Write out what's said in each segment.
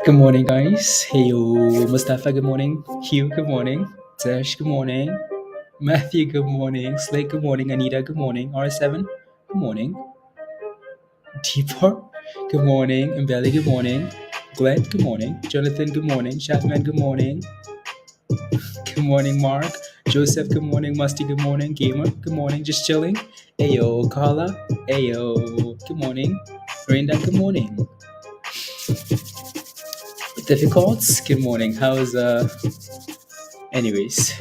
Good morning, guys. Hey, yo, Mustafa, good morning. Hugh, good morning. Tesh, good morning. Matthew, good morning. Slade, good morning. Anita, good morning. R7, good morning. Deepak, good morning. Mbelly, good morning. Glenn, good morning. Jonathan, good morning. Chapman, good morning. Good morning, Mark. Joseph, good morning. Musty, good morning. Gamer, good morning. Just chilling. Ayo, Carla. Ayo, good morning. Brenda, good morning. Difficults, good morning. How's anyways?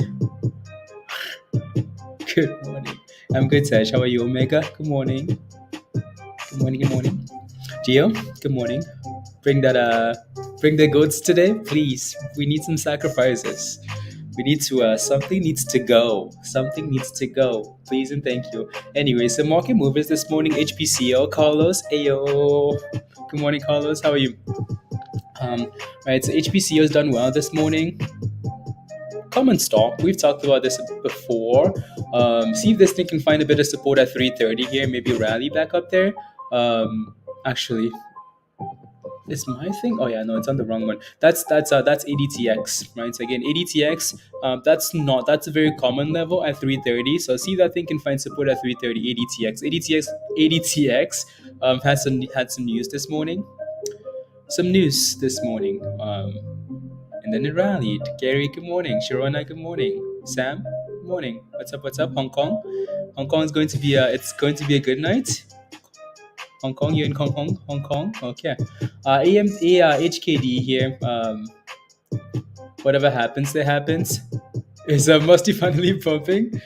Good morning. I'm good, Sash. How are you, Omega? Good morning. Good morning. Good morning. Gio, good morning. Bring the goats today, please. We need some sacrifices. We need to something needs to go. Something needs to go. Please and thank you. Anyway, so market movers this morning. HPCO, Carlos. Ayo. Good morning, Carlos. How are you? Right. So HPCO has done well this morning. Common stock. We've talked about this before. See if this thing can find a bit of support at 330 here. Maybe rally back up there. Actually, it's my thing. Oh yeah, no, it's on the wrong one. That's ADTX, right? So again, ADTX. That's a very common level at 330. So see if that thing can find support at 330. ADTX had some news this morning. And then it rallied. Gary, good morning. Sharona, good morning. Sam, good morning. What's up? What's up? Hong Kong. Hong Kong is going to be it's going to be a good night. Hong Kong, you're in Hong Kong. Hong Kong. Okay. HKD here. Whatever happens, there happens. Is Musty finally pumping?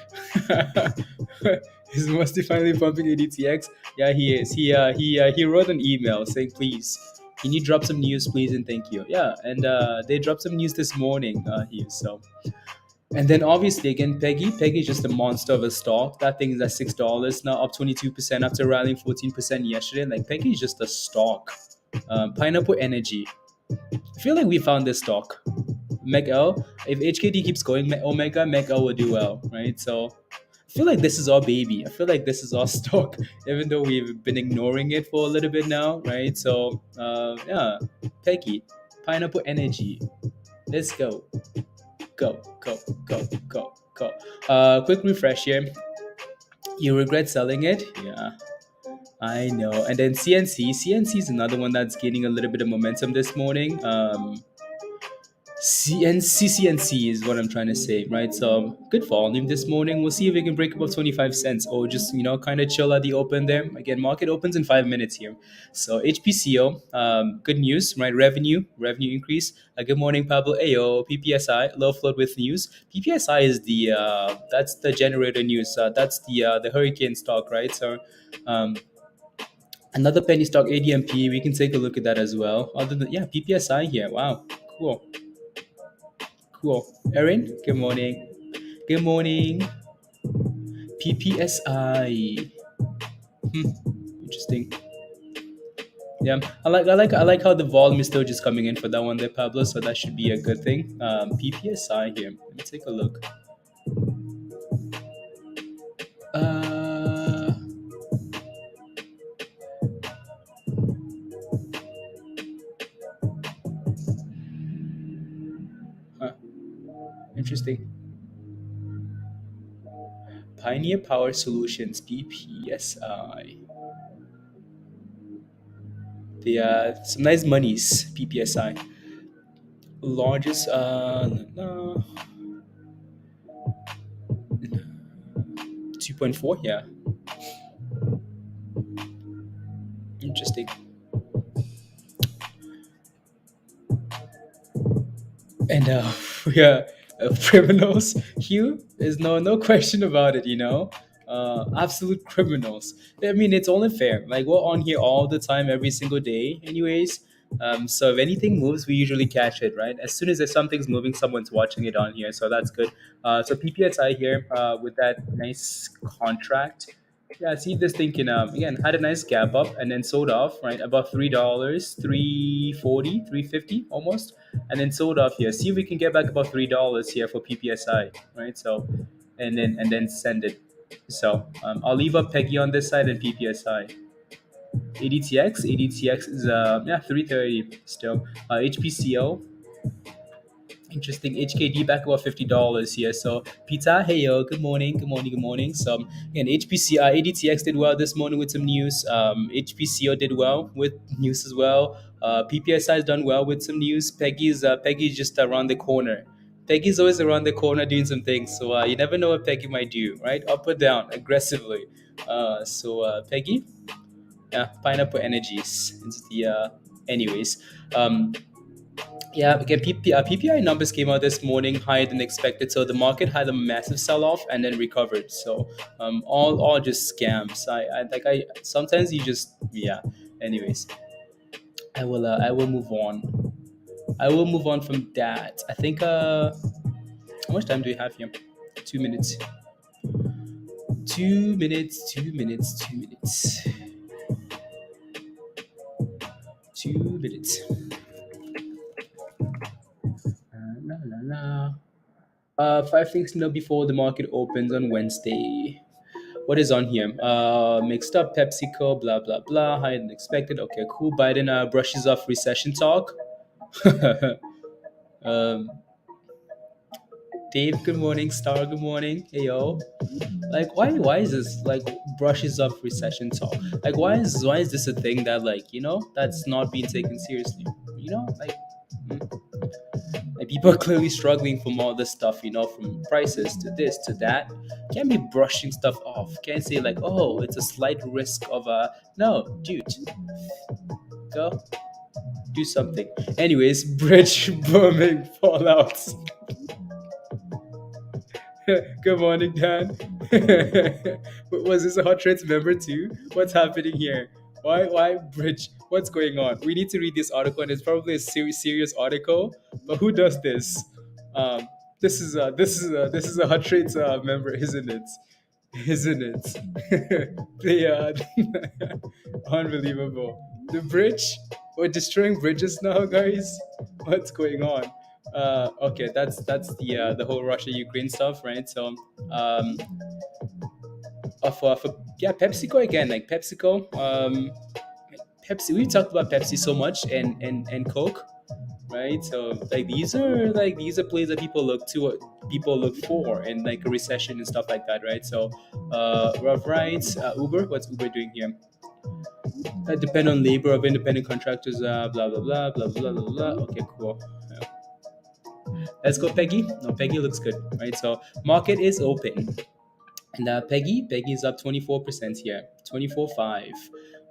Is Musty finally pumping ADTX? Yeah, he is. He wrote an email saying, please, can you drop some news, please, and thank you. Yeah, and they dropped some news this morning here. So, and then obviously again, PEGY is just a monster of a stock. That thing is at $6 now, up 22% after rallying 14% yesterday. Like PEGY is just a stock. Pineapple Energy. I feel like we found this stock. MEGL. If HKD keeps going, Omega MEGL will do well, right? So I feel like this is our baby. I feel like this is our stock, even though we've been ignoring it for a little bit now, right? So yeah, PEGY, Pineapple Energy. Let's go. Go. Quick refresh here. You regret selling it? Yeah, I know. And then CNC is another one that's gaining a little bit of momentum this morning. CCNC is what I'm trying to say, right? So good volume this morning. We'll see if we can break above 25 cents or just, kind of chill at the open there. Again, market opens in 5 minutes here. So HPCO, good news, right? Revenue increase. Good morning, Pablo. Ayo, PPSI, low float with news. PPSI is that's the generator news. That's the hurricane stock, right? So, another penny stock, ADMP, we can take a look at that as well. Other than, yeah, PPSI here. Wow, cool. Erin, good morning. Good morning. PPSI. Interesting. Yeah, I like how the volume is still just coming in for that one there, Pablo. So that should be a good thing. PPSI here. Let me take a look. Interesting. Pioneer Power Solutions, PPSI. They are some nice monies, PPSI. Largest, 2.4, yeah. Interesting. And yeah, criminals. Hugh, there's no question about it. Absolute criminals. I mean, it's only fair. Like we're on here all the time, every single day, anyways. So if anything moves, we usually catch it, right? As soon as there's something's moving, someone's watching it on here, so that's good. So PPSI here with that nice contract. Yeah, see this thing can again had a nice gap up and then sold off right above $3, 340, 350 almost, and then sold off here. See if we can get back above $3 here for PPSI, right? So, and then send it. So I'll leave up Peggy on this side and PPSI. ADTX is 330 still. HPCO. Interesting. HKD back about $50 here. So Peter, hey yo, good morning, good morning, good morning. So again, ADTX did well this morning with some news. HPCO did well with news as well. PPSI has done well with some news. Peggy's just around the corner. Peggy's always around the corner doing some things. So you never know what Peggy might do, right? Up or down, aggressively. Peggy, yeah, pineapple energies. It's the anyways. Um, yeah, again, PPI numbers came out this morning higher than expected. So the market had a massive sell-off and then recovered. So all just scams. I sometimes you just yeah. Anyways, I will move on. I will move on from that. I think how much time do we have here? 2 minutes. 2 minutes. 2 minutes. 2 minutes. 2 minutes. La, la, la. Five things to know before the market opens on Wednesday. What is on here? Mixed up PepsiCo, blah blah blah, higher than expected. Okay, cool. Biden brushes off recession talk. um, Dave, good morning. Star, good morning. Hey yo, like why is this like brushes off recession talk? Like why is this a thing that that's not being taken seriously? Mm, like people are clearly struggling from all this stuff, from prices to this to that. Can't be brushing stuff off. Can't say like, oh, it's a slight risk of a no, dude. Go do something. Anyways, bridge booming fallouts. Good morning, Dan. Was this a hot trades member too? What's happening here? Why bridge? What's going on? We need to read this article, and it's probably a serious article. But who does this? Um, this is a hot trades member, isn't it? Isn't it? They unbelievable. The bridge. We're destroying bridges now, guys. What's going on? Okay, that's the whole Russia Ukraine stuff, right? So um, yeah, PepsiCo again, like PepsiCo. Pepsi. We talked about Pepsi so much, and Coke, right? So these are plays that people look for in like a recession and stuff like that, right? So rough rights, Uber. What's Uber doing here? Depend on labor of independent contractors. Blah blah blah blah blah blah blah. Okay, cool. Let's go, Peggy. No, Peggy looks good, right? So market is open, and Peggy is up 24% here, 24.5.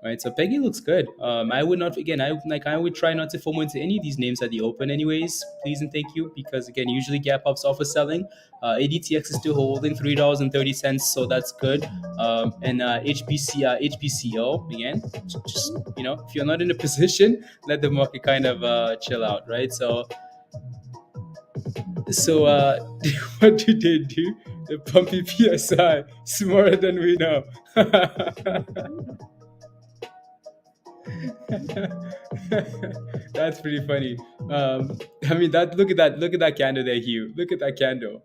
Right, so Peggy looks good. I would not again. I would try not to FOMO into any of these names at the open, anyways. Please and thank you, because again, usually gap ups offer selling. ADTX is still holding $3.30, so that's good. And HPCO again, just if you're not in a position, let the market kind of chill out, right? So, what do they do? They pump PSI smarter than we know. That's pretty funny. I mean, look at that candle there, Hugh. Look at that candle.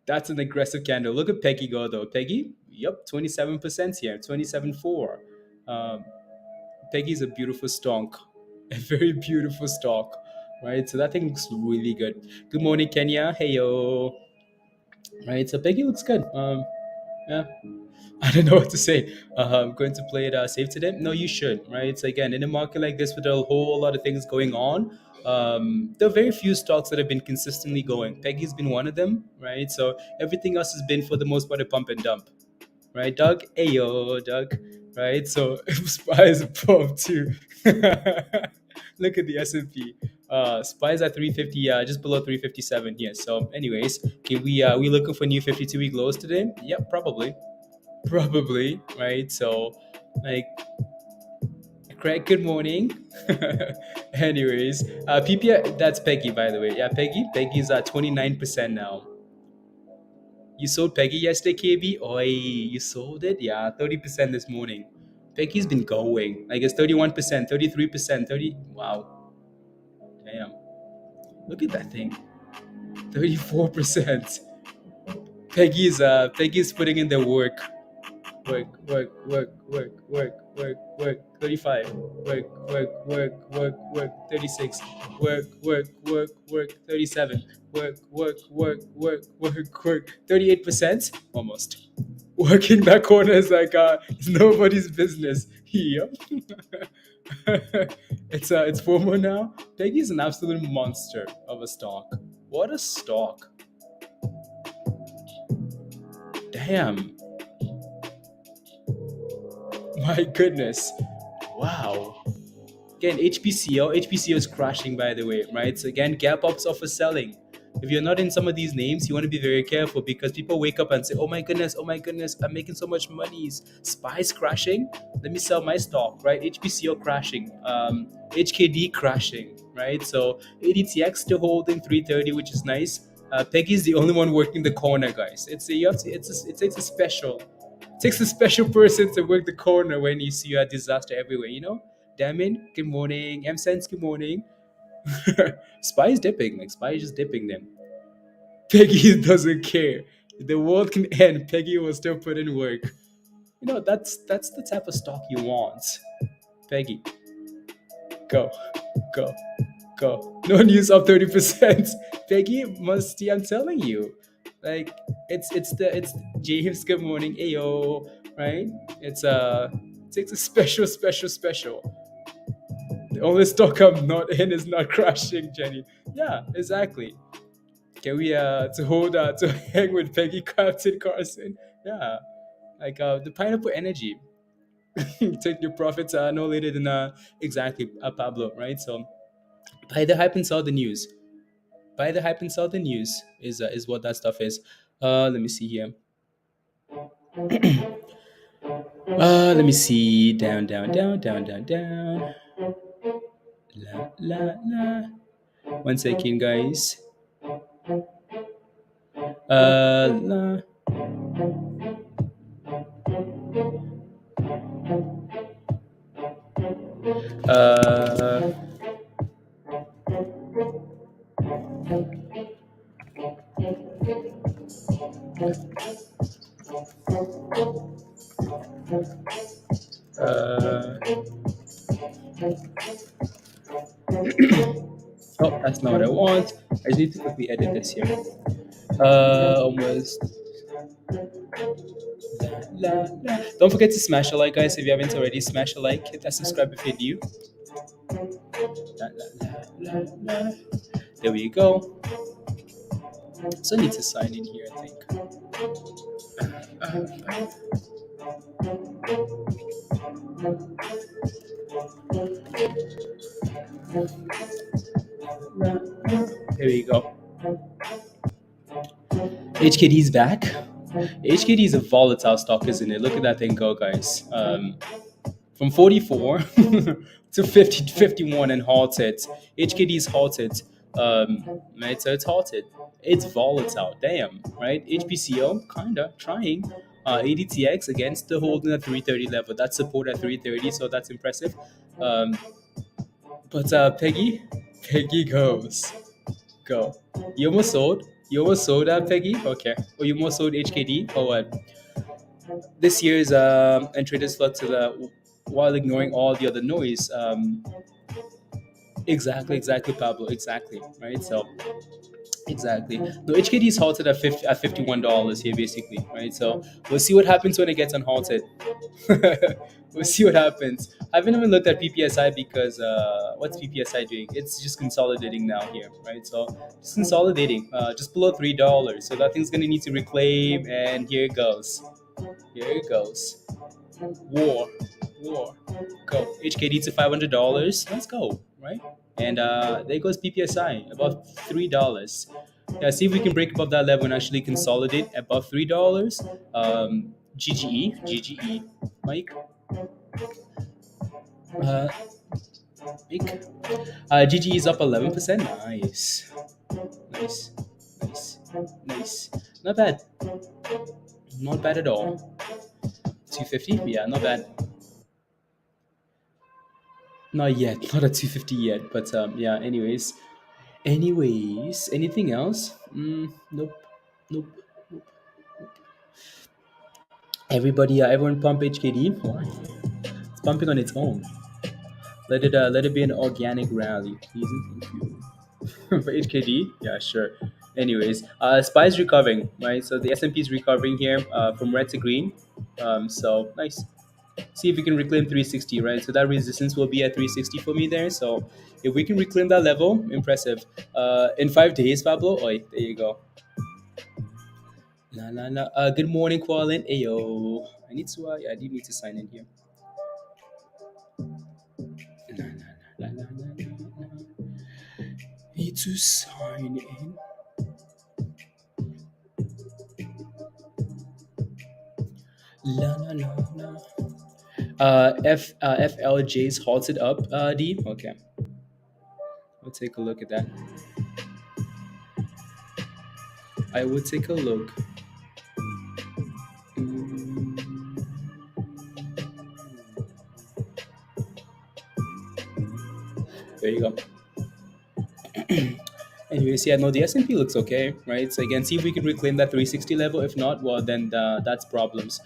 That's an aggressive candle. Look at Peggy go though. Peggy, yep, 27% here, 27.4. Um, Peggy's a beautiful stock, a very beautiful stock, right? So that thing looks really good. Good morning, Kenya. Hey yo, right? So Peggy looks good. Yeah, I don't know what to say. I'm going to play it safe today. No, you should, right? So again, in a market like this with a whole lot of things going on, there are very few stocks that have been consistently going. Peggy's been one of them, right? So everything else has been for the most part a pump and dump, right, Doug? Ayo, Doug, right? So Spies pump too. Look at the S&P. Spies at 350, just below 357 here. So, anyways, okay, we looking for new 52-week lows today? Yep, probably, right? So, like, Craig, good morning. Anyways, PPI, that's Peggy, by the way. Yeah, Peggy's at 29% now. You sold Peggy yesterday, KB? Oi, you sold it? Yeah, 30% this morning. Peggy's been going. I guess 31%, 33%, 30. Wow. Damn. Look at that thing. 34%. Peggy's putting in the work. Work. 35. Work. 36. Work. 37. Work. 38%. Almost. Working that corner is like it's nobody's business. Yep. It's FOMO now. Peggy's an absolute monster of a stock. What a stock. Damn. My goodness. Wow. Again, HPCO is crashing, by the way, right? So again, gap ups offer selling. If you're not in some of these names, you want to be very careful because people wake up and say, oh my goodness, I'm making so much money. Spice crashing. Let me sell my stock, right? HPCO crashing. HKD crashing, right? So ADTX still holding 330, which is nice. Peggy's the only one working the corner, guys. It takes a special. It takes a special person to work the corner when you see a disaster everywhere, you know? Damin, good morning. M-Sense, good morning. Spy is dipping. Like, Spy is just dipping them. Peggy doesn't care. The world can end. Peggy will still put in work. You know, that's the type of stock you want. Peggy, go. No news up 30%. Peggy must, I'm telling you. Like, it's James, good morning. Ayo, right? It takes a special. The only stock I'm not in is not crashing, Jenny. Yeah, exactly. Can we to hang with Peggy Captain Carson? Yeah. Like the pineapple energy. Take your profits no later than exactly Pablo, right? So buy the hype and sell the news. Buy the hype and sell the news is what that stuff is. Let me see here. Let me see. Down. La. 1 second, guys. La. Uh, uh, oh, that's not what I want. I just need to quickly edit this here. Almost. La. Don't forget to smash a like, guys. If you haven't already, smash a like. Hit that subscribe if you're new. La. There we go. So I need to sign in here, I think. There we go. HKD's back. HKD is a volatile stock, isn't it? Look at that thing go, guys. From 44 to 50 to 51 and halted. HKD is halted. Right, so it's halted. It's volatile. Damn, right? HPCO, kinda trying. ADTX again still holding at 330 level. That's support at 330, so that's impressive. But Peggy goes. Go. You almost sold? You almost sold that, Peggy? Okay. Or you almost sold HKD? Or what? This year's and traders flock to the while ignoring all the other noise. Exactly, Pablo. Exactly, right? So exactly. No, HKD is halted at $51 here, basically, right? So we'll see what happens when it gets unhalted. We'll see what happens. I haven't even looked at PPSI because what's PPSI doing? It's just consolidating now here, right? So just consolidating, just below $3. So that thing's gonna need to reclaim, and here it goes. War. Go. HKD to $500. Let's go, right? And there goes PPSI, above $3. Yeah, see if we can break above that level and actually consolidate above $3. GGE, Mike. GGE is up 11%. Nice. Not bad. Not bad at all. 250? Yeah, not bad. Not yet. Not at 250 yet. But yeah, anyways. Anyways, anything else? Nope. Nope. Everyone pump HKD. Why? It's pumping on its own. Let it be an organic rally. Please and thank you. For HKD, yeah, sure. Anyways, SPY is recovering, right? So the S&P is recovering here from red to green. So nice. See if we can reclaim 360, right? So that resistance will be at 360 for me there. So if we can reclaim that level, impressive. In 5 days, Pablo. Oi, there you go. La la la. Good morning, Qualin. Ayo. I need to. Yeah, I do need to sign in here. La la la la la la la. Need to sign in. La la la la. FLJ's halted up. D. Okay. We'll take a look at that. I will take a look. There you go. Anyways, yeah, no, the S&P looks okay, right? So again, see if we can reclaim that 360 level. If not, well, then that's problems.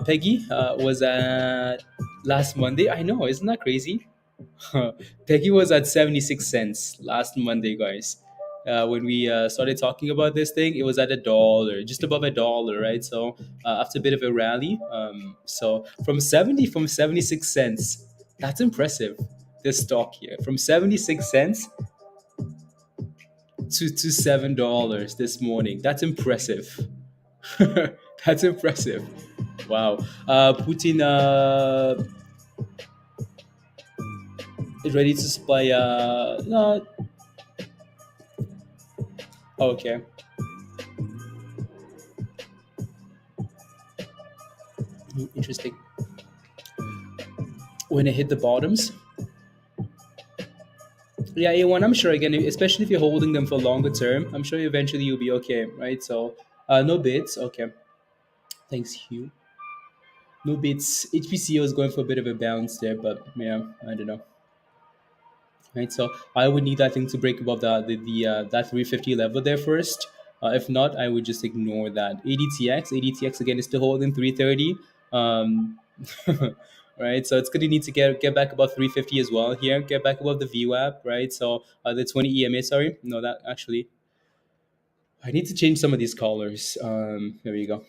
Peggy was at last Monday. I know, isn't that crazy? Peggy was at 76 cents last Monday, guys. When we started talking about this thing, it was at $1, just above $1, right? So after a bit of a rally, so from 76 cents, that's impressive. This stock here from 76 cents to $7 this morning. That's impressive. That's impressive. Wow. Putin is ready to supply. No. Okay. Interesting. When it hit the bottoms. Yeah, A1, I'm sure again, especially if you're holding them for longer term, I'm sure eventually you'll be okay, right? So, no bids. Okay. Thanks, Hugh. No bids. HPCO is going for a bit of a bounce there, but yeah, I don't know. Right, so I would need that thing to break above that 350 level there first. If not, I would just ignore that. ADTX again is still holding 330. Um, right, so it's gonna need to get back above 350 as well here. Get back above the VWAP, right? So the 20 EMA. Sorry, no, that actually I need to change some of these colors. There you go.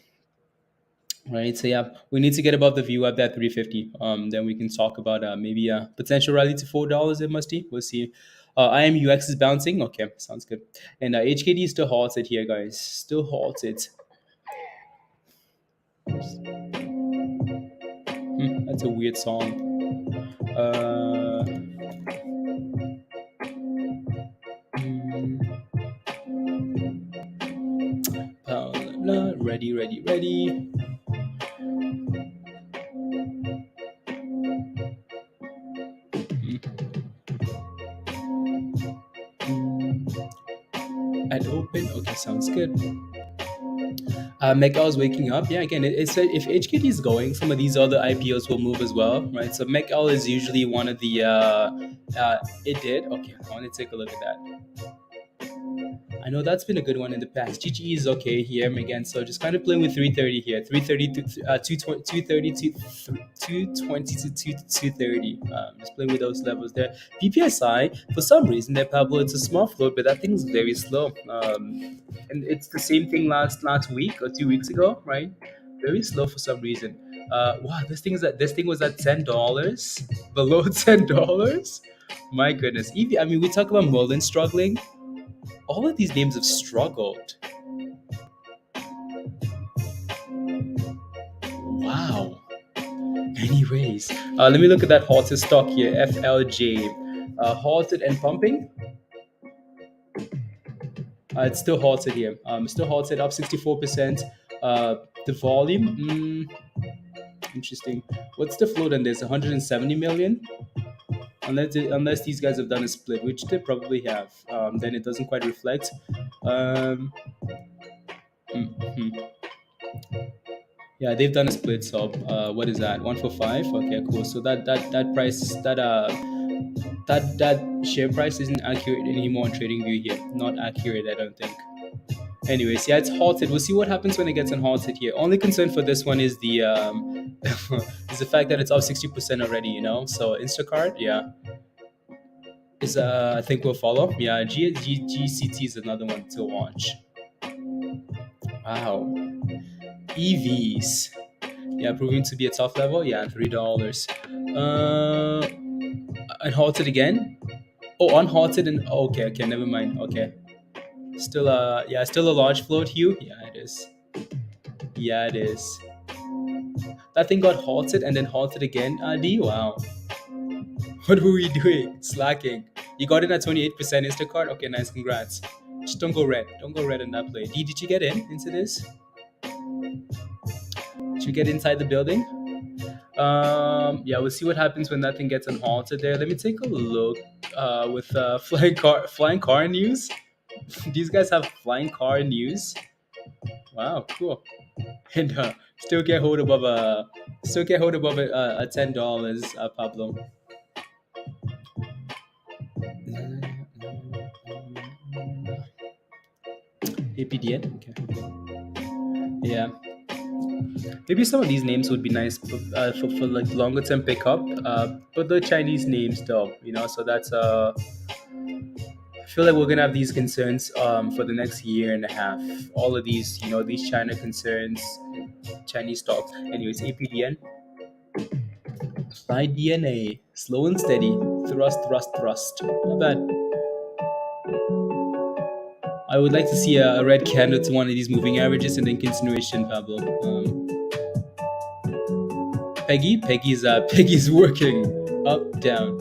Right, so yeah, we need to get above the view at that 350. Then we can talk about maybe a potential rally to $4. It must be. We'll see. IMUX is bouncing. Okay, sounds good. And HKD is still halted here, guys. Still halted. That's a weird song. Ready, ready, ready. I'd open. Okay, sounds good. Mecca is waking up. Yeah, again, it's if HKD is going, some of these other IPOs will move as well, right? So Mecca is usually one of the. It did. Okay, I want to take a look at that. I know that's been a good one in the past. GG is okay here again, so just kind of playing with 330 here. 330 to 230 to 220 to 230. Just playing with those levels there. PPSI, for some reason, there, Pablo, it's a small float, but that thing's very slow. And it's the same thing last week or 2 weeks ago, right? Very slow for some reason. Wow, this thing was at $10, below $10. My goodness. I mean, we talk about MULN struggling. All of these names have struggled. Wow. Anyways, let me look at that halted stock here, FLJ. Halted and pumping. It's still halted here. Still halted, up 64%. The volume, interesting. What's the float on this? 170 million? Unless these guys have done a split, which they probably have, then it doesn't quite reflect. Yeah, they've done a split. So what is that? 145. Okay, cool. So that price that share price isn't accurate anymore on TradingView here. Not accurate, I don't think. Anyways, yeah, it's halted. We'll see what happens when it gets unhalted here. Only concern for this one is the is the fact that it's up 60% already. So Instacart, yeah, is I think we'll follow. Yeah, GCT is another one to watch. Wow, EVs. Yeah, proving to be a tough level. Yeah, $3. Unhalted again. Oh, unhalted and okay, never mind. Okay, still a large float, Hugh. Yeah, it is. Yeah, it is. That thing got halted and then halted again. D, wow. What were we doing? Slacking. You got in at 28% Instacart. Okay, nice. Congrats. Just don't go red. Don't go red in that play. D, did you get in into this? Did you get inside the building? Yeah, we'll see what happens when that thing gets unhalted there. Let me take a look with flying car news. These guys have flying car news. Wow, cool. And still get hold above a $10, Pablo. APDN. Okay. Yeah. Maybe some of these names would be nice for like longer term pickup. But the Chinese names though, so that's I feel like we're gonna have these concerns for the next year and a half. All of these, these China concerns, Chinese stocks. Anyways, APDN, by DNA, slow and steady, thrust, thrust, thrust. Not bad. I would like to see a red candle to one of these moving averages and then continuation, Pablo. Peggy's working. Up, down,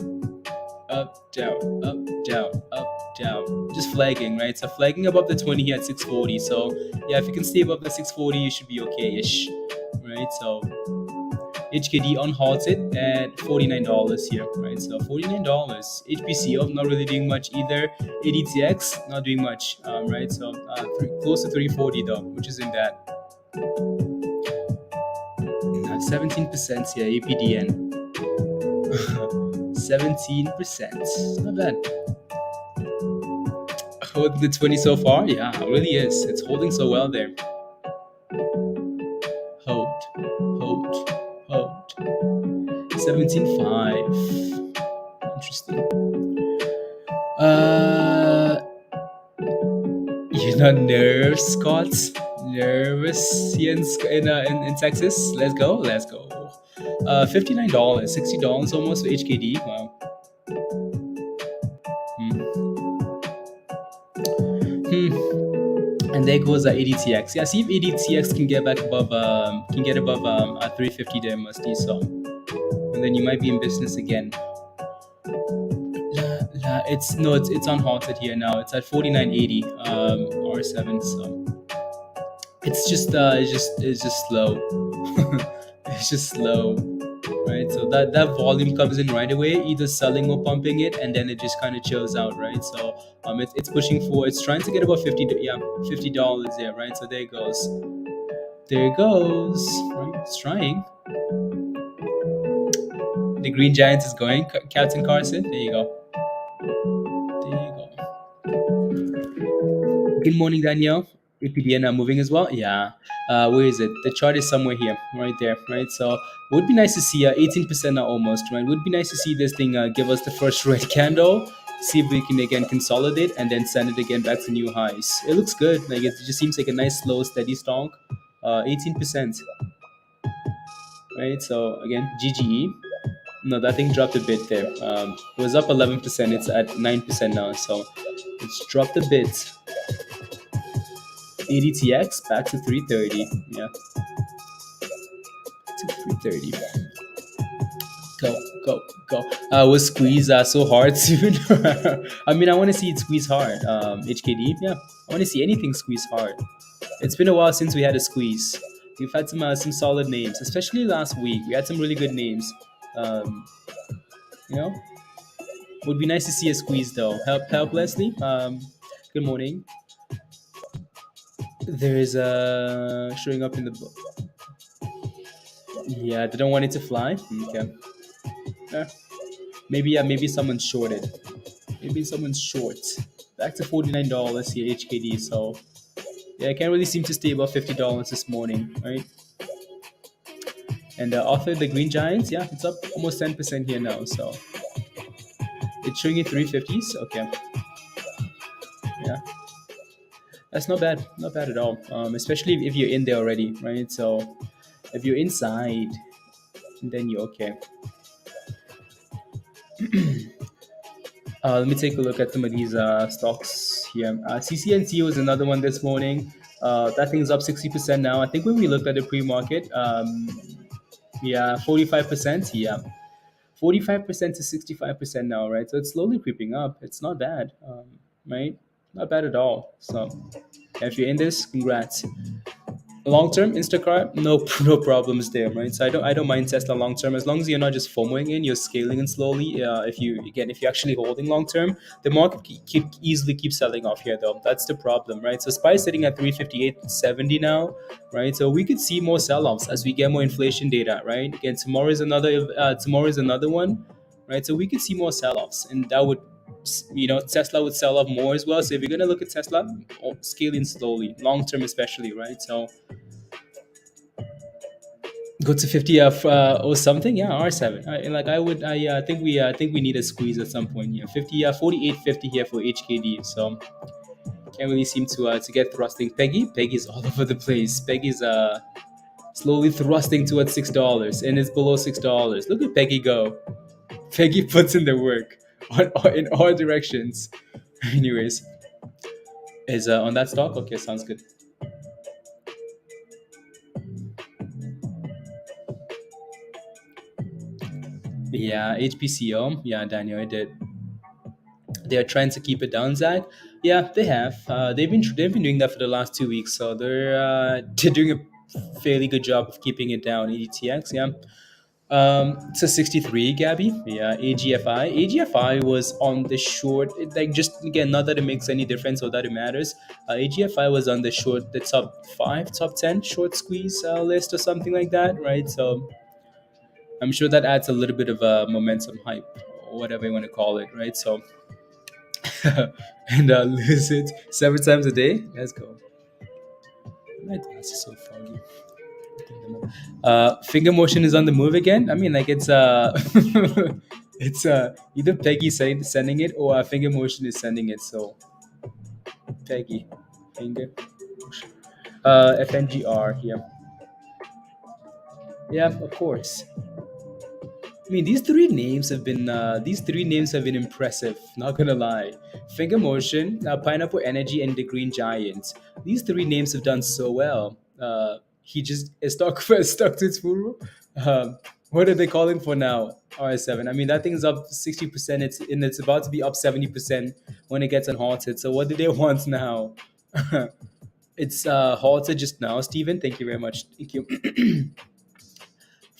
up, down, up, down, up, down. Just flagging, right? So flagging above the 20 here at 640. So yeah, if you can stay above the 640, you should be okay-ish, right? So HKD unhalted at $49 here, right? So $49. HPCO not really doing much either. ADTX not doing much, right? So close to 340 though, which isn't bad. 17% here, APDN. 17%, not bad. Holding the 20 so far, yeah, it really is. It's holding so well there. Hold. 17.5. Interesting. You're not nervous, Scott? Nervous here in Texas? Let's go. $59, $60 almost for HKD. Wow. And there goes ADTX. Yeah, see if ADTX can get back above 350 there, musty. So, and then you might be in business again. It's unhalted here now. It's at 49.80 R7. So it's just slow. It's just slow, right? So that volume comes in right away, either selling or pumping it, and then it just kind of chills out, right? So it's pushing for, it's trying to get about $50 there, right? So there it goes, right? It's trying. The Green Giant is going, Captain Carson. There you go. Good morning, Danielle. APDN are moving as well. Yeah. Where is it? The chart is somewhere here, right there, right? So it would be nice to see 18% now almost, right? It would be nice to see this thing give us the first red candle, see if we can again consolidate and then send it again back to new highs. It looks good. Like it just seems like a nice, slow, steady stock. 18%, right? So again, GGE. No, that thing dropped a bit there. It was up 11%. It's at 9% now. So it's dropped a bit. ADTX back to 330. Yeah. To 330. Go. Was squeeze so hard soon? I mean, I want to see it squeeze hard. HKD, yeah. I want to see anything squeeze hard. It's been a while since we had a squeeze. We've had some solid names, especially last week. We had some really good names. Would be nice to see a squeeze though. Help, Leslie. Good morning. There is a showing up in the book. Yeah, they don't want it to fly. Okay. Uh, maybe someone's shorted. Maybe someone's short. Back to $49 here, HKD. So yeah, I can't really seem to stay above $50 this morning, right? And author the Green Giants, yeah, it's up almost 10% here now. So it's showing you 350s. Okay, yeah, that's not bad, not bad at all. Especially if you're in there already, right? So if you're inside, then you're okay. Let me take a look at some of these stocks here. CCNC was another one this morning. That thing's up 60% now. I think when we looked at the pre-market, yeah, 45%. Yeah, 45% to 65% now, right? So it's slowly creeping up. It's not bad, right? Not bad at all. So if you're in this, congrats. Long term, Instacart, no no problems there, right? So I don't mind Tesla long term as long as you're not just FOMOing in, you're scaling in slowly. If you're actually holding long term, the market easily keep selling off here though. That's the problem, right? So SPY is sitting at 358.70 now, right? So we could see more sell offs as we get more inflation data, right? Again, tomorrow is another one, right? So we could see more sell offs, and that would Tesla would sell off more as well. So if you're gonna look at Tesla, scaling slowly, long term especially, right? So go to 50 or something, yeah, R7. I think we need a squeeze at some point here. 50 48.50 here for HKD. So can't really seem to get thrusting. Peggy's all over the place. Peggy's slowly thrusting towards $6, and it's below $6. Look at Peggy go. Peggy puts in the work in all directions. Anyways, is on that stock? Okay, sounds good. Yeah, HPCO. Yeah, Daniel, I did. They're trying to keep it down, Zach. Yeah, they have. They've been doing that for the last 2 weeks, so they're doing a fairly good job of keeping it down. ADTX, yeah. It's a 63, Gabby. Yeah, AGFI was on the short. Like, just again, not that it makes any difference or that it matters. AGFI was on the short, the top 5, top 10 short squeeze list or something like that, right? So I'm sure that adds a little bit of a momentum hype or whatever you want to call it, right? So and lose it 7 times a day. Let's go. My glass is so foggy. Finger motion is on the move again. I mean, like it's either Peggy sending it or finger motion is sending it. So Peggy, finger motion. FNGR here. Yeah, of course. I mean, these three names have been impressive. Not gonna lie, Finger Motion, Pineapple Energy, and the Green Giant. These three names have done so well. He just is stuck to its full. What are they calling for now? RS7. I mean, that thing's up 60%. It's about to be up 70% when it gets unhalted. So what do they want now? It's halted just now, Steven. Thank you very much. Thank you.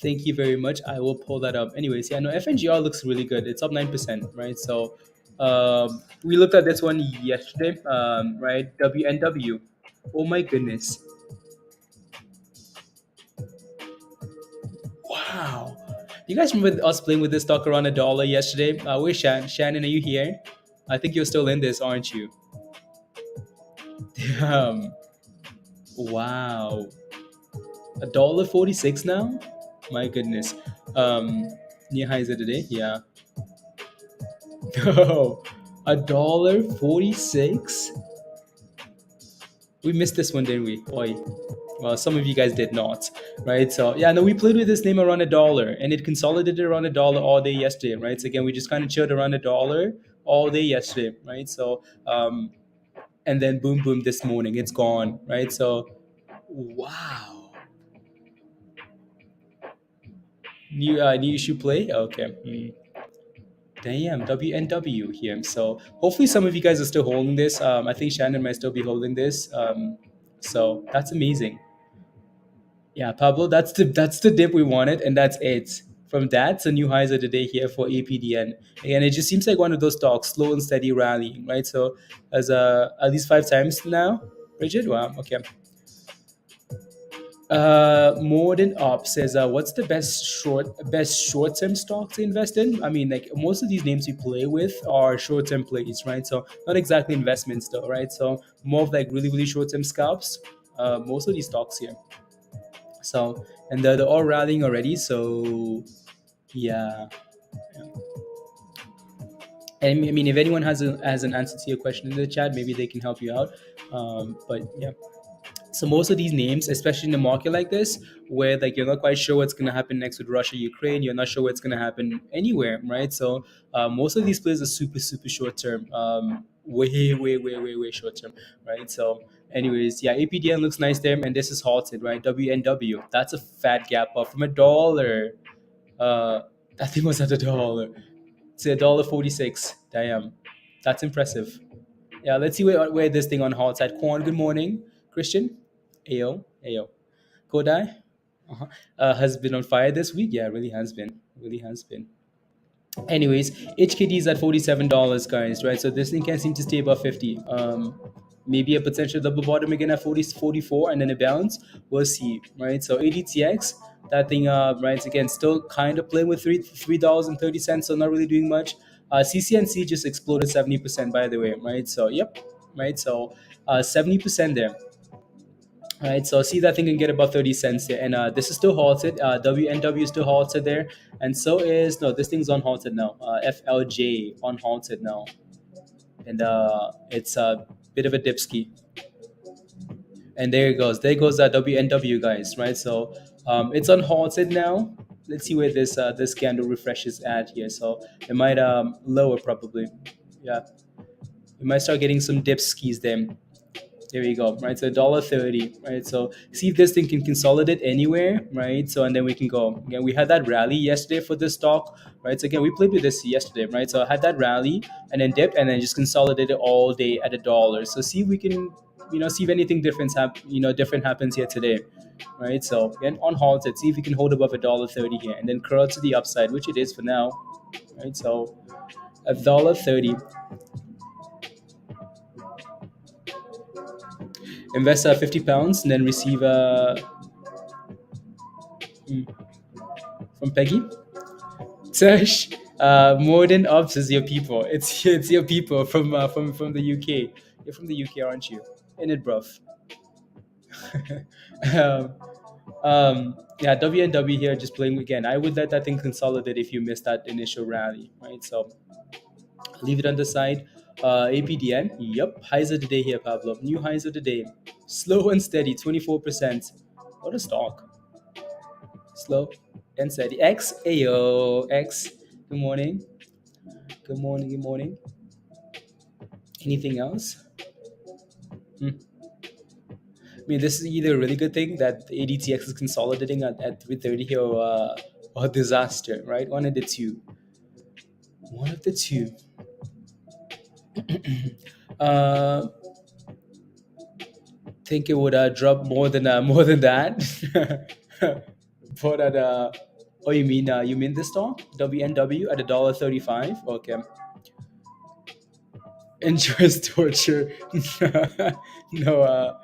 Thank you very much. I will pull that up. Anyways, yeah, no, FNGR looks really good. It's up 9%, right? So we looked at this one yesterday, right? WNW. Oh my goodness. Wow. You guys remember us playing with this stock around $1 yesterday? Where's Shannon? Shannon, are you here? I think you're still in this, aren't you? Damn. Wow. $1.46 now? My goodness. New highs of the day? Yeah. No. $1.46? We missed this one, didn't we? Oi. Well, some of you guys did not, right? So yeah, no, we played with this name around $1, and it consolidated around $1 all day yesterday, right? So again, we just kind of chilled around $1 all day yesterday, right? So and then boom, boom, this morning it's gone, right? So wow, new issue play, okay. Damn, WNW here. So hopefully some of you guys are still holding this. I think Shannon might still be holding this. So that's amazing. Yeah, Pablo, that's the dip we wanted, and that's it. From that to new highs of the day here for APDN, and it just seems like one of those stocks, slow and steady rallying, right? So as at least 5 times now. Bridget, wow, okay. More than up says, what's the best short term stock to invest in? I mean, like most of these names we play with are short term plays, right? So not exactly investments though, right? So more of like really short term scalps. Most of these stocks here. So and they're all rallying already. So yeah. And I mean, if anyone has an answer to your question in the chat, maybe they can help you out. But yeah. So most of these names, especially in a market like this, where like you're not quite sure what's going to happen next with Russia, Ukraine, you're not sure what's going to happen anywhere, right? So most of these plays are super short term, way short term, right? So, anyways, yeah, APDN looks nice there, and this is halted, right? WNW, that's a fat gap up from $1. Uh, that thing was at $1. It's $1.46. Damn, that's impressive. Yeah, let's see where this thing on halts at. Corn, good morning. Christian, Ayo, Ayo. Kodai has been on fire this week. Yeah, it really has been. Really has been. Anyways, HKD is at $47, guys, right? So this thing can't seem to stay above 50. Maybe a potential double bottom again at 44, and then a bounce. We'll see, right? So ADTX, that thing, right? Again, still kind of playing with $3.30, so not really doing much. CCNC just exploded 70%, by the way, right? So yep, right? So 70% there. All right, so see that thing can get about 30 cents there. And this is still halted. WNW is still halted there. And so is, no, this thing's on halted now. FLJ on halted now. And it's a bit of a dipski. And there it goes. There goes WNW, guys, right? So it's on halted now. Let's see where this candle refreshes at here. So it might lower probably. Yeah, we might start getting some dipskis there. There we go, right? So $1.30, right? So see if this thing can consolidate anywhere, right? So and then we can go. Again, we had that rally yesterday for this stock, right? So again, we played with this yesterday, right? So I had that rally and then dipped and then just consolidated all day at $1. So see if we can, see if anything different happens here today, right? So again, on halted, see if we can hold above $1.30 here and then curl to the upside, which it is for now, right? So $1.30. Invest £50 and then receive from Peggy. Tush, more than ups is your people. It's your people from the UK. You're from the UK, aren't you? In it, bruv. um, yeah, WNW here just playing again. I would let that thing consolidate if you missed that initial rally, right? So leave it on the side. APDN, yep, highs of the day here, Pablo. New highs of the day. Slow and steady, 24%. What a stock. Slow and steady. X, ayo, X. Good morning. Good morning. Good morning. Anything else? I mean, this is either a really good thing that the ADTX is consolidating at 330 here, or a disaster, right? One of the two. One of the two. Think it would drop more than that. But at oh, you mean this stock WNW at $1.35? Okay. Enjoys torture. No.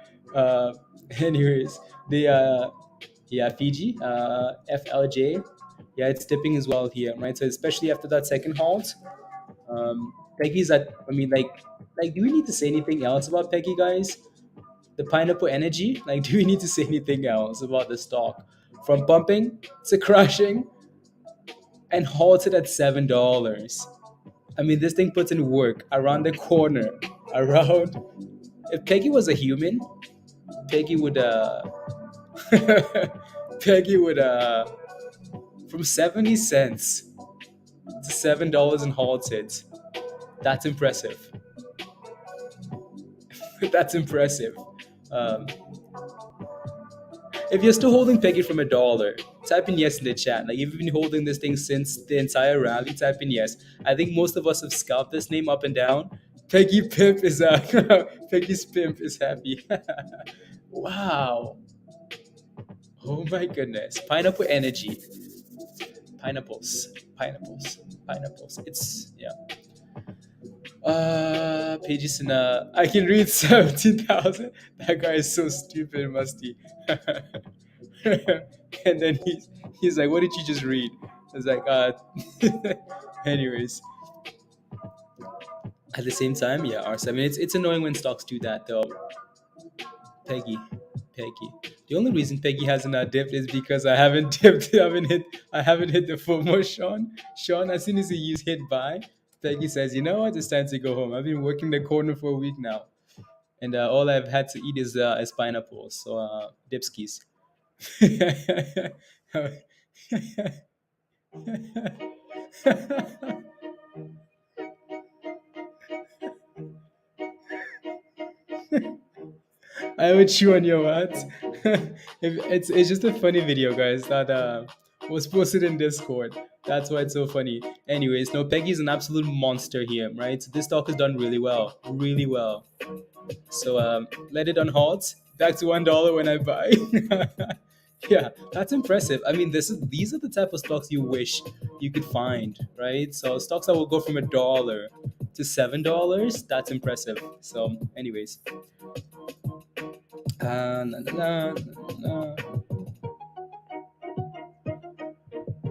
Anyways, the yeah, Fiji, FLJ, yeah, it's dipping as well here, right? So especially after that second halt, Peggy's at. I mean, do we need to say anything else about Peggy, guys? The pineapple energy. Like, do we need to say anything else about the stock? From pumping to crashing and halted at $7. I mean, this thing puts in work around the corner. Around. If Peggy was a human, Peggy would Peggy would from 70 cents to $7 and halted. That's impressive. That's impressive. Um, if you're still holding Peggy from $1, type in yes in the chat. Like, if you've been holding this thing since the entire rally, type in yes. I think most of us have scalped this name up and down. Peggy Pimp is Peggy's Pimp is happy. Wow. Oh my goodness. Pineapple energy. Pineapples. It's, yeah. Pages in I can read 17,000. That guy is so stupid, Musty. And then he's like, "What did you just read?" I was like, anyways, at the same time, yeah, R7. It's annoying when stocks do that though. Peggy, Peggy. The only reason Peggy hasn't dipped is because I haven't dipped. I haven't hit the FOMO, Sean. Sean, as soon as he used hit buy, Peggy says, "You know what? It's time to go home. I've been working the corner for a week now, and all I've had to eat is pineapples. So dipskis." I would chew on your words. It's just a funny video, guys, that was posted in Discord. That's why it's so funny. Anyways, no, Peggy's an absolute monster here, right? So this stock has done really well, really well. So let it on halt. Back to $1 when I buy. Yeah, that's impressive. I mean, these are the type of stocks you wish you could find, right? So stocks that will go from $1 to $7. That's impressive. So, anyways. Na, na, na, na.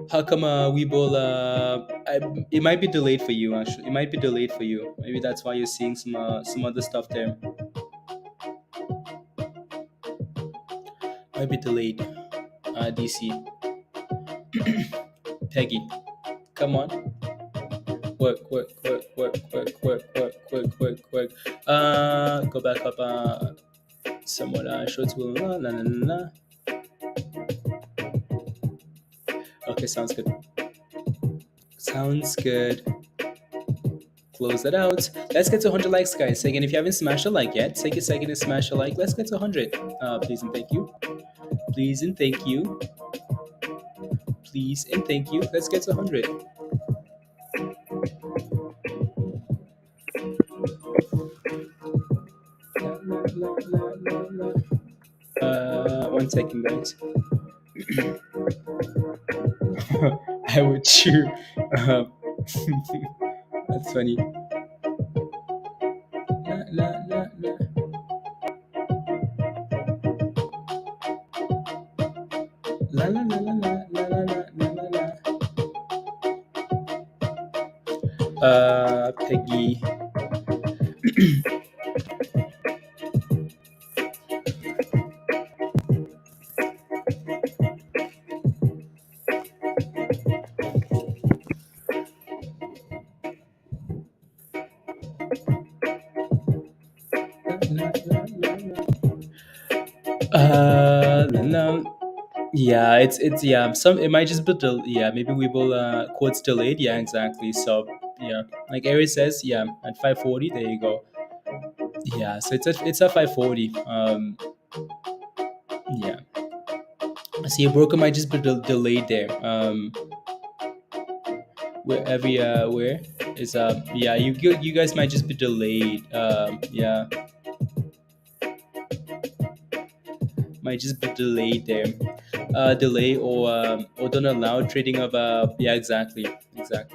How come Webull? It might be delayed for you. Actually, it might be delayed for you. Maybe that's why you're seeing some other stuff there. Might be delayed. DC. Peggy, come on. Work. Go back up. Somewhat shorts will la. Okay, sounds good. Sounds good. Close that out. Let's get to 100 likes, guys. So again, if you haven't smashed a like yet, take a second to smash a like. Let's get to 100. Please and thank you. Please and thank you. Please and thank you. Let's get to 100. One second, guys. I would chew. That's funny. La la la la la la la la la. Peggy. No. Yeah, it's yeah. It might just be yeah. Maybe we will quotes delayed. Yeah, exactly. So yeah, like Ari says, yeah, at 540. There you go. Yeah, so it's a 540. Yeah. See, a broker might just be delayed there. Where every where is yeah, you guys might just be delayed. Yeah. Might just be delayed there. Delay or don't allow trading of yeah, exactly.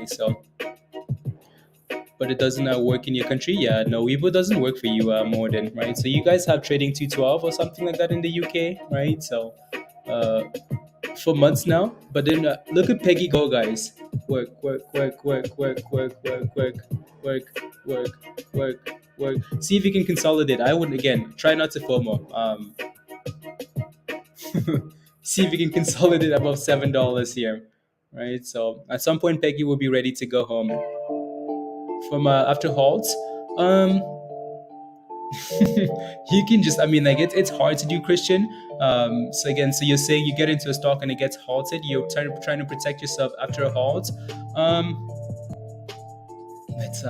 So but it doesn't work in your country. Yeah, no, Weibo doesn't work for you more than right. So you guys have trading 212 or something like that in the UK, right? So for months now. But then look at Peggy go, guys. Work. See if you can consolidate. I would again try not to FOMO. See if you can consolidate above $7 here, right? So at some point, Peggy will be ready to go home from after halts. You can just, I mean, like it's hard to do, Christian. So again, so you're saying you get into a stock and it gets halted. You're trying to protect yourself after a halt. It's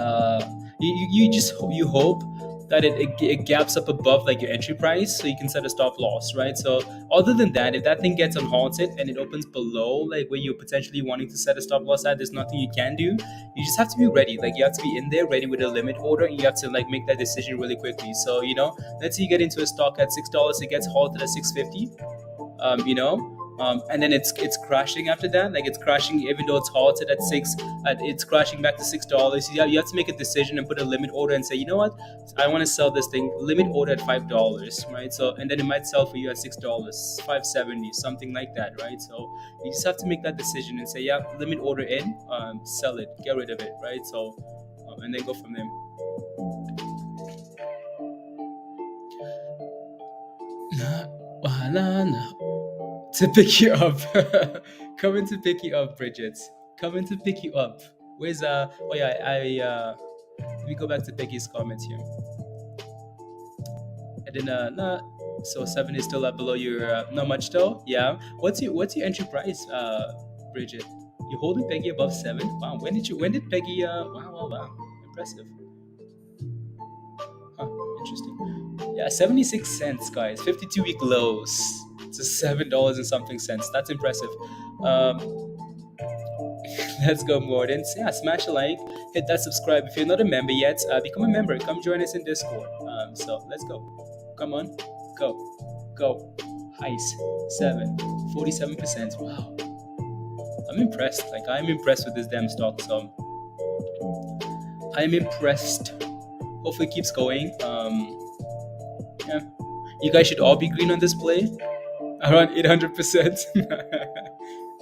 you just you hope that it gaps up above like your entry price so you can set a stop loss, right? So other than that, if that thing gets unhalted and it opens below like where you're potentially wanting to set a stop loss at, there's nothing you can do. You just have to be ready. Like you have to be in there ready with a limit order, and you have to like make that decision really quickly. So let's say you get into a stock at $6, it gets halted at 650. and then it's crashing after that. Like it's crashing even though it's halted at six. It's crashing back to $6. You have to make a decision and put a limit order and say, you know what, I want to sell this thing. Limit order at $5, right? So and then it might sell for you at $6, 5.70, something like that, right? So you just have to make that decision and say, yeah, limit order in, sell it, get rid of it, right? So and then go from there. To pick you up. Coming to pick you up, Bridget. Coming to pick you up. Where's oh yeah, let me go back to Peggy's comment here. And then nah, so 7 is still up below your not much though. Yeah. What's your entry price, Bridget? You're holding Peggy above 7? Wow. When did Peggy wow. Impressive. Huh, interesting. Yeah, 76 cents, guys. 52-week lows. It's $7 and something cents. That's impressive. Let's go, Gordon. Yeah, smash a like, hit that subscribe. If you're not a member yet, become a member. Come join us in Discord. So let's go. Come on, go. Highs 47%. Wow, I'm impressed. Like I'm impressed with this damn stock. So I'm impressed. Hopefully, it keeps going. Yeah, you guys should all be green on this play. Around 800%.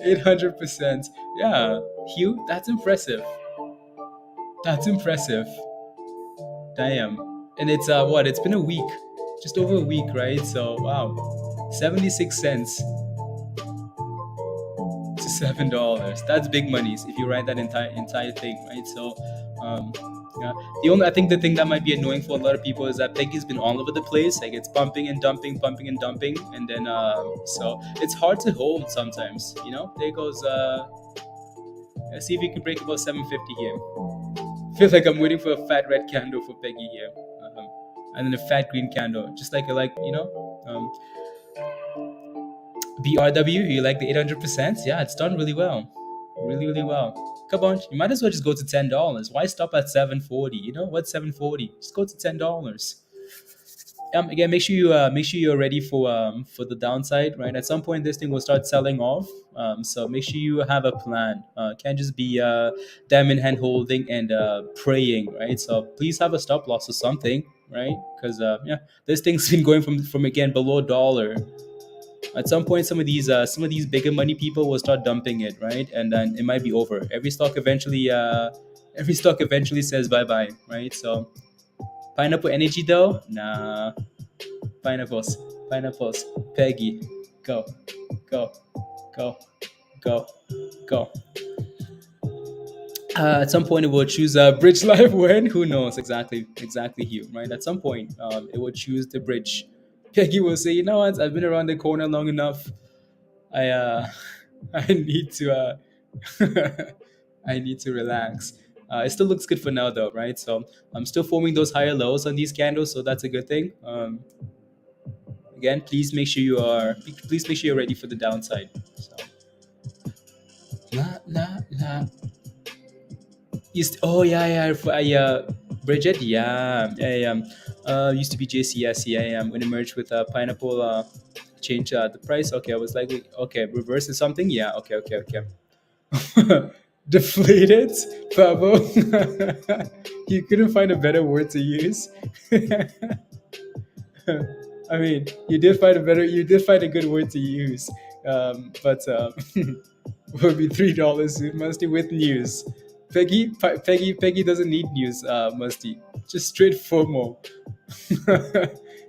800%. Yeah, Hugh, that's impressive. That's impressive. Damn. And it's what? It's been a week, just over a week, right? So wow, 76 cents to $7. That's big monies if you write that entire thing, right? So yeah. I think the thing that might be annoying for a lot of people is that Peggy's been all over the place. Like it's pumping and dumping, and then so it's hard to hold sometimes. You know, there goes. Let's see if we can break above 750 here. Feel like I'm waiting for a fat red candle for Peggy here, and then a fat green candle, just like you know. BRW, you like the 800%? Yeah, it's done really well, really well. Come on, you might as well just go to $10. Why stop at 740? You know what's 740? Just go to $10. Again, make sure you're ready for the downside, right? At some point, this thing will start selling off. So make sure you have a plan. Can't just be diamond hand holding and praying, right? So please have a stop loss or something, right? Because yeah, this thing's been going from again below $1. At some point, some of these bigger money people will start dumping it, right? And then it might be over. Every stock eventually says bye bye, right? So pineapple energy though, nah. Pineapples, Peggy, go. At some point, it will choose bridge life when who knows exactly Hugh, right? At some point, it will choose the bridge. Peggy will say, you know what? I've been around the corner long enough. I need to I need to relax. It still looks good for now, though, right? So I'm still forming those higher lows on these candles, so that's a good thing. Again, please make sure you're ready for the downside. So. Oh yeah, Bridget, yeah. Used to be JCS, yeah. I'm gonna merge with Pineapple, change the price. Okay, I was like, okay, reverse is something, yeah. Okay. Deflated, Pablo. You couldn't find a better word to use. I mean, you did find a good word to use, but would be $3 Musty with news. Peggy doesn't need news, Musty. Just straight FOMO.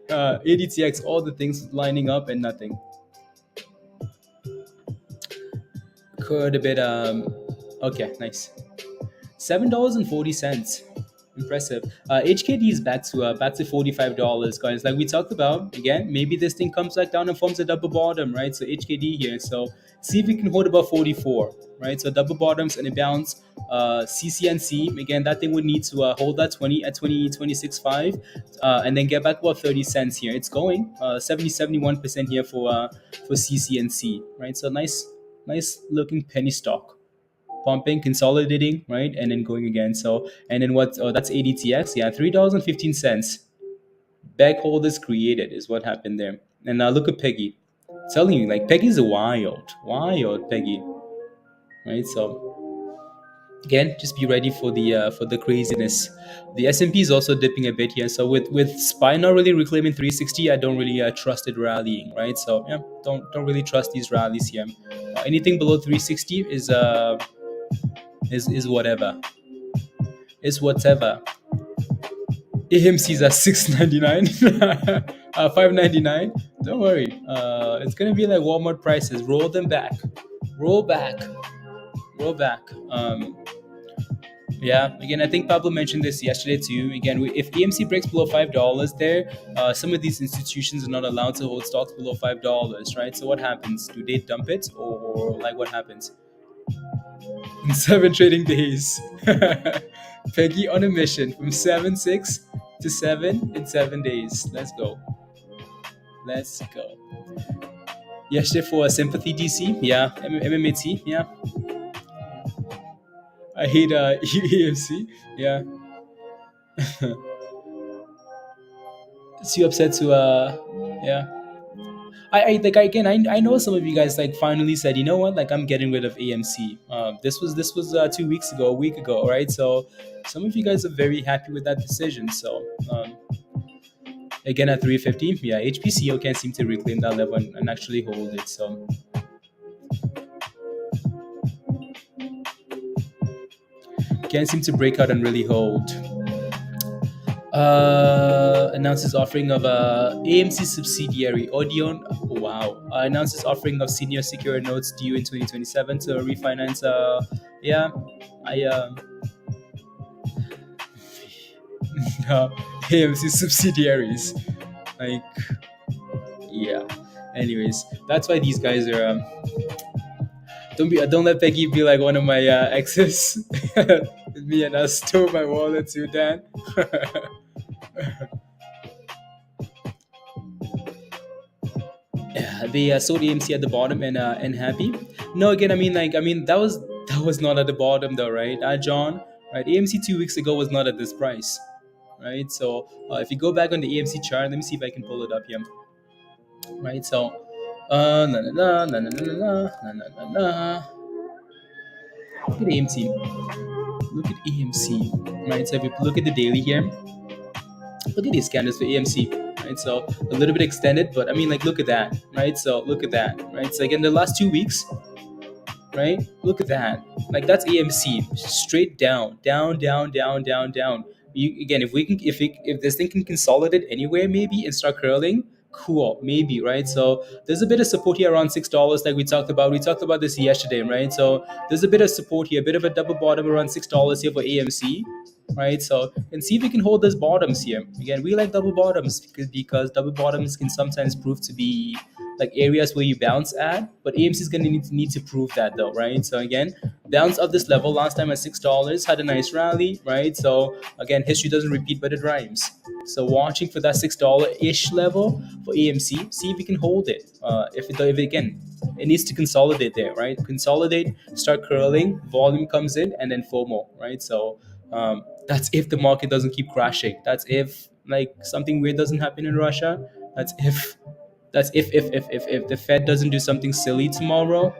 ADTX, all the things lining up and nothing. Could a bit okay, nice. $7.40. Impressive. HKD is back to $45, guys. Like we talked about, again, maybe this thing comes back down and forms a double bottom, right? So HKD here. So see if we can hold above 44, right? So double bottoms and a bounce. CCNC, again, that thing would need to hold that 26.5, and then get back about 30 cents here. It's going 71% here for CCNC, right? So nice looking penny stock. Pumping, consolidating, right, and then going again. So, and then what? Oh, that's ADTX. Yeah, $3.15. Bag holders created is what happened there. And now look at Peggy. Telling you, like Peggy's a wild Peggy, right? So again, just be ready for the craziness. The S&P is also dipping a bit here. So with SPY not really reclaiming 360, I don't really trust it rallying, right? So yeah, don't really trust these rallies here. Anything below 360 is whatever. Is whatever. AMC's at 699, 599. Don't worry. It's gonna be like Walmart prices. Roll them back. Roll back. Roll back. Yeah, again, I think Pablo mentioned this yesterday too. Again, if AMC breaks below $5 there, some of these institutions are not allowed to hold stocks below $5, right? So what happens? Do they dump it, or like what happens? In 7 trading days, Peggy on a mission from 7.6 to 7 in 7 days. Let's go. Let's go. Yesterday for a sympathy DC, yeah. MMAT, yeah. I hate EMC, yeah. Too upset to yeah. I like again. I know some of you guys like finally said, you know what, like I'm getting rid of AMC. This was 2 weeks ago, a week ago, right? So some of you guys are very happy with that decision. So again at 350, yeah, HPCO can't seem to reclaim that level and actually hold it. So can't seem to break out and really hold. Announces offering of AMC subsidiary Odeon. Wow. Announces offering of senior secured notes due in 2027 to refinance. Yeah, I no, AMC subsidiaries. Like, yeah. Anyways, that's why these guys are. Don't let Peggy be like one of my exes. Me and us stole my wallet too, Dan. Yeah, they sold AMC at the bottom and happy. No, again, that was not at the bottom though, right? John, right? AMC 2 weeks ago was not at this price, right? So if you go back on the AMC chart, let me see if I can pull it up here, right? So, na na na na na na na na na na. Look at AMC. Look at AMC, right? So if you look at the daily here, look at these candles for AMC, right? So a little bit extended, but I mean, like, look at that, right? So look at that, right? So again, the last 2 weeks, right? Look at that, like that's AMC straight down, down, down, down, down, down. Again, if this thing can consolidate anywhere, maybe and start curling, cool, maybe, right? So there's a bit of support here around $6, like we talked about. We talked about this yesterday, right? So there's a bit of support here, a bit of a double bottom around $6 here for AMC, right? So and see if we can hold those bottoms here. Again, we like double bottoms because double bottoms can sometimes prove to be like areas where you bounce at, but AMC is going to need to prove that though, right? So again, bounce up this level last time at $6, had a nice rally, right? So again, history doesn't repeat, but it rhymes. So watching for that $6-ish level for AMC, see if we can hold it. If again, it needs to consolidate there, right? Consolidate, start curling, volume comes in, and then FOMO, right? So that's if the market doesn't keep crashing. That's if like something weird doesn't happen in Russia. That's if if the Fed doesn't do something silly tomorrow,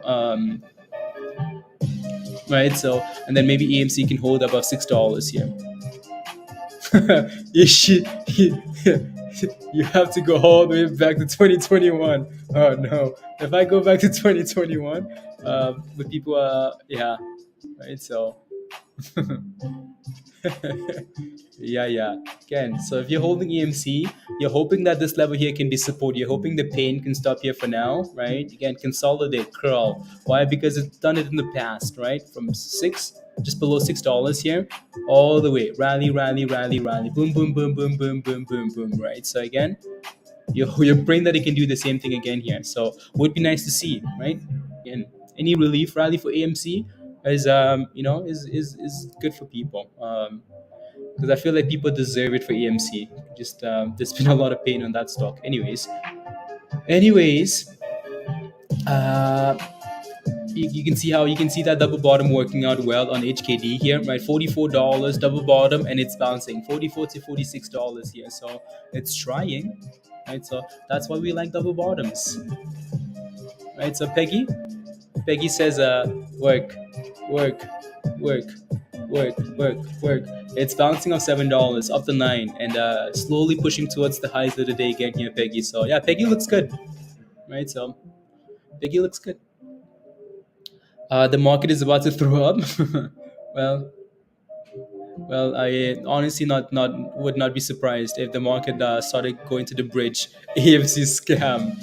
right? So and then maybe AMC can hold above $6 here. You have to go all the way back to 2021. Oh no! If I go back to 2021, with people, yeah, right. So. Yeah. Again, so if you're holding EMC, you're hoping that this level here can be support. You're hoping the pain can stop here for now, right? Again, consolidate, curl. Why? Because it's done it in the past, right? From just below $6 here, all the way, rally, boom, boom, boom, boom, boom, boom, boom, boom, right? So again, you're praying that it can do the same thing again here. So would be nice to see, right? Again, any relief rally for AMC is good for people. Because I feel like people deserve it for EMC. Just there's been a lot of pain on that stock. Anyways, you can see that double bottom working out well on HKD here, right? $44 double bottom, and it's bouncing $44 to $46 here. So it's trying, right? So that's why we like double bottoms. right? So Peggy says, work, work, work, work. It's bouncing off $7, up to 9, and slowly pushing towards the highs of the day again here, Peggy. So yeah, Peggy looks good, right? So Peggy looks good. The market is about to throw up. well, Well, I honestly not would not be surprised if the market started going to the bridge AMC scam.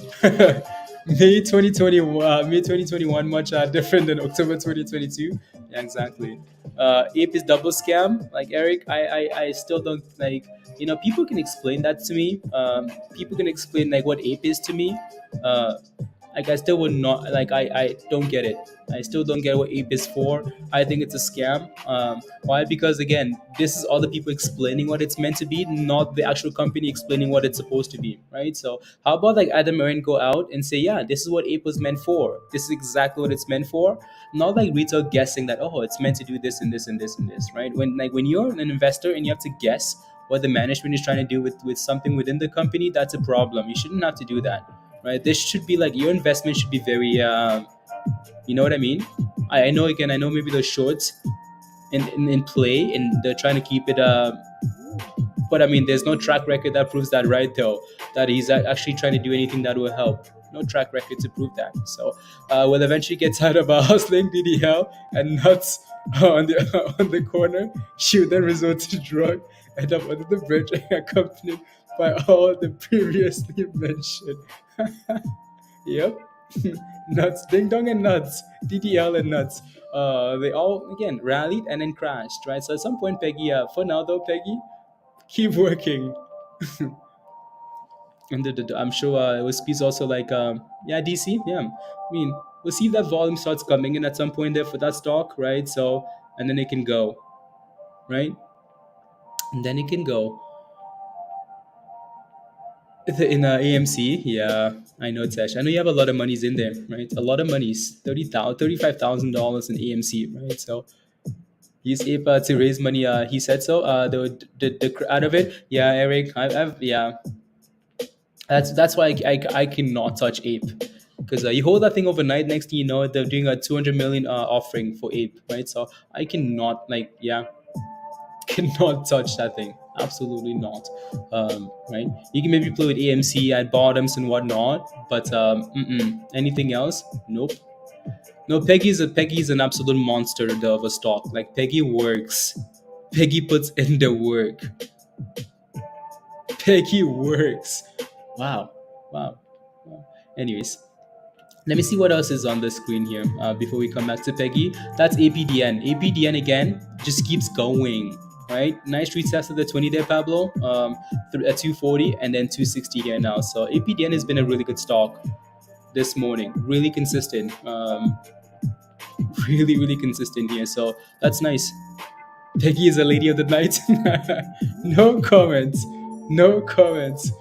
May 2021 much different than October 2022. Yeah, exactly. Ape is double scam. Like Eric, I still don't like. People can explain that to me. People can explain like what ape is to me. Uh, like I still would not like. I don't get it. I still don't get what ape is for. I think it's a scam. Why? Because again, this is all the people explaining what it's meant to be, not the actual company explaining what it's supposed to be, right? So how about like Adam Aaron go out and say, yeah, this is what ape was meant for. This is exactly what it's meant for. Not like retail guessing that, oh, it's meant to do this and this and this and this, right? When you're an investor and you have to guess what the management is trying to do with something within the company, that's a problem. You shouldn't have to do that, right? This should be like your investment should be very you know what I mean? I know, again, I know maybe those shorts in play and they're trying to keep it but I mean there's no track record that proves that, right? Though that he's actually trying to do anything that will help. No track record to prove that. So we'll eventually get tired of hustling DDL and nuts on the on the corner. Shoot, then resort to drug, end up under the bridge accompanied by all the previously mentioned. Yep. Nuts, ding dong and nuts, DDL and nuts. They all again rallied and then crashed, right? So at some point, Peggy, for now though, Peggy, keep working. And I'm sure it was piece also like yeah, DC, yeah. I mean, we'll see if that volume starts coming in at some point there for that stock, right? So and then it can go, right? And then it can go. In AMC, yeah, I know, Tesh. I know you have a lot of monies in there, right? A lot of monies, $35,000 in AMC, right? So he's able to raise money. He said so. The out of it, yeah, Eric, I've yeah. That's why I cannot touch Ape because you hold that thing overnight. Next thing you know, they're doing a 200 million offering for Ape, right? So I cannot like yeah, cannot touch that thing. Absolutely not. Right? You can maybe play with AMC at bottoms and whatnot, but anything else? Nope. No, Peggy's an absolute monster of a stock. Like Peggy works. Peggy puts in the work. Peggy works. Wow. Wow. Anyways, let me see what else is on the screen here before we come back to Peggy. That's APDN. APDN again just keeps going, right? Nice retest of the 20-day Pablo at 240 and then 260 here now. So APDN has been a really good stock this morning. Really consistent. Really consistent here. So that's nice. Peggy is a lady of the night. No comments. No comments.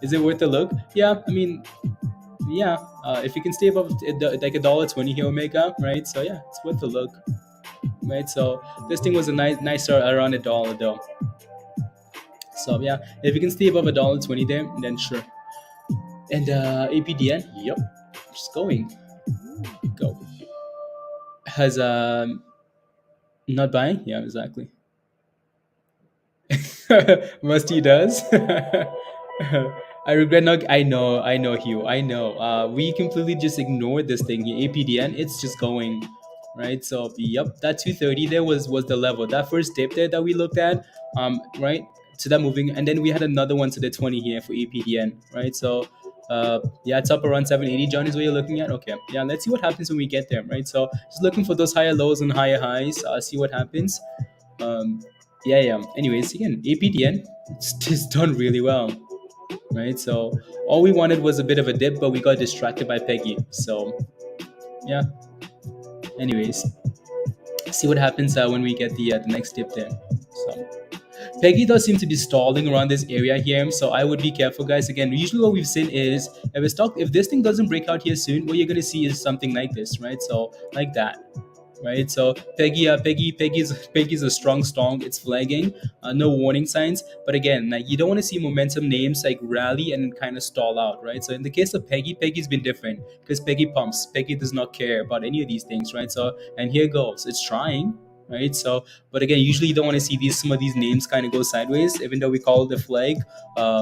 Is it worth a look? Yeah, I mean, yeah. If you can stay above like $1.20 here, Omega, right? So yeah, it's worth a look, right? So this thing was a nice around $1 though. So yeah, if you can stay above $1.20 there, then sure. And APDN, yep, just going, go. Has not buying? Yeah, exactly. Musty does. I regret not. I know, Hugh. I know. We completely just ignored this thing here. APDN, it's just going, right? So, yep, that 230 there was the level. That first dip there that we looked at, right? So that moving, and then we had another one to the 20 here for APDN, right? So, yeah, it's up around 780. John is what you're looking at. Okay, yeah. Let's see what happens when we get there, right? So, just looking for those higher lows and higher highs. See what happens. Yeah. Anyways, again, APDN, it's done really well, right? So all we wanted was a bit of a dip, but we got distracted by Peggy. So yeah. Anyways, see what happens when we get the next dip there. So Peggy does seem to be stalling around this area here, so I would be careful, guys. Again, usually what we've seen is if this thing doesn't break out here soon, what you're gonna see is something like this, right? So like that. right? So Peggy's a strong. It's flagging, no warning signs. But again, like you don't want to see momentum names like rally and kind of stall out, right? So in the case of Peggy's been different because Peggy pumps. Peggy does not care about any of these things, right? So and here goes, it's trying. Right, so but again, usually you don't want to see some of these names kind of go sideways, even though we call it a flag.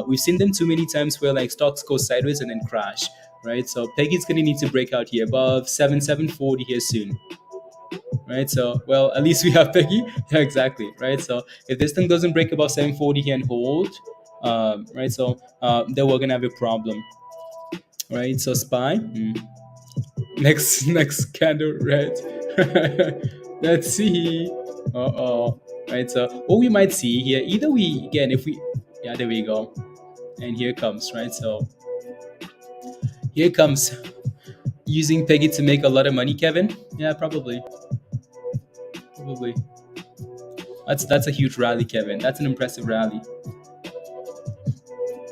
We've seen them too many times where like stocks go sideways and then crash, right? So Peggy's gonna need to break out here above 7,740 here soon, right? So, well, at least we have Peggy. Yeah, exactly, right? So, if this thing doesn't break above 740 here and hold, right? So, then we're gonna have a problem, right? So, SPY, next candle, red. Let's see. Right? So, what we might see here, either we again, if we, yeah, there we go, and here comes, right? So, here comes using Peggy to make a lot of money, Kevin. Yeah, probably. That's a huge rally, Kevin. That's an impressive rally.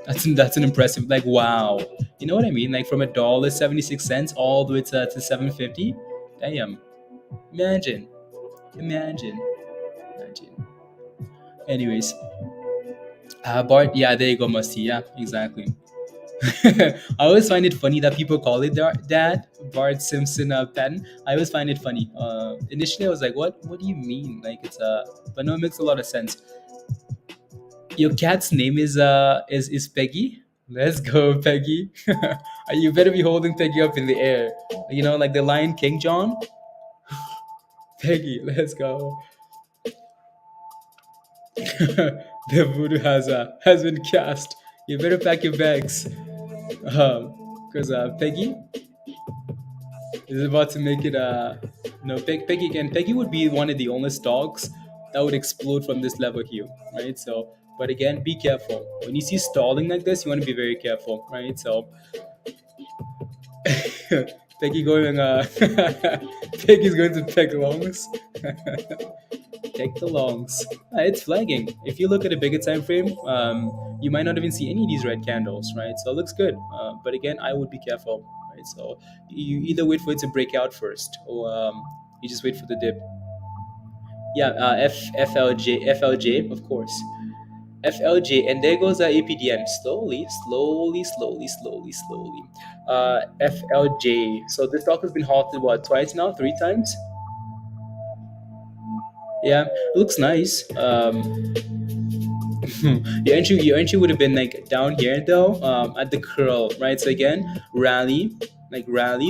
That's an impressive, like, wow. You know what I mean? Like from $1.76 all the way to 750. Damn. Imagine. Imagine. Imagine. Anyways. Bart, yeah, there you go, Musty. Yeah, exactly. I always find it funny that people call it that Bart Simpson pattern. I always find it funny. Initially, I was like, "What do you mean?" Like it's but no, it makes a lot of sense. Your cat's name is Peggy. Let's go, Peggy. You better be holding Peggy up in the air. You know, like the Lion King, John. Peggy, let's go. The voodoo has been cast. You better pack your bags, because Peggy is about to make it. No, Peggy again. Peggy would be one of the only stocks that would explode from this level here, right? So, but again, be careful when you see stalling like this. You want to be very careful, right? So, Peggy going. Peggy's going to peg longs. Take the longs. It's flagging. If you look at a bigger time frame, you might not even see any of these red candles, right? So it looks good. But again, I would be careful, right? So you either wait for it to break out first, or you just wait for the dip. Yeah, FLJ, of course. FLJ, and there goes APDM. Slowly. FLJ. So this stock has been halted what, twice now, three times? Yeah, it looks nice. Your entry would have been like down here though, at the curl, right? So again, rally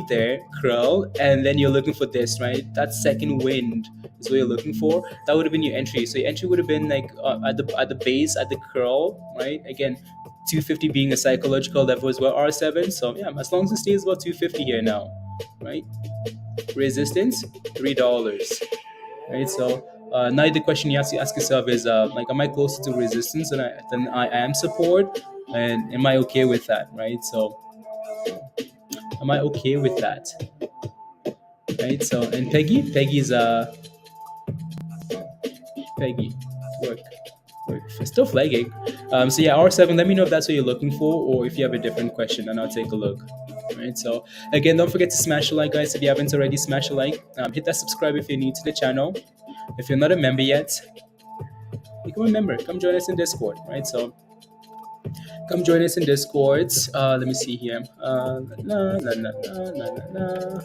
there, curl, and then you're looking for this, right? That second wind is what you're looking for. That would have been your entry. So your entry would have been like at the base, at the curl, right? Again, 250 being a psychological level as well, R7. So yeah, as long as it stays about 250 here now, right? Resistance, $3. Right? So now the question you have to ask yourself is like, am I closer to resistance than I am support, and am I okay with that? Right? So am I okay with that? Right? So and Peggy's Peggy work. It's still flagging. So yeah, R7. Let me know if that's what you're looking for, or if you have a different question, and I'll take a look. Right. So again, don't forget to smash a like, guys. If you haven't already, smash a like. Hit that subscribe if you're new to the channel. If you're not a member yet, become a member. Come join us in Discord. Right. So come join us in Discord. Let me see here. La, la, la, la, la, la, la.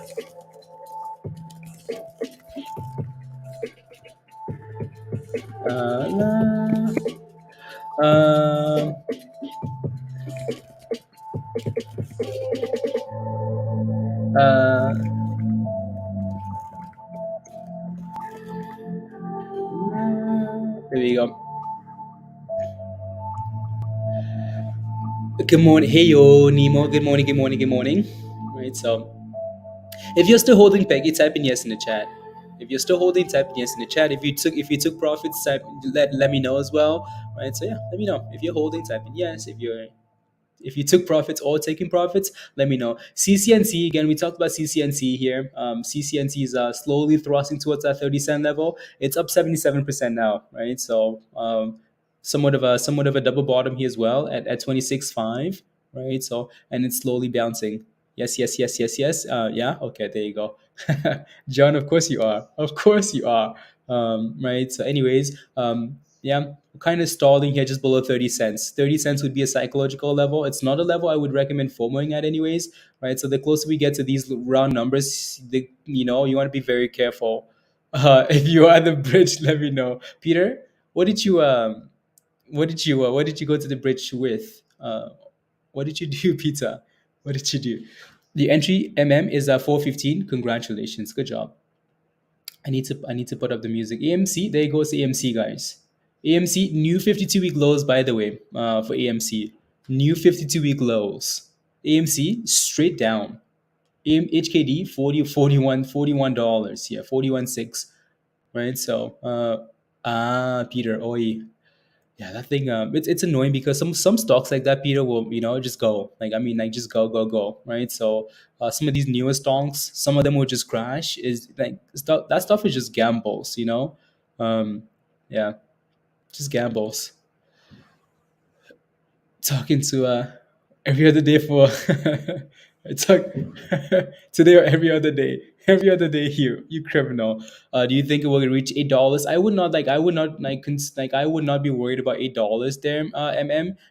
La. Um, uh, there we go. Good morning. Hey yo, Nemo. Good morning. Right, so if you're still holding Peggy, type in yes in the chat. If you're still holding, type in yes in the chat. If you took profits, let me know as well. Right, so yeah, let me know. If you're holding, type in yes. If you took profits or taking profits, let me know. CCNC, again, we talked about CCNC here. CCNC is slowly thrusting towards that 30-cent level. It's up 77% now, right? So somewhat of a double bottom here as well at 26.5, right? So and it's slowly bouncing. Yes, yes, yes, yes, yes. Yeah. Okay. There you go. John, of course you are. Of course you are. Right. So, anyways, yeah, kind of stalling here just below 30 cents. 30 cents would be a psychological level. It's not a level I would recommend FOMOing at, anyways. Right. So, the closer we get to these round numbers, you want to be very careful. If you are the bridge, let me know. Peter, what did you what did you go to the bridge with? What did you do, Peter? What did you do? The entry is 415. Congratulations, good job. I need to put up the music. AMC, there goes AMC, guys. AMC new 52-week lows, by the way, for AMC. New 52-week lows. AMC straight down. HKD 40 $41. Yeah, 41.6. Right. So Peter, oi. Yeah, that thing. It's annoying because some stocks like that, Peter, will just go. Like, I mean, like, just go, right? So some of these newer stocks, some of them will just crash. Is like that stuff is just gambles, Um, yeah, just gambles. Talking to every other day for I talk today or every other day, you criminal. Do you think it will reach $8? I would not be worried about $8 there.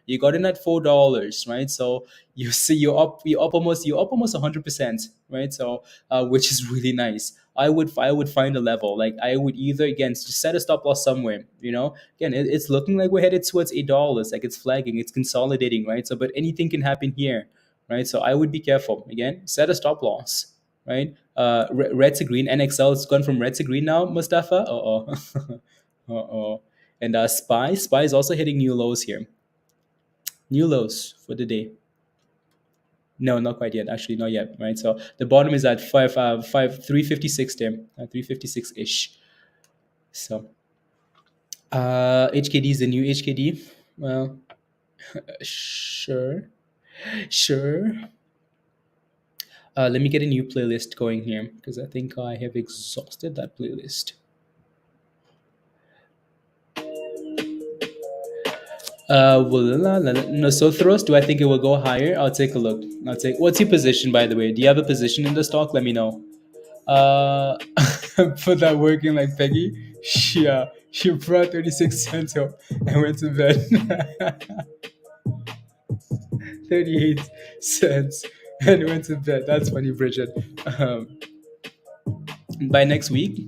You got in at $4, right? So you see you're up almost 100%, right? So which is really nice. I would find a level. Like, I would either, again, just set a stop loss somewhere. Again, it's looking like we're headed towards $8. Like, it's flagging, it's consolidating, right? So, but anything can happen here, right? So I would be careful. Again, set a stop loss, right? Red to green. NXL has gone from red to green now, Mustafa. Uh oh. Uh-oh. And SPY is also hitting new lows here. New lows for the day. No, not quite yet. Actually, not yet. Right. So the bottom is at 356 there, 356 ish. So HKD is the new HKD. Well, sure, sure. Let me get a new playlist going here because I think I have exhausted that playlist. No, so Thros, do I think it will go higher? I'll take a look. What's your position, by the way? Do you have a position in the stock? Let me know. Uh, put that working like Peggy. She brought 36 cents up and went to bed. 38 cents and went to bed. That's funny, Bridget. Um, by next week,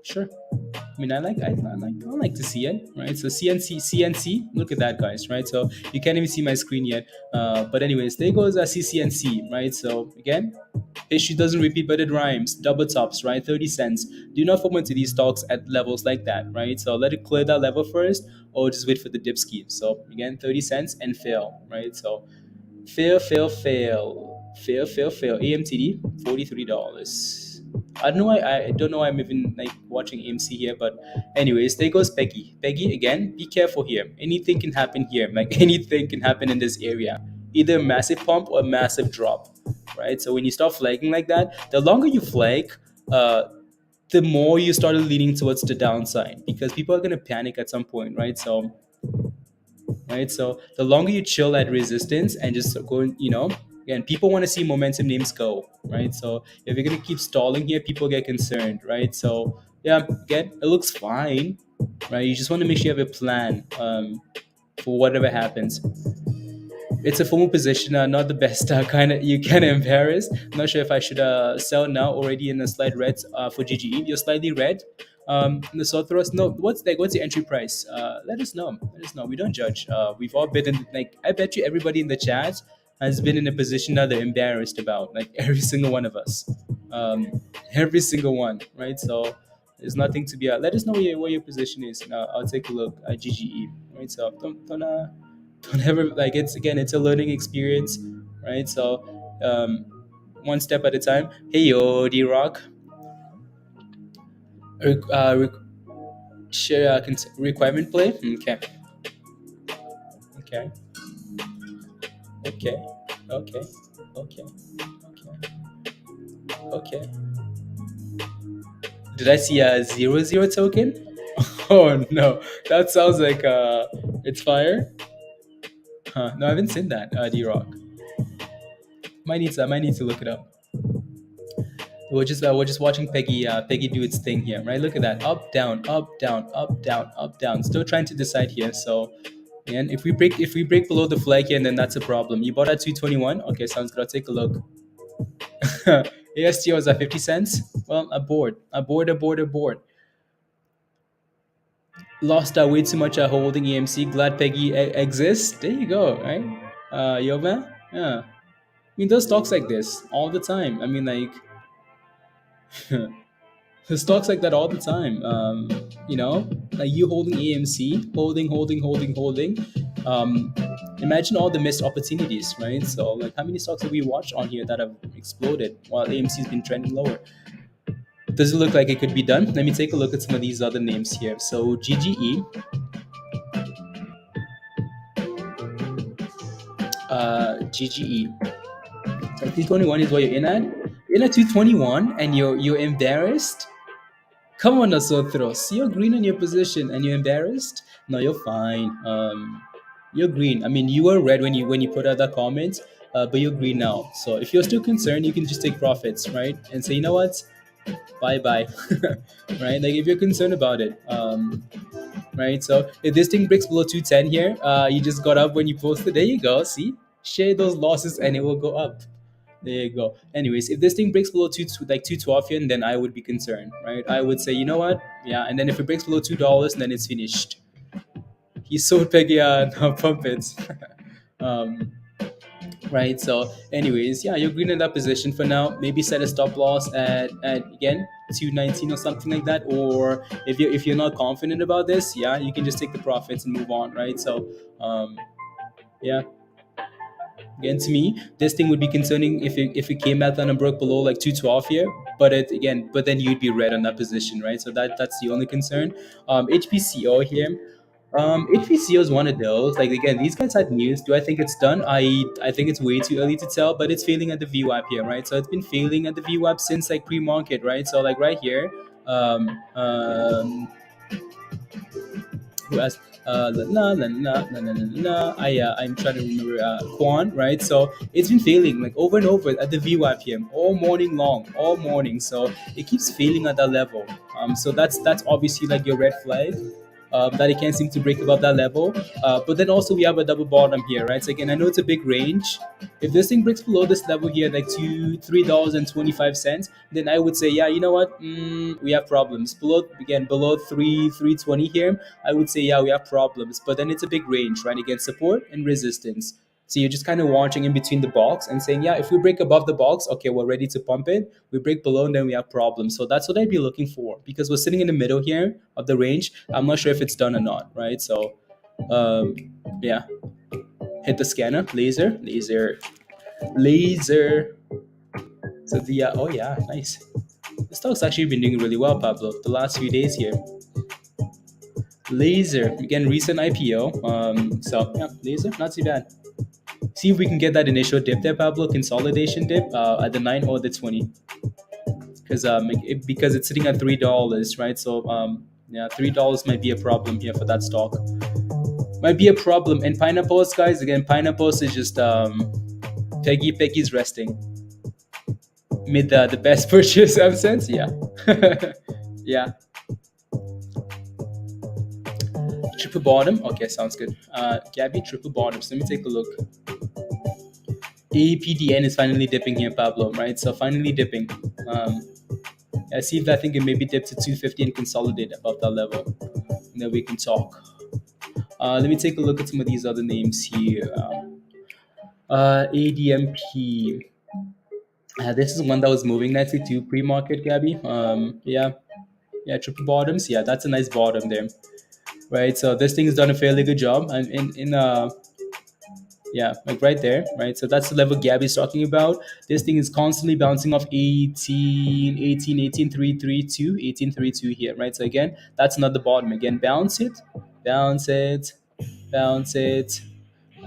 sure. I mean, I like to see it, right? So CNC, look at that, guys, right? So you can't even see my screen yet, but anyways, there goes CCNC, right? So again, issue doesn't repeat, but it rhymes. Double tops, right? 30 cents. Do not fall into these stocks at levels like that, right? So let it clear that level first, or just wait for the dip scheme. So again, 30 cents and fail, right? So fail, fail, fail, fail, fail, fail. AMTD, $43. I don't know why I'm even like watching AMC here, but anyways, there goes Peggy. Peggy, again, be careful here. Anything can happen here. Like, anything can happen in this area. Either a massive pump or a massive drop, right? So when you start flagging like that, the longer you flag, the more you start leaning towards the downside because people are gonna panic at some point, right? So right? So the longer you chill at resistance and just go, again, people want to see momentum names go, right? So if you're gonna keep stalling here, people get concerned, right? So yeah, again, it looks fine, right? You just want to make sure you have a plan for whatever happens. It's a formal position, not the best kind of. You kind of embarrassed. Not sure if I should sell now already in the slide red for GGE. You're slightly red. The Sothros. No, what's the entry price? Let us know. Let us know. We don't judge. We've all been in, like, I bet you everybody in the chat has been in a position that they're embarrassed about. Like, every single one of us, every single one, right? So there's nothing to be. Let us know where your position is. I'll take a look at GGE. Right. So don't ever, like, it's a learning experience, right? So one step at a time. Hey yo, D Rock. Share requirement play. Okay. Okay. Okay. Okay. Okay. Okay. Okay. Did I see a 00 token? Oh no, that sounds like it's fire. Huh? No, I haven't seen that. D Rock. might need to look it up. We're just watching Peggy do its thing here, right? Look at that, up down, up down, up down, up down. Still trying to decide here. So, and if we break below the flag here, then that's a problem. You bought at 221. Okay, sounds good. I'll take a look. ASTO is at 50 cents. Well, aboard. Lost way too much holding EMC. Glad Peggy exists. There you go, right? Yovan? Yeah. I mean, those stocks like this all the time. I mean, like, the stocks like that all the time. Like you holding AMC, holding. Imagine all the missed opportunities, right? So, like, how many stocks have we watched on here that have exploded while AMC's been trending lower? Does it look like it could be done? Let me take a look at some of these other names here. So, GGE, GGE. So 221 is what you're in at. You're in at 221 and you're embarrassed. Come on, nosotros. You're green in your position and you're embarrassed. No, you're fine. You're green. I mean, you were red when you put out that comment, but you're green now. So if you're still concerned, you can just take profits, right? And say, you know what? Bye bye, right? Like if you're concerned about it, right? So if this thing breaks below 210 here, you just got up when you posted. There you go. See, share those losses and it will go up. There you go. Anyways, if this thing breaks below 212 yen, then I would be concerned, right? I would say, you know what? Yeah, and then if it breaks below $2, then it's finished. He sold Peggy now pump it. Right. So, anyways, yeah, you're green in that position for now. Maybe set a stop loss at again 219 or something like that. Or if you're not confident about this, yeah, you can just take the profits and move on, right? So, yeah. Again, to me, this thing would be concerning if it came back down and broke below like 212 here. But then you'd be red on that position, right? So that's the only concern. HPCO here. HPCO is one of those. Like again, these guys had news. Do I think it's done? I think it's way too early to tell, but it's failing at the VWAP here, right? So it's been failing at the VWAP since like pre-market, right? So like right here, who has I'm trying to remember Quan, right? So it's been failing like over and over at the VWAP here all morning long, all morning. So it keeps failing at that level. So that's obviously like your red flag. That it can't seem to break above that level. But then also we have a double bottom here, right? So again, I know it's a big range. If this thing breaks below this level here, like $3.25, then I would say, yeah, you know what? We have problems. Below 320 here, I would say, yeah, we have problems. But then it's a big range, right? Against support and resistance. So you're just kind of watching in between the box and saying, yeah, if we break above the box, okay, we're ready to pump it. We break below and then we have problems. So that's what I'd be looking for because we're sitting in the middle here of the range. I'm not sure if it's done or not, right? So, yeah, hit the scanner, laser. So oh yeah, nice. The stock's actually been doing really well, Pablo, the last few days here. Laser, again, recent IPO. So yeah, laser, not too bad. See if we can get that initial dip there, Pablo, consolidation dip at the 9 or the 20. Because it's sitting at $3, right? So yeah, $3 might be a problem here for that stock. Might be a problem. And pineapples, guys, again, pineapples is just Peggy's resting. Made the best purchase ever since, yeah. Yeah. Triple bottom, okay, sounds good. Gabby, triple bottoms. Let me take a look. APDN is finally dipping here, Pablo, right? So finally dipping. I see if that thing can maybe dip to 250 and consolidate above that level. And then we can talk. Let me take a look at some of these other names here. ADMP. This is one that was moving nicely too, pre-market, Gabby. Yeah, triple bottoms. Yeah, that's a nice bottom there, right? So this thing has done a fairly good job. And yeah, like right there, right? So that's the level Gabby's talking about. This thing is constantly bouncing off 18.332 here, right? So again, that's not the bottom. Again, bounce it. I'm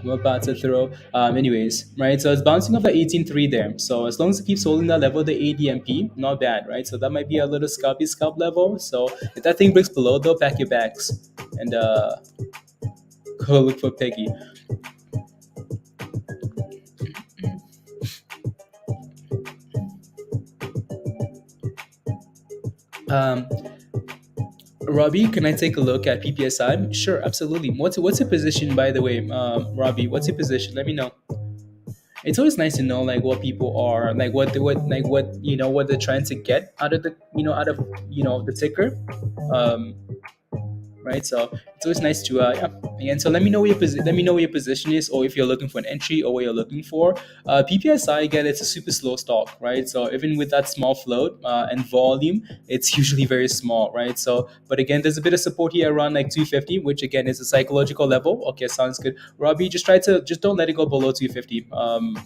about to throw. Anyways, right? So it's bouncing off the 18.3 there. So as long as it keeps holding that level, the ADMP, not bad, right? So that might be a little scalpy level. So if that thing breaks below, though, pack your bags and go look for Peggy. Um, Robbie, can I take a look at PPSI? Sure, absolutely. What's your position, by the way, Robbie? What's your position? Let me know. It's always nice to know like what people are like, what what they're trying to get out of the out of the ticker. Um, right? So it's always nice to yeah. Again, so let me know where let me know where your position is, or if you're looking for an entry, or what you're looking for. PPSI, again, it's a super slow stock, right? So even with that small float and volume, it's usually very small, right? So, but again, there's a bit of support here around like 250, which again is a psychological level. Okay, sounds good. Robbie, just don't let it go below 250,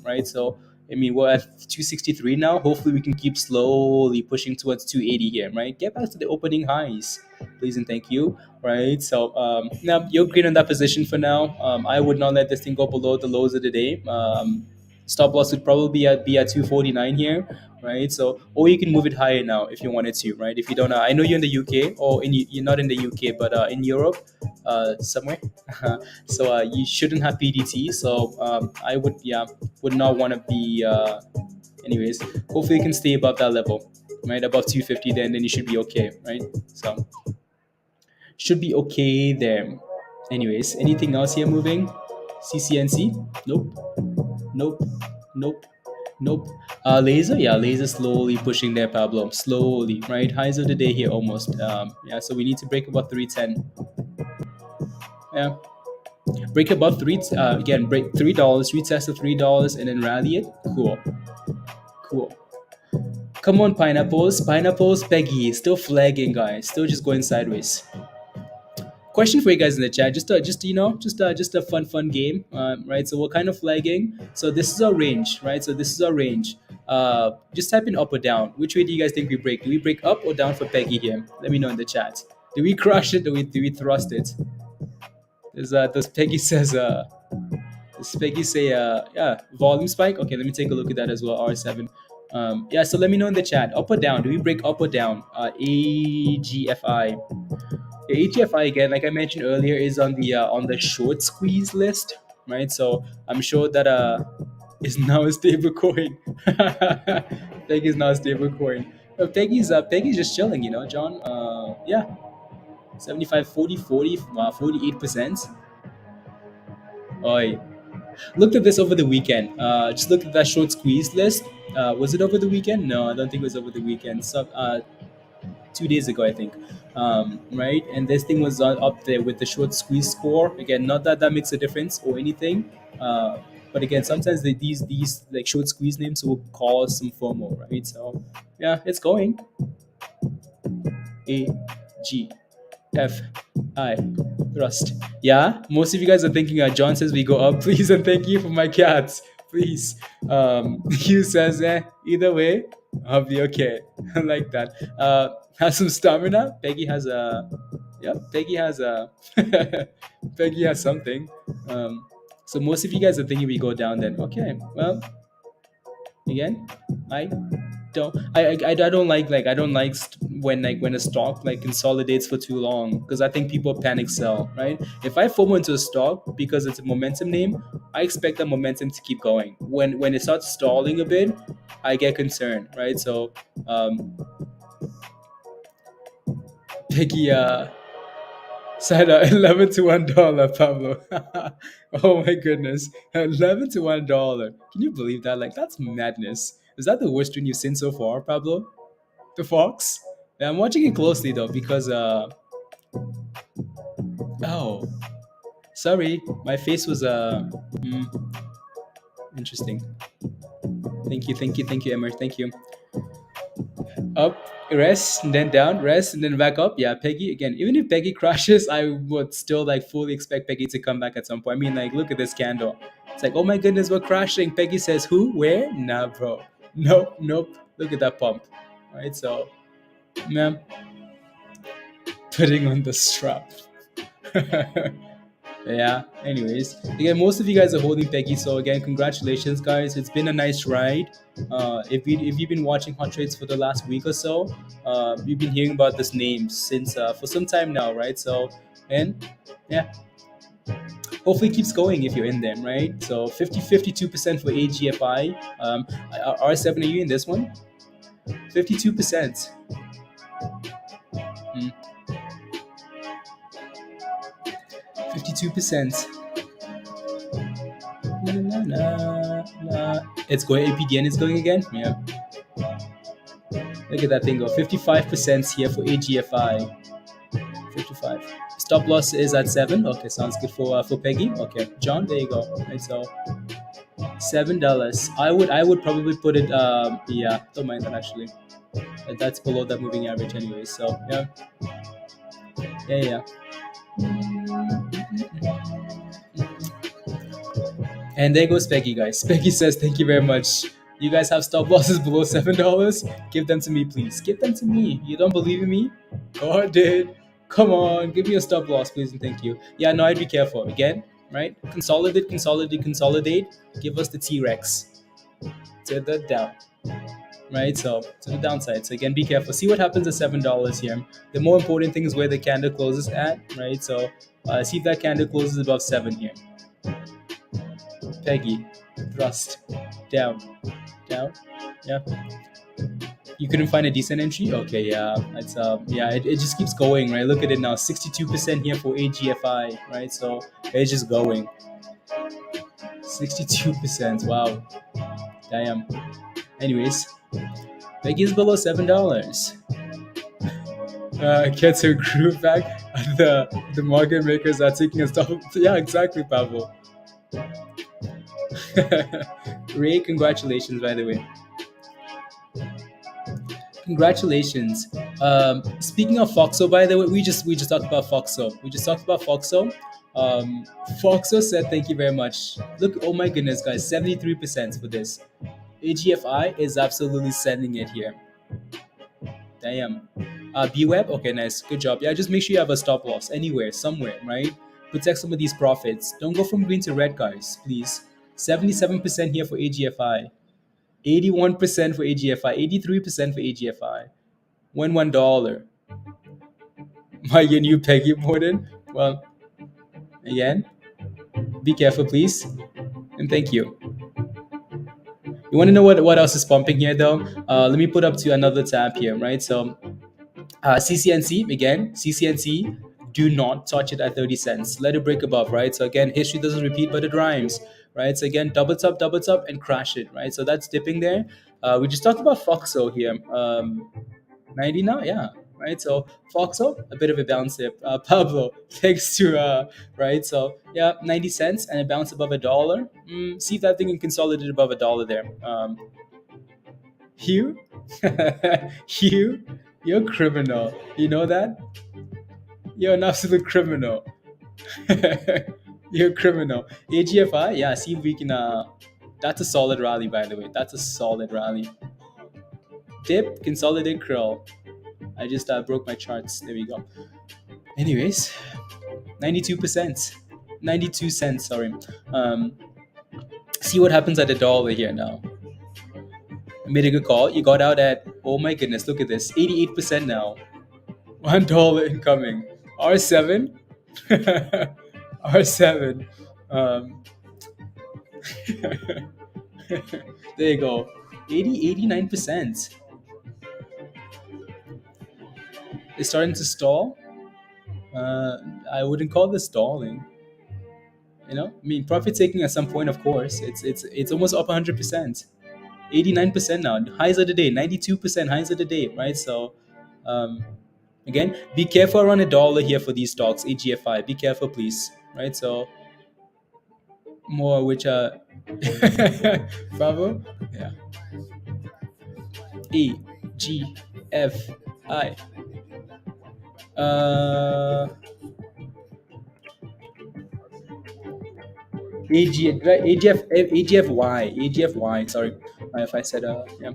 right? So I mean, we're at 263 now. Hopefully, we can keep slowly pushing towards 280 here, right? Get back to the opening highs, please and thank you, right? So, now you're green on that position for now. I would not let this thing go below the lows of the day. Stop loss would probably be at 249 here, right? So, or you can move it higher now if you wanted to, right? If you don't, I know you're in the UK, or you're not in the UK, but in Europe, somewhere. So you shouldn't have PDT. So I would would not want to be. Anyways, hopefully you can stay above that level, right? Above 250, then you should be okay, right? So should be okay there. Anyways, anything else here moving? CCNC? Nope. Nope. Nope. Nope. Laser, yeah, laser slowly pushing there, Pablo. Slowly, right? Highs of the day here almost. Yeah, so we need to break above 310. Yeah. Break above three. Again, break $3, retest of $3, and then rally it. Cool, cool. Come on, pineapples, pineapples. Peggy still flagging, guys. Still just going sideways. Question for you guys in the chat. Just a fun game. Right. So we're kind of flagging. So this is our range, right? So this is our range. Just type in up or down. Which way do you guys think we break? Do we break up or down for Peggy here? Let me know in the chat. Do we crush it? Do we thrust it? Does Peggy says Does Peggy say yeah, volume spike? Okay, let me take a look at that as well. R7. Yeah, so let me know in the chat. Up or down? Do we break up or down? AGFI. The AGFI, again, like I mentioned earlier, is on the short squeeze list, right? So I'm sure that is now a stable coin. Peggy is now a stable coin. Peggy's just chilling, John. Yeah, 75, 40, 40, 48%. Oi. Looked at this over the weekend. Just looked at that short squeeze list. Was it over the weekend? No, I don't think it was over the weekend. So, 2 days ago, I think. Right, and this thing was up there with the short squeeze score. Again, not that that makes a difference or anything. But again, sometimes these like short squeeze names will cause some FOMO, right? So, yeah, it's going. AGFI thrust. Yeah, most of you guys are thinking John says we go up. Please and thank you for my cats. Please. Hugh says either way, I'll be okay. I like that. Has some stamina. Peggy has a Peggy has a Peggy has something. So most of you guys are thinking we go down then. Okay. Well, again, I don't like when a stock like consolidates for too long, because I think people panic sell, right? If I FOMO into a stock because it's a momentum name, I expect the momentum to keep going. When it starts stalling a bit, I get concerned, right? So Peggy said 11 to $1, Pablo. Oh my goodness, 11 to $1. Can you believe that? Like, that's madness. Is that the worst one you've seen so far, Pablo? The Fox? Yeah, I'm watching it closely though, because oh, sorry, my face was interesting. Thank you, Emmer. Thank you. Up, rest, and then down, rest, and then back up. Yeah, Peggy again. Even if Peggy crashes, I would still like fully expect Peggy to come back at some point. I mean, like, look at this candle. It's like, oh my goodness, we're crashing. Peggy says, who, where? Nah, bro. Nope. Look at that pump. Right, so, ma'am, putting on the strap. Yeah, anyways, again, most of you guys are holding Peggy, so again, congratulations, guys. It's been a nice ride. If you've been watching Hot Trades for the last week or so, you've been hearing about this name since for some time now, right? So, and yeah, hopefully it keeps going if you're in them, right? So 52% for AGFI. R7, are you in this one? 52%. 52%. It's going. APDN is going again. Yeah. Look at that thing go. 55% here for AGFI. 55. Stop loss is at 7. Okay, sounds good for PEGY. Okay, John, there you go. Right, so $7. I would probably put it. Yeah, don't mind that actually. That's below that moving average anyway. So yeah. And there goes Peggy, guys. Peggy says, "Thank you very much. You guys have stop losses below $7. Give them to me, please. Give them to me. You don't believe in me? God did. Come on, give me a stop loss, please, and thank you. Yeah, no, I'd be careful. Again, right? Consolidate. Give us the T-Rex to the down, right? So to the downside. So again, be careful. See what happens at $7 here. The more important thing is where the candle closes at, right? So see if that candle closes above 7 here. Peggy, thrust, down, yeah. You couldn't find a decent entry? Okay, yeah, it's it just keeps going, right? Look at it now, 62% here for AGFI, right? So it's just going. 62%, wow, damn. Anyways, Peggy's below $7. Gets her groove back. The market makers are taking a stop. Yeah, exactly, Pavel. Ray, congratulations, by the way. Congratulations. Speaking of Foxo, by the way, we just talked about Foxo. Foxo said thank you very much. Look, oh my goodness, guys, 73% for this. AGFI is absolutely sending it here. Damn. BWeb, okay, nice, good job. Yeah, just make sure you have a stop loss anywhere, somewhere, right? Protect some of these profits. Don't go from green to red, guys, please. 77% here for AGFI. 81% for AGFI, 83% for AGFI. When $1. My new Peggy Morden. Well, again, be careful, please, and thank you. You want to know what else is pumping here, though? Let me put up to another tab here, right? So, CCNC again. CCNC, do not touch it at 30 cents. Let it break above, right? So again, history doesn't repeat, but it rhymes. Right, so again, double top, and crash it, right? So that's dipping there. We just talked about Foxo here. 90 now, yeah, right? So Foxo, a bit of a bounce there. Pablo, thanks to right? So yeah, 90 cents and a bounce above $1. See if that thing can consolidate above $1 there. Hugh, Hugh, you're a criminal. You know that? You're an absolute criminal. You're a criminal. AGFI, yeah, see if we can. That's a solid rally, by the way. That's a solid rally. Dip, consolidate, curl. I just broke my charts. There we go. Anyways, 92%. 92 cents, sorry. See what happens at $1 here now. Made a good call. You got out at, oh my goodness, look at this. 88% now. $1 incoming. R7. R7. There you go. 89%. It's starting to stall. I wouldn't call this stalling. You know, I mean, profit taking at some point, of course. It's almost up 100%. 89% now. Highs of the day. 92% highs of the day, right? So, again, be careful around $1 here for these stocks. AGFI, be careful, please. Right? So, more which are Bravo, yeah. AGFI. AGFY. Sorry, if I said yeah.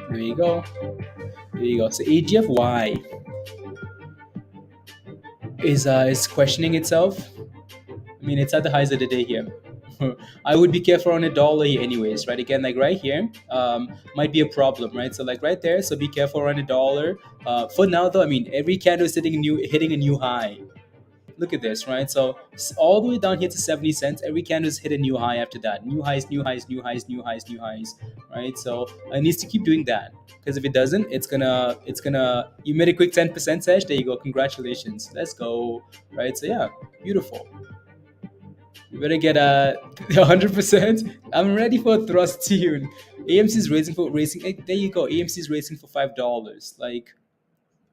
There you go. So AGFY is questioning itself. I mean, it's at the highs of the day here. I would be careful on $1 here anyways, right? Again, like right here, might be a problem, right? So like right there, so be careful around $1. For now though, I mean, every candle is hitting a new high. look at this, right? So all the way down here to 70 cents. Every candle has hit a new high after that. New highs, new highs, new highs, new highs, new highs, right? So it needs to keep doing that, because if it doesn't, it's gonna you made a quick 10% Sesh. There you go. Congratulations. Let's go. Right. So yeah, beautiful. You better get a 100%. I'm ready for a thrust tune. AMC is racing. There you go. AMC is racing for $5. Like,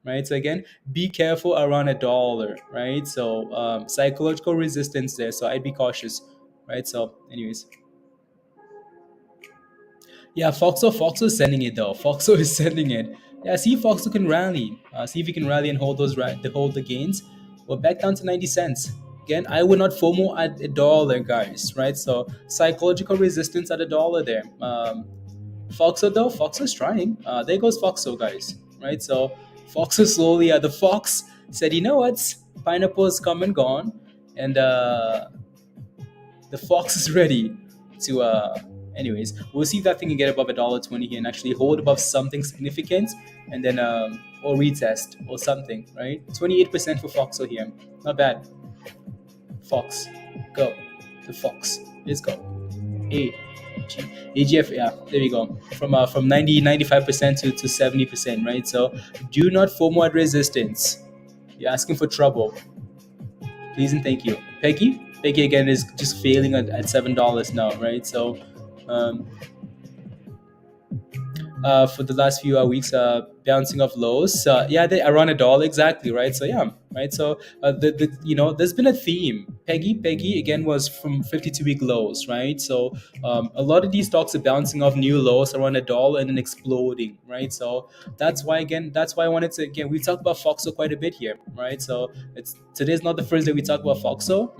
right. So again, be careful around $1, right? So psychological resistance there. So I'd be cautious, right? So anyways, yeah, Foxo is sending it though. Foxo is sending it. Yeah, see if Foxo can rally. See if he can rally and hold hold the gains. We're back down to 90 cents. Again, I would not FOMO at $1, guys. Right? So psychological resistance at $1 there. Foxo though, Foxo's trying. There goes Foxo, guys. Right? So Foxo slowly. The Fox said, you know what? Pineapple's come and gone, and the Fox is ready to anyways, we'll see if that thing can get above $1.20 here and actually hold above something significant, and then or retest or something, right? 28% for Foxo here, not bad. Fox, go. The Fox, let's go. AGF, yeah, there we go. From 95% to 70%, right? So do not FOMO at resistance. You're asking for trouble. Please and thank you. Peggy again is just failing at $7 now, right? So for the last few weeks, bouncing off lows. Yeah, they around $1 exactly, right? So yeah, right. So there's been a theme. Peggy again was from 52-week lows, right? So a lot of these stocks are bouncing off new lows around $1 and then exploding, right? So that's why I wanted to we've talked about Foxo quite a bit here, right? So today's not the first day we talk about Foxo.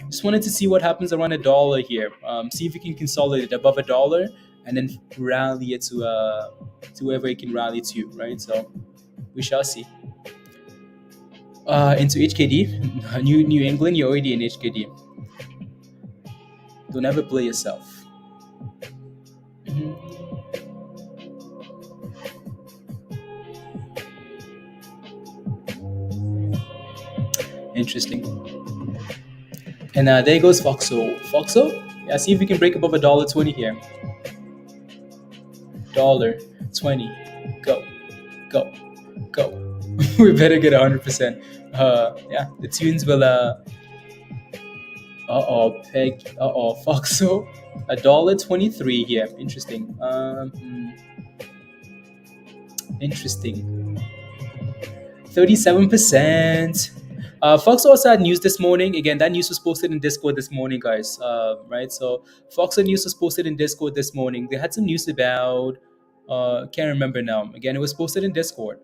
Just wanted to see what happens around $1 here. See if we can consolidate above $1 and then rally it to wherever it can rally to, right? So we shall see. Into HKD, New England, you're already in HKD. Don't ever play yourself. Interesting. And there goes Foxo. Yeah, see if we can break above $1.20 here. $1.20. Go. We better get 100%. Yeah, the tunes will. Foxo. $1.23 here. Interesting. Interesting. 37%. Fox also had news this morning. Again, that news was posted in Discord this morning, guys. Right, so Fox news was posted in Discord this morning. They had some news about can't remember now. Again, it was posted in Discord.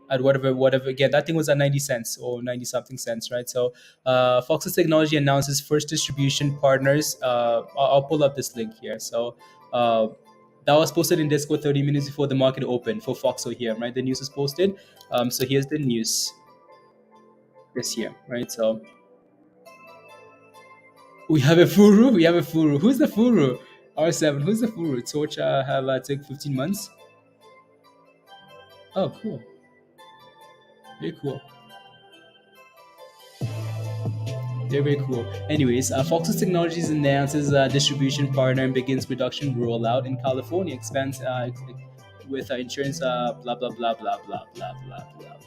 At whatever. Again, that thing was at 90 cents or 90 something cents, right? So Fox's Technology announces first distribution partners. I'll pull up this link here. So that was posted in Discord 30 minutes before the market opened for Foxo here, right? The news is posted. So here's the news this year, right? So we have a Furu. Who's the Furu? R7. Who's the Furu? Torch have took 15 months. Oh, cool. Very cool. Very cool. Anyways, Fox's Technologies announces distribution partner and begins production rollout in California. Expands with insurance. Blah blah blah blah blah blah blah blah blah.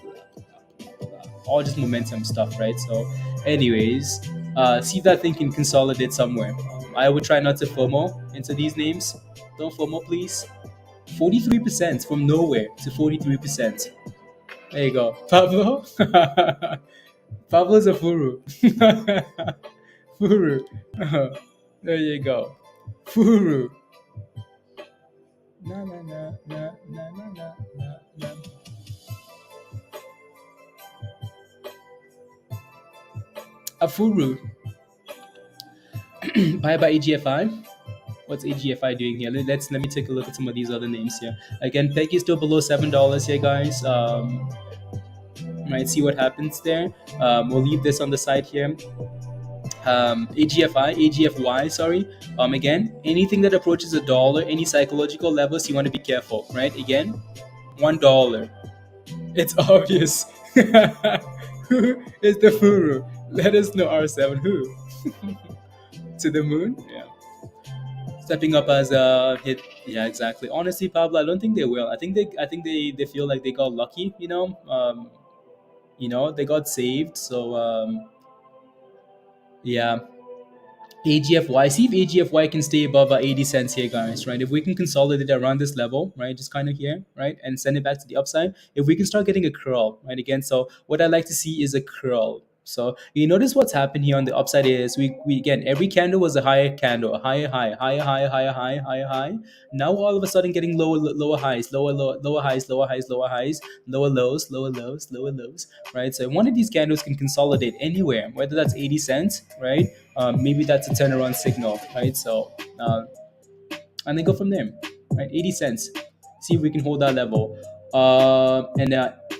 All just momentum stuff, right? So, anyways, see if that thing can consolidate somewhere. I would try not to FOMO into these names. Don't FOMO, please. 43% from nowhere to 43%. There you go. Pablo? Pablo's a Furu. Furu. There you go. Furu. Na na na na na na na na. A Furu. Bye bye AGFI. What's AGFI doing here? Let me take a look at some of these other names here. Again, PEGY is still below $7 here, guys. Might see what happens there. We'll leave this on the side here. AGFY, sorry. Again, anything that approaches $1, any psychological levels, you want to be careful, right? Again, $1. It's obvious. Who is the Furu? Let us know, R7. Who? To the moon? Yeah. Stepping up as a hit. Yeah, exactly. Honestly, Pablo, I don't think they will. I think they feel like they got lucky. They got saved. So yeah, AGFY. See if AGFY can stay above 80 cents here, guys, right? If we can consolidate around this level, right, just kind of here, right, and send it back to the upside, if we can start getting a curl, right, again, so what I like to see is a curl. So you notice what's happened here on the upside is we again, every candle was a higher candle, a higher high, higher higher higher high, higher high. Now all of a sudden getting lower highs, lower highs, lower highs, lower highs, lower lows, lower lows, lower lows, right? So if one of these candles can consolidate anywhere, whether that's 80 cents, right? Maybe that's a turnaround signal, right? So, and then go from there, right? 80 cents. See if we can hold that level. And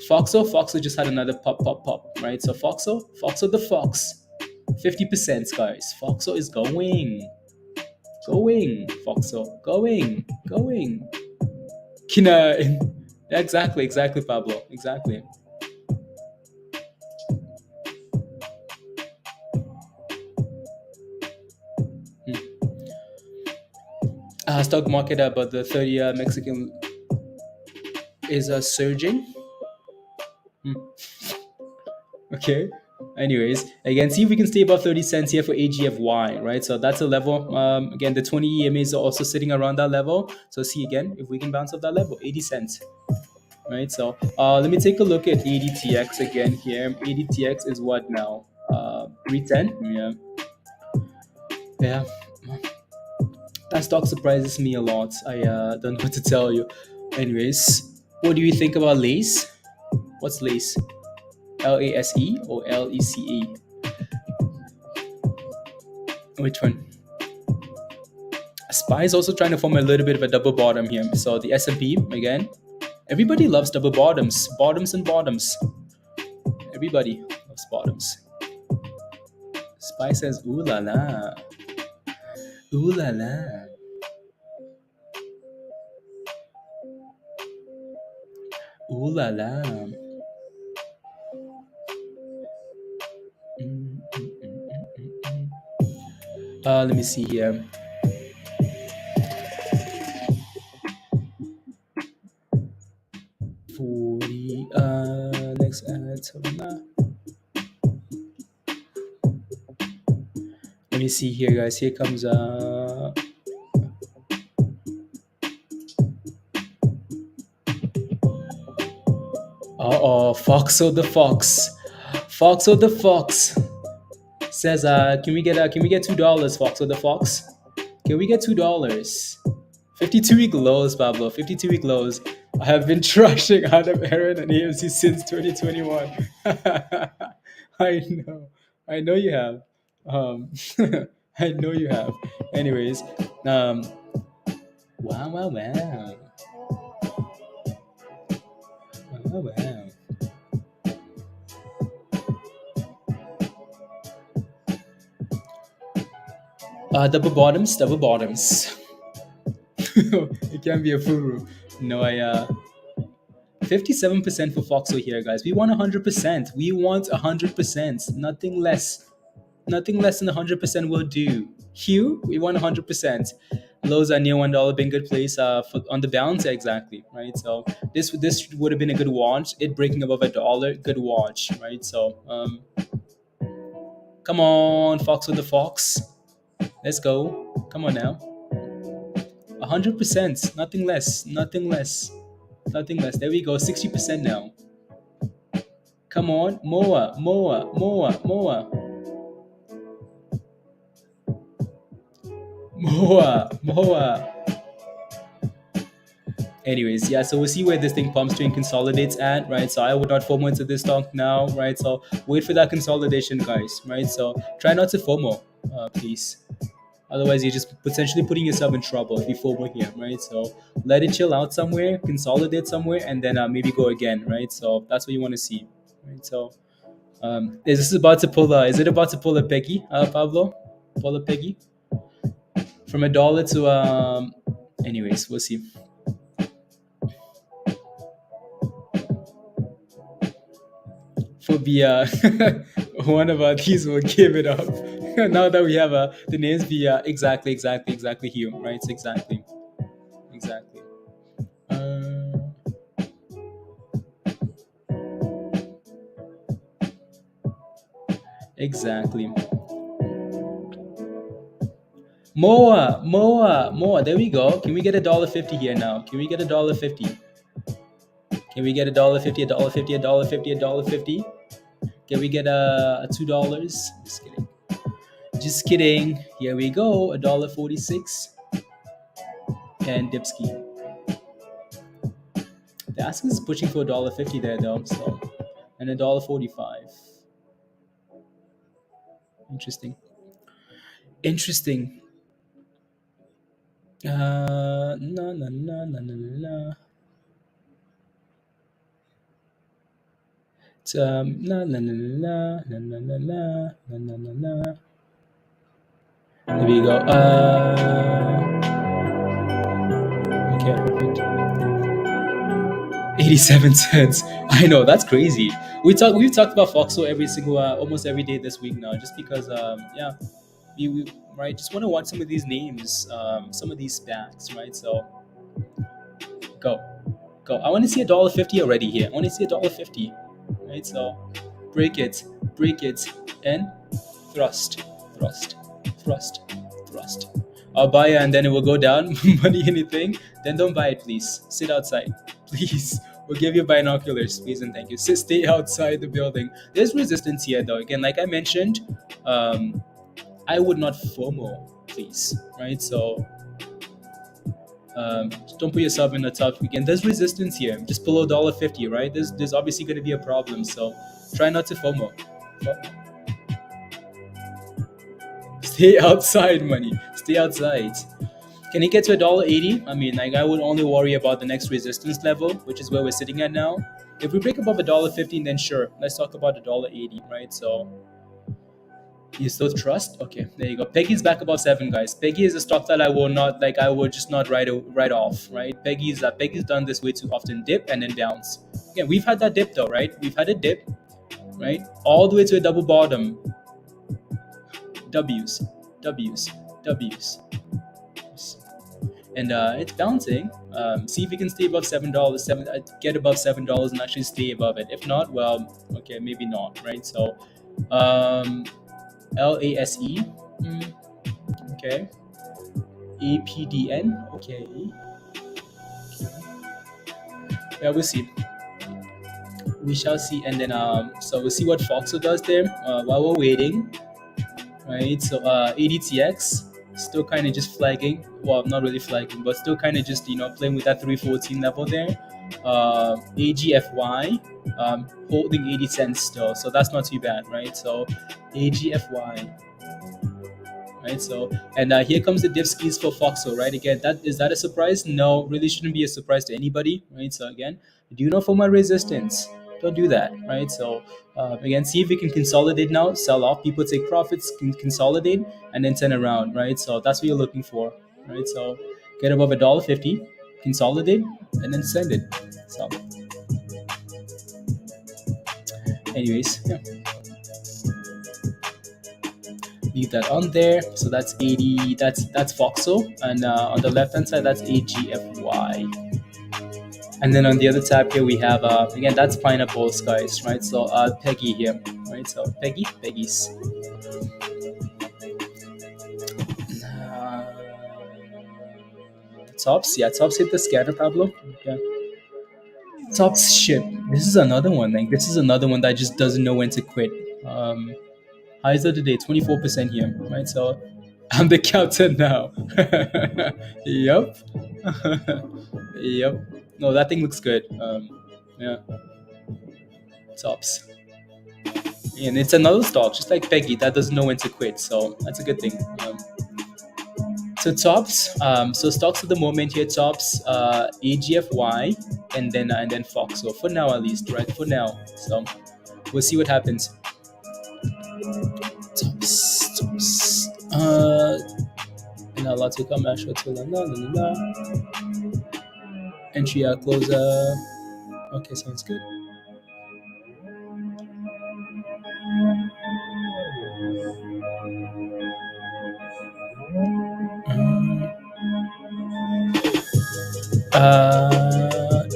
Foxo just had another pop, right? So Foxo the Fox, 50%, guys. Foxo is going, Foxo, going. Kina, exactly, Pablo, exactly. Stock market about the 30 Mexican is surging. Hmm. Okay. Anyways, again, see if we can stay above 30 cents here for AGFY, right? So that's a level. Again, the 20 EMAs are also sitting around that level. So see again if we can bounce off that level, 80 cents, right? So let me take a look at ADTX again here. ADTX is what now? 310. Yeah. Yeah. That stock surprises me a lot. I don't know what to tell you. Anyways, what do you think about Lace? What's Lace? LASE or LECE? Which one? SPY is also trying to form a little bit of a double bottom here. So the S&P again. Everybody loves double bottoms, bottoms and bottoms. Everybody loves bottoms. SPY says, "Ooh la la, ooh la la, ooh la la." Let me see here. For the next let me see here, guys. Here comes Foxo the Fox. Foxo the Fox says, can we get $2, Foxo the Fox? Can we get $2? 52-week lows, Pablo. 52-week lows. I have been trashing out of Aaron and AMC since 2021. I know you have. I know you have. Anyways, wow. Wow. Double bottoms. It can be a furu. No, 57% for Foxo here, guys. We want 100%. We want 100%. Nothing less. Nothing less than 100% will do. Hugh, we want 100%. Lows are near $1, being good place on the bounce, exactly, right? So this would have been a good watch. It breaking above $1, good watch, right? So come on, Fox with the Fox. Let's go. Come on now. 100%. Nothing less. There we go. 60% now. Come on. More. Anyways, yeah, so we'll see where this thing pumps to and consolidates at, right? So I would not FOMO into this stock now, right? So wait for that consolidation, guys, right? So try not to FOMO, please. Otherwise, you're just potentially putting yourself in trouble if you FOMO here, right? So let it chill out somewhere, consolidate somewhere, and then maybe go again, right? So that's what you want to see, right? So is it about to pull a PEGY, Pablo? Pull a PEGY? From $1 to anyways, we'll see. for the one of these will give it up. Now that we have the names be exactly here, right? So exactly. Uh, exactly. More. There we go. Can we get $1.50 here now? Can we get $1.50? Can we get $1.50? $1.50? $1.50? $1.50? Can we get $2? Just kidding. Just kidding. Here we go. $1.46. And Dipski. The ask is pushing for $1.50 there though. So and $1.45. Interesting. No. It's, na na na na na na na na na na na na. There we go. Okay, perfect. 87 cents. I know, that's crazy. We've talked about Foxo every single almost every day this week now, just because yeah, we right just want to watch some of these names, some of these SPACs, right? So go. I want to see $1.50 already here. I want to see $1.50, right? So break it, and thrust. I'll buy it and then it will go down. Money anything, then don't buy it, please. Sit outside, please. We'll give you binoculars, please and thank you. So stay outside the building. There's resistance here though. Again, like I mentioned, I would not FOMO, please, right? So don't put yourself in a tough weekend. There's resistance here, just below $1.50, right? There's obviously going to be a problem, so try not to FOMO. Stay outside, money. Stay outside. Can it get to $1.80? I mean, like I would only worry about the next resistance level, which is where we're sitting at now. If we break above $1.50, then sure, let's talk about $1.80, right? So you still trust? Okay, there you go. PEGY's back above 7, guys. PEGY is a stock that I would just not write off, right? PEGY's done this way too often. Dip and then bounce. Again, we've had that dip though, right? We've had a dip, right? All the way to a double bottom. W's. And it's bouncing. See if we can stay above $7. Get above $7 and actually stay above it. If not, well, okay, maybe not, right? So, LASE, okay. APDN, okay. Yeah, we'll see. We shall see, and then so we'll see what Foxo does there while we're waiting, right? So ADTX still kind of just flagging. Well, not really flagging, but still kind of just playing with that 314 level there. AGFY holding 80 cents still, so that's not too bad, right? So AGFY, right? So and here comes the dip skis for Foxo, right? Again, is that a surprise? No, really shouldn't be a surprise to anybody, right? So again, do you know for my resistance? Don't do that, right? So again, see if we can consolidate now, sell off, people take profits, can consolidate, and then turn around, right? So that's what you're looking for, right? So get above $1.50, consolidate, and then send it. So anyways, yeah, leave that on there. So that's 80, that's Foxo, and on the left hand side that's AGFY. And then on the other tab here we have again, that's pineapples, guys, right? So PEGY here, right? So PEGY's. Tops hit the scatter, Pablo. Okay. Tops ship. This is another one. Like this is another one that just doesn't know when to quit. Highs of the day, 24% here, right? So I'm the captain now. Yep. Yep. No, that thing looks good. Yeah. Tops. And it's another stock, just like PEGY, that doesn't know when to quit. So that's a good thing. So tops, so stocks at the moment here, tops, AGFY, and then Foxo for now at least, right? For now, so we'll see what happens. Tops, and a lot to come. Entry closer. Okay, sounds good.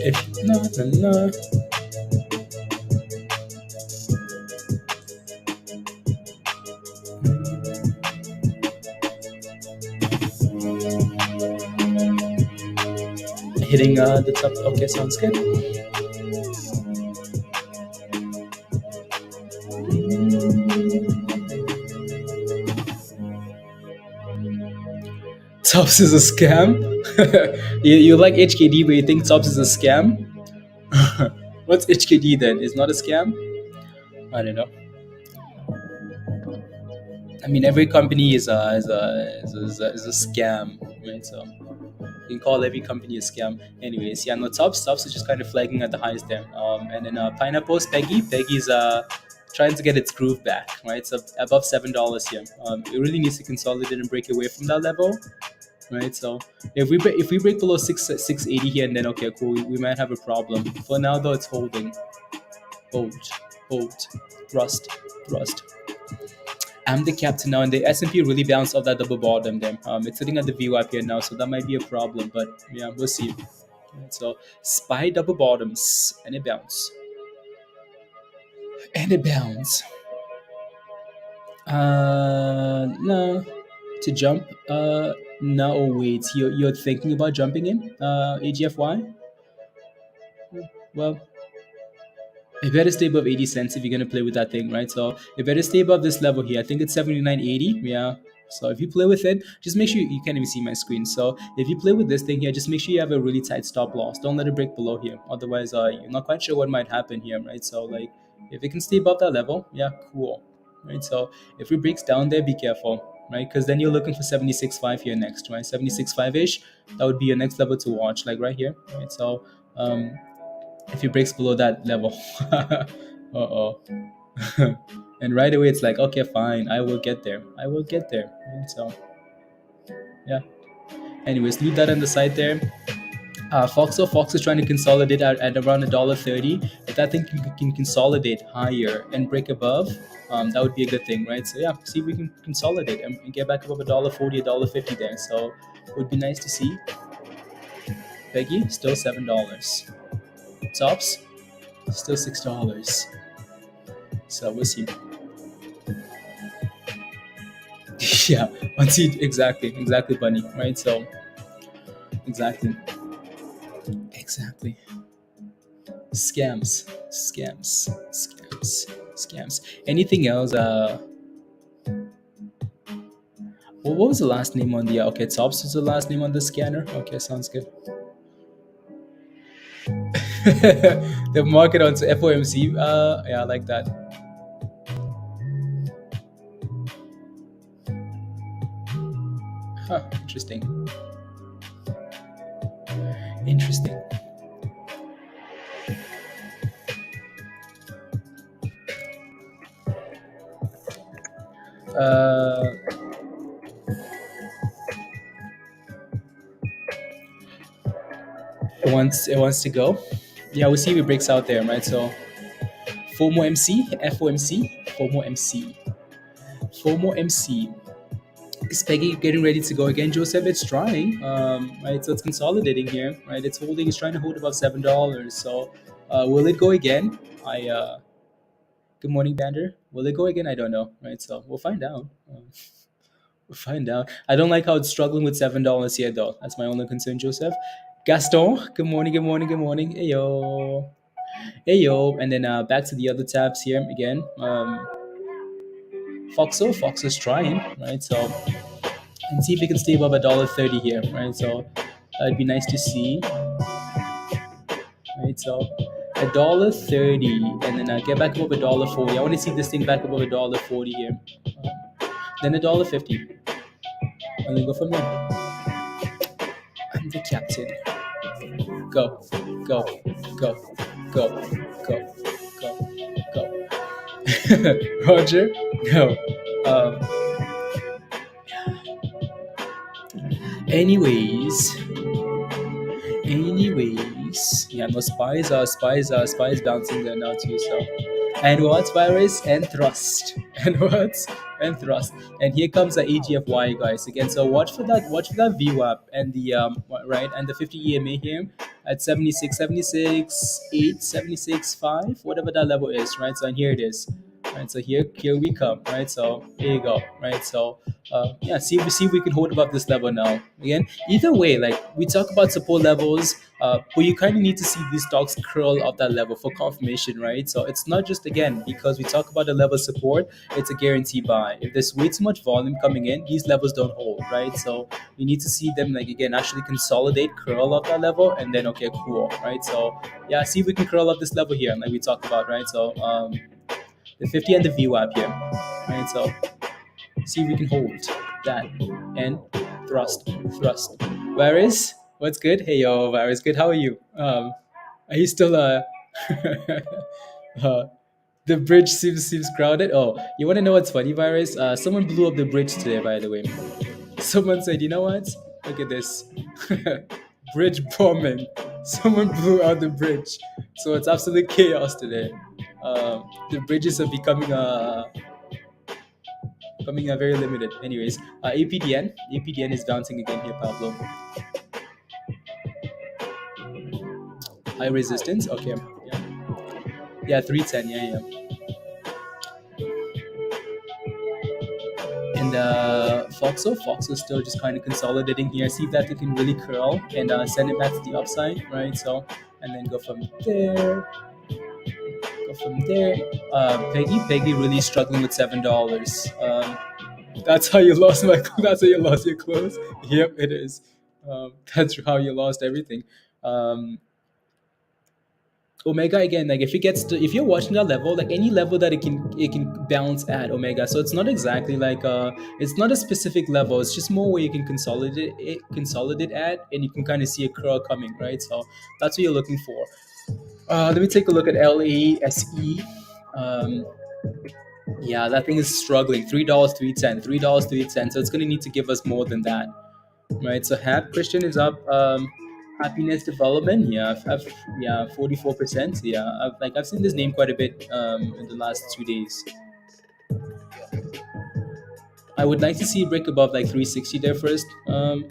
If no, no, no. Hitting the top. Okay, sounds good. Tops is a scam. You like HKD, but you think Tops is a scam? What's HKD then? Is not a scam? I don't know. I mean, every company is a scam, right? So you can call every company a scam. Anyways, yeah, no, Tops is just kind of flagging at the highs there. And then Pineapple's Peggy's trying to get its groove back, right? So above $7 here. It really needs to consolidate and break away from that level, right? So if we break below 680 here, and then okay, cool, we might have a problem. For now though, it's holding, hold, thrust. I'm the captain now, and the S&P really bounced off that double bottom there. It's sitting at the VWAP here now, so that might be a problem, but yeah, we'll see. Right, so SPY double bottoms, and it bounced. No, to jump. No, wait. You're thinking about jumping in? AGFY? Well, it better stay above 80 cents if you're gonna play with that thing, right? So it better stay above this level here. I think it's 79.80. Yeah. So if you play with it, just make sure you can't even see my screen. So if you play with this thing here, just make sure you have a really tight stop loss. Don't let it break below here. Otherwise, you're not quite sure what might happen here, right? So like, if it can stay above that level, yeah, cool, right? So if it breaks down there, be careful, right? Because then you're looking for 76.5 here next, right? 76.5 ish. That would be your next level to watch, like right here, right? So if it breaks below that level, uh-oh. And right away it's like, okay, fine, I will get there, and so yeah, anyways, leave that on the side there. Fox is trying to consolidate at around $1.30. If that thing can consolidate higher and break above, that would be a good thing, right? So yeah, see if we can consolidate and get back above $1.40, $1.50 there. So it would be nice to see. Peggy still $7. Tops still $6. So we'll see. Yeah, exactly, Bunny, right? So exactly. Scams. Anything else? What was the last name on the? Okay, Tops was the last name on the scanner. Okay, sounds good. The market on FOMC. Yeah, I like that. Huh, interesting. It wants to go. Yeah, we'll see if it breaks out there, right? So FOMO MC. Is Peggy getting ready to go again? Joseph, it's trying, right? So it's consolidating here, right? It's holding. It's trying to hold above $7. So will it go again? Good morning, Bander. Will it go again? I don't know, right? So we'll find out. I don't like how it's struggling with $7 here, though. That's my only concern, Joseph. Gaston, good morning. Hey yo. And then back to the other tabs here again. Foxo's trying, right? So and see if we can stay above $1.30 here, right? So that'd be nice to see, right? So $1.30, and then get back above $1.40. I want to see this thing back above $1.40 here, then $1.50, and then go from there. I'm the captain. Go. Roger, go. Anyways, yeah, no, spies bouncing there now too. So And what virus and thrust and what and thrust. And here comes the AGFY, guys, again. So watch for that VWAP and the right, and the 50 EMA here at 76, 76, 8, 76, 5, whatever that level is, right? So and here it is, right? So here we come, right? So here you go, right? So yeah, see if we can hold above this level now. Again, either way, like we talk about support levels, but you kind of need to see these stocks curl up that level for confirmation, right? So it's not just, again, because we talk about the level of support, it's a guarantee buy. If there's way too much volume coming in, these levels don't hold, right? So we need to see them, like, again, actually consolidate, curl up that level, and then okay, cool, right? So yeah, see if we can curl up this level here, like we talked about, right? So the 50 and the VWAP here, right? So see if we can hold that and thrust. Virus, what's good? Hey yo, Virus, good. How are you? Are you still uh the bridge seems crowded. Oh, you want to know what's funny, Virus? Someone blew up the bridge today, by the way. Someone said, you know what? Look at this. Bridge bombing. Someone blew out the bridge. So it's absolute chaos today. The bridges are becoming very limited. Anyways, APDN is bouncing again here, Pablo. High resistance. Okay. Yeah, 310. Yeah. And Fox is still just kind of consolidating here. See if that they can really curl and send it back to the upside, right? So, and then go from there. Peggy really struggling with $7. That's how you lost my. That's how you lost your clothes. Yep, it is. That's how you lost everything. Omega, again, like if you're watching that level, like any level that it can bounce at Omega. So it's not exactly like it's not a specific level. It's just more where you can consolidate at, and you can kind of see a curl coming, right? So that's what you're looking for. Let me take a look at LASE. Yeah, that thing is struggling. $3.310. $3.310. So it's gonna need to give us more than that, right? So Christian is up. Happiness development, yeah, 44%. Yeah, I've seen this name quite a bit in the last 2 days. I would like to see it break above like 360 there first, to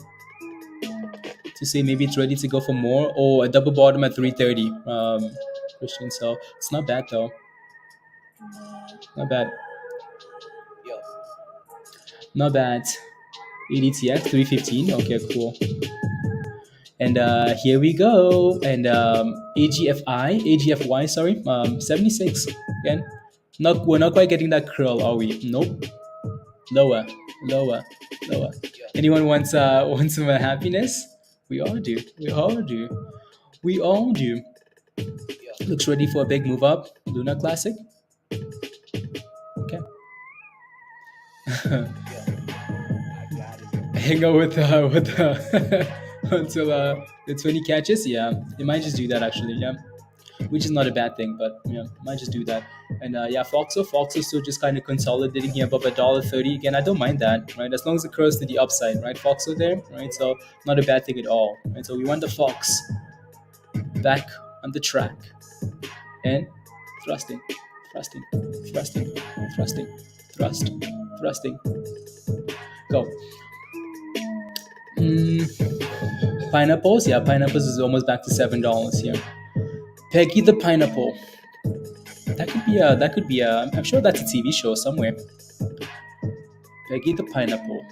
say maybe it's ready to go for more, or a double bottom at 330. Christian, so it's not bad though. Not bad. Not bad. ADTX 315. Okay, cool. And here we go. And AGFY, sorry, 76. Again, we're not quite getting that curl, are we? Nope. Lower. Anyone wants some happiness? We all do. Looks ready for a big move up. Luna Classic. Okay. Hang out with until the 20 catches. Yeah, it might just do that actually. Yeah, which is not a bad thing, but yeah, might just do that. And yeah, Fox is still just kind of consolidating here above $1.30. Again, I don't mind that, right? As long as it curls to the upside, right? Foxo there, right? So not a bad thing at all, right? So we want the Fox back on the track and thrusting. Go. Pineapples, yeah, pineapples is almost back to $7 here. Peggy the Pineapple. That could be a. I'm sure that's a TV show somewhere. Peggy the Pineapple.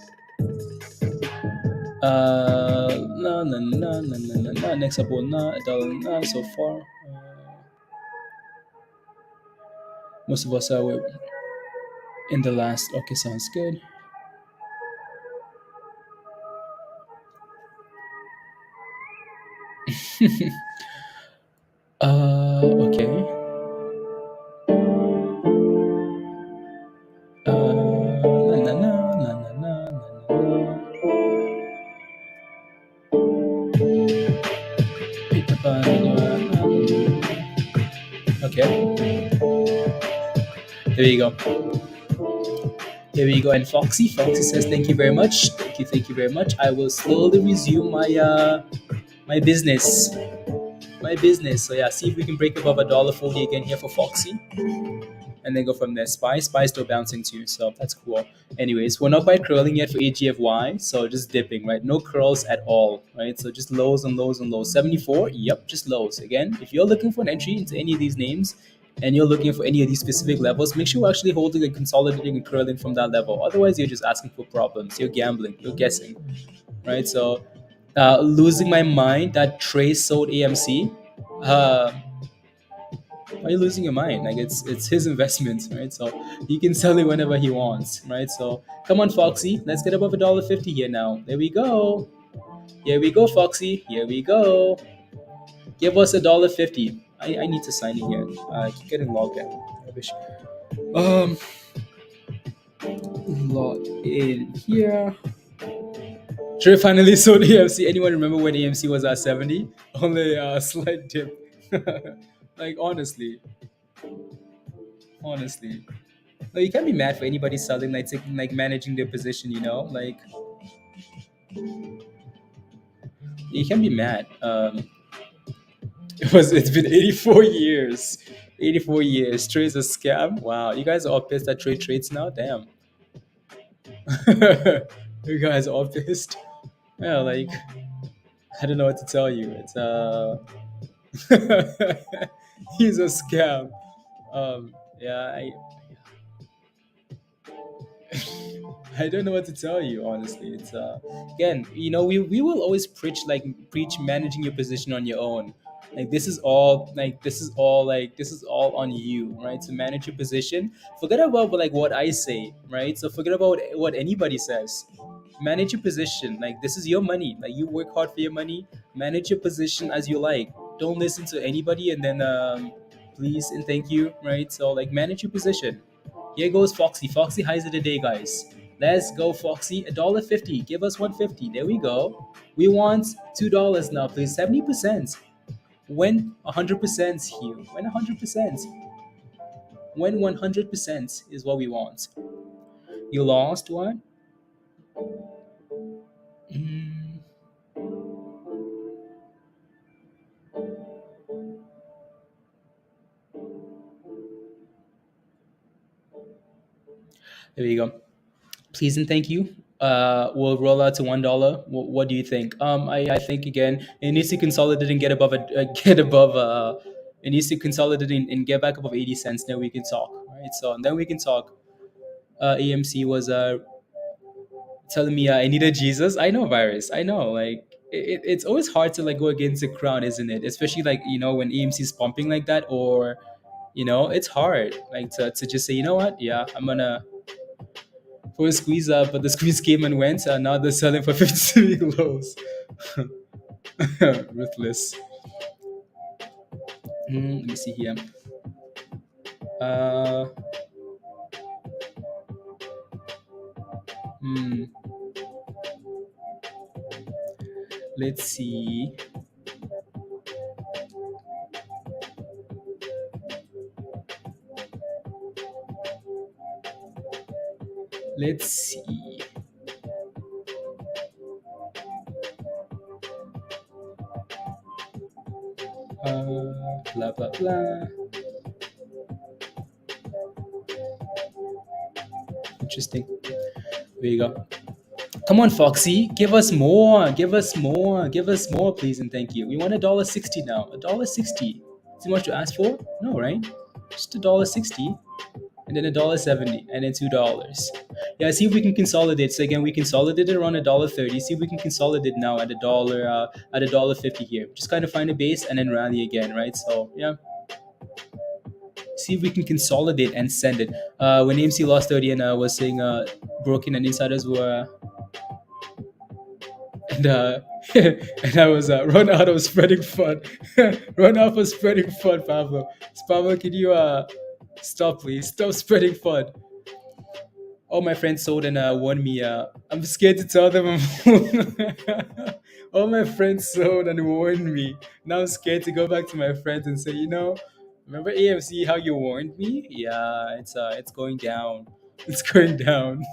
No. Next up, $1 so far. Most of us are in the last. Okay, sounds good. Okay. Okay. There you go. And Foxy says, thank you very much. Thank you very much. I will slowly resume my business. my business. So yeah, see if we can break above $1.40 again here for Foxy, and then go from there. Spy still bouncing too, so that's cool. Anyways, we're not quite curling yet for AGFY, so just dipping, right? No curls at all, right? So just lows and lows and lows. 74, yep, just lows. Again, if you're looking for an entry into any of these names and you're looking for any of these specific levels, make sure you're actually holding and consolidating and curling from that level. Otherwise, you're just asking for problems. You're gambling. You're guessing, right? So losing my mind that Trace sold AMC. Uh, why are you losing your mind? Like it's his investment, right? So he can sell it whenever he wants, right? So come on, Foxy, let's get above $1.50 here now. There we go. Here we go, Foxy. Here we go. Give us $1.50. I need to sign in here. I keep getting logged in. I wish. Um, log in here. Trey finally sold AMC. Anyone remember when AMC was at 70? Only a slight dip. Like honestly. No, you can't be mad for anybody selling, like managing their position. Like you can't be mad. It's been 84 years. 84 years. Trade's a scam. Wow, you guys are all pissed that trade trades now. Damn. You guys are all pissed. Yeah, like I don't know what to tell you. It's he's a scam. Yeah, I don't know what to tell you, honestly. It's again, we will always preach managing your position on your own. Like this is all on you, right? To manage your position. Forget about like what I say, right? So forget about what anybody says. Manage your position. Like this is your money. Like you work hard for your money. Manage your position as you like. Don't listen to anybody and then please and thank you, right? So like manage your position. Here goes Foxy. Foxy highs of the day, guys. Let's go, Foxy. $1.50. Give us 150. There we go. We want $2 now, please. 70%. When 100% here. When 100%. When 100% is what we want. You lost what? Mm, there we go. Please and thank you. We'll roll out to $1. What do you think? I think again it needs to consolidate and get above get above. It needs to consolidate and get back above 80 cents. Then we can talk, right? So and then we can talk. AMC was telling me I needed Jesus. I know, virus. I know. Like it's always hard to like go against the crowd, isn't it? Especially like when AMC is pumping like that, or it's hard like to just say what, yeah, I'm gonna for a squeeze up, but the squeeze came and went. Now they're selling for 53 lows. Ruthless. Let me see here. Uh, hmm, let's see. Let's see. Blah blah blah. Interesting. There you go. Come on, Foxy. Give us more. Give us more. Give us more, please and thank you. We want $1.60 now. $1.60. Too much to ask for? No, right? Just $1.60. And then $1.70, and then $2. Yeah, see if we can consolidate. So again, we consolidated around $1.30. See if we can consolidate now at $1.50 here. Just kind of find a base and then rally again, right? So yeah, see if we can consolidate and send it. When AMC lost 30 and I was saying broken and insiders were and and I was run out of spreading fun. Run out of spreading fun, Pablo. Pablo, can you stop, please? Stop spreading fun. All my friends sold and warned me. I'm scared to tell them. All my friends sold and warned me. Now I'm scared to go back to my friends and say, remember AMC how you warned me? Yeah, it's going down. It's going down.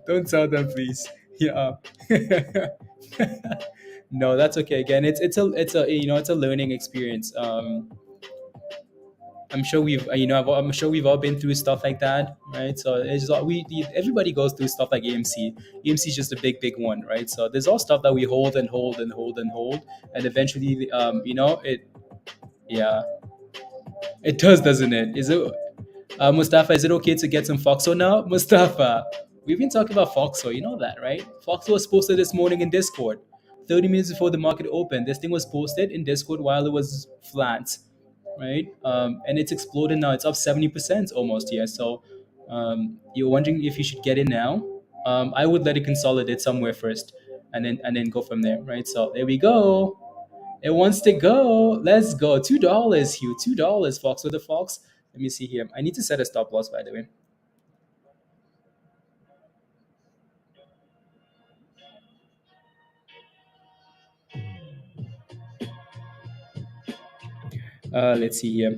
Don't tell them, please. Yeah. No, that's okay. Again, it's a it's a learning experience. I'm sure we've I'm sure we've all been through stuff like that, right? So it's all, everybody goes through stuff like AMC. AMC is just a big one, right? So there's all stuff that we hold and hold and hold and hold, and eventually, it, yeah, it does, doesn't it? Is it, Mustafa? Is it okay to get some Foxo now, Mustafa? We've been talking about Foxo, you know that, right? Foxo was posted this morning in Discord. 30 minutes before the market opened, this thing was posted in Discord while it was flat, right? And it's exploded now. It's up 70% almost here. So you're wondering if you should get in now. I would let it consolidate somewhere first, and then go from there, right? So there we go. It wants to go. Let's go. $2, Hugh. $2, Fox with the Fox. Let me see here. I need to set a stop loss, by the way. Let's see here.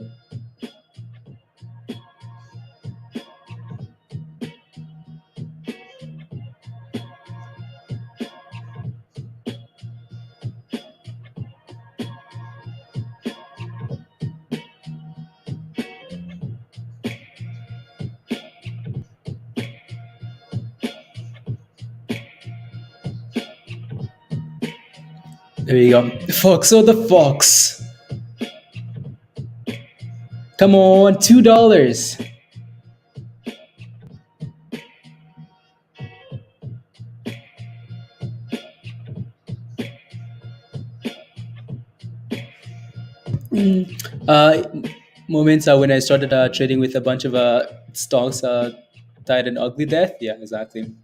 There you go. Foxo the Fox. Come on, $2. Uh, Moments when I started trading with a bunch of stocks died an ugly death. Yeah, exactly.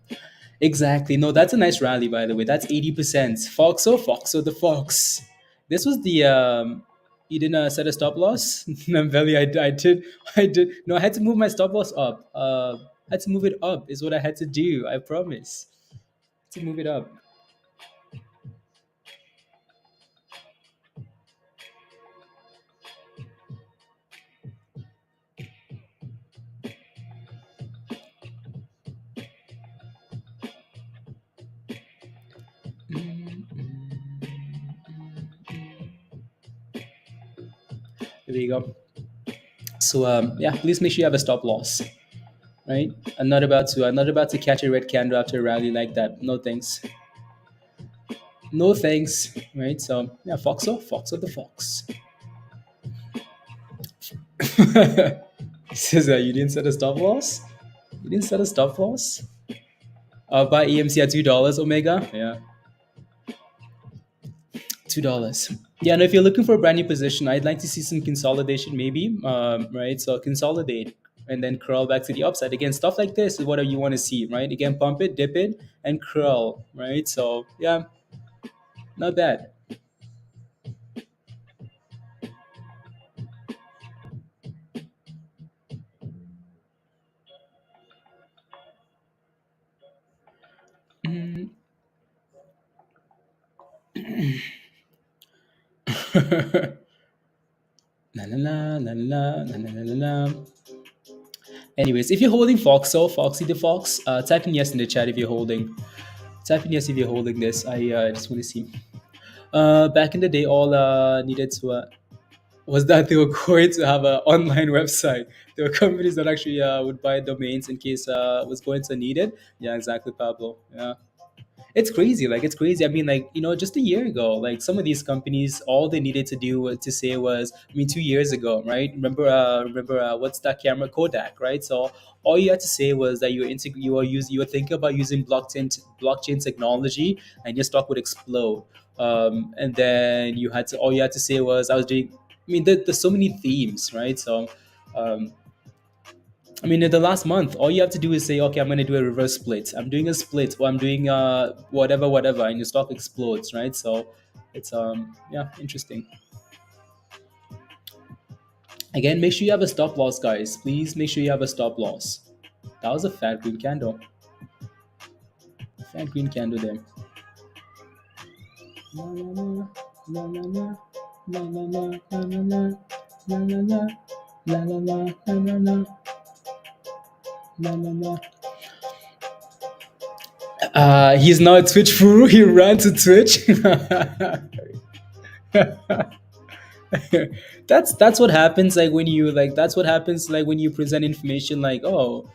Exactly. No, that's a nice rally, by the way. That's 80%. Foxo, Foxo the Fox. This was the you didn't set a stop loss? Belly, I did. I did. No, I had to move my stop loss up. I had to move it up is what I had to do. I promise. To move it up. There you go. So yeah, please make sure you have a stop loss. Right? I'm not about to catch a red candle after a rally like that. No thanks. No thanks. Right? So yeah, Foxo, Foxo the Fox. He says that you didn't set a stop loss? You didn't set a stop loss? Buy EMC at $2, Omega. Yeah. $2. Yeah, and if you're looking for a brand new position, I'd like to see some consolidation, maybe. Right, so consolidate and then curl back to the upside. Again, stuff like this is what you want to see, right? Again, pump it, dip it, and curl, right? So yeah, not bad. La la la la la la la la la. Anyways, if you're holding Foxo, Foxy the Fox, type in yes in the chat if you're holding. Type in yes if you're holding this. I just want to see. Back in the day, all needed to was that they were going to have an online website. There were companies that actually would buy domains in case it was going to need it. Yeah, exactly, Pablo. Yeah. It's crazy. Like it's crazy. I mean, like just a year ago, like some of these companies, all they needed to do was to say was, I mean, 2 years ago, right? Remember, what's that camera, Kodak, right? So all you had to say was that you were thinking about using blockchain technology, and your stock would explode. And then all you had to say was, I was doing. I mean, there's so many themes, right? So. Um, I mean, in the last month, all you have to do is say, okay, I'm going to do a reverse split. I'm doing a split, or I'm doing whatever, and your stock explodes, right? So it's yeah, interesting. Again, make sure you have a stop loss, guys. Please make sure you have a stop loss. That was a fat green candle. Fat green candle there. La la la la la la la la la la la la la la la la la la la. He's now a Twitch guru. He ran to Twitch. That's what happens like when you like that's what happens like when you present information like, oh,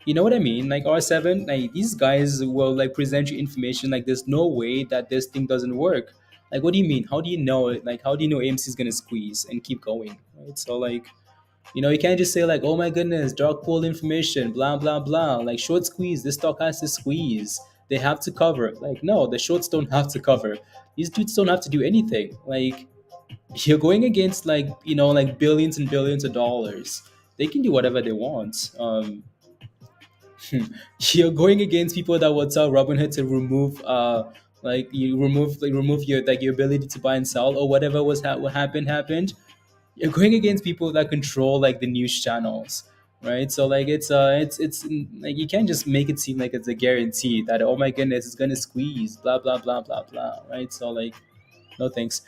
you know what I mean? Like R7, like these guys will like present you information like there's no way that this thing doesn't work. Like what do you mean? How do you know it? Like how do you know AMC is gonna squeeze and keep going? Right? So like, you can't just say like, oh my goodness, dark pool information, blah blah blah. Like short squeeze, this stock has to squeeze. They have to cover. Like, no, the shorts don't have to cover. These dudes don't have to do anything. Like you're going against like, like billions and billions of dollars. They can do whatever they want. You're going against people that would tell Robinhood to remove remove your like your ability to buy and sell or whatever what happened. You're going against people that control like the news channels, right? So like it's like you can't just make it seem like it's a guarantee that, oh my goodness, it's gonna squeeze, blah blah blah blah blah, right? So like, no thanks.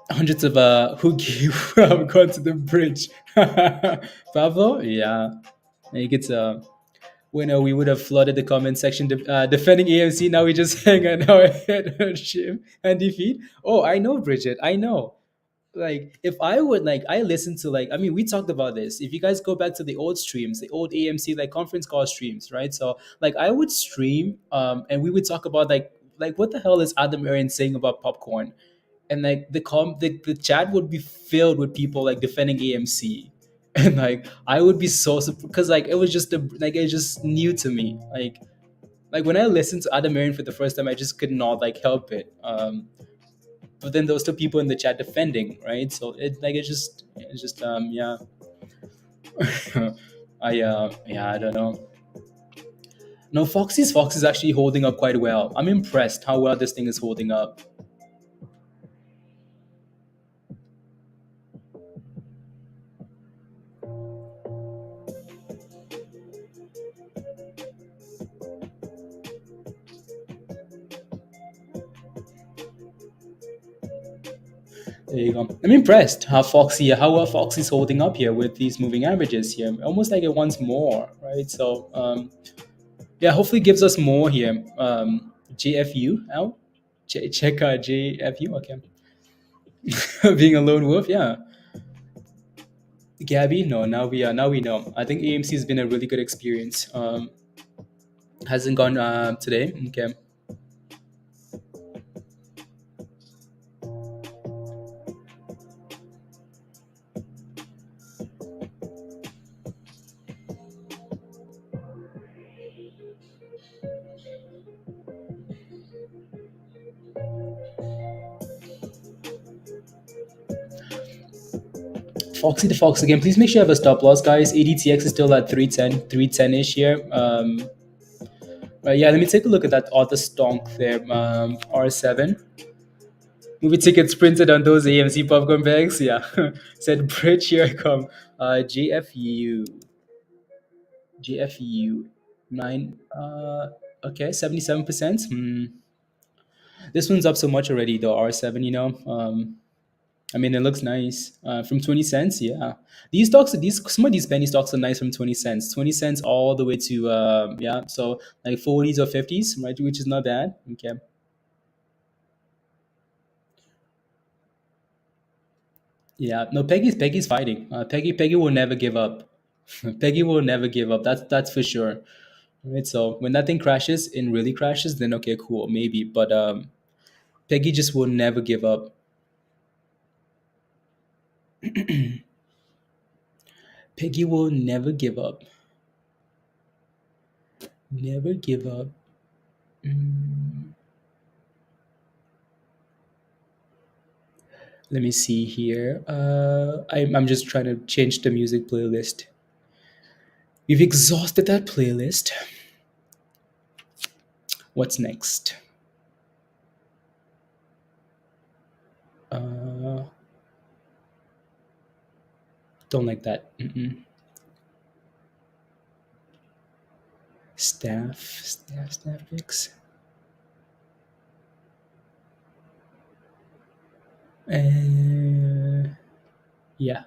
Hundreds of who have gone to the bridge. Pablo, yeah, like it's when we would have flooded the comment section defending AMC. Now we just hang on our head and shame and defeat. Oh, I know, Bridget. I know. Like, if I would like, I listen to like, I mean, we talked about this. If you guys go back to the old streams, the old AMC like conference call streams, right? So like, I would stream, and we would talk about like what the hell is Adam Aaron saying about popcorn, and like the chat would be filled with people like defending AMC. And like I would be so because like it was just like it's just new to me. Like when I listened to Adam Aaron for the first time, I just could not like help it. But then there was still people in the chat defending, right? So it's just yeah. I don't know. No, Foxy's actually holding up quite well. I'm impressed how well this thing is holding up. There you go. I'm impressed how well Foxy's holding up here with these moving averages here. Almost like it wants more, right? So yeah, hopefully gives us more here. JFU out. Check JFU. Okay. Being a lone wolf, yeah. Gabby, no. Now we know. I think AMC has been a really good experience. Hasn't gone today. Okay. Foxy the Fox again. Please make sure you have a stop loss, guys. ADTX is still at 310 ish here. But yeah, let me take a look at that auto stonk there. R7. Movie tickets printed on those AMC popcorn bags. Yeah. Said bridge, here I come. JFU. JFU. 9. Okay, 77%. This one's up so much already, though. R7, I mean, it looks nice. From 20 cents, yeah. These stocks, some of these penny stocks are nice from 20 cents. 20 cents all the way to, yeah, so like 40s or 50s, right, which is not bad. Okay. Yeah, no, Peggy's fighting. Peggy will never give up. Peggy will never give up. That's for sure. Right. So when that thing crashes and really crashes, then okay, cool, maybe. But Peggy just will never give up. Peggy will never give up. Never give up. Let me see here. I'm just trying to change the music playlist. We've exhausted that playlist. What's next? Don't like that. Staff picks. Yeah.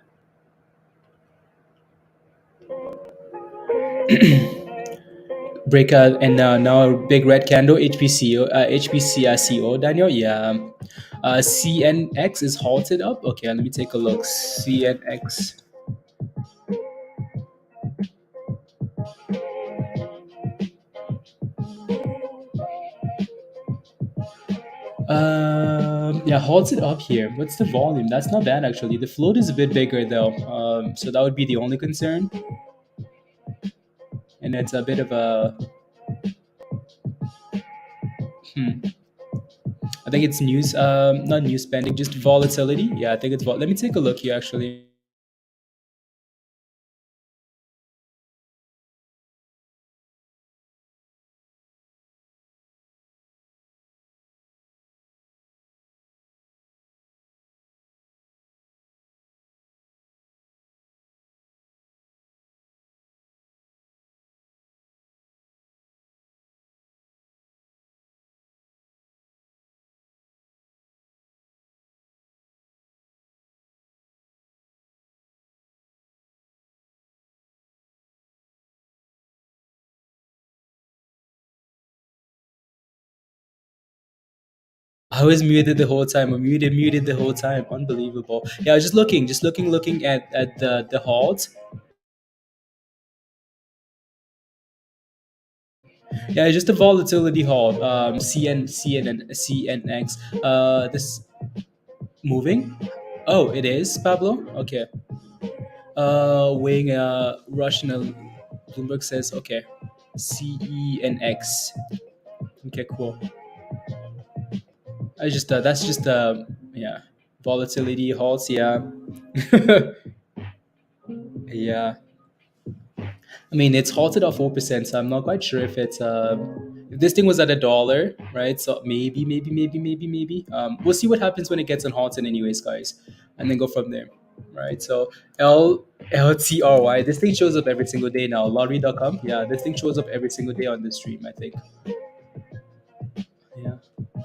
break out and now big red candle HPCO HPCO Daniel, yeah. CNX is halted up. Okay, let me take a look. CNX. Yeah, halted up here. What's the volume? That's not bad actually. The float is a bit bigger though. So that would be the only concern. And it's a bit of a I think it's news not news spending, just volatility. Yeah, I think it's let me take a look here actually. I was muted the whole time. I'm muted the whole time. Unbelievable. Yeah, I was looking at the halt. Yeah, it's just a volatility halt. CNX. This moving. Oh, it is Pablo. Okay. Weighing Russian. Bloomberg says okay. CENX. Okay, cool. I just that's just yeah, volatility halts. Yeah. Yeah. I mean, it's halted off 4%, so I'm not quite sure if it's if this thing was at a dollar, right? So maybe. We'll see what happens when it gets unhalted, anyways, guys, and then go from there, right? So LTRY, this thing shows up every single day now. Lottery.com, yeah, this thing shows up every single day on the stream. I think, yeah,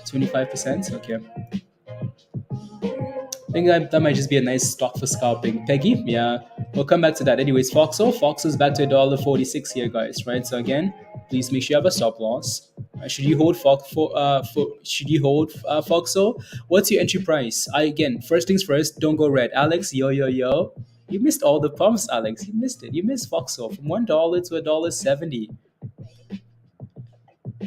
25%. Okay. I think that might just be a nice stock for scalping. Peggy, yeah, we'll come back to that. Anyways, Foxo is back to $1.46 here, guys. Right. So again, please make sure you have a stop loss. Should you hold should you hold Foxo? What's your entry price? Again, first things first, don't go red. Alex, yo. You missed all the pumps, Alex. You missed it. You missed Foxo from $1 to $1.70,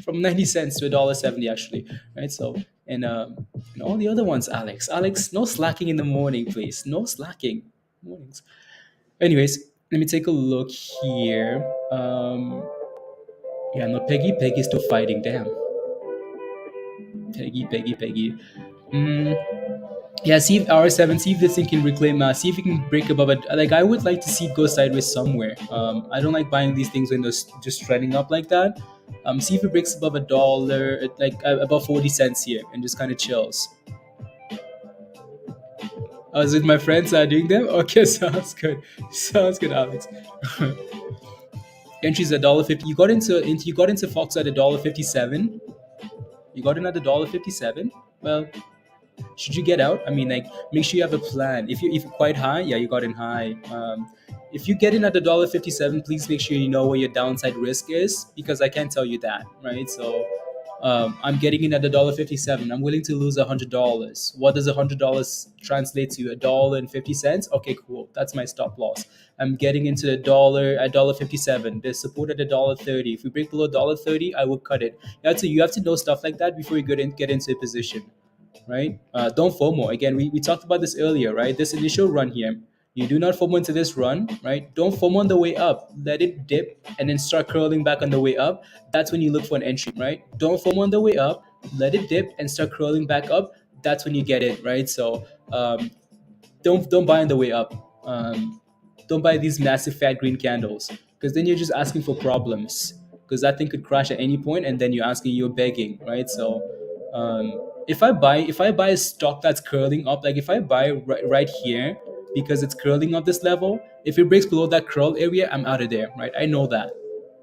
from 90 cents to $1.70 actually, right? So and all the other ones, Alex, no slacking in the morning, please, no slacking mornings. Anyways, let me take a look here. Yeah, no, Peggy's still fighting. Damn, Peggy. Mm, yeah, see if R7, see if this thing can reclaim, see if it can break above it. Like, I would like to see it go sideways somewhere. I don't like buying these things when they're just trending up like that. See if it breaks above a dollar, like above 40 cents here, and just kind of chills. I was with my friends doing them. Okay, sounds good. Sounds good, Alex. Entries $1.50. You got into Fox at $1.57. You got in at $1.57. Well, should you get out? I mean, like, make sure you have a plan. If you're quite high, yeah, you got in high. If you get in at $1.57, please make sure you know where your downside risk is, because I can't tell you that, right? So I'm getting in at $1.57. I'm willing to lose $100. What does $100 translate to? $1.50? Okay, cool. That's my stop loss. I'm getting into the dollar at $1.57. There's support at $1.30. If we break below $1.30, I will cut it. You have to know stuff like that before you get into a position, right? Don't FOMO. Again, we talked about this earlier, right? This initial run here, you do not FOMO into this run, right? Don't FOMO on the way up. Let it dip and then start curling back on the way up. That's when you look for an entry, right? Don't FOMO on the way up. Let it dip and start curling back up. That's when you get it, right? So don't buy on the way up. Don't buy these massive fat green candles, because then you're just asking for problems, because that thing could crash at any point and then you're begging, right? So if I buy a stock that's curling up, like if I buy right here because it's curling up this level, if it breaks below that curl area, I'm out of there, right? I know that,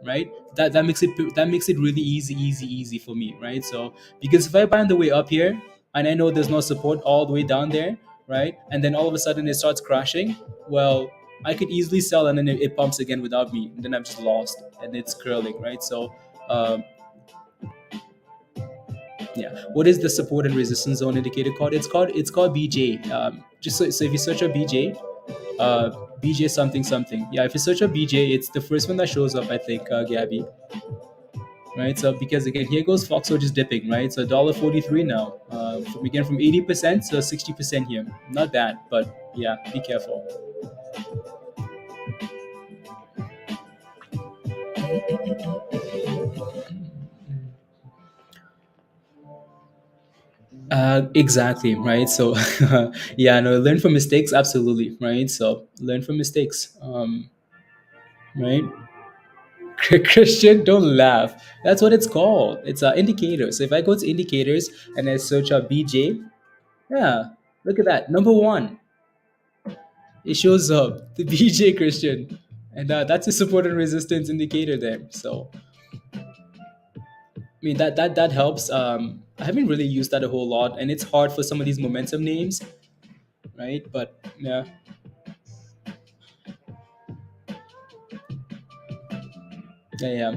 right? That makes it really easy for me, right? So because if I buy on the way up here and I know there's no support all the way down there, right, and then all of a sudden it starts crashing, well, I could easily sell and then it pumps again without me, and then I'm just lost and it's curling, right? So Um, yeah. What is the support and resistance zone indicator called? It's called BJ. Just so if you search up BJ, BJ something something. Yeah, if you search up BJ, it's the first one that shows up, I think, Gabby. Right. So because again, here goes Foxo just dipping. Right. So $1.43 now. From 80% to 60% here. Not bad, but yeah, be careful. Exactly, right? So, yeah, no, learn from mistakes, absolutely, right? So, learn from mistakes, right? Christian, don't laugh. That's what it's called. It's indicators. So if I go to indicators and I search up BJ, yeah, look at that. Number one, it shows up the BJ Christian, and that's a support and resistance indicator there. So, I mean that helps. I haven't really used that a whole lot, and it's hard for some of these momentum names, right? But yeah. Yeah, yeah.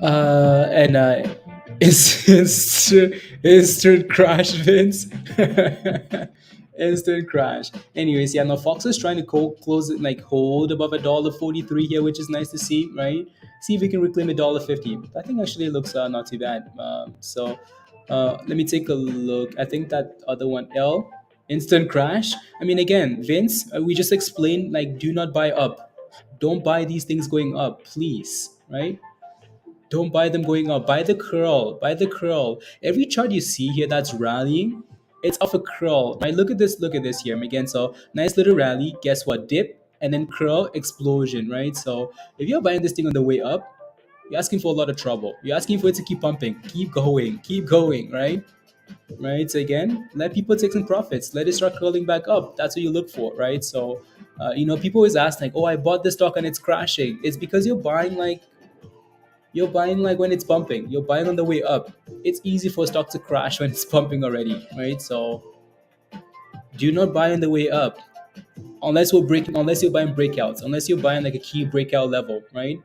Uh, and instant crash, Vince. Instant crash. Anyways, yeah, now Fox is trying to close it, like hold above $1.43 here, which is nice to see, right? See if we can reclaim $1.50. I think actually it looks not too bad. Let me take a look. I think that other one, L, instant crash. I mean, again, Vince, we just explained, like, do not buy up. Don't buy these things going up, please, right? Don't buy them going up. Buy the curl. Buy the curl. Every chart you see here that's rallying, it's off a curl. Right? Look at this. Look at this here again. So nice little rally. Guess what? Dip and then curl explosion. Right. So if you're buying this thing on the way up, you're asking for a lot of trouble. You're asking for it to keep pumping, keep going, keep going. Right. Right. So again, let people take some profits. Let it start curling back up. That's what you look for. Right. So. People always ask like, "Oh, I bought this stock and it's crashing." It's because you're buying like when it's pumping. You're buying on the way up. It's easy for a stock to crash when it's pumping already, right? So do not buy on the way up unless you're buying breakouts, unless you're buying like a key breakout level, right?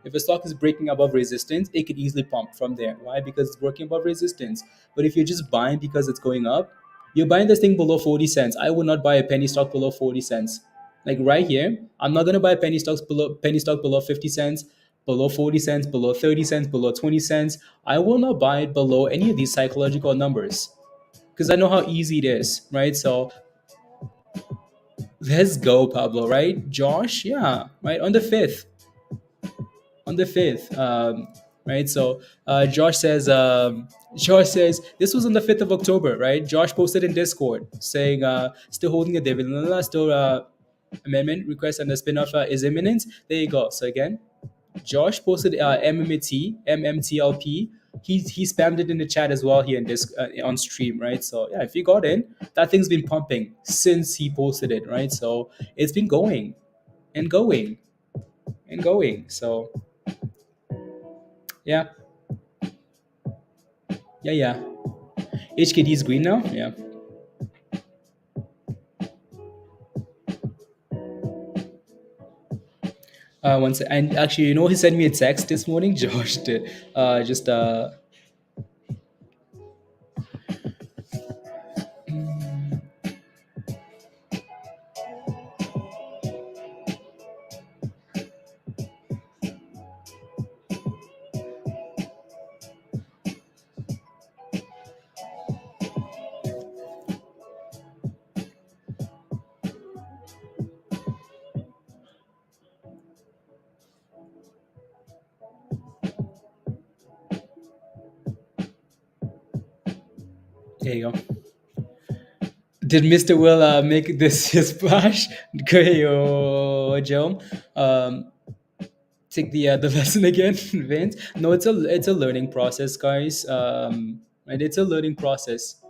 If a stock is breaking above resistance, it could easily pump from there. Why? Because it's working above resistance. But if you're just buying because it's going up, you're buying this thing below 40 cents. I would not buy a penny stock below 40 cents. Like right here, I'm not gonna buy penny stock below 50 cents, below 40 cents, below 30 cents, below 20 cents. I will not buy it below any of these psychological numbers because I know how easy it is, right? So let's go, Pablo, right? Josh, yeah, right on the fifth, right? So Josh says this was on the 5th of October, right? Josh posted in Discord saying, still holding a dividend, still amendment request and the spin-off is imminent. There you go. So again, Josh posted MMTLP. He spammed it in the chat as well here in this on stream, right? So yeah, if you got in, that thing's been pumping since he posted it, right? So it's been going and going and going. So yeah, yeah. HKD is green now. Yeah. Once and actually, he sent me a text this morning. Josh did. Just There you go. Did Mr. Will make this his splash? Okay, Joe. Um, take the lesson again, Vince. No, it's a learning process, guys. And it's a learning process.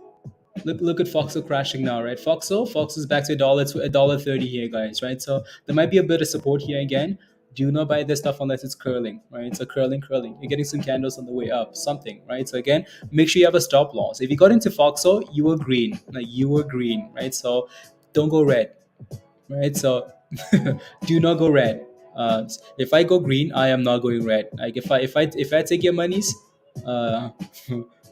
Look at Foxo crashing now, right? Fox is back to a dollar 30 here, guys, right? So there might be a bit of support here again. Do not buy this stuff unless it's curling, right? So curling. You're getting some candles on the way up, something, right? So again, make sure you have a stop loss. If you got into Foxo, you were green, like you were green, right? So don't go red, right? So do not go red. If I go green, I am not going red. Like if I take your monies, uh,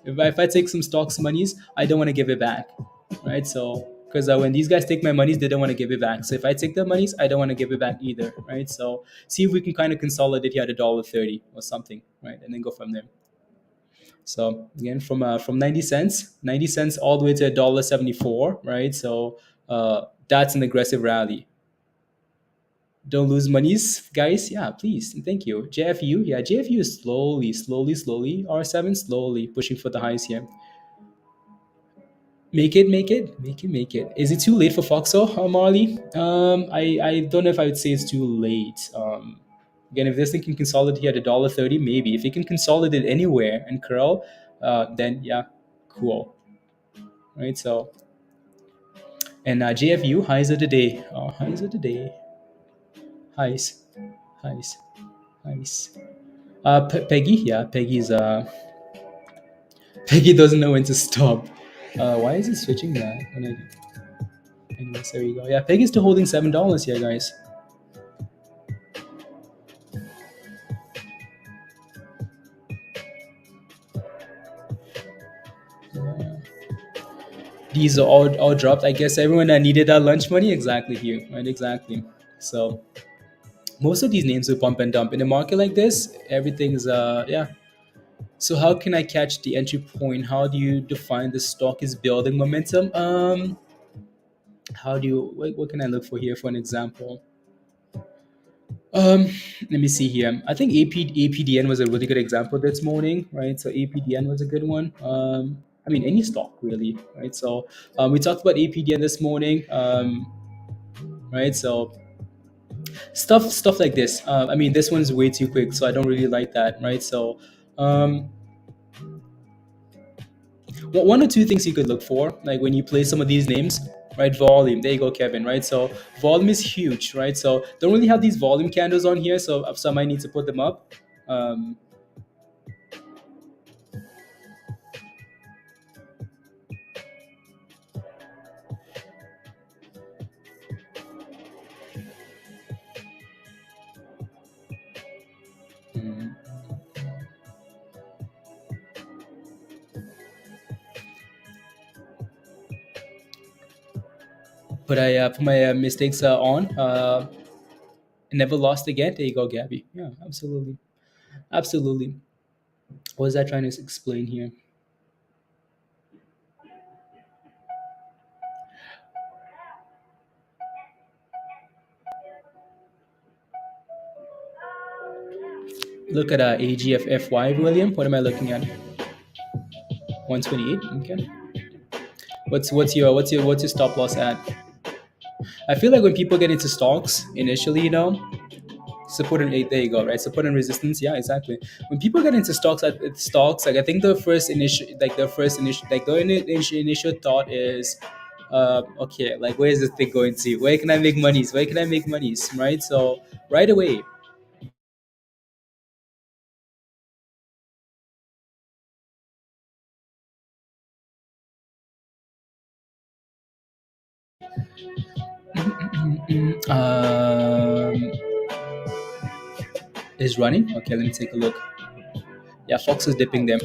if I take some stocks monies, I don't want to give it back, right? So because when these guys take my monies, they don't want to give it back. So if I take their monies, I don't want to give it back either, right? So see if we can kind of consolidate here at $1.30 or something, right? And then go from there. So again, from 90 cents all the way to $1.74, right? So that's an aggressive rally. Don't lose monies, guys. Yeah, please. And thank you. JFU. Yeah, JFU is slowly. R7 slowly pushing for the highs here. Make it. Is it too late for Foxo, Marley? I don't know if I would say it's too late. Again, if this thing can consolidate here at $1.30, maybe. If it can consolidate anywhere and curl, then yeah, cool. Right. So, and JFU highs of the day. Highs of the day. Highs, highs, highs. Peggy. Yeah, Peggy doesn't know when to stop. Why is it switching that? Anyways, there you go. Yeah, Peggy's still holding $7 here, guys. These are all dropped. I guess everyone that needed that lunch money exactly here, right? Exactly. So most of these names will pump and dump in a market like this. Everything's yeah. So how can I catch the entry point? How do you define the stock is building momentum? How do you what can I look for here for an example? Um, Let me see here. I think APDN was a really good example this morning, right? So APDN was a good one. I mean, any stock really, right? So we talked about APDN this morning, right? So stuff like this. I mean, this one's way too quick, so I don't really like that, right? So um, one or two things you could look for, like when you play some of these names, right? Volume. There you go, Kevin. Right. So volume is huge, right? So don't really have these volume candles on here, so I might need to put them up. Um, mm, but I put my mistakes on. Never lost again. There you go, Gabby. Yeah, absolutely. What was I trying to explain here? Look at AGFFY, William. What am I looking at? 128. Okay. What's your stop loss at? I feel like when people get into stocks initially, support and there you go, right? Support and resistance, yeah, exactly. When people get into stocks, like I think the initial thought is, okay, like where is this thing going to? Where can I make monies? Where can I make monies? Right? So right away, um, is running. Okay, let me take a look. Yeah, Fox is dipping them.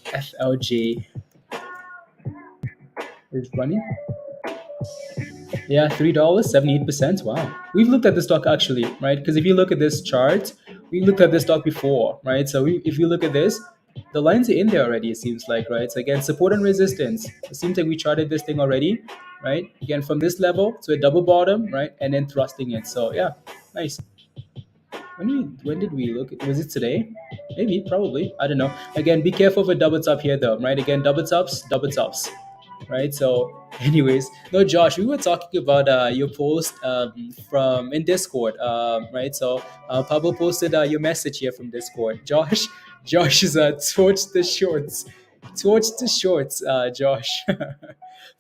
FLJ is running. Yeah, $3, 78%. Wow. We've looked at this stock actually, right? Because if you look at this chart, we looked at this stock before, right? So if you look at this, the lines are in there already, it seems like, right? So again, support and resistance. It seems like we charted this thing already, right? Again, from this level to a double bottom, right? And then thrusting it. So yeah, nice. When did we look? Was it today? Maybe, probably. I don't know. Again, be careful of a double top here though, right? Again, double tops. right? So, anyways, no, Josh, we were talking about your post from in Discord, right? So, Pablo posted your message here from Discord. Josh, Josh is torch the shorts, torch the shorts, Josh.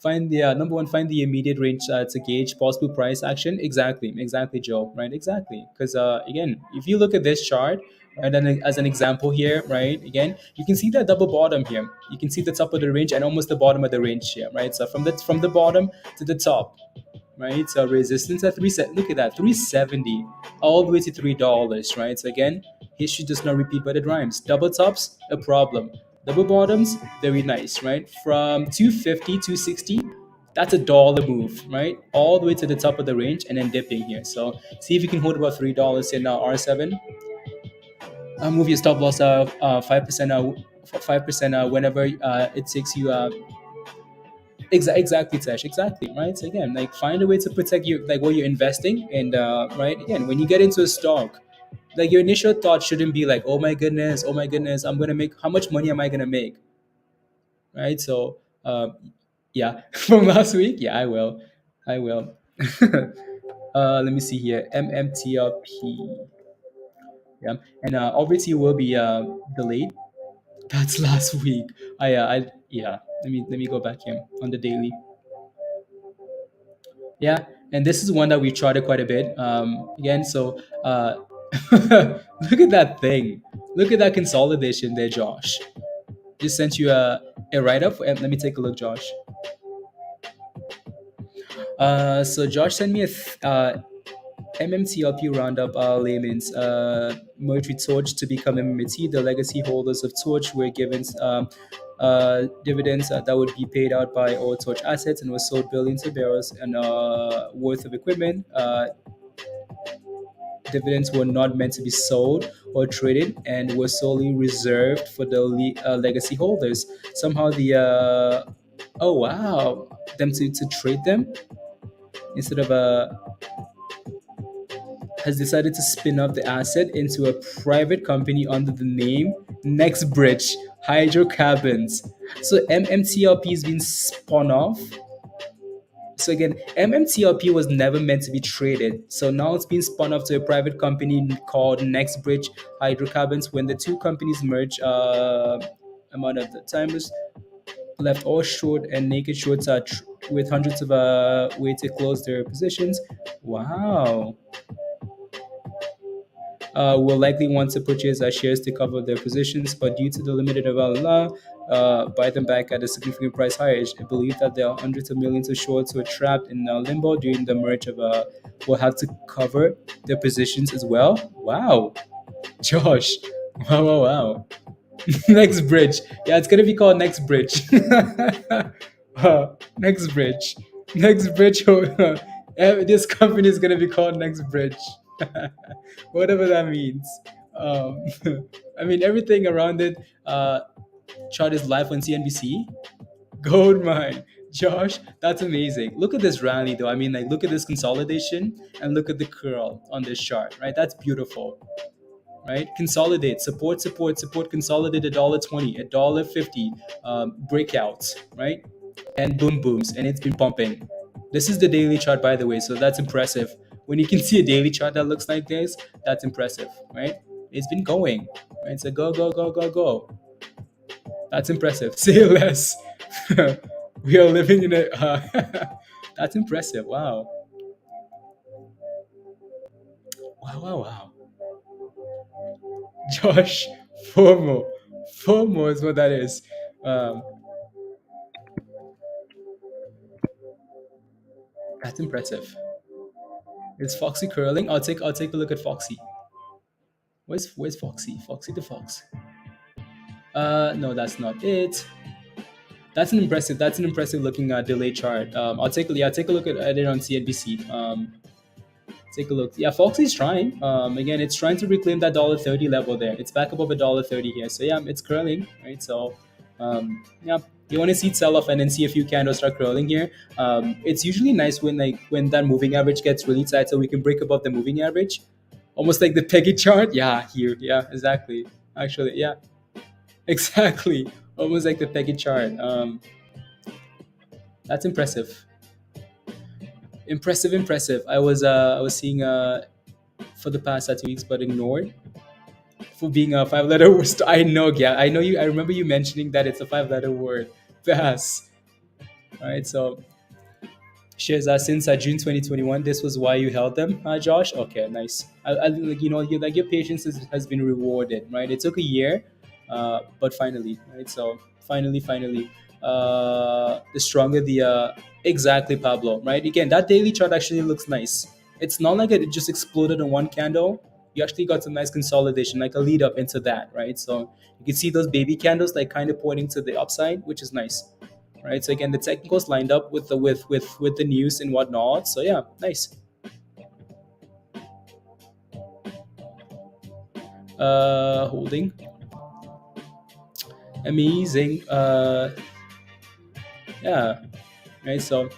Find the number one, find the immediate range to gauge possible price action. Exactly, Joe. Right, exactly. Because again, if you look at this chart, right, and as an example here, right, again, you can see that double bottom here. You can see the top of the range and almost the bottom of the range here, right? So from the bottom to the top, right? So resistance at look at that, 370, all the way to $3, right? So again, history does not repeat, but it rhymes. Double tops, a problem. Double bottoms, very nice, right? From 250, 260, that's a dollar move, right? All the way to the top of the range and then dipping here. So see if you can hold about $3 in R7. Move your stop loss 5%, 5% whenever it takes you exactly, Tash. Exactly, right? So again, like find a way to protect your like what you're investing, and right again, when you get into a stock, like your initial thought shouldn't be like, oh my goodness, I'm gonna make how much money am I gonna make, right? So yeah, from last week, yeah, I will. Let me see here, MMTLP, yeah, and obviously will be delayed. That's last week. I yeah. Let me go back here on the daily. Yeah, and this is one that we charted quite a bit. Again, so look at that thing. Look at that consolidation there, Josh. Just sent you a write up. Let me take a look, Josh. So Josh sent me a MMTLP roundup layman's merged with Torch to become MMAT. The legacy holders of Torch were given dividends that would be paid out by all Torch assets and was sold billions of barrels and worth of equipment. Dividends were not meant to be sold or traded and were solely reserved for the legacy holders. Somehow the oh wow, them to trade them instead of has decided to spin off the asset into a private company under the name NextBridge Hydrocarbons. So MMTLP has been spun off. So again, MMTLP was never meant to be traded. So now it's been spun off to a private company called NextBridge Hydrocarbons. When the two companies merge, amount of the time was left all short and naked shorts are with hundreds of way to close their positions. Wow. Will likely want to purchase shares to cover their positions, but due to the limited availability, buy them back at a significant price higher. I believe that there are hundreds of millions of shorts who are trapped in limbo during the merge of will have to cover their positions as well. Wow, Josh, wow. Next bridge, yeah, it's gonna be called Next Bridge. Next Bridge, Next Bridge. This company is gonna be called Next Bridge. Whatever that means. Um, I mean, everything around it. Chart is live on CNBC. Gold mine. Josh, that's amazing. Look at this rally, though. I mean, like, look at this consolidation and look at the curl on this chart, right? That's beautiful, right? Consolidate, support, consolidate $1.20, $1.50, breakouts, right? And boom booms, and it's been pumping. This is the daily chart, by the way, so that's impressive. When you can see a daily chart that looks like this, that's impressive, right? It's been going, right? So go. That's impressive. Say less. We are living in a. That's impressive. Wow. Wow. Josh, FOMO. FOMO is what that is. Um, that's impressive. Is Foxy curling? I'll take a look at Foxy. Where's Foxy? Foxy the Fox. No, that's not it. That's an impressive looking delay chart. Take a look at it on CNBC. Take a look. Yeah, Foxy's trying. Again, it's trying to reclaim that $1.30 level there. It's back above $1.30 here. So yeah, it's curling, right? So yeah, you want to see it sell off and then see a few candles start curling here. It's usually nice when that moving average gets really tight, so we can break above the moving average, almost like the PEGY chart. Yeah, here. Yeah, exactly. Actually, yeah, exactly. Almost like the PEGY chart. That's impressive. Impressive. I was seeing for the past 2 weeks, but ignored for being a five-letter word. I know, yeah, I know you. I remember you mentioning that it's a five-letter word. Fast. All right, so shares since June 2021. This was why you held them, Josh. Okay, nice. Like, like your patience has been rewarded, right? It took a year, but finally, right? So finally, the stronger the exactly, Pablo, right? Again, that daily chart actually looks nice. It's not like it just exploded in one candle. You actually got some nice consolidation, like a lead up into that, right? So you can see those baby candles, like kind of pointing to the upside, which is nice, right? So again, the technicals lined up with the with the news and whatnot. So yeah, nice. Holding, amazing. Yeah, right. So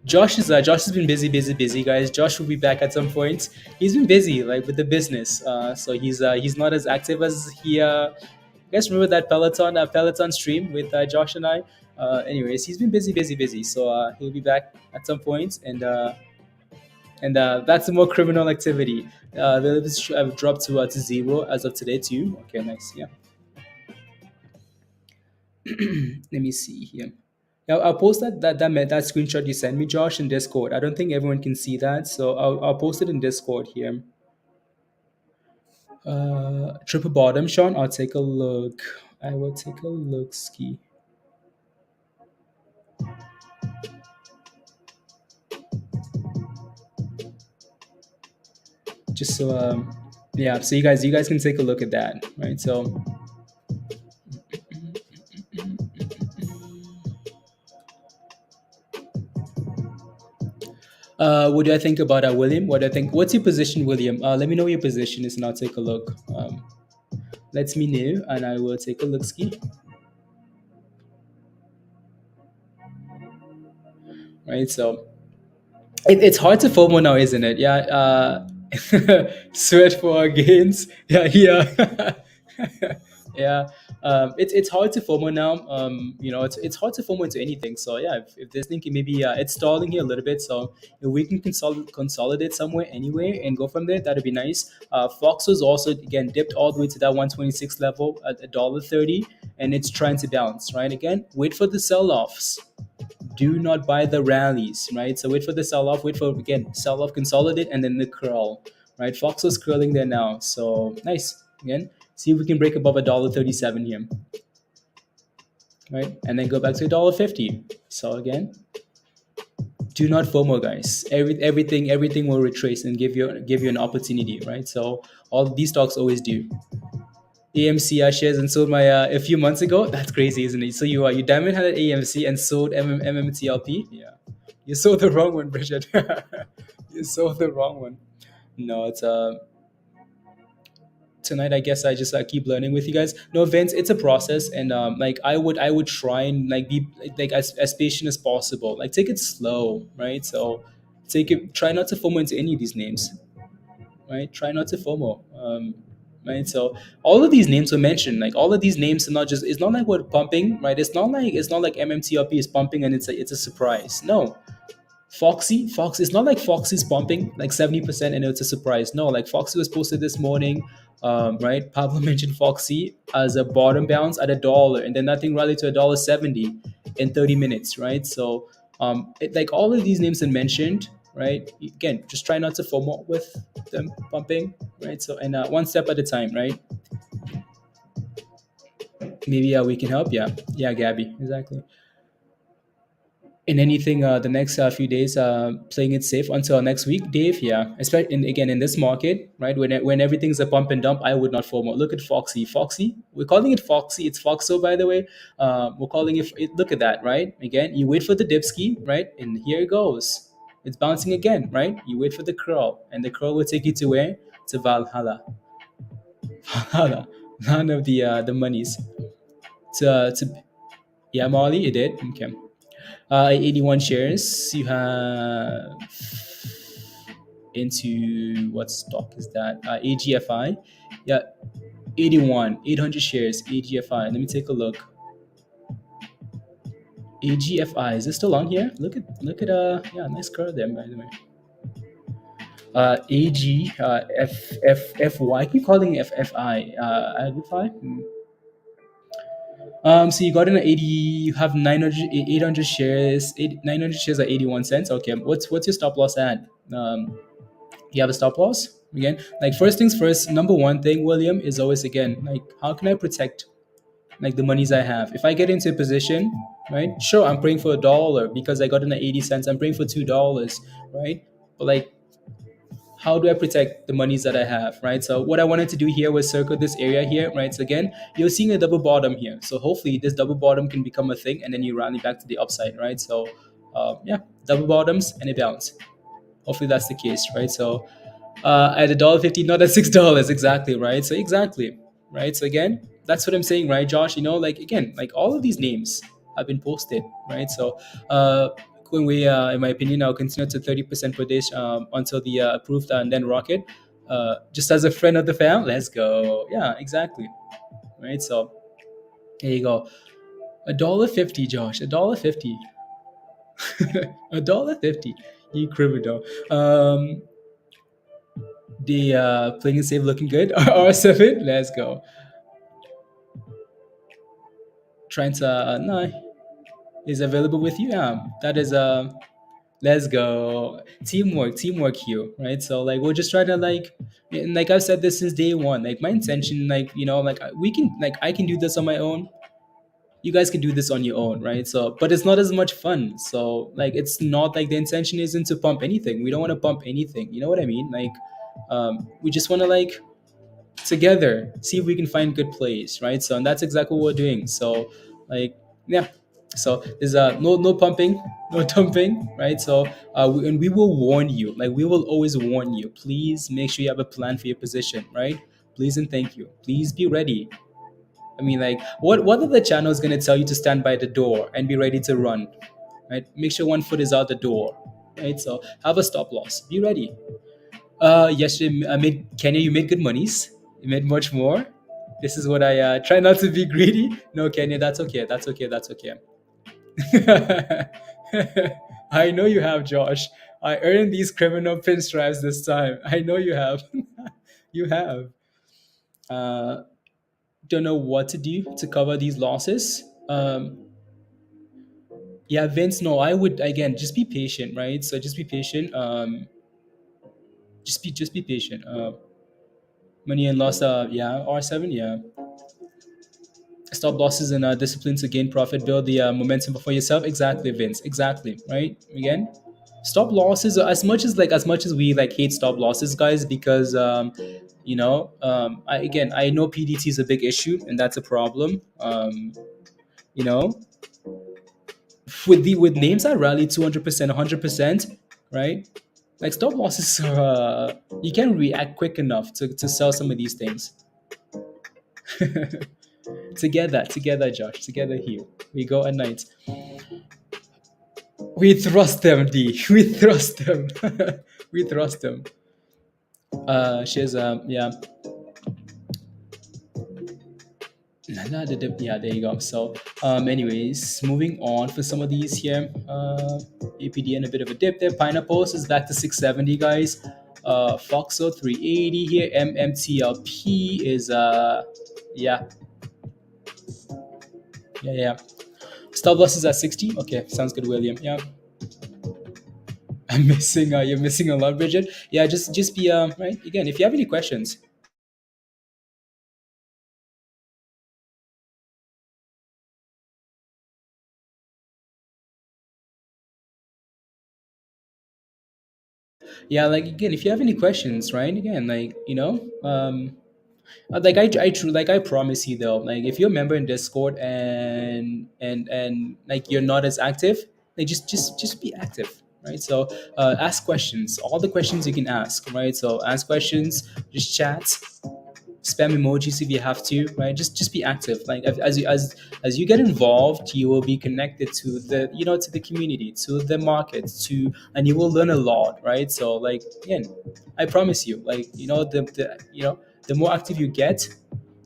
Josh has been busy, guys. Josh will be back at some point. He's been busy, like with the business. So he's not as active as he. You guys remember that Peloton stream with Josh and I? Anyways, he's been busy. So he'll be back at some point, and that's more criminal activity. The levels have dropped to zero as of today too. Okay, nice. Yeah. Let me see here. Yeah, I'll post that screenshot you sent me, Josh, in Discord. I don't think everyone can see that, so I'll post it in Discord here. Triple bottom, Sean. I'll take a look. I will take a look. Ski. Just so yeah, so you guys can take a look at that, right? So what do I think about William? What do I think? What's your position, William? Let me know what your position is, and I'll take a look. Let me know, and I will take a look. Ski. Right. So it's hard to FOMO now, isn't it? Yeah. Sweat for our gains. Yeah. Yeah. It's hard to FOMO now. It's hard to FOMO into anything. So yeah, if there's thinking maybe it's stalling here a little bit. So if we can consolidate somewhere anyway and go from there, that'd be nice. Fox was also again dipped all the way to that 126 level at $1.30, and it's trying to bounce. Right again. Wait for the sell-offs. Do not buy the rallies, right? So wait for the sell off, wait for again sell off, consolidate, and then the curl, right? Fox was curling there now, so nice. Again, see if we can break above $1.37 here, right? And then go back to $1.50. So again, do not FOMO, guys. Everything will retrace and give you an opportunity, right? So all these stocks always do. AMC shares and sold my a few months ago. That's crazy, isn't it? So you diamond had AMC and sold MMTLP. Yeah, you sold the wrong one, Bridget. You sold the wrong one. No, it's tonight. I guess I just keep learning with you guys. No, Vince, it's a process, and like I would try and like be like as patient as possible. Like take it slow, right? So try not to FOMO into any of these names, right? Try not to FOMO. Right. So all of these names were mentioned. Like all of these names are not just. It's not like we're pumping, right? It's not like MMTLP is pumping and it's a surprise. No, Foxy. It's not like Foxy's pumping like 70% and it's a surprise. No, like Foxy was posted this morning. Right. Pablo mentioned Foxy as a bottom bounce at $1, and then that thing rallied to $1.70 in 30 minutes. Right. So like all of these names are mentioned, right? Again, just try not to FOMO with them pumping, right? So and one step at a time, right? Maybe we can help. Yeah, Gabby, exactly. In anything, the next few days, playing it safe until next week, Dave. Yeah, especially again in this market, right? When everything's a pump and dump, I would not FOMO. Look at Foxy. Foxy. We're calling it Foxy. It's Foxo, by the way. We're calling it. Look at that, right? Again, you wait for the dip ski, right? And here it goes. It's bouncing again, right? You wait for the curl, and the curl will take you to where? To Valhalla. Valhalla. None of the monies. To yeah, Molly, it did. Okay. 81 shares. You have into what stock is that? AGFI. Yeah, 81, 800 shares. AGFI. Let me take a look. AGFI, is it still on here? Look at yeah, nice curve there, by the way. AG FY. I keep calling it FFI. FI. So you got in at 80. You have 800 shares. 900 shares at 81 cents. Okay. What's your stop loss at? You have a stop loss again. Like first things first. Number one thing, William, is always again like how can I protect like the monies I have? If I get into a position, right? Sure, I'm praying for $1 because I got in at 80 cents. I'm praying for $2, right? But like how do I protect the monies that I have, right? So what I wanted to do here was circle this area here, right? So again, you're seeing a double bottom here. So hopefully this double bottom can become a thing and then you rally back to the upside, right? So yeah, double bottoms and a bounce. Hopefully that's the case, right? So at $1.50, not at $6, exactly, right? So exactly, right? So again, that's what I'm saying, right, Josh? You know, like again, like all of these names have been posted, right? So going way, in my opinion, I'll continue to 30% per day until the approved and then rocket. Just as a friend of the fam, let's go. Yeah, exactly, right? So there you go. $1.50, Josh. $1.50. $1.50. You criminal. The playing it safe looking good. R7, let's go. Trying to no, is available with you. Yeah, that is let's go. Teamwork here, right? So like we're just trying to like and like I've said this since day one. Like my intention, like you know, like we can like I can do this on my own. You guys can do this on your own, right? So but it's not as much fun. So like it's not like the intention isn't to pump anything. We don't want to pump anything. You know what I mean? Like we just want to like together see if we can find good plays, right? So and that's exactly what we're doing. So like yeah, so there's no pumping, no dumping, right? So and we will warn you, like we will always warn you, please make sure you have a plan for your position, right? Please and thank you, please be ready. I mean, like what other channel is going to tell you to stand by the door and be ready to run, right? Make sure one foot is out the door, right? So have a stop loss, be ready. Yesterday I made Kenya. You made good monies. You made much more. This is what I try not to be greedy. No, Kenya, that's okay. That's okay. That's okay. I know you have, Josh. I earned these criminal pinstripes this time. I know you have. You have. Uh, don't know what to do to cover these losses. Yeah, Vince. No, I would again just be patient, right? So just be patient. Just be patient. Money and loss. Yeah, R7. Yeah. Stop losses and discipline to gain profit, build the momentum for yourself. Exactly, Vince. Exactly, right? Again, stop losses. As much as we like hate stop losses, guys, because I know PDT is a big issue and that's a problem. You know, with names that rally 200%, 100%, right? Like stop losses, you can't react quick enough to sell some of these things. Together, Josh. Together here. We go at night. We thrust them, D. We thrust them. We thrust them. She's yeah. Yeah, there you go. So anyways, moving on for some of these here. APD and a bit of a dip there. Pineapples is back to 670, guys. Foxo 380 here. MMTLP is yeah. Yeah. Stop loss is at 60. Okay, sounds good, William. Yeah. I'm missing. You're missing a lot, Bridget. Yeah, just be right again. If you have any questions, yeah, like again, if you have any questions, right? Again, like like I promise you though, like if you're a member in Discord and like you're not as active, like just be active, right? So ask questions, all the questions you can ask, right? So ask questions, just chat, spam emojis if you have to, right? Just be active. Like as you get involved, you will be connected to the community, to the market, and you will learn a lot, right? So like again, I promise you, like the more active you get,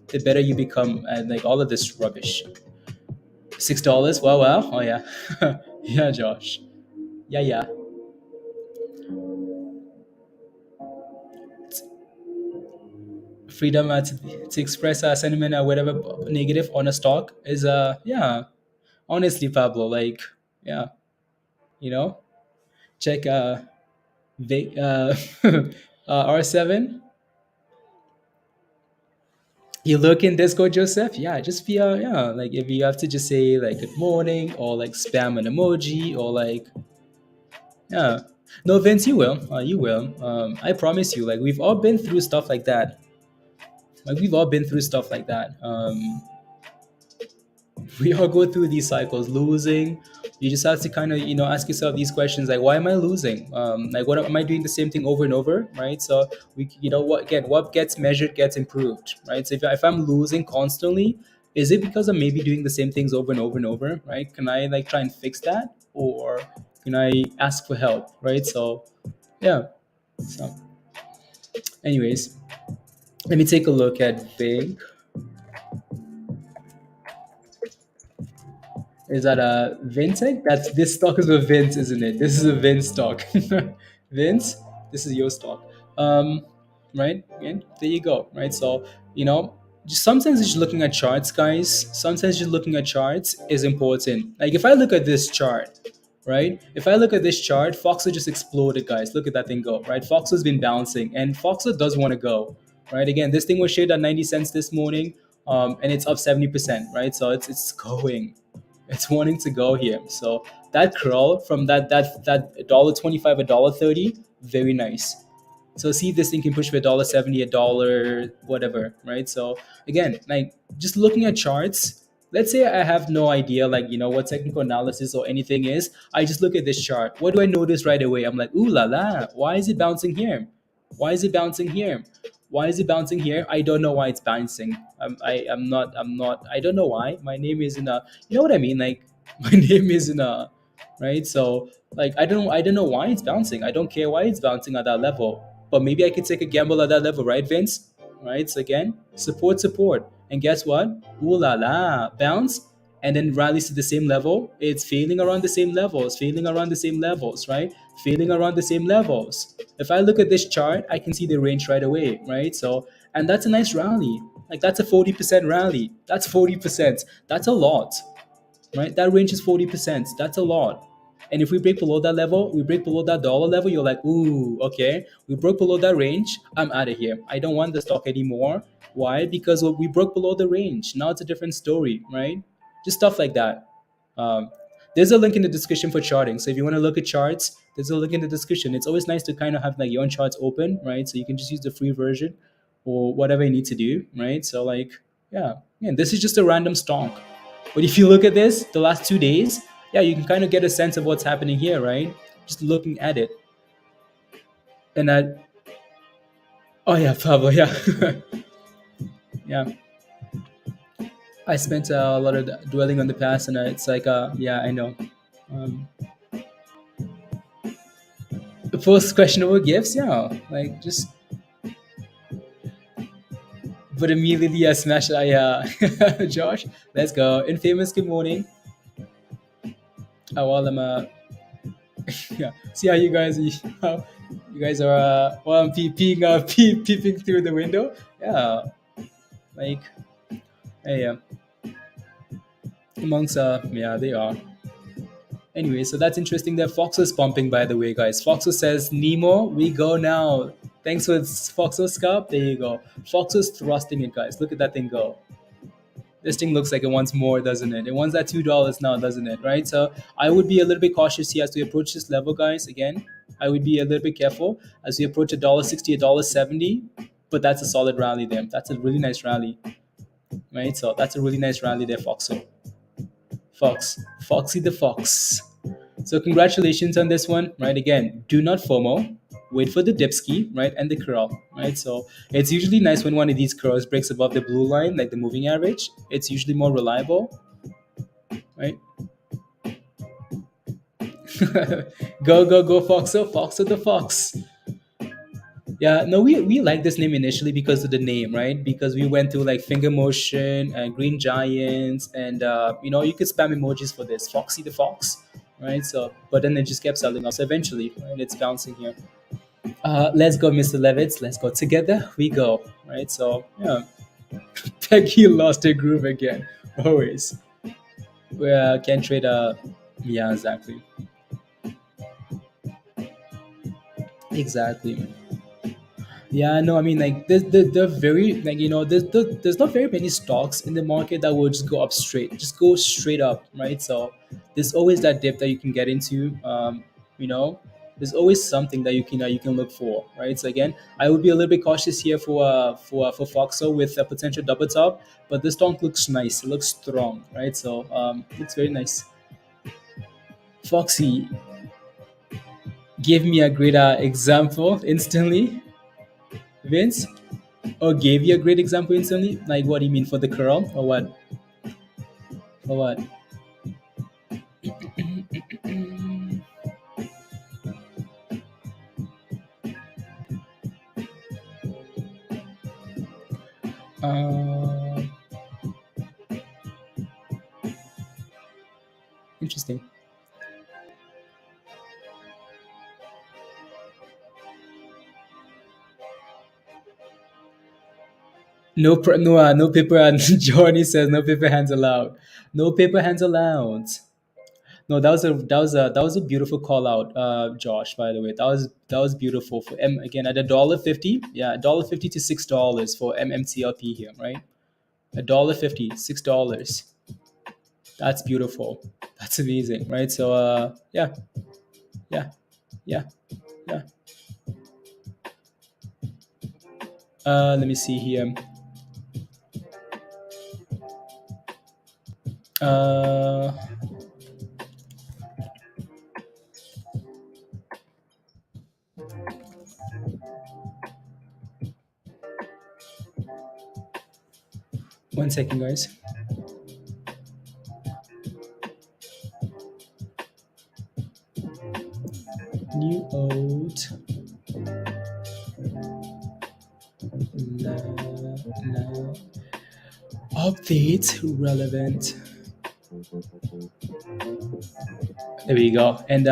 the better you become, and like all of this rubbish. $6. Wow, wow. Oh yeah. Yeah, Josh. Yeah, yeah. Freedom to express sentiment or whatever negative on a stock is yeah. Honestly, Pablo, like yeah, you know, check R7. You look in Discord, Joseph. Yeah, just be yeah, like if you have to just say like good morning or like spam an emoji or like yeah. No, Vince, you will. You will. I promise you. Like we've all been through stuff like that. Like we've all been through stuff like that. We all go through these cycles. Losing, you just have to kind of ask yourself these questions like, why am I losing? Like, what am I doing the same thing over and over, right? So we, what gets measured gets improved, right? So if I'm losing constantly, is it because I'm maybe doing the same things over and over and over, right? Can I like try and fix that, or can I ask for help, right? So yeah. So, anyways, let me take a look at Vig. Is that a Vincent? That's this stock is a Vince, isn't it? This is a Vince stock. Vince, this is your stock. Right? And there you go. Right. So, just sometimes just looking at charts, guys. Sometimes just looking at charts is important. Like if I look at this chart, right? If I look at this chart, Foxer just exploded, guys. Look at that thing go, right? Foxer's been bouncing, and Foxer does want to go, right? Again, this thing was shared at 90 cents this morning, and it's up 70%, right? So it's going. It's wanting to go here. So that curl from that $1.25, $1.30, very nice. So see if this thing can push for $1.70, a dollar, whatever, right? So again, like just looking at charts, let's say I have no idea, like what technical analysis or anything is. I just look at this chart. What do I notice right away? I'm like, ooh la la, why is it bouncing here? Why is it bouncing here? Why is it bouncing here? I don't know why it's bouncing. I'm not. I don't know why. My name isn't a. You know what I mean? Like my name isn't a. Right. So like I don't know why it's bouncing. I don't care why it's bouncing at that level. But maybe I could take a gamble at that level, right, Vince? Right. So again, support, and guess what? Ooh la la, bounce, and then rallies to the same level. It's failing around the same levels, failing around the same levels, right? Failing around the same levels. If I look at this chart, I can see the range right away, right? So, and that's a nice rally. Like that's a 40% rally. That's 40%. That's a lot, right? That range is 40%. That's a lot. And if we break below that level, we break below that dollar level, you're like, ooh, okay, we broke below that range. I'm out of here. I don't want the stock anymore. Why? Because we broke below the range. Now it's a different story, right? Just stuff like that. Um, there's a link in the description for charting. So if you want to look at charts, there's a link in the description. It's always nice to kind of have like your own charts open, right? So you can just use the free version or whatever you need to do, right? So like, yeah, this is just a random stock. But if you look at this, the last 2 days, yeah, you can kind of get a sense of what's happening here, right? Just looking at it. And oh yeah, Pablo, yeah. Yeah. I spent a lot of dwelling on the past, and it's like, yeah, I know. Um, the first questionable gifts, yeah, like just, but immediately I smashed, Josh, let's go. Infamous, good morning. While I'm, yeah, see how you guys, how you guys are, while I'm peeping through the window. Yeah, like, hey, amongst, yeah, they are. Anyway, so that's interesting that Foxer's pumping, by the way, guys. Foxer says, Nemo, we go now. Thanks for Foxer Scarp. There you go. Foxer's thrusting it, guys. Look at that thing go. This thing looks like it wants more, doesn't it? It wants that $2 now, doesn't it? Right? So I would be a little bit cautious here as we approach this level, guys. Again, I would be a little bit careful as we approach $1.60, $1.70. But that's a solid rally there. That's a really nice rally. Right? So that's a really nice rally there, Foxer. Foxy the Fox. So congratulations on this one, right? Again, do not FOMO. Wait for the dipski, right, and the curl, right? So it's usually nice when one of these curls breaks above the blue line, like the moving average. It's usually more reliable, right? Go, Foxo, Foxo the Fox. Yeah, no, we like this name initially because of the name, right? Because we went through like finger motion and green giants, and you could spam emojis for this Foxy the Fox, right? So, but then it just kept selling off. So eventually, right, it's bouncing here. Let's go, Mr. Levitz. Let's go together. We go, right? So yeah, Peggy lost her groove again. Always. We can't trade. Yeah, exactly, exactly. Yeah, no, I mean, like, they're very, like, there's not very many stocks in the market that will just go up straight, just go straight up, right? So there's always that dip that you can get into. You know, there's always something that you can look for, right? So again, I would be a little bit cautious here for Foxo with a potential double top, but this stock looks nice, it looks strong, right? So looks very nice. Foxy, give me a great example instantly, Vince. Or gave you a great example instantly? Like, what do you mean, for the curl or what? For what? Uh, Interesting. No paper. And Johnny says no paper hands allowed. No paper hands allowed. No, that was a beautiful call out, Josh. By the way, that was beautiful for M again at $1.50. Yeah, $1.50 to $6 for MMTLP here, right? $1.50, $6. That's beautiful. That's amazing, right? So yeah, yeah, yeah, yeah. Let me see here. Uh, 1 second, guys. New old. No. Update relevant. There we go. And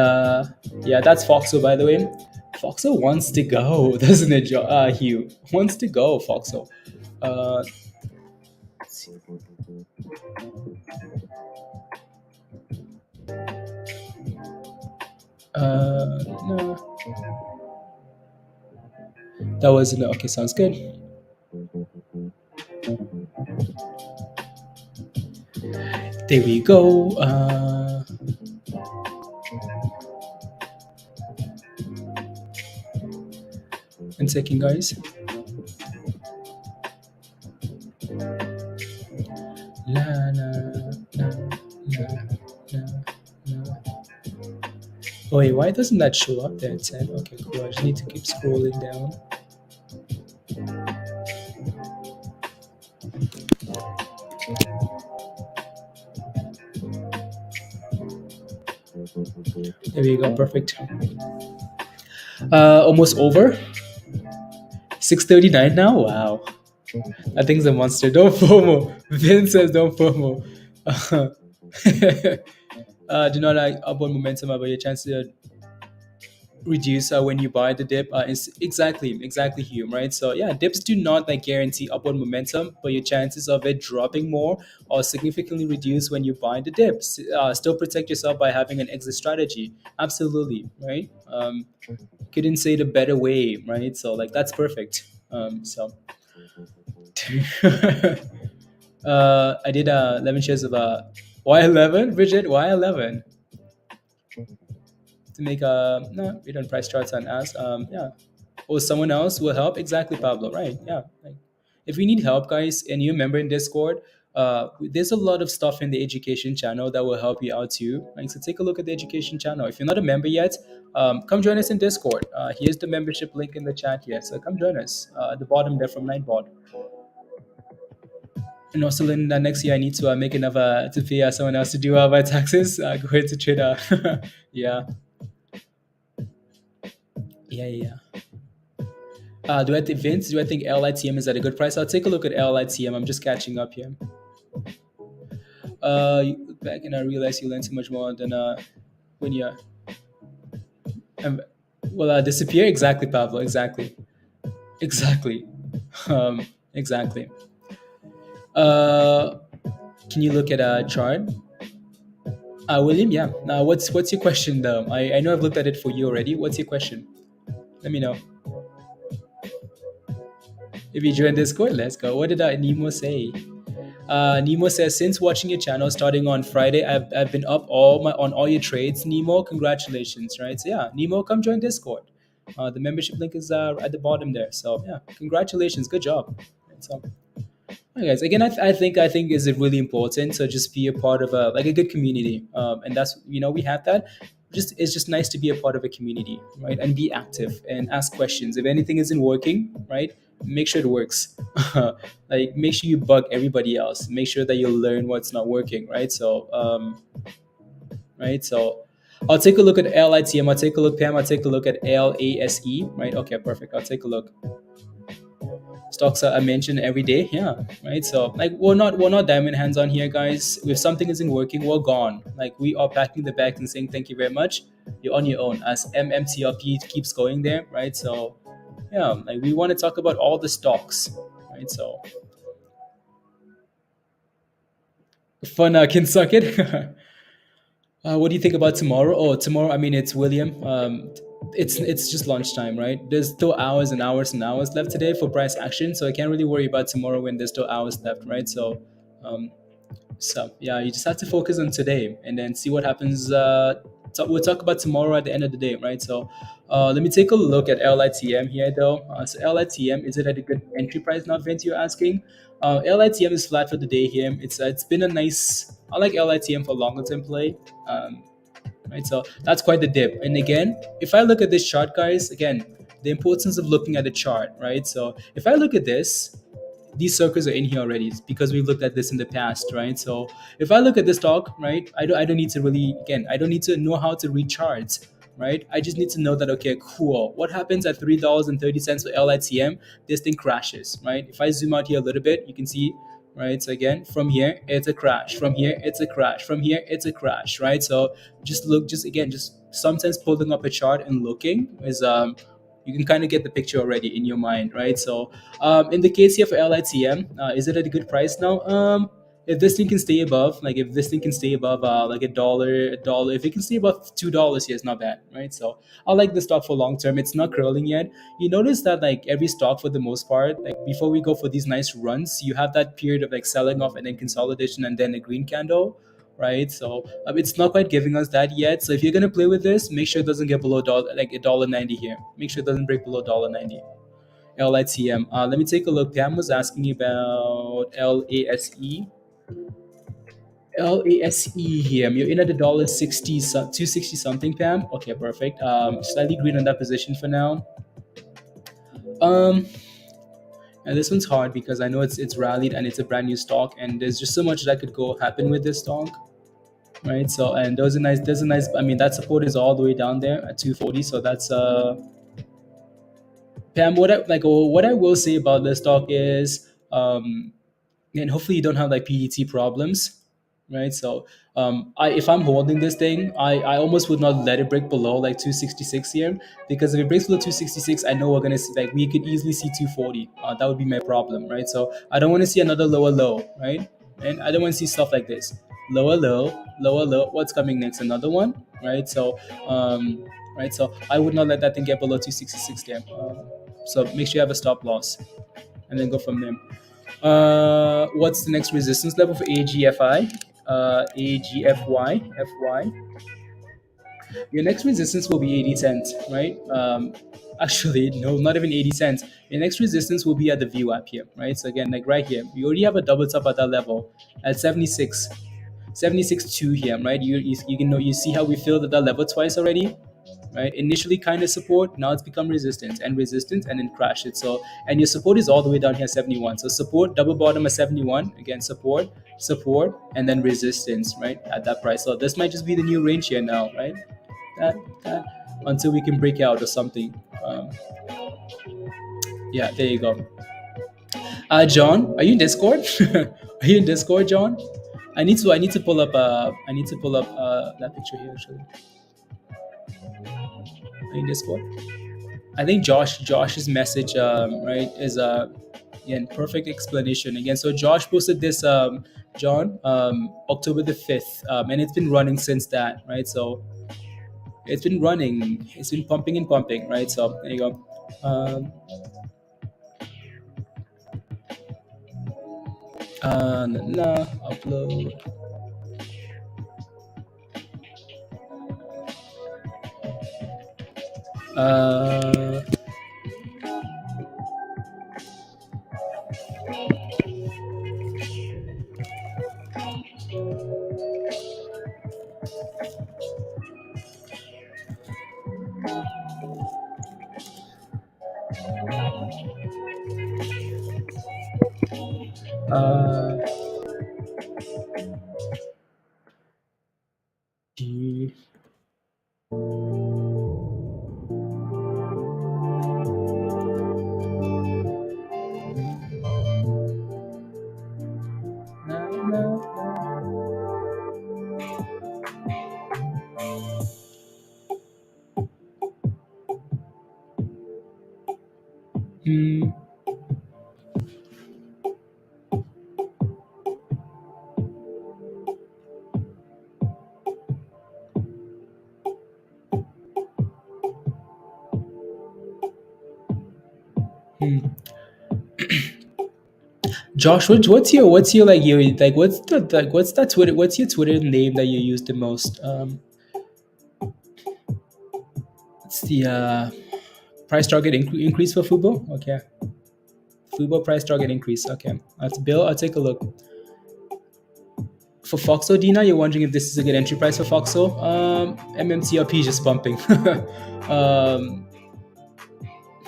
yeah, that's Foxo, by the way. Foxo wants to go, doesn't it, Hugh? Wants to go, Foxo. Uh, no, that wasn't okay. Sounds good. There we go. 1 second, guys. La la la la la la. Oh wait, why doesn't that show up there? It said, okay, cool. I just need to keep scrolling down. There we go. Perfect. Almost over. 6:39 now. Wow. I think it's a monster. Don't FOMO. Vin says don't FOMO. Do not like upward momentum about your chance to reduce when you buy the dip. Exactly, Hume, right? So yeah, dips do not like guarantee upward momentum, but your chances of it dropping more or significantly reduce when you buy the dips. Still protect yourself by having an exit strategy. Absolutely, right? Couldn't say it a better way, right? So like that's perfect. So I did 11 shares of Y11, Bridget, Y11 to make a no. We don't price charts on us. Yeah, or someone else will help. Exactly, Pablo. Right? Yeah. Like, if we need help, guys, and you're a member in Discord, there's a lot of stuff in the education channel that will help you out too. Like, so take a look at the education channel. If you're not a member yet, come join us in Discord. Here's the membership link in the chat here. So come join us at the bottom there from Nightbot. And also, Lynn, next year I need to make another to pay someone else to do my taxes. Go ahead to Twitter. Yeah, yeah, yeah. Vince, do I think LITM is at a good price? I'll take a look at LITM. I'm just catching up here. You look back and I realized you learned so much more than when you disappear. Exactly, Pablo. Exactly. Exactly. Exactly. Uh, can you look at a chart? William, yeah. What's your question though? I know I've looked at it for you already. What's your question? Let me know. If you join Discord, let's go. What did Nemo say? Nemo says, since watching your channel starting on Friday, I've been up on all your trades. Nemo, congratulations, right? So yeah, Nemo, come join Discord. The membership link is at the bottom there. So yeah, congratulations, good job. So, hi guys, again, I think is it really important. So just be a part of a good community, and that's we have that. It's just nice to be a part of a community, right? And be active and ask questions. If anything isn't working, right, make sure it works. Like make sure you bug everybody else. Make sure that you learn what's not working, right? So right, so I'll take a look at LITM. I'll take a look, Pam. I'll take a look at LASE, right? Okay, perfect. I'll take a look. Stocks I mentioned every day, yeah, right. So like we're not diamond hands on here, guys. If something isn't working, we're gone. Like we are packing the bags and saying thank you very much. You're on your own. As MMTLP keeps going there, right? So yeah, like we want to talk about all the stocks, right? So fun can suck it. What do you think about tomorrow? Oh, tomorrow. I mean, it's William. It's just lunchtime, right? There's still hours and hours and hours left today for price action, so I can't really worry about tomorrow when there's still hours left, right? Um, so yeah, you just have to focus on today and then see what happens. So we'll talk about tomorrow at the end of the day, right? So let me take a look at LITM here, though. So LITM, is it at a good entry price now, Vince? You're asking. LITM is flat for the day here. It's been a nice. I like LITM for longer term play. Right, so that's quite the dip. And again, if I look at this chart, guys, again, the importance of looking at the chart, right? So if I look at this, these circles are in here already. It's because we've looked at this in the past, right? So if I look at this stock, right, I don't need to really, again, I don't need to know how to read charts, right? I just need to know that, okay, cool. What happens at $3.30 for LITM? This thing crashes, right? If I zoom out here a little bit, you can see, right? So again, from here, it's a crash. From here, it's a crash. From here, it's a crash, right? So just sometimes pulling up a chart and looking is you can kind of get the picture already in your mind, right? So in the case here for LITM, is it at a good price now? If this thing can stay above, like if this thing can stay above like a dollar, if it can stay above $2 here, it's not bad, right? So I like the stock for long term. It's not curling yet. You notice that like every stock for the most part, like before we go for these nice runs, you have that period of like selling off and then consolidation and then a green candle, right? So it's not quite giving us that yet. So if you're gonna play with this, make sure it doesn't get below like $1.90 here. Make sure it doesn't break below $1.90. LITM. Let me take a look. Pam was asking about LASE. LASE here. You're in at the $1.60, 260 something, Pam. Okay, perfect. Slightly green on that position for now. Um, and this one's hard because I know it's rallied and it's a brand new stock, and there's just so much that could go happen with this stock, right? So and there's a nice. I mean, that support is all the way down there at 240. So that's Pam. What I will say about this stock is and hopefully you don't have like PDT problems, right? So if I'm holding this thing, I almost would not let it break below like 266 here, because if it breaks below 266, I know we're gonna see like we could easily see 240. That would be my problem, right? So I don't want to see another lower low, right? And I don't want to see stuff like this, lower low, lower low. What's coming next? Another one, right? So right, so I would not let that thing get below 266 there. So make sure you have a stop loss, and then go from there. What's the next resistance level for AGFI? AGFY. Your next resistance will be 80 cents, right? Actually, no, not even 80 cents. Your next resistance will be at the VWAP here, right? So again, like right here, we already have a double top at that level at 76.2 here, right? You can know, you see how we filled at that level twice already, right? Initially kind of support, now it's become resistance and then crash it. So and your support is all the way down here 71. So support, double bottom at 71, again support, and then resistance, right, at that price. So this might just be the new range here now, right? That until we can break out or something. Yeah, there you go. John, are you in Discord? Are you in Discord, John? I need to pull up that picture here actually. Are you in Discord? I think Josh's message right is yeah, perfect explanation again. So Josh posted this John October the 5th, and it's been running since that, right? So it's been running, it's been pumping and pumping, right? So there you go. Upload. Uh, uh, G- na, na, hmm, hmm. Josh, what's your like your like what's the like what's that Twitter what's your Twitter name that you use the most? It's the price target increase for Fubo. Okay, Fubo price target increase. Okay, that's Bill. I'll take a look. For Foxo, Dina, you're wondering if this is a good entry price for Foxo. MMTLP is just bumping. um,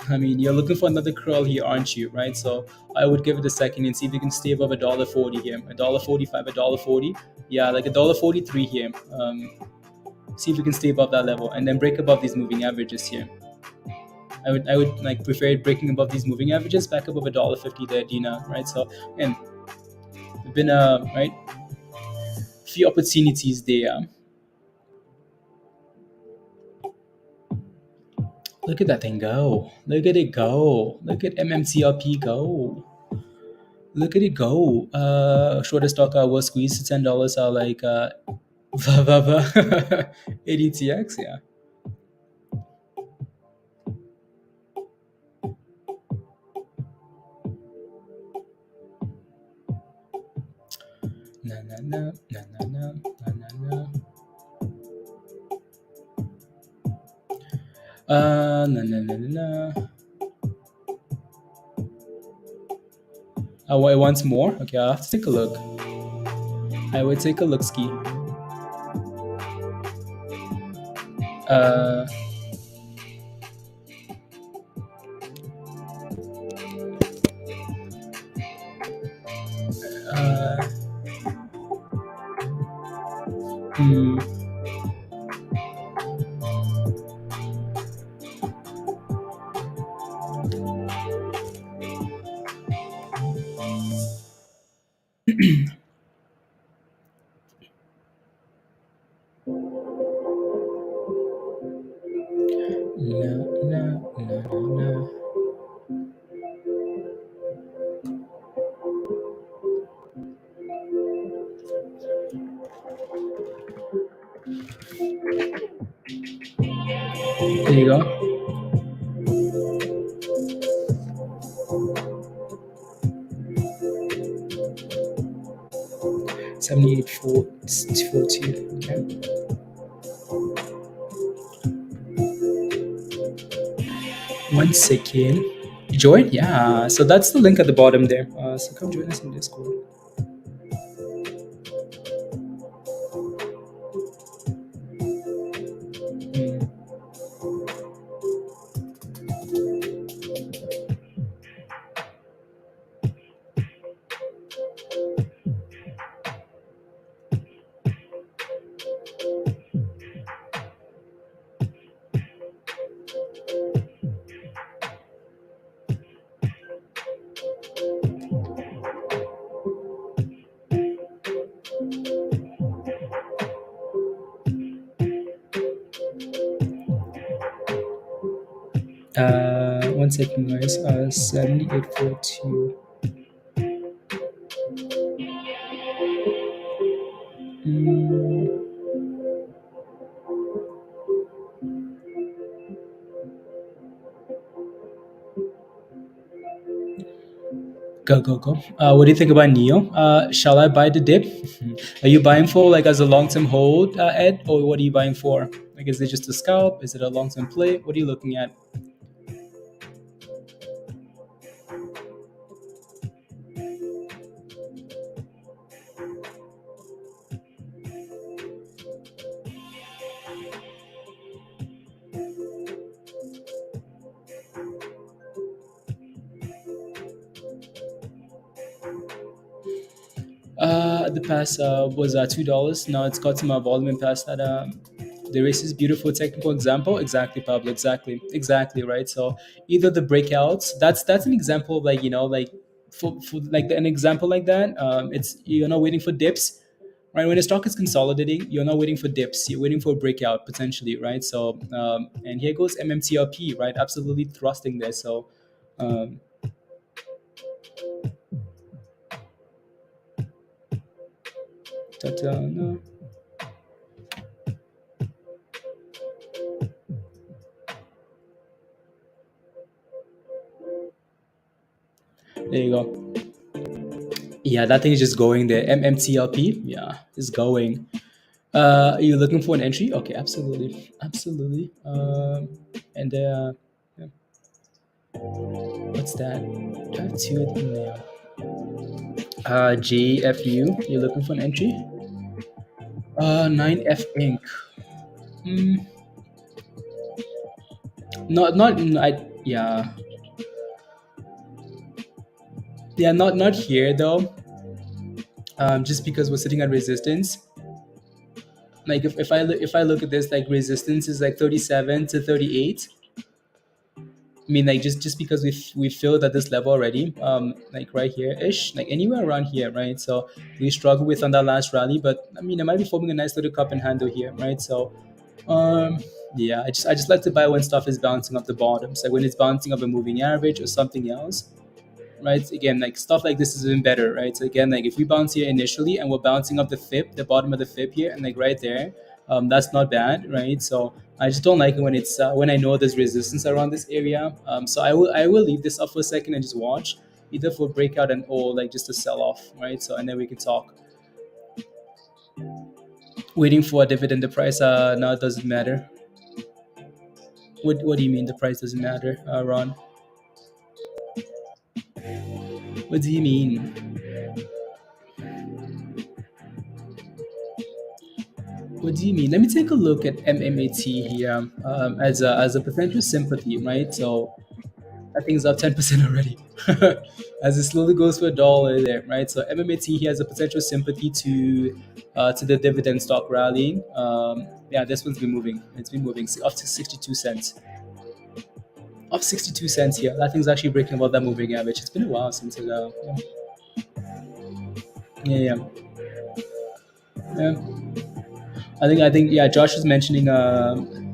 I mean, you're looking for another curl here, aren't you? Right. So I would give it a second and see if you can stay above $1.40 here, $1.45, $1.40. Yeah, like $1.43 here. See if you can stay above that level and then break above these moving averages here. I would like prefer it breaking above these moving averages back above $1.50 there, Dina. Right. So and been a right few opportunities there. Look at that thing go. Look at it go. Look at MMTLP go. Look at it go. Shorter stock I will squeeze to $10 are like ADTX, yeah. Na na na na na na na na na. Na na na na na. Oh, it wants more? Okay, I'll have to take a look. I would take a look ski. Uh, uh, hmm. Na na na na na. There you go. 78.42. Okay. One second. Join? Yeah. So that's the link at the bottom there. So come join us in Discord. Hmm. One second, guys. 7842. Mm, go, go, go. What do you think about Neo? Shall I buy the dip? Are you buying for like as a long term hold, Ed, or what are you buying for? Like, is it just a scalp? Is it a long term play? What are you looking at? The pass was $2. Now it's got some volume past that. The race is beautiful technical example. Exactly, Pablo. Exactly, right. So either the breakouts. That's an example of like like for like an example like that. It's you're not waiting for dips, right? When a stock is consolidating, you're not waiting for dips. You're waiting for a breakout potentially, right? So and here goes MMTLP, right? Absolutely thrusting there. So um, no. There you go. Yeah, that thing is just going there. MMTLP, yeah, is going. Are you looking for an entry? Okay, absolutely, absolutely. And yeah. What's that? Do I have two of them now? JFU. You're looking for an entry? 9F Inc. Mm, not. Yeah, yeah. Not here though. Just because we're sitting at resistance. Like if I look at this, like resistance is like 37 to 38. I mean, like just because we filled at this level already, like right here ish, like anywhere around here, right? So we struggled with on that last rally, but I mean, it might be forming a nice little cup and handle here, right? So, um, yeah, I just like to buy when stuff is bouncing off the bottoms, like when it's bouncing off a moving average or something else, right? Again, like stuff like this is even better, right? So again, like if we bounce here initially and we're bouncing up the fib, the bottom of the fib here, and like right there, that's not bad, right? So I just don't like it when it's when I know there's resistance around this area. So I will leave this up for a second and just watch either for breakout and or like just a sell off, right? So and then we can talk. Waiting for a dividend, the price now it doesn't matter. What do you mean the price doesn't matter, Ron? What do you mean? What do you mean? Let me take a look at MMAT here as a potential sympathy, right? So I think it's up 10% already. As it slowly goes for a dollar there, right? So MMAT here has a potential sympathy to the dividend stock rallying. Yeah, this one's been moving. It's been moving up to 62 cents. Up 62 cents here. That thing's actually breaking above that moving average. It's been a while since it. Yeah, yeah, yeah. I think yeah. Josh was mentioning $1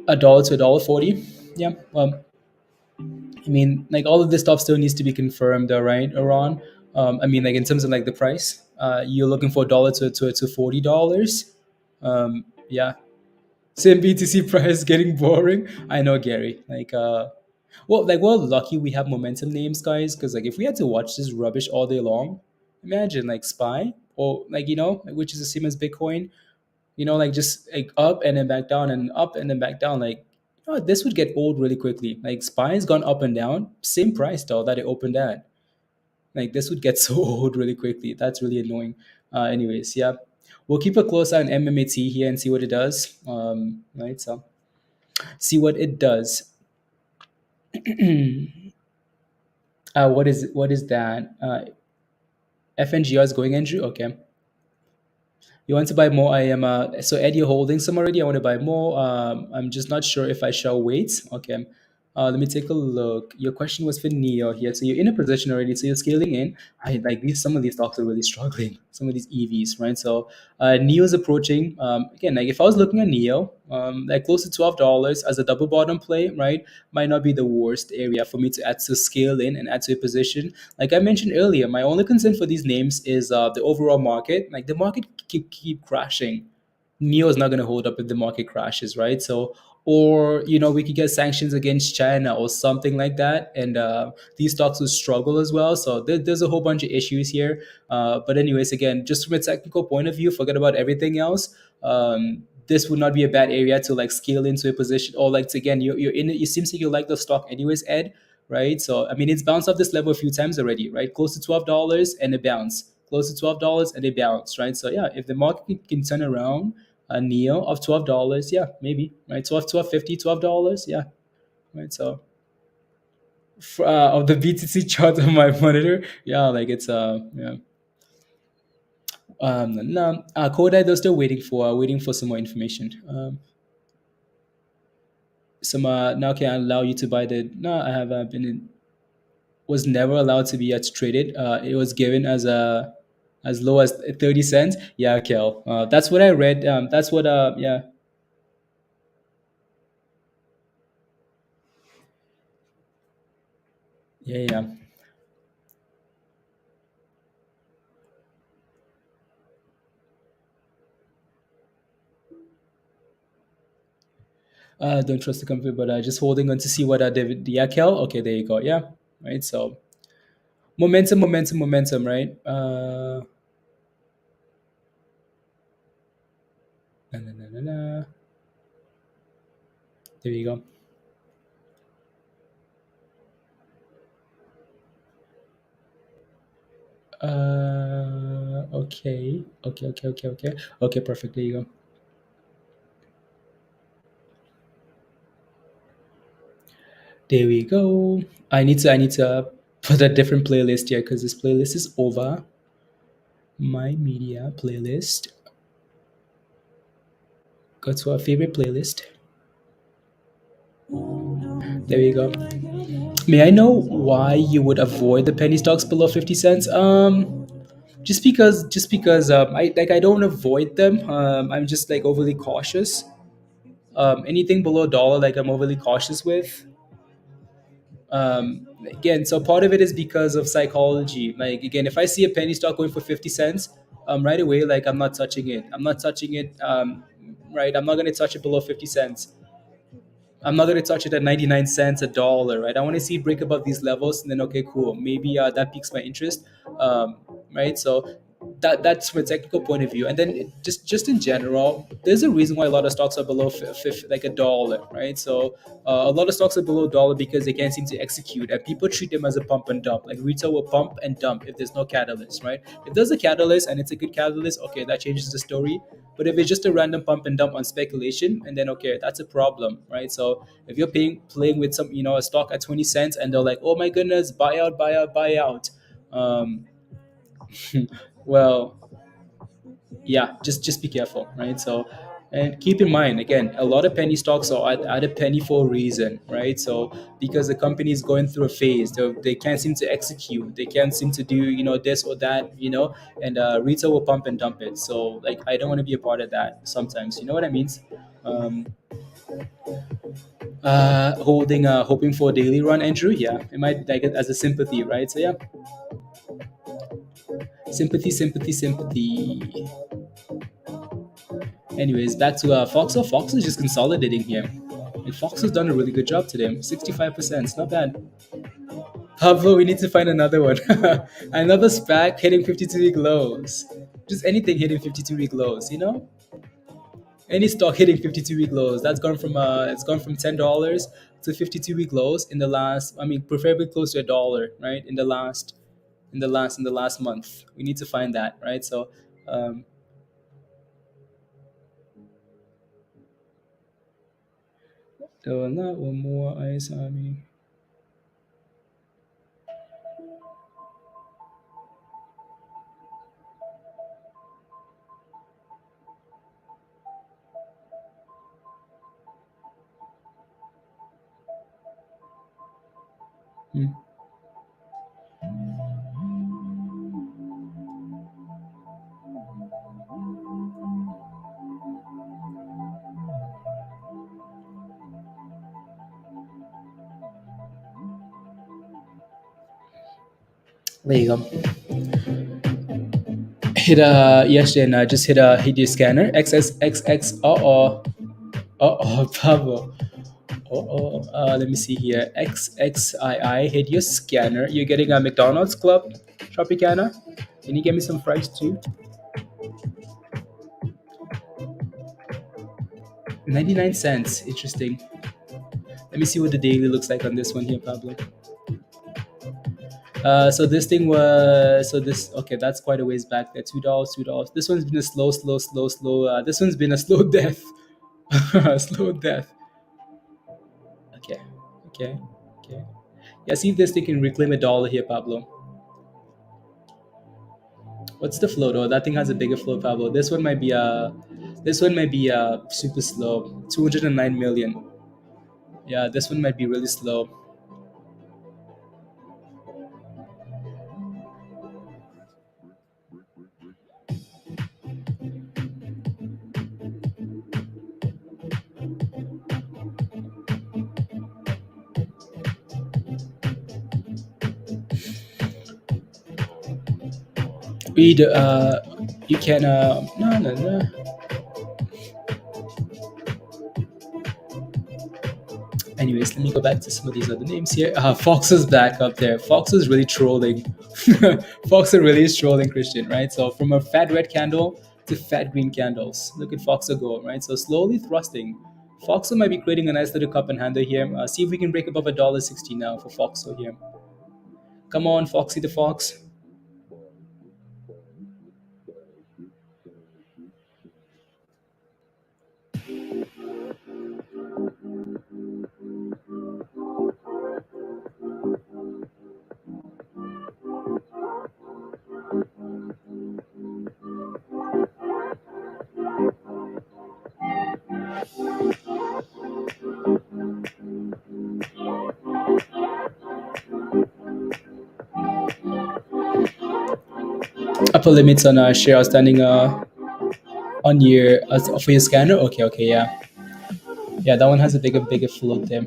to $1.40. Yeah. I mean, like all of this stuff still needs to be confirmed, though, right, Iran? I mean, like in terms of like the price, you're looking for $1 to $40. Yeah, same BTC price getting boring. I know, Gary. Like we're lucky we have momentum names, guys. Because like if we had to watch this rubbish all day long, imagine like Spy or like which is the same as Bitcoin. Like just like up and then back down and up and then back down. Like, this would get old really quickly. Like Spine's gone up and down, same price though that it opened at. Like this would get so old really quickly. That's really annoying. Anyways, yeah, we'll keep a close eye on MMAT here and see what it does. Right, so see what it does. What is that? FNGR is going, Andrew. Okay. You want to buy more? I am so Ed, you're holding some already. I want to buy more. I'm just not sure if I shall wait. Okay. Let me take a look. Your question was for Neo here. So you're in a position already. So you're scaling in. I like these. Some of these stocks are really struggling. Some of these EVs, right? So Neo is approaching. Again, like if I was looking at Neo, like close to $12 as a double bottom play, right, might not be the worst area for me to add to scale in and add to a position. Like I mentioned earlier, my only concern for these names is the overall market. Like the market keep crashing. Neo is not going to hold up if the market crashes, right? So, or we could get sanctions against China or something like that, and these stocks will struggle as well. So there's a whole bunch of issues here. But anyways, again, just from a technical point of view, forget about everything else. This would not be a bad area to like scale into a position, or like to, again, you're in it. It seems like you like the stock anyways, Ed, right? So I mean, it's bounced off this level a few times already, right? Close to $12 and a bounce, close to $12 and a bounce, right? So yeah, if the market can turn around a Neo of $12, yeah, maybe, right? 12.50, $12, yeah, right? So of the BTC chart on my monitor, yeah, like it's yeah. No, Kodai, they're still waiting for some more information. Some now can allow you to buy the. No, I have been in, was never allowed to be traded. It was given as low as 30 cents. Yeah, Kel. That's what I read. That's what yeah. Yeah, yeah. Don't trust the company, but just holding on to see what David. Yeah, Kel. Okay, there you go. Yeah, right. So momentum, momentum, momentum. Right. Na, na, na, na, na. There you go. Okay. Okay. Okay. Okay. Okay. Okay. Perfect. There you go. There we go. I need to put a different playlist here because this playlist is over. My media playlist. Go to our favorite playlist. There we go. May I know why you would avoid the penny stocks below 50 cents? Just because I don't avoid them. I'm just like overly cautious. Anything below a dollar, like I'm overly cautious with. Again, so part of it is because of psychology. Like again, if I see a penny stock going for 50 cents, right away, like I'm not touching it. I'm not touching it. Right, I'm not going to touch it below 50 cents. I'm not going to touch it at 99 cents, a dollar, right? I want to see it break above these levels, and then okay, cool. Maybe that piques my interest, right? So that's from a technical point of view, and then just in general, there's a reason why a lot of stocks are below like a dollar, right? So a lot of stocks are below a dollar because they can't seem to execute, and people treat them as a pump and dump. Like retail will pump and dump if there's no catalyst, right? If there's a catalyst and it's a good catalyst, okay, that changes the story. But if it's just a random pump and dump on speculation, and then okay, that's a problem, right? So if you're playing with some, a stock at 20 cents, and they're like, oh my goodness, buy out, buy out, buy out. Um, well, yeah, just be careful, right? So, and keep in mind again, a lot of penny stocks are at a penny for a reason, right? So because the company is going through a phase, they can't seem to execute, they can't seem to do this or that, and retail will pump and dump it. So like I don't want to be a part of that sometimes. You know what I mean? Um, holding hoping for a daily run, Andrew. Yeah, it might like it as a sympathy, right? So yeah, sympathy, sympathy, sympathy. Anyways, back to Fox. Fox is just consolidating here. And Fox has done a really good job today. 65%. It's not bad. Pablo, we need to find another one. Another SPAC hitting 52-week lows. Just anything hitting 52-week lows, Any stock hitting 52-week lows. That's gone from it's gone from $10 to 52-week lows in the last, I mean, preferably close to a dollar, right? In the last month. We need to find that, right? So there were not one more eyes on me. There you go. Hit yesterday and I just hit your scanner. XXXX. Pablo. Let me see here. XXII hit your scanner. You're getting a McDonald's Club Tropicana. Can you give me some fries too? 99 cents. Interesting. Let me see what the daily looks like on this one here, Pablo. So this thing was so this okay. That's quite a ways back there. $2, $2. This one's been a slow. This one's been a slow death. Slow death. Okay, okay, okay. Yeah, see if this thing can reclaim $1 here, Pablo. What's the flow though? That thing has a bigger flow, Pablo. This one might be super slow. 209 million. Yeah, this one might be really slow. Read you can no. Anyways, let me go back to some of these other names here. Fox is back up there. Fox is really trolling. Fox are really trolling Christian, right? So from a fat red candle to fat green candles. Look at Foxer go, right? So slowly thrusting. Foxer might be creating a nice little cup and handle here. See if we can break above $1.60 now for Foxer here. Come on, Foxy the Fox. Upper limits on share outstanding on your for your scanner. Okay, yeah, yeah. That one has a bigger float there.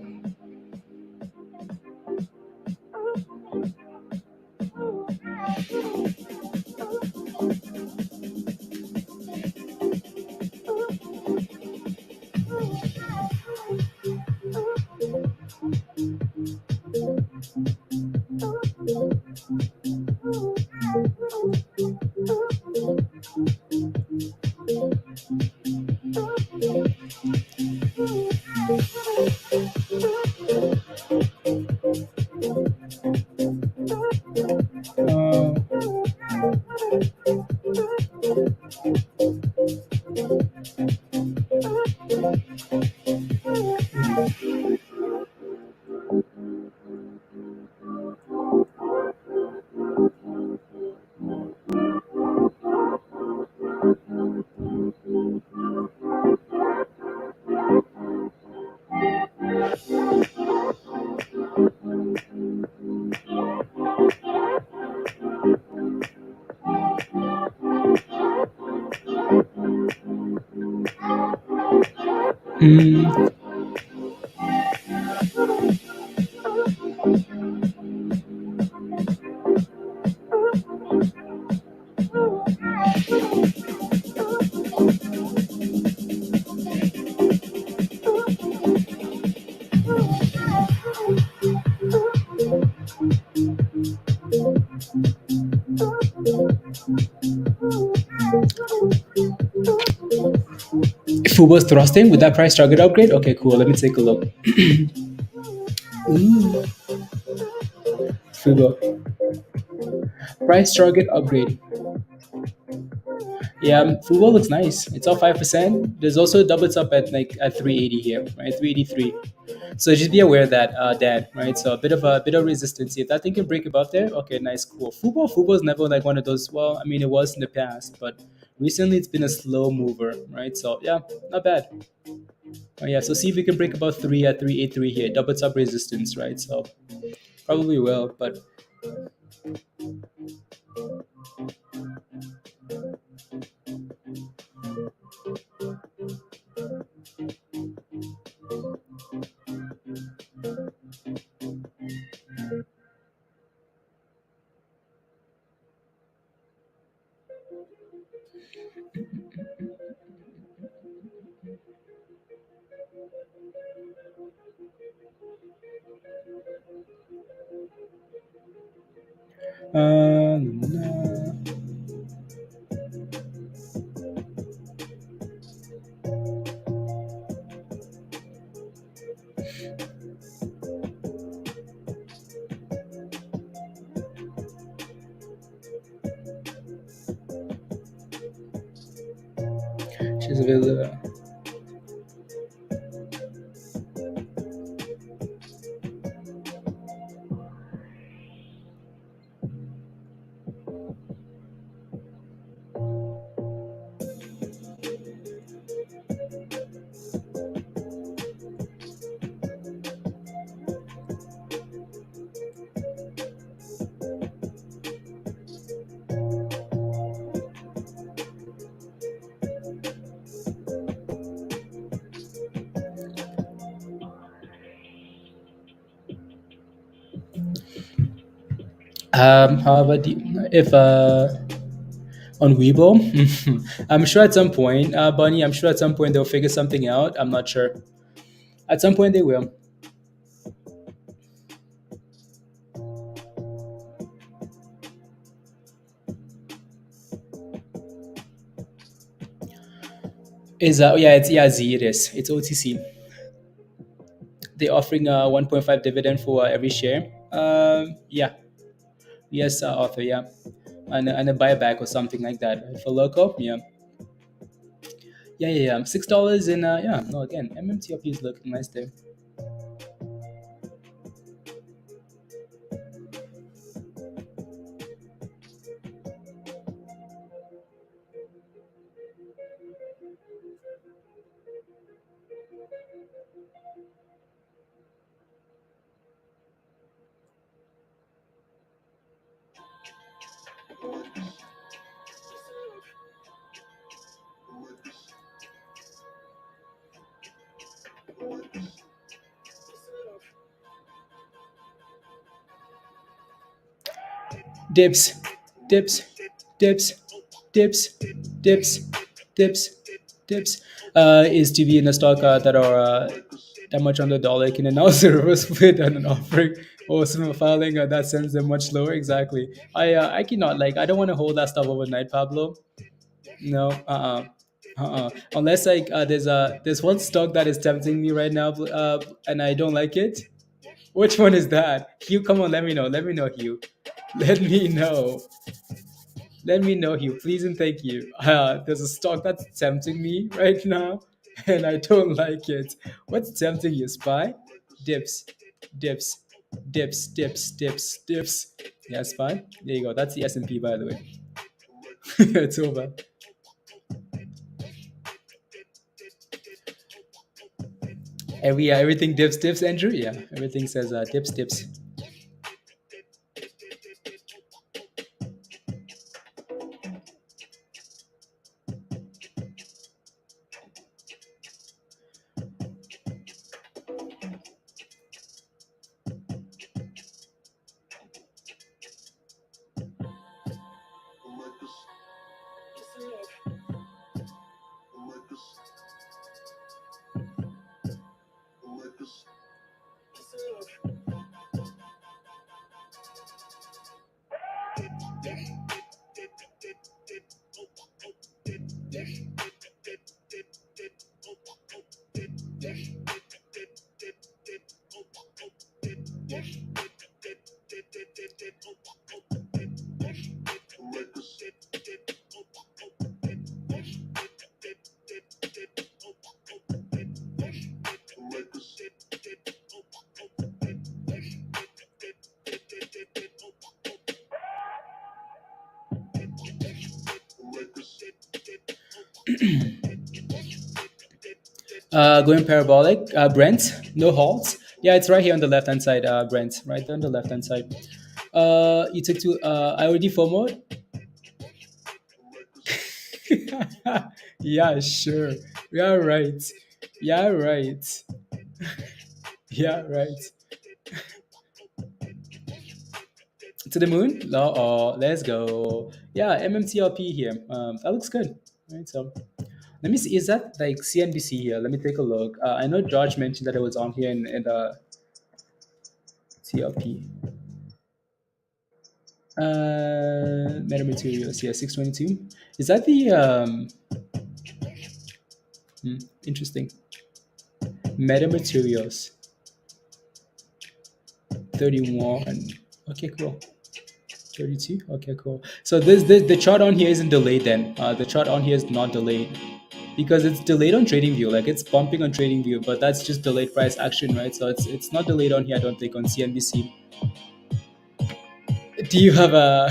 Uh, mm, Fubo's thrusting with that price target upgrade. Okay, cool. Let me take a look. Ooh, Fubo price target upgrade. Yeah, Fubo looks nice. It's up 5%. There's also a double top at like at 380 here, right? 383. So just be aware of that, Dan, right? So a bit of resistance. If that thing can break above there, okay, nice, cool. Fubo is never like one of those. Well, I mean, it was in the past, but recently it's been a slow mover, right? So yeah, not bad. Oh yeah, so see if we can break above three at 383 here, double top resistance, right? So probably will, but Nah. She's available. How about if on Weibo? I'm sure at some point, Bunny. I'm sure at some point they'll figure something out. I'm not sure. At some point they will. Is yeah, it's yeah Z. It is. It's OTC. They're offering a 1.5 dividend for every share. Yeah. Yes, author. Yeah, and a buyback or something like that right? For local. Yeah. Yeah. $6 in yeah. No, again, MMTLP is looking nice there. Dips, dips, dips, dips, dips, dips, dips. Is to be in a stock that are that much on the dollar. You can announce a reverse split and an offering or some filing that sends them much lower. Exactly. I cannot like I don't want to hold that stuff overnight, Pablo. No. Unless like there's one stock that is tempting me right now, and I don't like it. Which one is that? Hugh, come on, let me know. Let me know, Hugh. Let me know. Let me know, Hugh, please and thank you. There's a stock that's tempting me right now, and I don't like it. What's tempting you, Spy? Dips, dips, dips, dips, dips, dips. Yeah, Spy. There you go. That's the S&P, by the way. It's over. Everything dips, dips, Andrew. Yeah, everything says dips, dips. Going parabolic. Brent, no halts. Yeah, it's right here on the left hand side. Brent, right there on the left hand side. You took to IOD FOMO. Yeah, sure. Yeah, right. Yeah, right. Yeah, right. To the moon. Oh, let's go. Yeah, MMTLP here. That looks good. Right. So let me see. Is that like CNBC here? Let me take a look. I know George mentioned that it was on here in the TLP. Metamaterials. Yeah, 622. Is that the interesting metamaterials 31? Okay, cool. 32. Okay, cool. So this the chart on here isn't delayed then. The chart on here is not delayed because it's delayed on TradingView. Like it's pumping on TradingView, but that's just delayed price action, right? So it's not delayed on here. I don't think on CNBC. Do you have a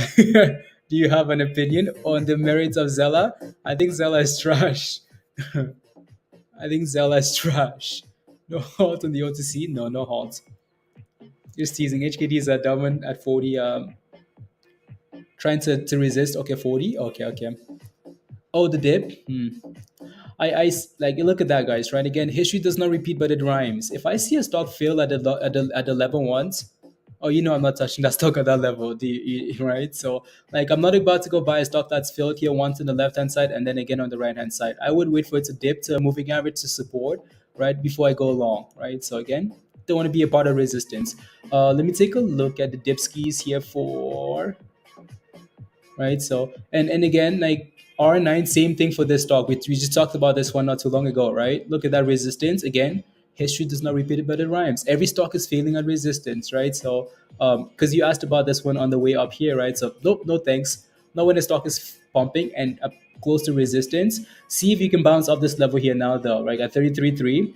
do you have an opinion on the merits of Zella? I think Zella is trash. I think Zella is trash. No halt on the OTC. No, no halt. Just teasing. HKD is at dominant at 40. Trying to resist. Okay, 40. Okay, okay. Oh, the dip. Like look at that, guys. Right again, history does not repeat, but it rhymes. If I see a stock fail at the level once, oh, I'm not touching that stock at that level. Right? So like I'm not about to go buy a stock that's filled here once on the left hand side and then again on the right hand side. I would wait for it to dip to a moving average to support, right, before I go long. Right. So again, don't want to be a part of resistance. Let me take a look at the dip skis here for right? So and again, like R9, same thing for this stock. We just talked about this one not too long ago, right? Look at that resistance again. History does not repeat it, but it rhymes. Every stock is failing at resistance, right? So because you asked about this one on the way up here, right? So nope, no thanks. Not when the stock is pumping and up close to resistance. See if you can bounce off this level here now, though, right? At 33.3.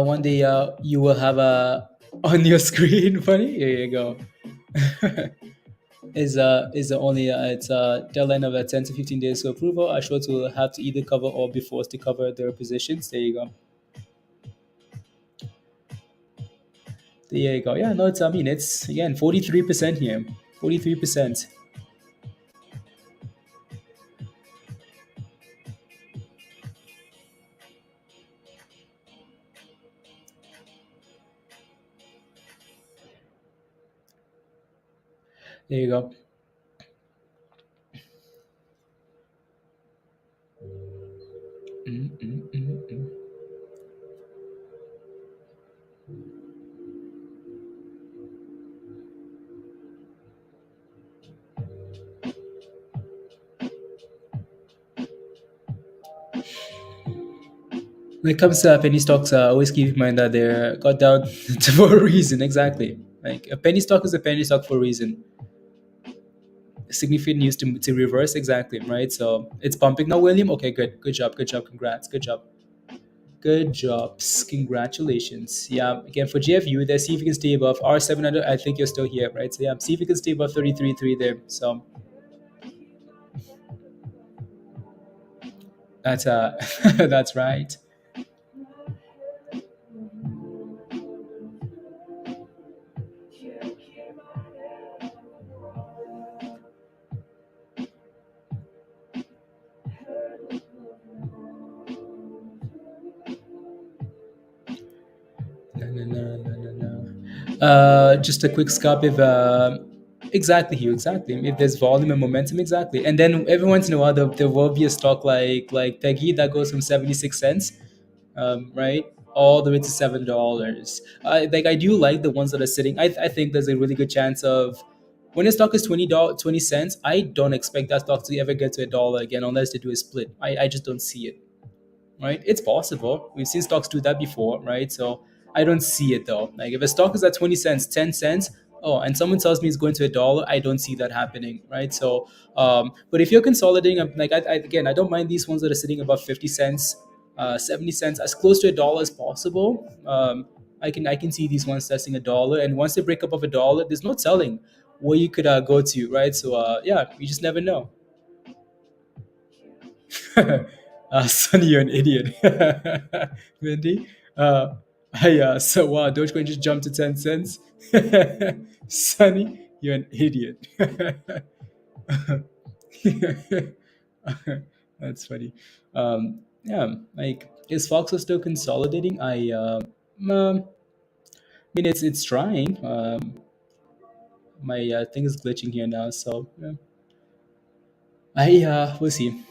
One day you will have a on your screen. Funny. Here you go. Is the only it's a deadline of 10 to 15 days to approval. Our shorts will have to either cover or be forced to cover their positions. There you go. There you go. Yeah, no, it's I mean it's again 43% here. 43%. There you go. Mm, mm, mm, mm. When it comes to penny stocks, always keep in mind that they're got down for a reason. Exactly. Like a penny stock is a penny stock for a reason. Significant news to reverse. Exactly. Right. So it's pumping now, William. Okay, good. Good job. Good job. Congrats. Good job. Good jobs. Congratulations. Yeah. Again, for GFU, there, see if you can stay above R700. I think you're still here, right? So, yeah, see if you can stay above 33.3 there. So, that's that's right. No, no, no, no, no, no. Just a quick scalp if exactly Hugh, exactly. If there's volume and momentum, exactly. And then every once in a while there will be a stock like PEGY that goes from 76 cents, right, all the way to $7. Like I do like the ones that are sitting. I think there's a really good chance of when a stock is $20 I don't expect that stock to ever get to $1 again unless they do a split. I just don't see it, right? It's possible. We've seen stocks do that before, right? So I don't see it though. Like if a stock is at 20 cents, 10 cents, oh, and someone tells me it's going to $1, I don't see that happening, right? So, but if you're consolidating, like again, I don't mind these ones that are sitting above 50 cents, 70 cents, as close to $1 as possible. I can see these ones testing $1, and once they break up of $1, there's no telling where you could go to, right? So yeah, you just never know. Sonny, you're an idiot. Mindy, so wow, Dogecoin just jumped to 10 cents. Sonny, you're an idiot. That's funny. Yeah, like is Fox still consolidating? I mean it's trying. My thing is glitching here now, so yeah. I we'll see.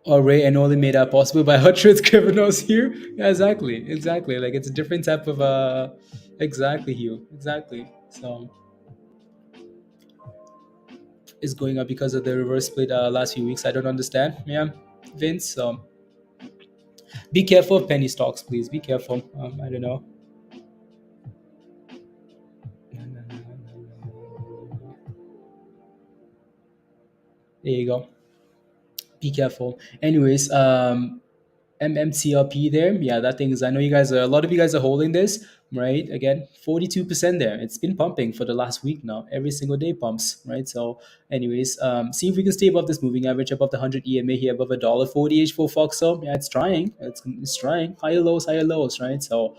Array and only made possible by hot truth criminals here. Yeah, exactly, exactly. Like it's a different type of exactly, Hugh, exactly. So it's going up because of the reverse split last few weeks. I don't understand. Yeah, Vince. Be careful of penny stocks, please. Be careful. I don't know. There you go. Be careful. Anyways, MMTLP there. Yeah, that thing is. I know you guys are. A lot of you guys are holding this, right? Again, 42% there. It's been pumping for the last week now. Every single day pumps, right? So, anyways, see if we can stay above this moving average, above the 100 EMA here, above a dollar 40 for Foxo. Yeah, it's trying. It's trying. Higher lows, right? So,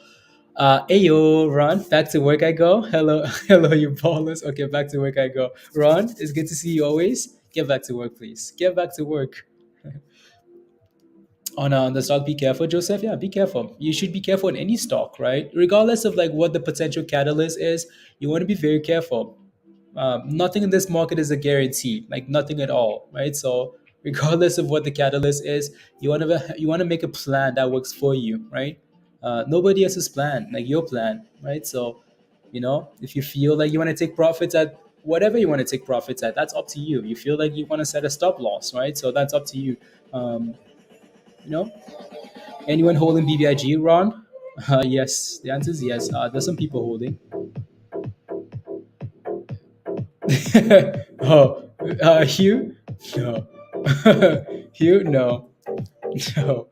hey yo, Ron, back to work I go. Hello, hello, you ballers. Okay, back to work I go. Ron, it's good to see you always. Get back to work, please. Get back to work. On the stock, be careful, Joseph. Yeah, be careful. You should be careful in any stock, right? Regardless of like what the potential catalyst is, you want to be very careful. Nothing in this market is a guarantee, like nothing at all, right? So regardless of what the catalyst is, you want to make a plan that works for you, right? Nobody else's plan, like your plan, right? So if you feel like you want to take profits at whatever you want to take profits at, that's up to you. You feel like you want to set a stop loss, right? So that's up to you. Um, you know, Anyone holding BBIG, Ron? Yes, the answer is yes. There's some people holding. Oh, Hugh? No. Hugh? No. No.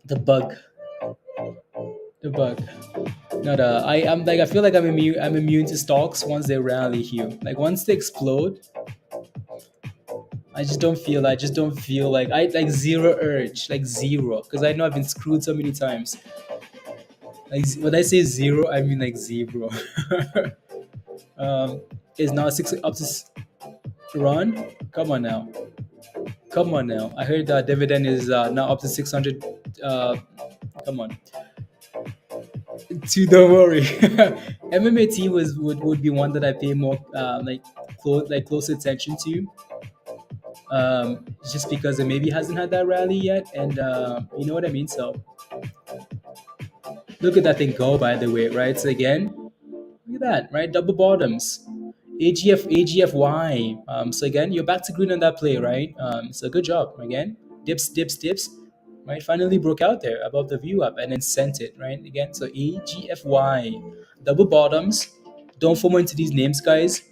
The bug. The bug. Not I'm like I feel like I'm immune to stocks once they rally, Hugh. Like once they explode, I just don't feel like I like zero urge, like zero, because I know I've been screwed so many times. Like when I say zero, I mean like zero. um, is now six up to Ron. Come on now, come on now. I heard that dividend is now up to 600. Come on, don't worry. MMAT would be one that I pay more close attention to. Just because it maybe hasn't had that rally yet, and you know what I mean. So look at that thing go, by the way, right? So again, look at that, right? Double bottoms. AGFY. So again, you're back to green on that play, right? So good job again. Dips, right? Finally broke out there above the view up and then sent it, right? Again, so AGFY, double bottoms. Don't FOMO into these names, guys.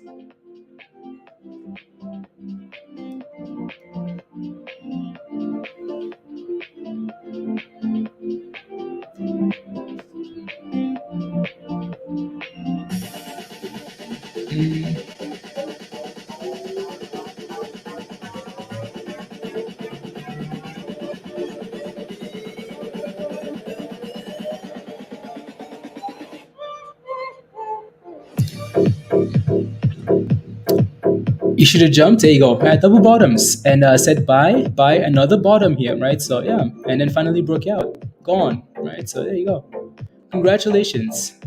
You should have jumped. There you go. Right, double bottoms and said buy another bottom here, right? So yeah, and then finally broke out, gone, right? So there you go. Congratulations.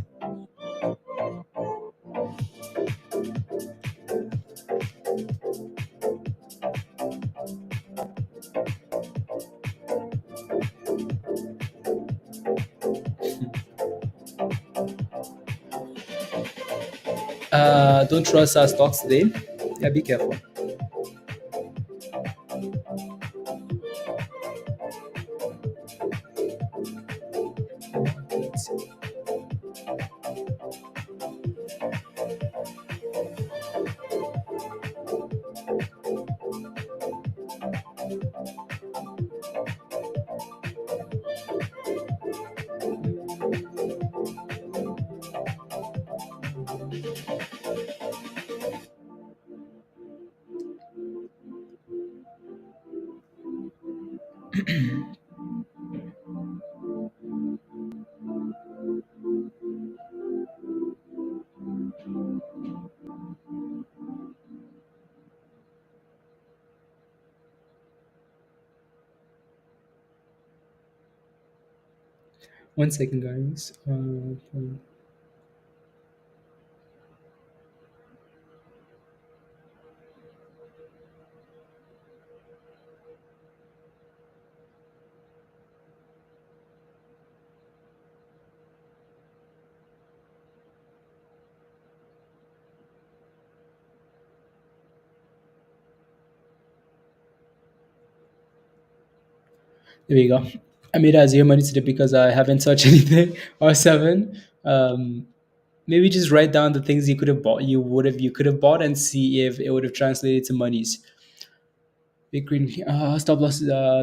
Don't trust our stocks today. Yeah, be careful. One second, guys. There we go. I made a zero money today because I haven't touched anything. R7. Maybe just write down the things you could have bought. You could have bought and see if it would have translated to monies. Big green stop loss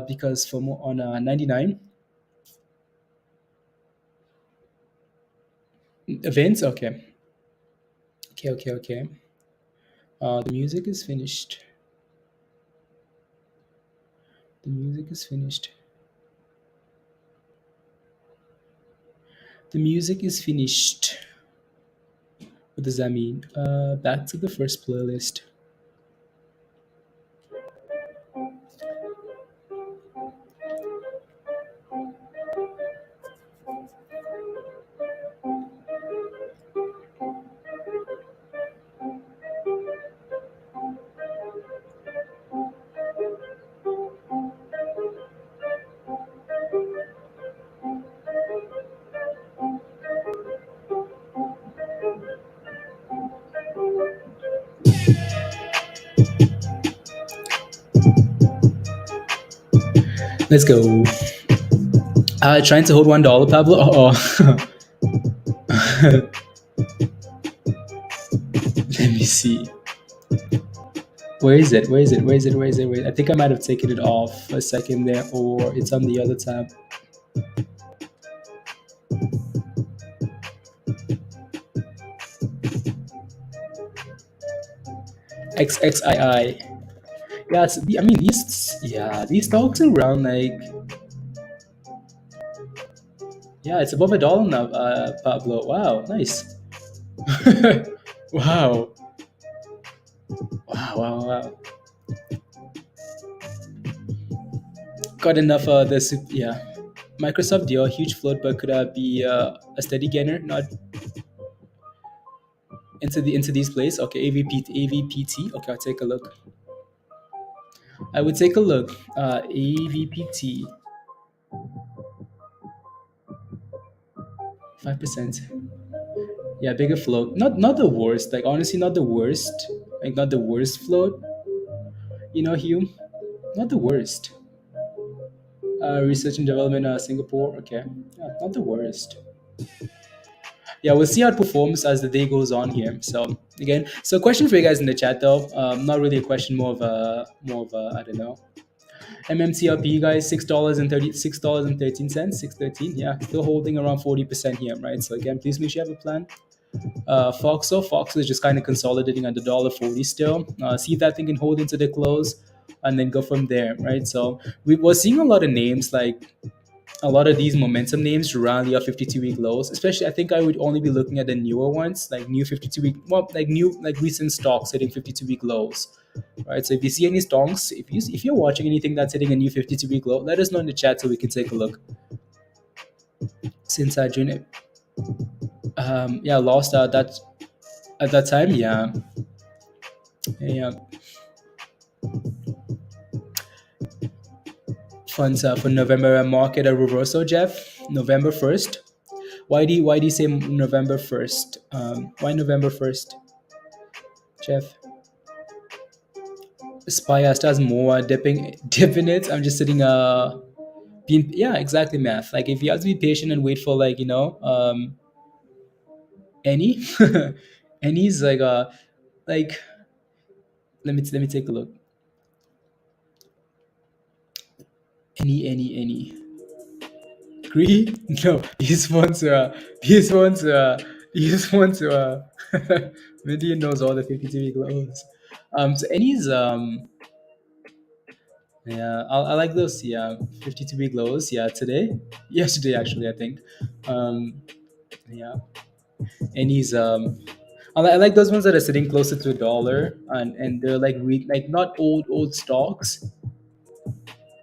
because for more on 99 events. Okay, okay. The music is finished. The music is finished. The music is finished. What does that mean? Back to the first playlist. Let's go. Trying to hold $1, Pablo. Oh, let me see. Where is it? I think I might have taken it off a second there, or it's on the other tab. XXII. Yeah, I mean these stocks are around like, yeah, it's above $1 now, Pablo. Wow, nice. Wow, wow. Got enough this, yeah. Microsoft deal, huge float, but could be a steady gainer, not into these plays. Okay, AVPT. Okay, I'll take a look. I would take a look. AVPT, 5%. Yeah, bigger float. Not the worst. Like honestly, not the worst. Like not the worst float. Hugh. Not the worst. Research and development, Singapore. Okay, yeah, not the worst. Yeah, we'll see how it performs as the day goes on here. So again, so question for you guys in the chat though. Not really a question, more of a I don't know. MMTLP guys, $6.13, 613. Yeah, still holding around 40% here, right? So again, please make sure you have a plan. Foxo is just kind of consolidating at the $1.40 still. See if that thing can hold into the close, and then go from there, right? So we're seeing a lot of names, like a lot of these momentum names rally off 52-week lows. Especially, I think I would only be looking at the newer ones, like new 52-week, like recent stocks hitting 52-week lows, right? So if you see any stocks, if you're watching anything that's hitting a new 52-week low, let us know in the chat so we can take a look. Since June, yeah, lost that at that time, yeah. Funds for November market a reversal, Jeff. November 1st. Why do you say November 1st? Why November 1st, Jeff? Spy has more dipping it. I'm just sitting being, yeah, exactly, math. Like if you have to be patient and wait for any any's like let me take a look. Any agree? No, these ones are Midian knows all the 52-week lows. So any's Yeah, I like those. Yeah, 52-week lows. Yeah, today, yesterday actually, I think. Um, yeah, and he's I like those ones that are sitting closer to a dollar, and they're like like not old stocks.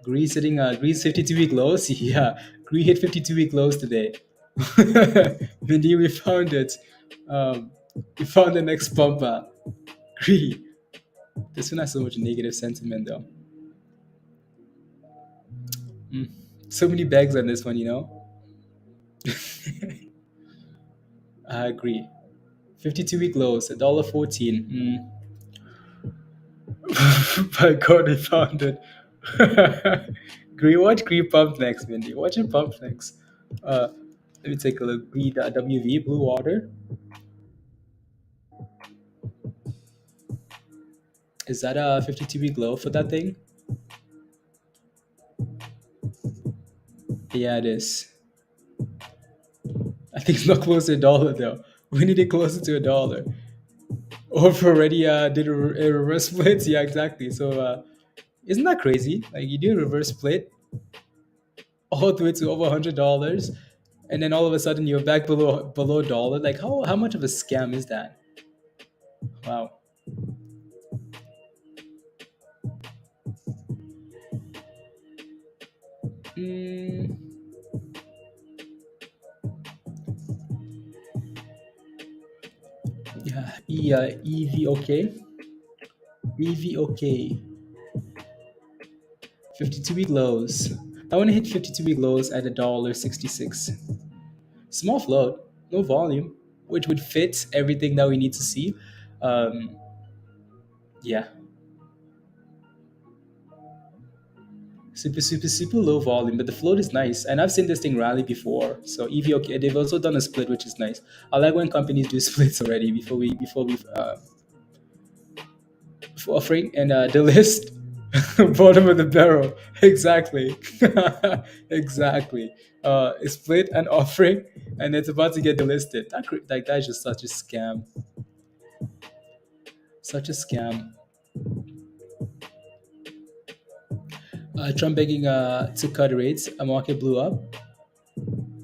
Greece 52-week lows. Yeah, Greece hit 52-week lows today. Mindy, we found it. Um, we found the next bumper. Greece. This one has so much negative sentiment though. Mm. So many bags on this one, you know. I agree. 52-week lows, $1.14. My God, we found it. Watch Green pump next, Mindy. Watch him pump next. Uh, Let me take a look. Green WV, Blue Water. Is that a 52-week low for that thing? Yeah, it is. I think it's not close to a dollar though. We need it closer to a dollar. Or if already did a reverse split. Yeah, exactly. So isn't that crazy? Like you do a reverse split all the way to over $100, and then all of a sudden you're back below dollar. Like how much of a scam is that? Wow. Mm, yeah, EVOK. EVOK. 52-week lows. I want to hit 52-week lows at $1.66. Small float, no volume, which would fit everything that we need to see. Um, yeah, super low volume, but the float is nice, and I've seen this thing rally before. So EVOK, they've also done a split, which is nice. I like when companies do splits already before offering, and the list bottom of the barrel. Exactly. Exactly. Split and offering, and it's about to get delisted. Like that is just such a scam. Such a scam. Trump begging to cut rates. A market blew up.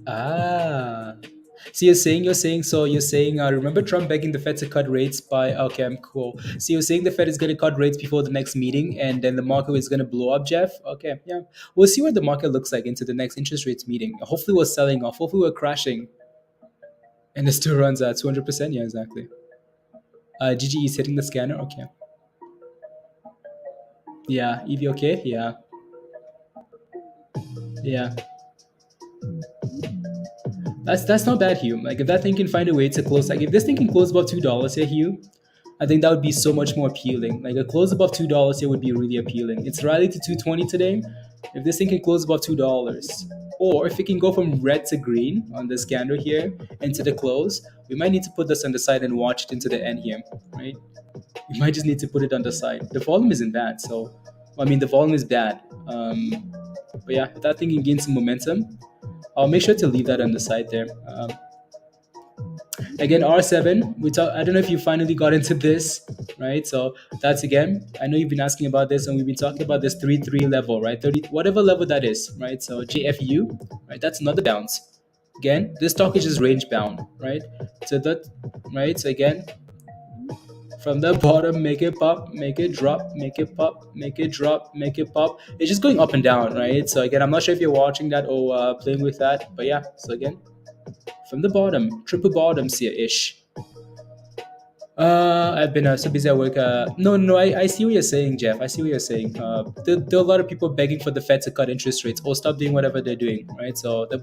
Ah. So you're saying remember Trump begging the Fed to cut rates by okay, I'm cool. So you're saying the Fed is gonna cut rates before the next meeting and then the market is gonna blow up, Jeff? Okay, yeah. We'll see what the market looks like into the next interest rates meeting. Hopefully we're selling off, hopefully we're crashing and it still runs at 200%. Yeah, exactly. GGE is hitting the scanner, okay. Yeah, EV okay, yeah. Yeah. That's not bad, Hugh. Like if that thing can find a way to close, like if this thing can close above $2 here, Hugh, I think that would be so much more appealing. Like a close above $2 here would be really appealing. It's rallied to 220 today. If this thing can close above $2, or if it can go from red to green on this candle here into the close, we might need to put this on the side and watch it into the end here, right? We might just need to put it on the side. The volume isn't bad, so I mean the volume is bad. But yeah, if that thing can gain some momentum, I'll make sure to leave that on the side there. Again, R7, we talk. I don't know if you finally got into this, right? So that's again. I know you've been asking about this, and we've been talking about this 3-3 level, right? 30, whatever level that is, right? So JFU, right? That's another bounce. Again, this stock is just range bound, right? So that, right? So again, from the bottom, make it pop, make it drop, make it pop, make it drop, make it pop. It's just going up and down, right? So again, I'm not sure if you're watching that or playing with that, but yeah. So again, from the bottom, triple bottoms here ish. I've been so busy at work. No, I see what you're saying, Jeff. I see what you're saying. There are a lot of people begging for the Fed to cut interest rates or stop doing whatever they're doing, right? So they're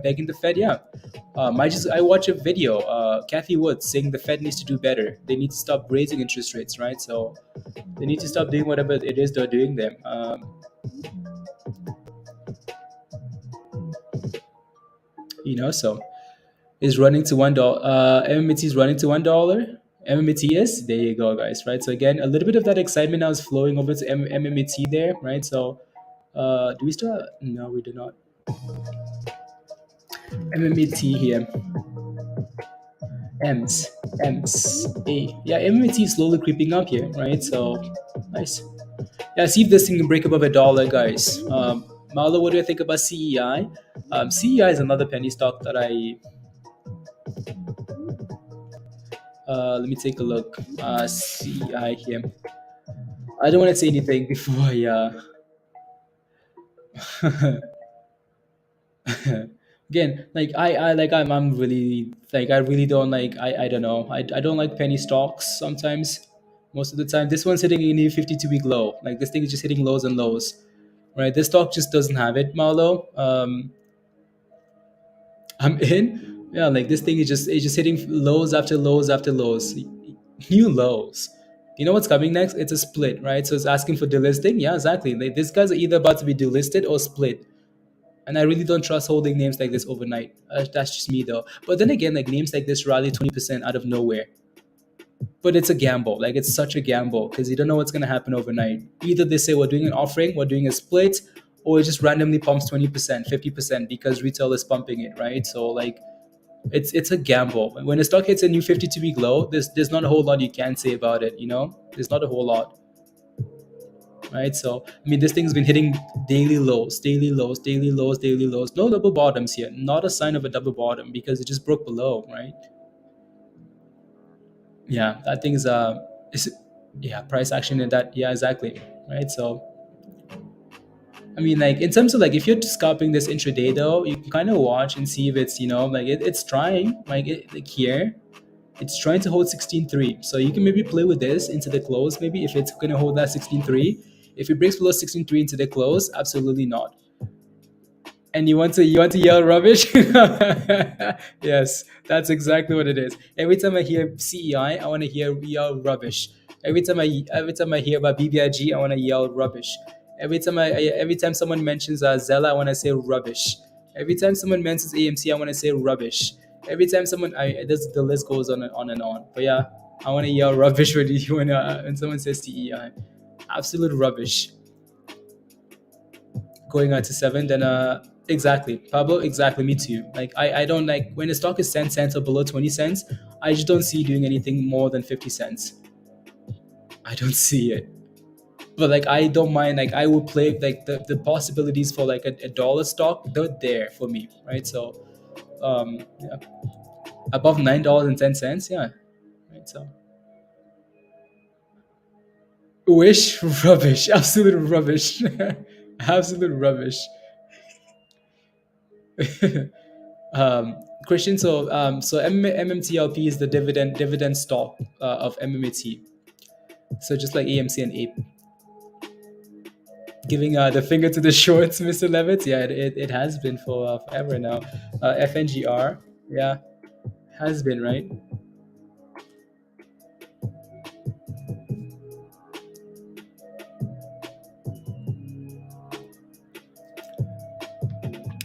begging the Fed, yeah. I watch a video, Kathy Wood saying the Fed needs to do better. They need to stop raising interest rates, right? So they need to stop doing whatever it is they're doing there. So is running to $1. MMT is running to $1. MMT is there. You go, guys. Right. So again, a little bit of that excitement now is flowing over to MMT there, right? So, do we still? No, we do not. MMT here. M's A. Yeah, MMT is slowly creeping up here, right? So, nice. Yeah, see if this thing can break above $1, guys. Marlo, what do you think about CEI? CEI is another penny stock that let me take a look. CEI here. I don't want to say anything before, yeah. Again, like I'm really like I really don't like I don't know I don't like penny stocks sometimes. Most of the time this one's hitting a 52-week low. Like this thing is just hitting lows and lows, right? This stock just doesn't have it, Marlo. I'm in. Yeah, like this thing is just hitting lows after lows after lows, new lows. You know what's coming next? It's a split, right? So it's asking for delisting. Yeah, exactly. Like these guys are either about to be delisted or split. And I really don't trust holding names like this overnight. That's just me though. But then again, like names like this rally 20% out of nowhere. But it's a gamble. Like it's such a gamble because you don't know what's gonna happen overnight. Either they say we're doing an offering, we're doing a split, or it just randomly pumps 20%, 50% because retail is pumping it, right? So like it's a gamble. When a stock hits a new 52-week low, there's not a whole lot you can say about it, you know? There's not a whole lot. Right? So I mean, this thing's been hitting daily lows, daily lows, daily lows, daily lows. No double bottoms here. Not a sign of a double bottom because it just broke below, right? Yeah, that thing is yeah, price action in that. Yeah, exactly. Right. So I mean, like in terms of like if you're scalping this intraday though, you can kind of watch and see if it's like it's trying like here. It's trying to hold 16.3. So you can maybe play with this into the close, maybe if it's going to hold that 16.3. If it breaks below 16.3 into the close, absolutely not. And you want to yell rubbish? Yes, that's exactly what it is. Every time I hear CEI, I want to hear yell rubbish. Every time I hear about BBIG, I want to yell rubbish. Every time someone mentions Zella, I want to say rubbish. Every time someone mentions AMC, I want to say rubbish. Every time the list goes on and on. But yeah, I want to yell rubbish when someone says CEI. Absolute rubbish. Going out to 7, then exactly, Pablo, exactly, me too. Like I don't like when the stock is 10 cents or below 20 cents. I just don't see doing anything more than 50 cents. I don't see it. But like I don't mind, like I would play like the possibilities for like a dollar stock, they're there for me, right? So yeah, above $9.10, yeah, right? So wish rubbish, absolute rubbish. Absolute rubbish. Christian, so MMTLP is the dividend stock of MMAT. So just like AMC and APE, giving the finger to the shorts, Mr. Levitt. Yeah, it has been for forever now. FNGR, yeah, has been, right.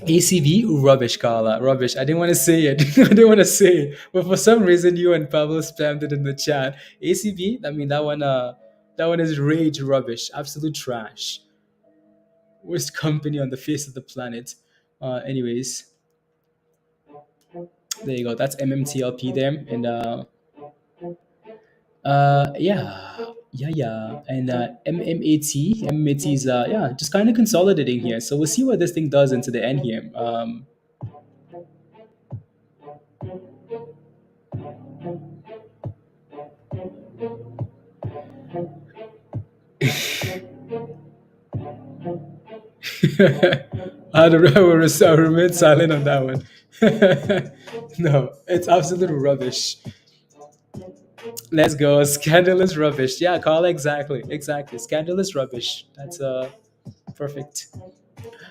ACV, rubbish, Carla, rubbish. I didn't want to say it. I didn't want to say it, but for some reason, you and Pablo spammed it in the chat. ACV, I mean that one is rage rubbish, absolute trash, worst company on the face of the planet. Anyways, there you go. That's MMTLP there, and yeah, and MMAT is yeah, just kind of consolidating here. So we'll see what this thing does into the end here. I'll remain silent on that one. No, it's absolute rubbish. Let's go. Scandalous rubbish. Yeah, Carl, exactly. Scandalous rubbish. That's perfect.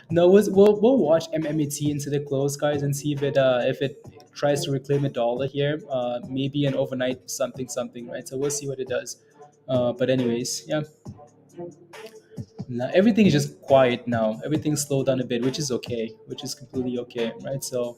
No, we'll watch MMAT into the close, guys, and see if it tries to reclaim $1 here. Maybe an overnight something, right? So we'll see what it does. But anyways, yeah. Now everything is just quiet now. Everything's slowed down a bit, which is okay, which is completely okay, right? So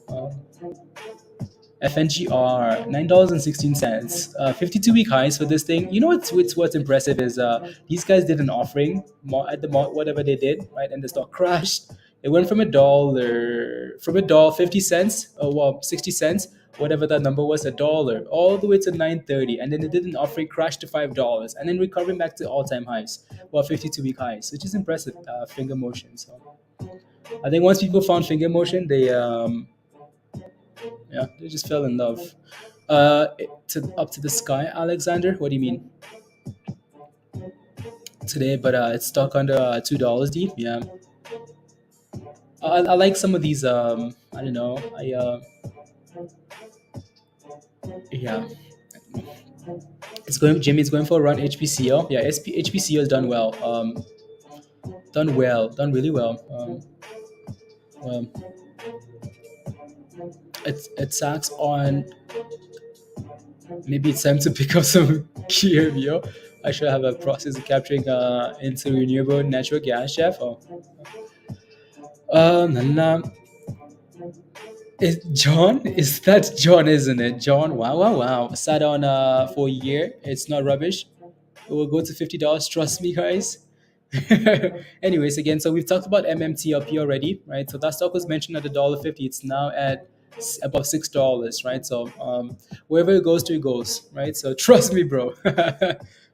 FNGR $9.16, 52-week highs for this thing. You know what's impressive is these guys did an offering at the whatever they did, right, and the stock crashed. It went from a dollar 50 cents, or well, 60 cents, whatever that number was, a dollar, all the way to 9.30, and then it did an offering crash to $5, and then recovering back to all-time highs, well, 52-week highs, which is impressive. Finger motion. So I think once people found finger motion, they yeah, they just fell in love. To up to the sky, Alexander. What do you mean today? But it's stuck under $2 deep. Yeah, I like some of these. I don't know. Yeah, it's going. Jimmy's going for a run. HPCO. Yeah, HPCO has done well. Done really well. Um, it sacks on. Maybe it's time to pick up some KVO. I should have a process of capturing into renewable natural gas, chef. Oh, nah, nah. John? Is that John, isn't it? John, wow, wow, wow. Sat on for a year. It's not rubbish. It will go to $50. Trust me, guys. Anyways, again, so we've talked about MMTLP already, right? So that stock was mentioned at $1.50. It's now at above $6, right? So wherever it goes to, it goes, right? So trust me, bro.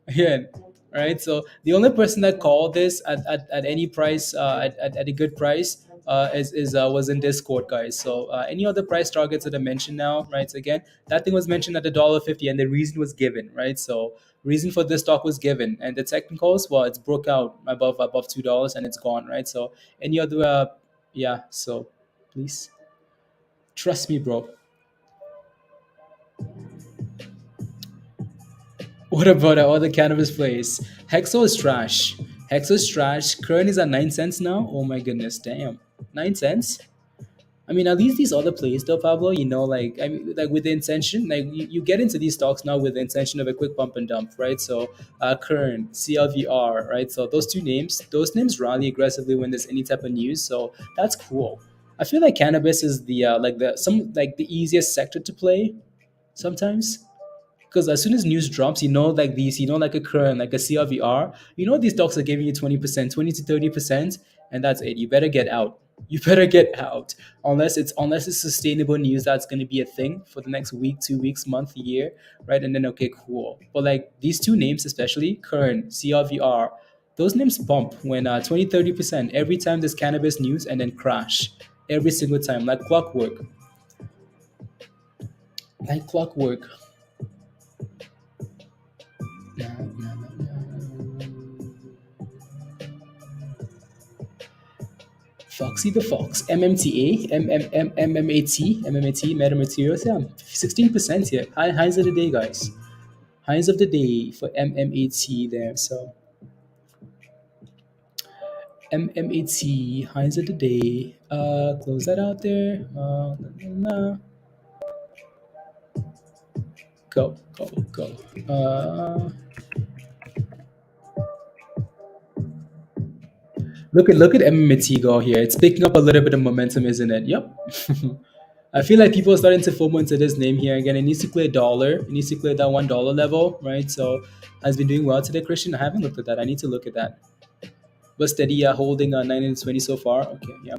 Again, right? So the only person that called this at any price, at a good price, is was in Discord, guys. So any other price targets that I mentioned now, right? So again, that thing was mentioned at $1.50, and the reason was given, right? So reason for this stock was given, and the technicals, well, it's broke out above $2, and it's gone, right? So any other yeah, so please trust me, bro. What about our other cannabis place? Hexo is trash. Hexo is trash. Current is at 9 cents now. Oh my goodness, damn, 9 cents. I mean, at least these other plays, though, Pablo, like, I mean, like with the intention, like you get into these stocks now with the intention of a quick pump and dump, right? So, Kern, CLVR, right? So those names rally aggressively when there's any type of news. So that's cool. I feel like cannabis is the like the easiest sector to play sometimes, because as soon as news drops, like these, like a current, like a CRVR, these stocks are giving you 20%, 20 to 30%, and that's it. You better get out. You better get out, unless it's sustainable news that's going to be a thing for the next week, 2 weeks, month, year, right? And then okay, cool. But like these two names, especially current, CRVR, those names bump when 20, 30% every time there's cannabis news, and then crash every single time, like clockwork, like clockwork. Foxy the Fox, MMTA, MMAT, Metamaterials, yeah, 16% here. Highs of the day, guys. Highs of the day for MMAT there. So MMAT, highs of the day. Close that out there. Go, go, go. Look at MMT go here. It's picking up a little bit of momentum, isn't it? Yep. I feel like people are starting to FOMO into this name here. Again, it needs to clear dollar. It needs to clear that $1 level, right? So has been doing well today, Christian. I haven't looked at that. I need to look at that. But steady, holding 9 and 20 so far. Okay, yeah.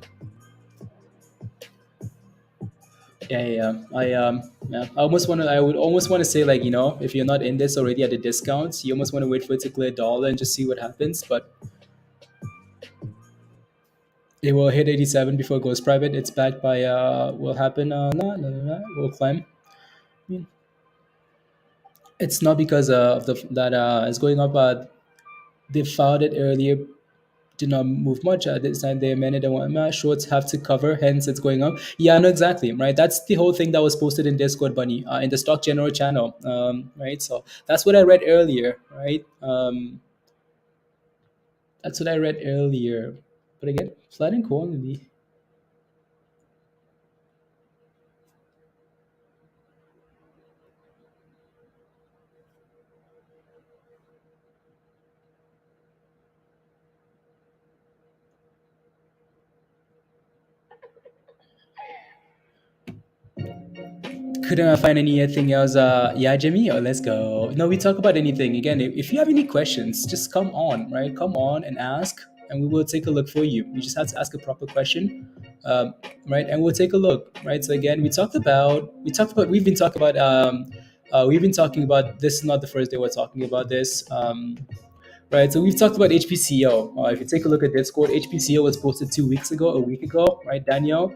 Yeah. Yeah. I would almost want to say, like, if you're not in this already at the discounts, you almost want to wait for it to clear dollar and just see what happens. But it will hit 87 before it goes private. It's backed by will happen. Will climb. I mean, it's not because of the that it's going up. They filed it earlier, did not move much. This time they amended and whatnot. Shorts have to cover, hence it's going up. Yeah, no, exactly, right? That's the whole thing that was posted in Discord, Bunny, in the Stock General channel, right? So that's what I read earlier, right? That's what I read earlier. But again, flat and quality. Couldn't find anything else. Yeah, Jimmy, let's go. No, we talk about anything. Again, if you have any questions, just come on, right? Come on and ask. and we will take a look for you. You just have to ask a proper question, right? And we'll take a look, right? So again, we've been talking about this. Is not the first day we're talking about this. Right, so we've talked about HPCO. If you take a look at Discord, HPCO was posted 2 weeks ago, a week ago, right, Danielle?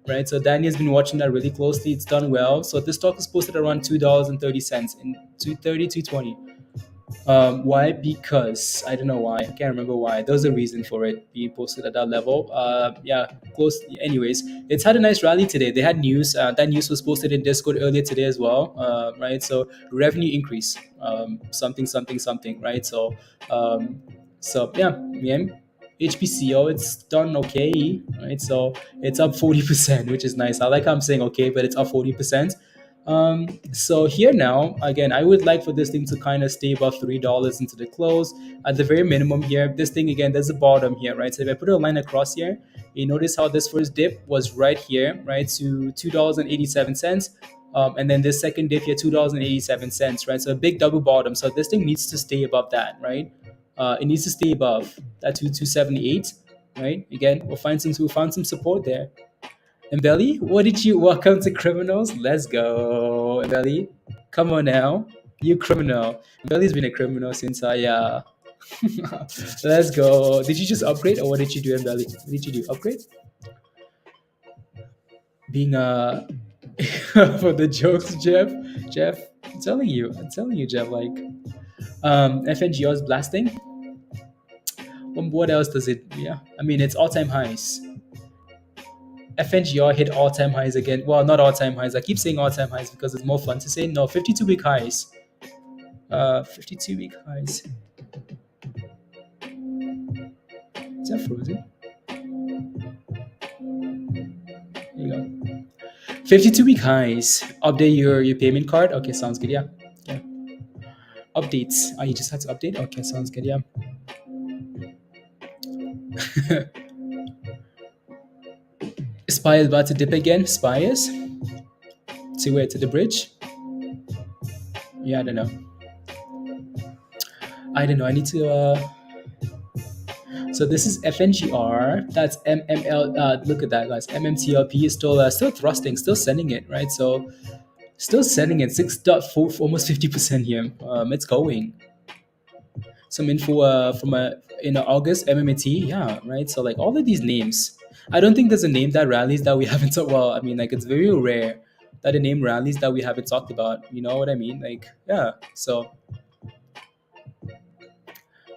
Right, so Daniel's been watching that really closely. It's done well. So this stock was posted around $2.30 in 230, 220. Why? Because I don't know why. I can't remember why. There was a reason for it being posted at that level. Yeah, close. Anyways, it's had a nice rally today. They had news. That news was posted in Discord earlier today as well. Right. So revenue increase. Something, something, something. Right. So yeah. HPCO, it's done okay, right? So it's up 40%, which is nice. I like how I'm saying okay, but it's up 40%. So here now, again, I would like for this thing to kind of stay above $3 into the close. At the very minimum here, this thing again, there's a bottom here, right? So if I put a line across here, you notice how this first dip was right here, right, to $2.87. And then this second dip here, $2.87, right? So a big double bottom. So this thing needs to stay above that, right? It needs to stay above that 278, right? Again, we found some support there. And Belly, what did you welcome to criminals? Let's go, Belly. Come on now, you criminal. Belly's been a criminal since let's go. Did you just upgrade or what did you do, Belly? What did you do? Upgrade? Being for the jokes, Jeff. Jeff, I'm telling you, Jeff. Like, FNGR is blasting. What else does it? Yeah, I mean it's all-time highs. FNGR hit all-time highs again. Well, not all-time highs. I keep saying all-time highs because it's more fun to say. No, 52-week highs. 52-week highs. Is that frozen? There you go. 52-week highs. Update your payment card. Okay, sounds good. Yeah. Updates. Oh, you just had to update. Okay, sounds good. Yeah. SPY is about to dip again. SPY is to where? To the bridge? Yeah, I don't know. I need to. So this is FNGR. That's MML. Look at that, guys. MMTLP is still thrusting, still sending it, right? So still sending it. 6.4, almost 50% here. It's going. Some info from August MMAT. Yeah, right. So like all of these names. I don't think there's a name that rallies that we haven't talked. Well, I mean, like it's very rare that a name rallies that we haven't talked about. You know what I mean? Like, yeah. So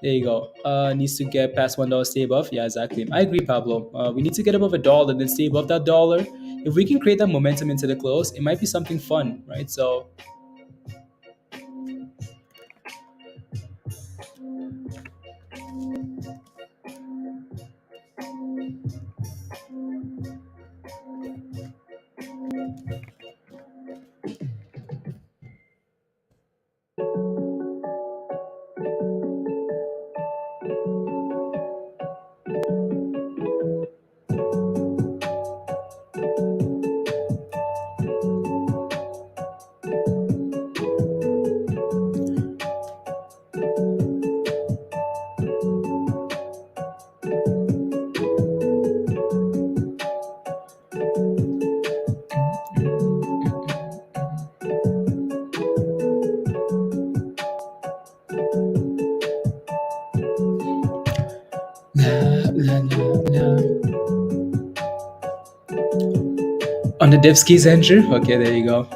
there you go. Needs to get past $1, stay above. Yeah, exactly. I agree, Pablo. We need to get above $1 and then stay above that dollar. If we can create that momentum into the close, it might be something fun, right? So. On the Devskis, Andrew? Okay, there you go.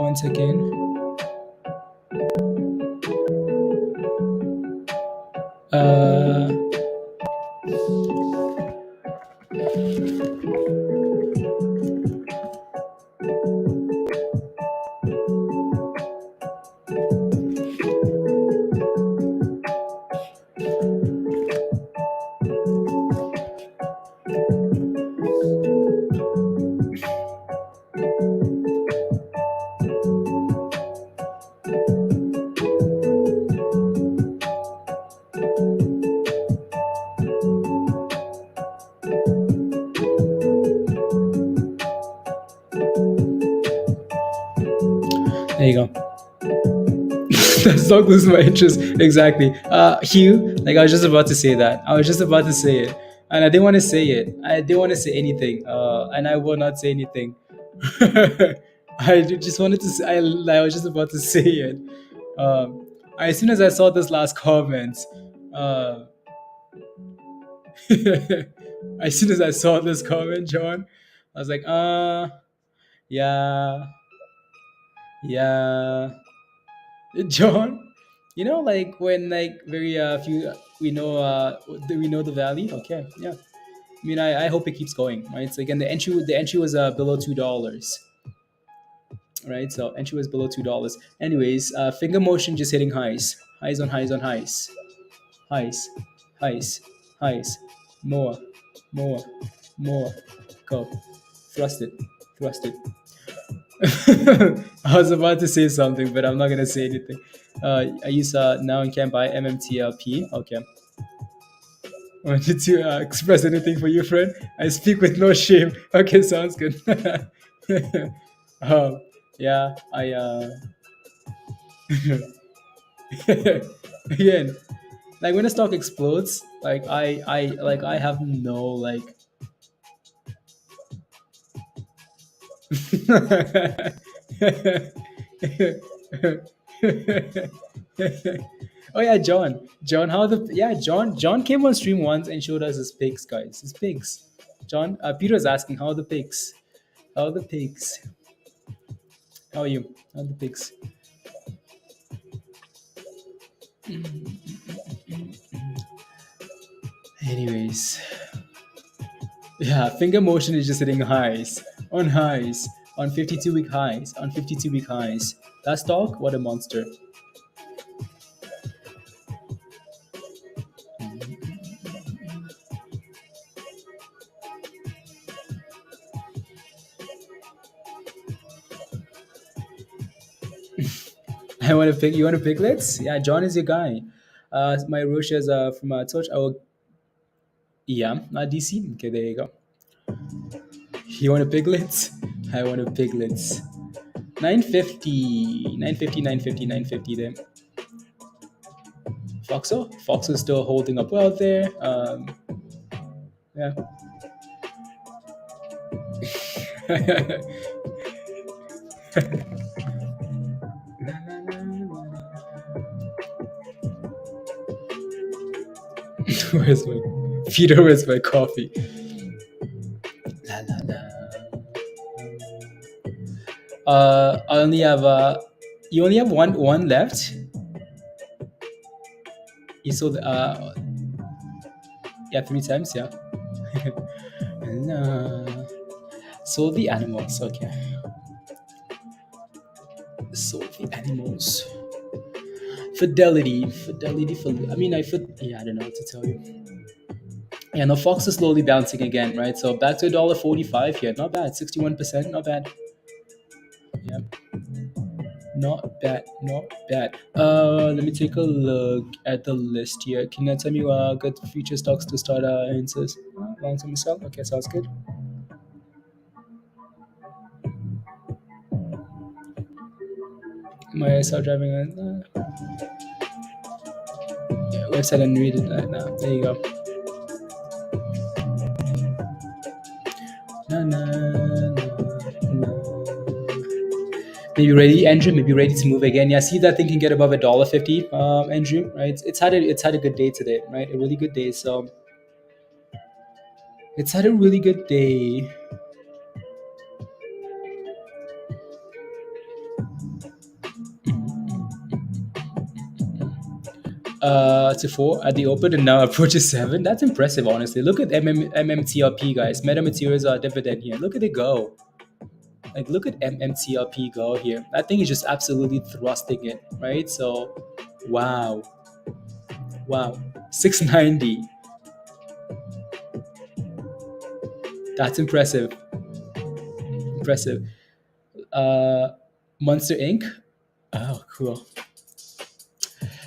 One second. There you go. That's not losing my interest. Exactly. Hugh, like I was just about to say that. I was just about to say it. And I didn't want to say it. I didn't want to say anything. And I will not say anything. Just wanted to say, I was just about to say it. As soon as I saw this last comment, uh, as soon as I saw this comment, John, I was like, yeah, yeah. John, like when like very few we know the value. Okay, yeah. I mean, I hope it keeps going. Right. So again, the entry was below $2. Right. So entry was below $2. Anyways, finger motion just hitting highs on highs on highs, highs, highs, highs, more, more, more. Go, thrust it, thrust it. I was about to say something, but I'm not gonna say anything. I use now and can buy MMTLP. Okay. Wanted to express anything for you, friend? I speak with no shame. Okay, sounds good. um, yeah, I again, like when a stock explodes, like I have no like. Oh yeah, John, how the yeah John came on stream once and showed us his pigs, guys, his pigs. John, Peter's asking how the pigs, how the pigs, how are you, how the pigs. Anyways, yeah, finger motion is just hitting highs on 52-week highs on 52-week highs. That stock, what a monster. I want to pick. You want to piglets? Yeah, John is your guy. My Roche is from Touch. I will. Yeah, DC. Okay, there you go. You want a piglets? I want a piglets. 950, 950, 950, 950 there. Foxo is still holding up well there. Yeah. Where's my Peter? Where's my coffee? La, la, la. I only have you only have one left. You saw the yeah, 3 times, yeah. So the animals, okay. So the animals. Fidelity. I mean, yeah, I don't know what to tell you. Yeah, no, Fox is slowly bouncing again, right? So back to $1.45 here. Not bad. 61%, not bad. Yeah. Not bad, not bad. Let me take a look at the list here. Can you tell me good future stocks to start answers? Long-term sell? Okay, sounds good. My self-driving website and read it right now. There you go. Na, na, na, na. Maybe ready, Andrew. Maybe ready to move again. Yeah, see that thing can get above $1.50, Andrew. Right? It's had a good day today, right? A really good day. So it's had a really good day. To 4 at the open and now approaches 7. That's impressive, honestly. Look at MMTLP, guys. Metamaterials are dividend here. Look at it go. Like, look at MMTLP go here. That thing is just absolutely thrusting it, right? So, wow. 690. That's impressive. Monster Inc. Oh, cool.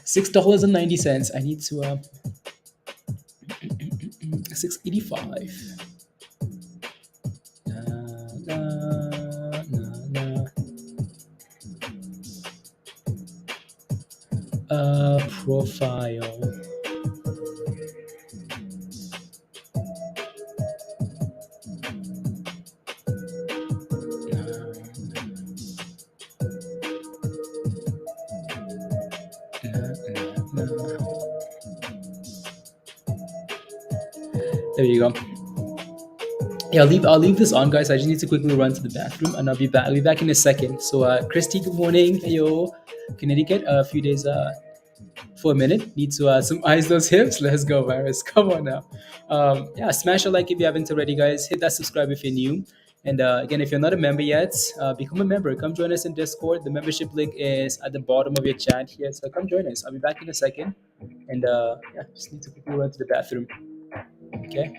$6.90. I need to 685. Profile. There you go. Yeah, I'll leave this on, guys. I just need to quickly run to the bathroom, and I'll be back in a second. So, Christy, good morning. Hey, yo, Connecticut. A few days for a minute. Need to some eyes those hips. Let's go, virus. Come on now. Yeah, smash a like if you haven't already, guys. Hit that subscribe if you're new. And again, if you're not a member yet, become a member. Come join us in Discord. The membership link is at the bottom of your chat here. So come join us. I'll be back in a second. And yeah, just need to quickly run to the bathroom. Okay.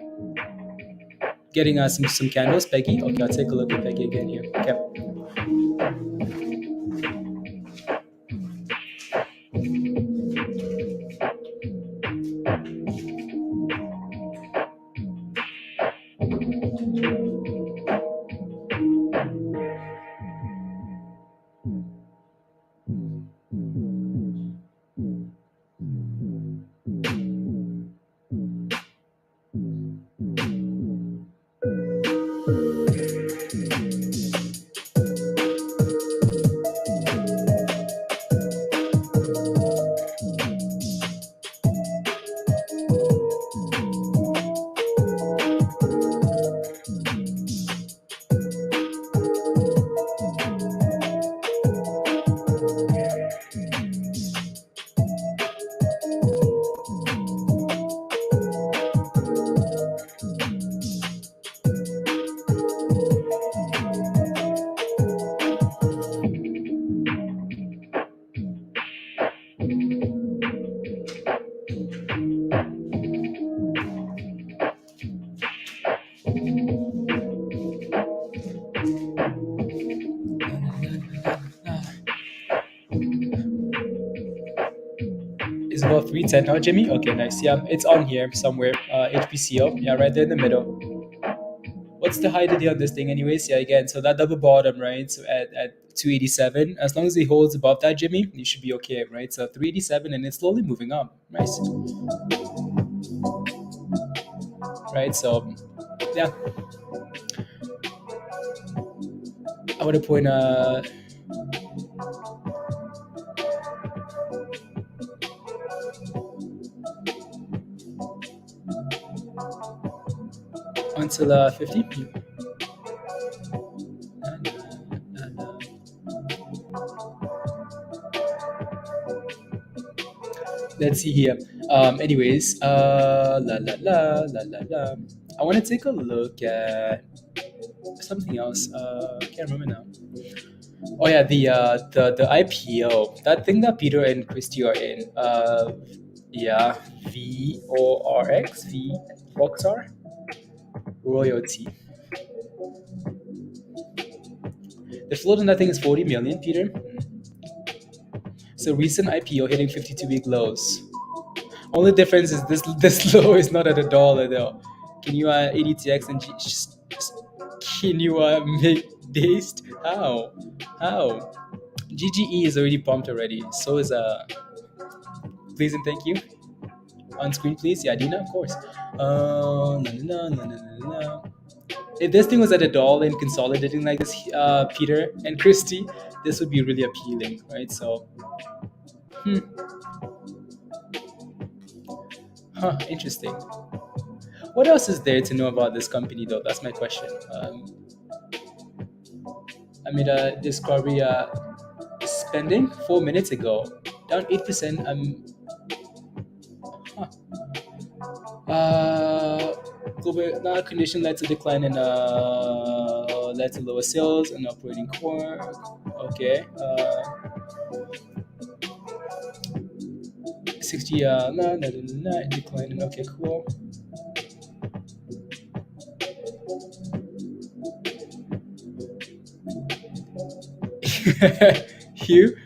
Getting some candles, Peggy. Okay, I'll take a look at Peggy again here. Okay. It's about 310 now, Jimmy. Okay, nice. Yeah, it's on here somewhere. HPCO. Yeah, right there in the middle. What's the high today on this thing, anyways? Yeah, again, so that double bottom, right? So at 287, as long as it holds above that, Jimmy, you should be okay, right? So 387, and it's slowly moving up. Nice, right? So yeah, I would point until 50. Let's see here. Anyways, la la la la la la. I want to take a look at something else. Can't remember now. Oh yeah, the IPO, that thing that Peter and Christy are in. Yeah, VORX royalty. The float on that thing is 40 million, Peter. So recent IPO hitting 52-week lows. Only difference is this low is not at $1 though. Can you ADTX and can you make dazed? How? GGE is already pumped already. So is please and thank you. On screen, please. Yeah, Dina, of course. No, no, no, no, no, no. If this thing was at $1 and consolidating like this, Peter and Christy, this would be really appealing, right? So, interesting. What else is there to know about this company, though? That's my question. I made a discovery spending 4 minutes ago, down 8%. Global condition led to decline in led to lower sales and operating core. Okay. 60 decline in okay, cool. Hugh,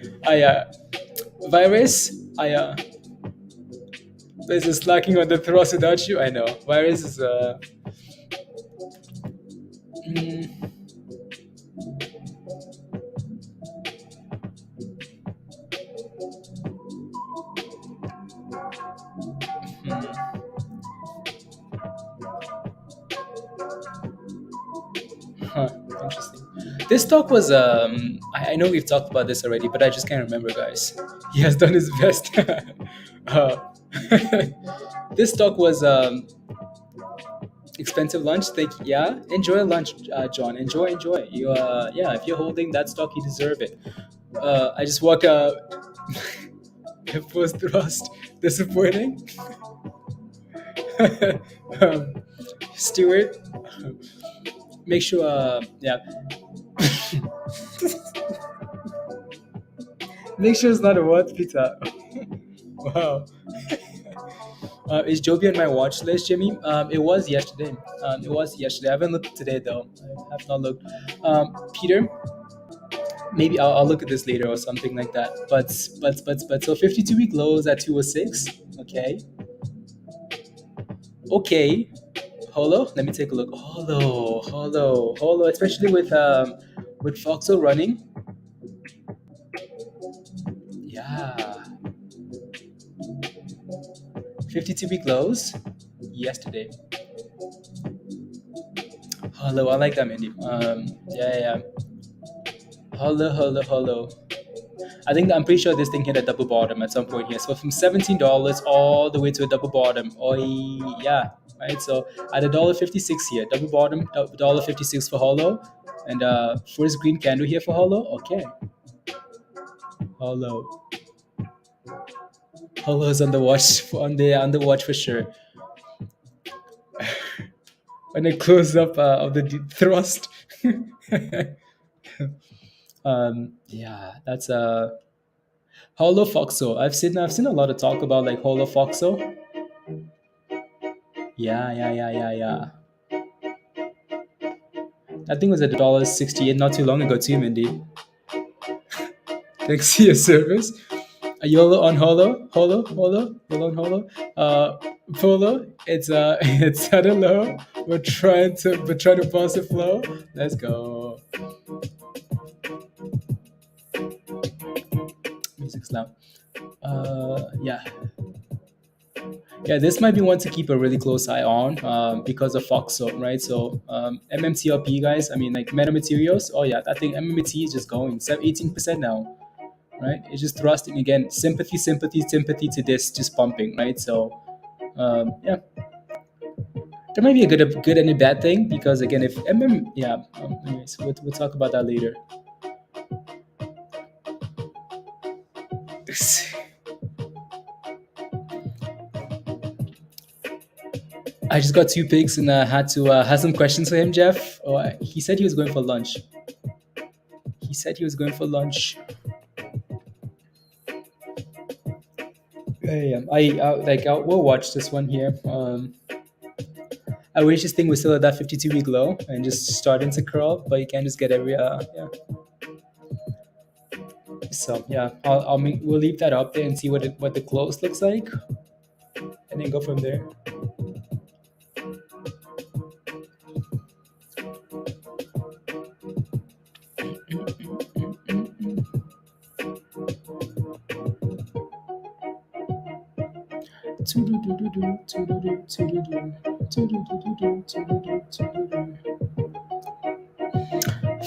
virus, this is slacking on the thrust without you. I know virus is This stock was I know we've talked about this already, but I just can't remember, guys. He has done his best. uh, this stock was expensive lunch. Thank you. Yeah, enjoy lunch, John. Enjoy. You yeah, if you're holding that stock, you deserve it. I just walk post thrust disappointing. um, Stewart, make sure yeah. Make sure it's not a what, Peter. Wow. Is Joby on my watch list, Jimmy? It was yesterday. It was yesterday. I haven't looked today though. I have not looked. Peter, maybe I'll look at this later or something like that. But so 52-week lows at 206. Okay. Okay. Holo. Let me take a look. Holo. Especially with Foxo running. Yeah. 52-week lows yesterday. Hello, I like that, Mindy. Yeah. Hello. I'm pretty sure this thing hit a double bottom at some point here. So from $17 all the way to a double bottom. Oh yeah, right. So at $1.56 here, double bottom, $1.56 for Holo, and first green candle here for Holo. Okay, Holo. Holo's on the watch on the watch for sure. When it close up of the thrust. Yeah, that's Holo Foxo. I've seen a lot of talk about like Holo Foxo. Yeah. That thing was at $1.68 not too long ago too, Mindy. Thanks to your service. A YOLO on Holo on Holo. Polo, it's at a low. We're trying to pause the flow. Let's go. Music's loud. Yeah. Yeah, this might be one to keep a really close eye on because of Foxo, right? So MMTLP, guys, I mean, like metamaterials. Oh yeah, that thing MMAT is just going 18% now, right? It's just thrusting again. Sympathy to this, just pumping, right? So yeah, there might be a good and a bad thing because again, if yeah. Anyways, we'll talk about that later. I just got 2 picks and I had to have some questions for him, Jeff. Oh, he said he was going for lunch. Yeah. We'll watch this one here. I wish this thing was still at that 52-week low and just starting to curl, but you can't just get every yeah. So yeah, we'll leave that up there and see what the close looks like, and then go from there.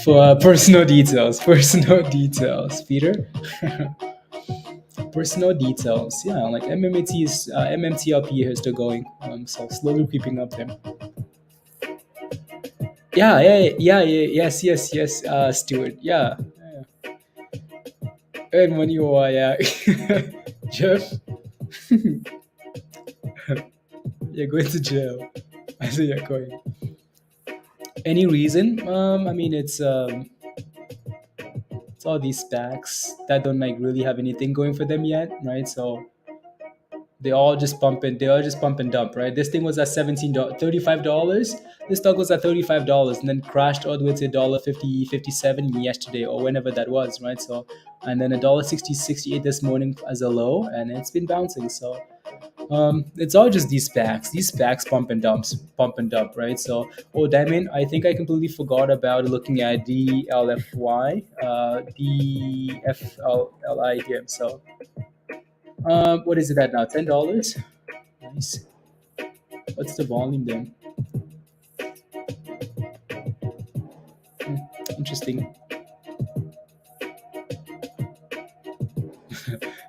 For personal details, Peter. Personal details, yeah, like MMAT is MMTLP is still going, so slowly creeping up there. Yeah, yes, Stuart, yeah. And when you are, yeah, Jeff, you're going to jail. I say you're going. Any reason? I mean, it's all these SPACs that don't like really have anything going for them yet, right? So they all just pump and dump, right? This thing was at $35. This stock was at $35 and then crashed all the way to $1.50, 57 yesterday or whenever that was, right? So and then $1.60, 68 this morning as a low, and it's been bouncing. So it's all just these SPACs pump and dump, right? So, Damien, I think I completely forgot about looking at DLFY, DFLI here. So, what is it at now? $10. Nice. What's the volume then? Interesting.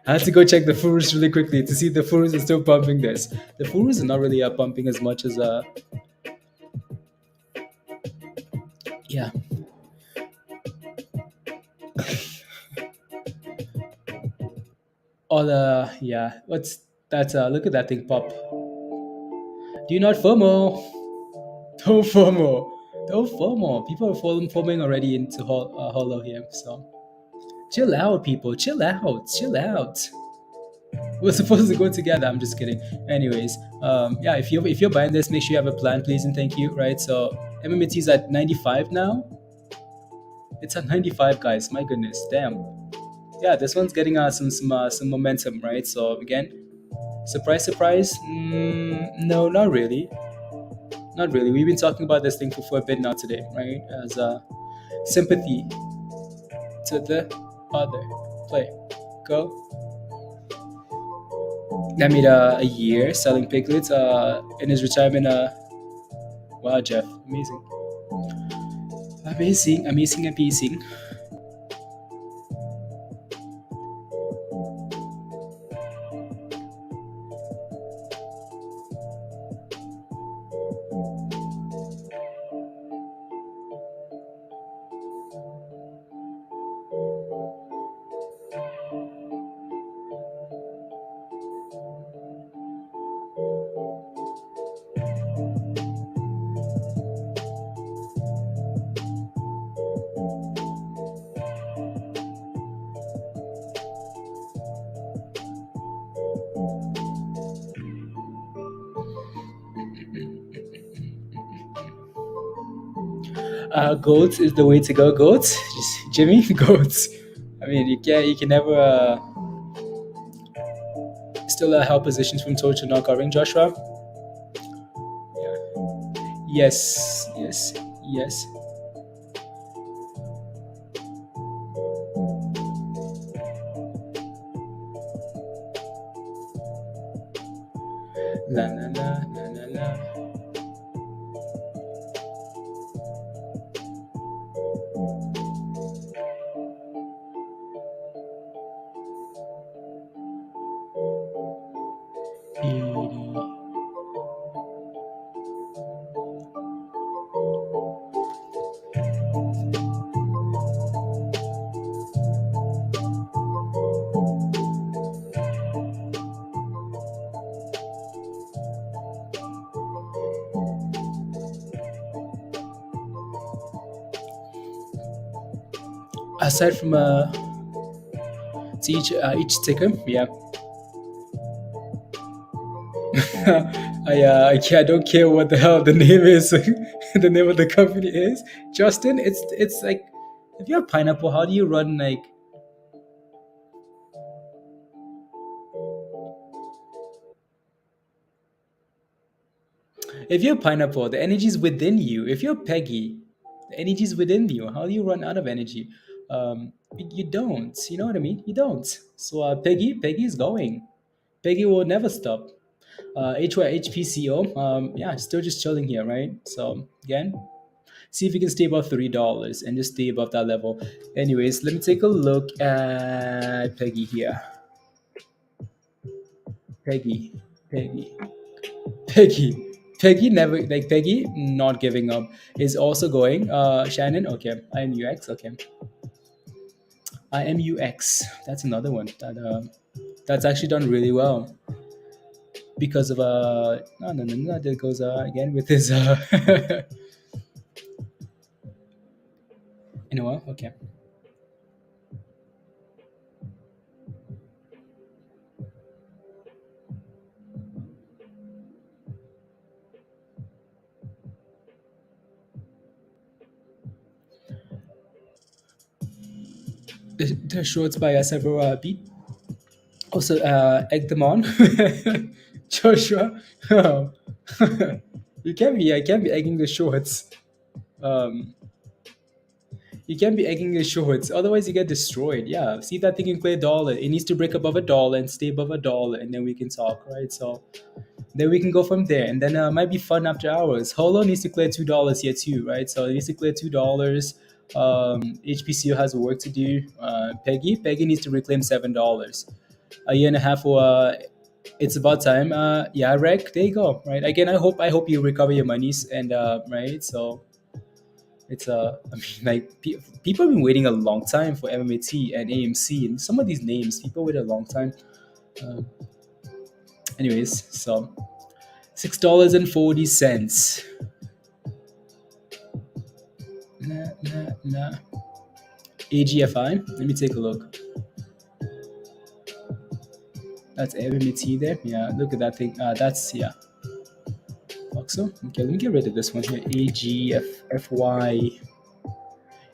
I had to go check the Furus really quickly to see if the Furus are still pumping this. The Furus are not really pumping as much as yeah. All yeah. What's that? Look at that thing pop. Do you not FOMO? Don't FOMO. Don't FOMO. People are foaming already into hollow here. So chill out, people. Chill out. Chill out. We're supposed to go together. I'm just kidding. Anyways, yeah. If you're buying this, make sure you have a plan, please and thank you. Right. So MMAT is at 95 now. It's at 95, guys. My goodness, damn. Yeah, this one's getting some momentum, right? So again, surprise, surprise. No, not really. Not really. We've been talking about this thing for a bit now today, right? As sympathy to the other. Play. Go. That made a year selling piglets in his retirement. Wow, Jeff. Amazing. Amazing, amazing, amazing. Goats is the way to go. Goats, just Jimmy, goats. I mean, you can never still help positions from torture not covering Joshua. Yeah. Yes, yes, yes. La la la la la la. Aside from to each ticker, yeah. I don't care what the hell the name is, the name of the company is. Justin, it's like, if you're Pineapple, how do you run like? If you're Pineapple, the energy is within you. If you're Peggy, the energy is within you. How do you run out of energy? You don't. You know what I mean? You don't. So Peggy is going. Peggy will never stop. HPCO, yeah, still just chilling here, right? So again, see if you can stay above $3 and just stay above that level. Anyways, let me take a look at Peggy here. Peggy, Peggy, Peggy. Peggy never, like, Peggy not giving up is also going. Shannon, okay. IMUX, okay. IMUX, that's another one that's actually done really well because of no, there goes again with his you know what? Okay. The shorts by several beat. Also, egg them on. Joshua, oh. You can't be egging the shorts. You can't be egging the shorts, otherwise you get destroyed. Yeah, see if that thing can clear $1. It needs to break above $1 and stay above $1, and then we can talk, right? So then we can go from there, and then it might be fun after hours. Holo needs to clear $2 here too, right? So it needs to clear $2. HPCO has work to do. PEGY needs to reclaim $7. A year and a half for it's about time. Yeah, Rec, there you go. Right again. I hope you recover your monies and right. So it's I mean, like people have been waiting a long time for MMAT and AMC and some of these names. People wait a long time. Um, anyways, so $6.40. Nah. AGFI. Let me take a look. That's MMAT there. Yeah, look at that thing. That's yeah. So okay, let me get rid of this one here. AGFY.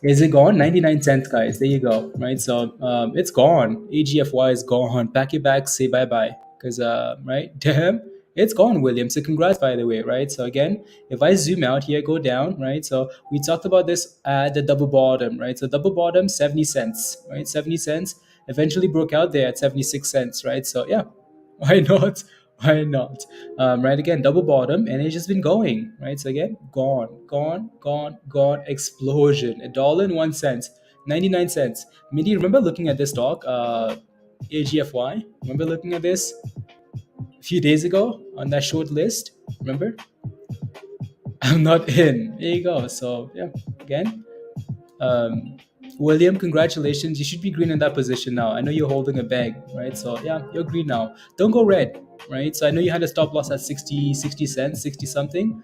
Is it gone? 99 cents, guys. There you go. Right. So it's gone. AGFY is gone. Pack your bags, say bye bye. Because right, damn, it's gone, William. So congrats, by the way. Right. So again, if I zoom out here, go down. Right. So we talked about this at the double bottom. Right. So double bottom, 70 cents. Right. 70 cents. Eventually broke out there at 76 cents. Right. So yeah, why not? Why not? Right again, double bottom, and it's just been going. Right, so again, gone, explosion. $1.01, 99 cents. Mindy, remember looking at this stock, AGFY? Remember looking at this a few days ago on that short list? Remember? I'm not in. There you go. So yeah, again, um, William, congratulations. You should be green in that position now. I know you're holding a bag, right? So yeah, you're green now. Don't go red, right? So I know you had a stop loss at 60 cents, 60 something.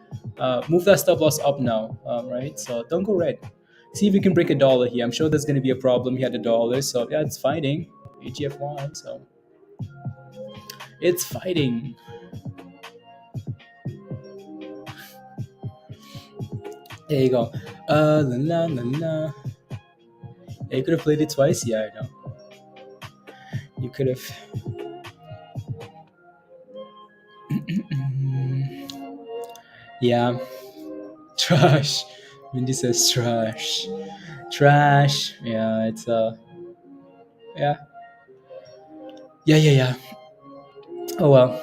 Move that stop loss up now, right? So don't go red. See if you can break $1 here. I'm sure there's going to be a problem here at $1. So yeah, it's fighting. AGF1. So it's fighting. There you go. La, la, la, la. Yeah, you could have played it twice. Yeah, I know. You could have. Yeah. Trash. Mindy says trash. Trash. Yeah, it's yeah. Yeah. Oh well.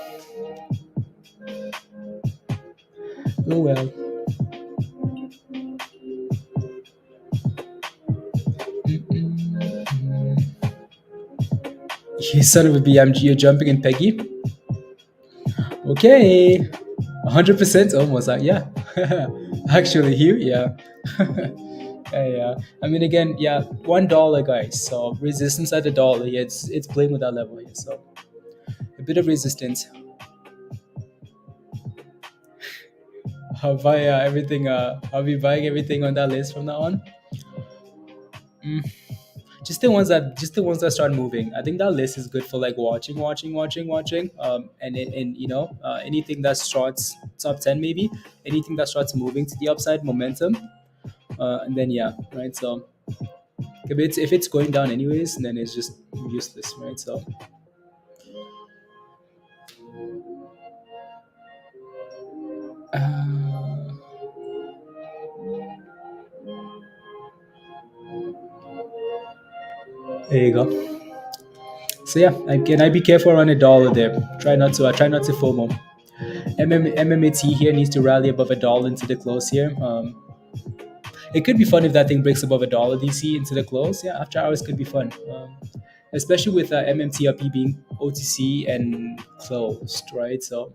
Oh well. You son of a BMG, you're jumping in PEGY. Okay. 100% almost. Yeah. Actually, here, yeah. Yeah. I mean, again, yeah, $1, guys. So resistance at $1. Yeah, it's playing with that level here. So a bit of resistance. I'll buy everything. I'll be buying everything on that list from now on. Just the ones that start moving. I think that list is good for like watching. And you know, anything that starts top 10 maybe, anything that starts moving to the upside momentum, and then yeah, right. So if it's going down anyways, then it's just useless, right? So. There you go. So yeah, can I be careful around $1 there? Try not to FOMO. MMAT here needs to rally above $1 into the close here. It could be fun if that thing breaks above $1 DC into the close. Yeah, after hours could be fun, especially with MMTLP being OTC and closed, right? So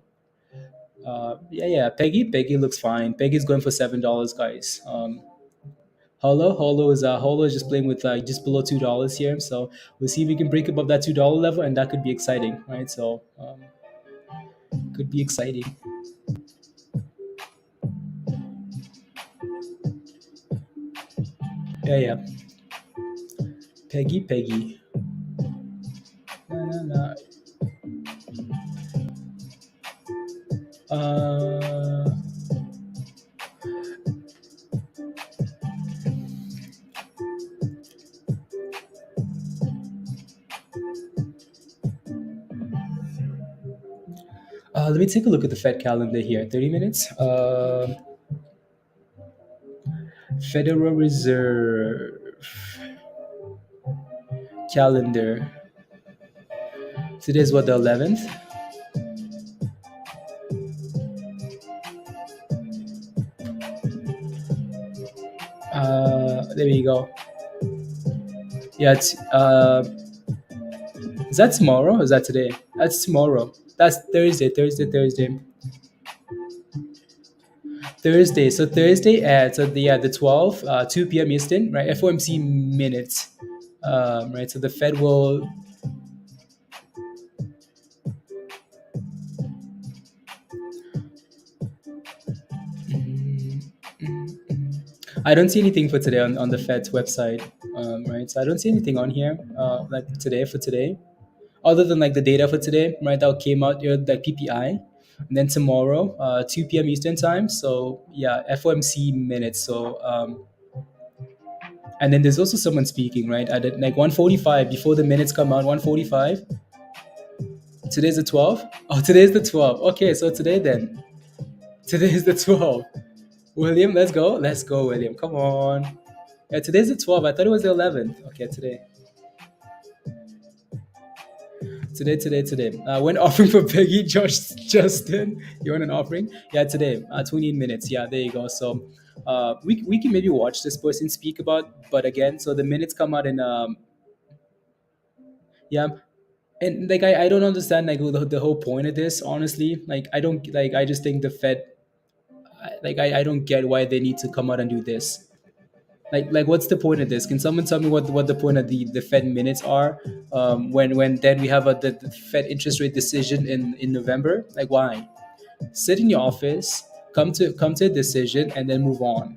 yeah. PEGY looks fine. PEGY's going for $7, guys. Holo is just playing with just below $2 here. So we'll see if we can break above that $2 level, and that could be exciting, right? So could be exciting. Yeah. PEGY. Nah. Let me take a look at the Fed calendar here. 30 minutes. Federal Reserve calendar. Today's what, the 11th? there we go. Yeah, is that tomorrow or is that today? That's tomorrow. That's Thursday, Thursday, Thursday. Thursday. So Thursday at the 12, 2 p.m. Eastern, right? FOMC minutes. Right. So the Fed will. I don't see anything for today on the Fed's website. Right. So I don't see anything on here like today for today, other than like the data for today, right? That came out like PPI. And then tomorrow, 2 p.m. Eastern time. So yeah, FOMC minutes. So and then there's also someone speaking, right? At like 1:45 before the minutes come out. 1:45. Today's the 12th. Oh, today's the 12th. Okay, so today then. Today is the 12th. William, let's go. Let's go, William. Come on. Yeah, today's the 12th. I thought it was the 11th. Okay, today. Today. When offering for Peggy, Justin, you want an offering? Yeah, today, 28 minutes. Yeah, there you go. So we can maybe watch this person speak about, but again, so the minutes come out in, yeah. And like, I don't understand like the whole point of this, honestly. Like, I don't, like, I just think the Fed, I don't get why they need to come out and do this. Like what's the point of this? Can someone tell me what the point of the Fed minutes are? When then we have the Fed interest rate decision in November. Like, why? Sit in your office, come to a decision, and then move on.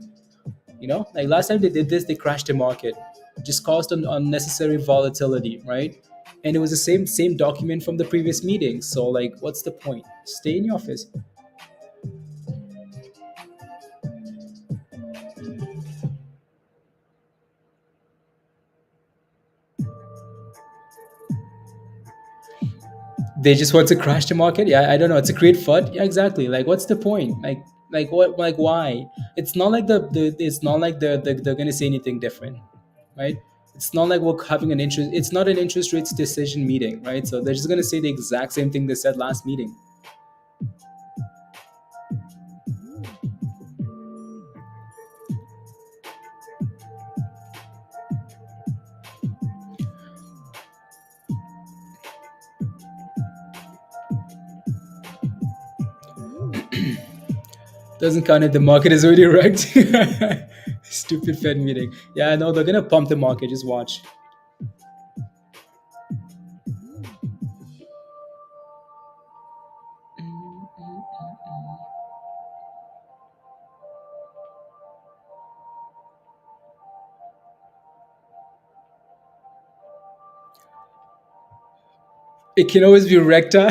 Like last time they did this, they crashed the market, just caused unnecessary volatility, right? And it was the same document from the previous meeting. So like, what's the point? Stay in your office. They just want to crash the market. Yeah, I don't know, to create FUD. Yeah, exactly. Like, what's the point? Like what? Like, why? It's not like it's not like they're gonna say anything different, right? It's not like we're having an interest. It's not an interest rates decision meeting, right? So they're just gonna say the exact same thing they said last meeting. Doesn't count if the market is already wrecked. Stupid Fed meeting. Yeah, I know they're gonna pump the market. Just watch. It can always be recta.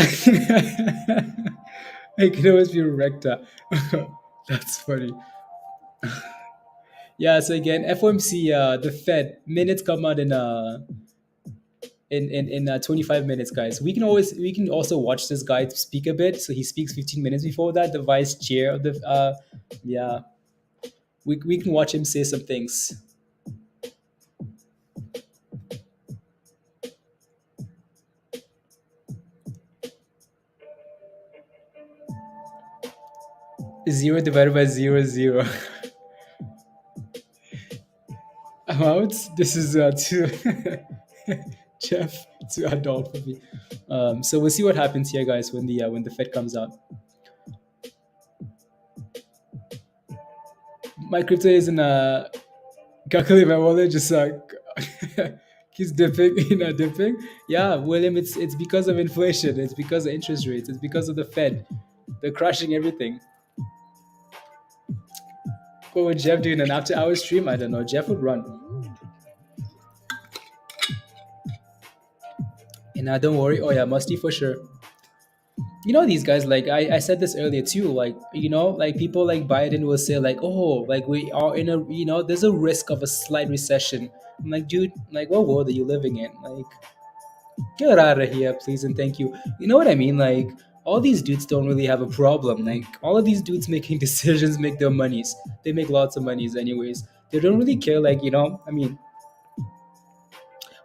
It can always be recta. That's funny. Yeah. So again, FOMC, the Fed minutes come out in 25 minutes, guys. We can also watch this guy speak a bit. So he speaks 15 minutes before that. The vice chair of the yeah. We can watch him say some things. Zero divided by zero zero. Amount. This is to Jeff to adult for me. So we'll see what happens here, guys, when the Fed comes out. My crypto is in a calculate my wallet, just keeps dipping, dipping. Yeah, William, it's because of inflation. It's because of interest rates. It's because of the Fed. They're crushing everything. What would Jeff do in an after-hour stream? I don't know. Jeff would run. And don't worry. Oh yeah, Musty for sure. These guys, like I said this earlier too, like like people like Biden will say like, oh, like we are in a, there's a risk of a slight recession. I'm like, dude, like what world are you living in? Like, get out of here, please and thank you. You know what I mean? Like, all these dudes don't really have a problem. Like, all of these dudes making decisions make their monies. They make lots of monies anyways. They don't really care, like, I mean,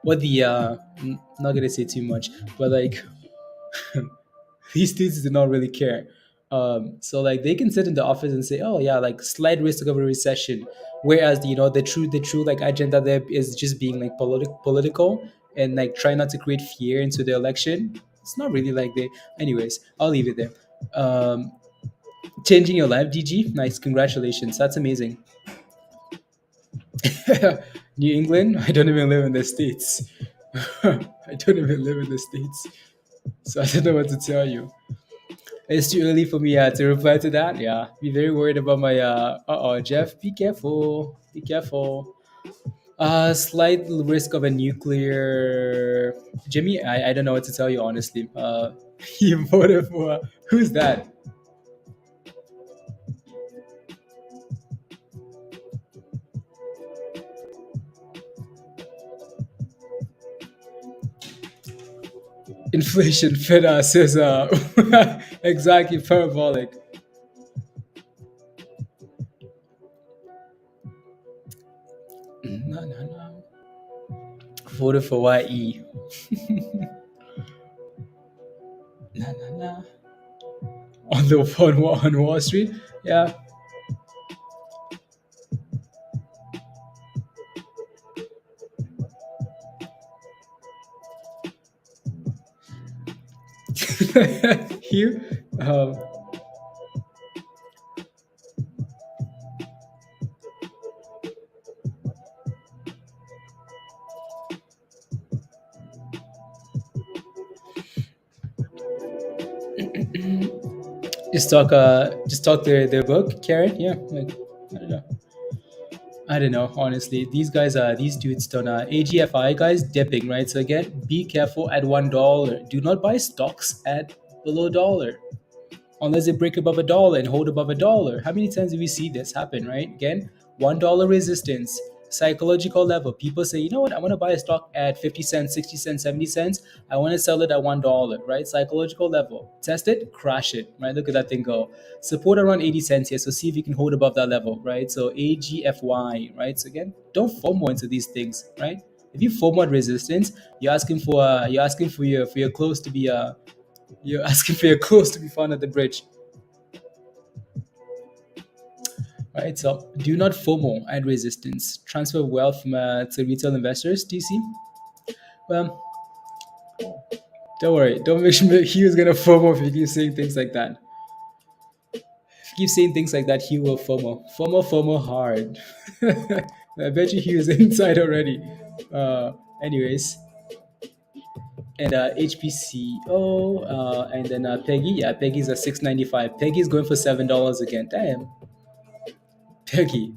what the not gonna say too much, but like these dudes do not really care. So like they can sit in the office and say, oh yeah, like slight risk of a recession, whereas the true like agenda there is just being like political and like try not to create fear into the election. It's not really like they. Anyways, I'll leave it there. Um, Changing your life, DG. Nice, congratulations. That's amazing. New England. I don't even live in the states. I don't even live in the states, so I don't know what to tell you. It's too early for me to reply to that. Yeah, be very worried about my. Oh, Jeff, be careful. Be careful. Slight risk of a nuclear. Jimmy, I don't know what to tell you honestly. You voted for who's that? Inflation fed us is exactly parabolic. No, no, no. Voted for YE. No, no, no. On the on Wall Street. Yeah. Hugh. Just talk their book, Karen. Yeah, like I don't know. I don't know, honestly. These dudes don't AGFI guys dipping, right? So again, be careful at $1. Do not buy stocks at below dollar. Unless they break above a dollar and hold above a dollar. How many times do we see this happen, right? Again, $1 resistance, psychological level. People say, you know what, I want to buy a stock at 50 cents, 60 cents, 70 cents. I want to sell it at $1, right? Psychological level. Test it, crash it, right? Look at that thing go. Support around 80 cents here. So see if you can hold above that level, right? So AGFY, right? So again, don't FOMO into these things, right? If you FOMO at resistance, you're asking for your clothes to be you're asking for your clothes to be found at the bridge, right? So do not FOMO at resistance. Transfer wealth to retail investors. DC. Well, don't worry. Don't make sure he was gonna FOMO if you keep saying things like that. If you keep saying things like that, he will FOMO. FOMO hard. I bet you he was inside already. Anyways, and HPCO, and then Peggy. Yeah, Peggy's a 6.95. Peggy's going for $7 again. Damn, Peggy.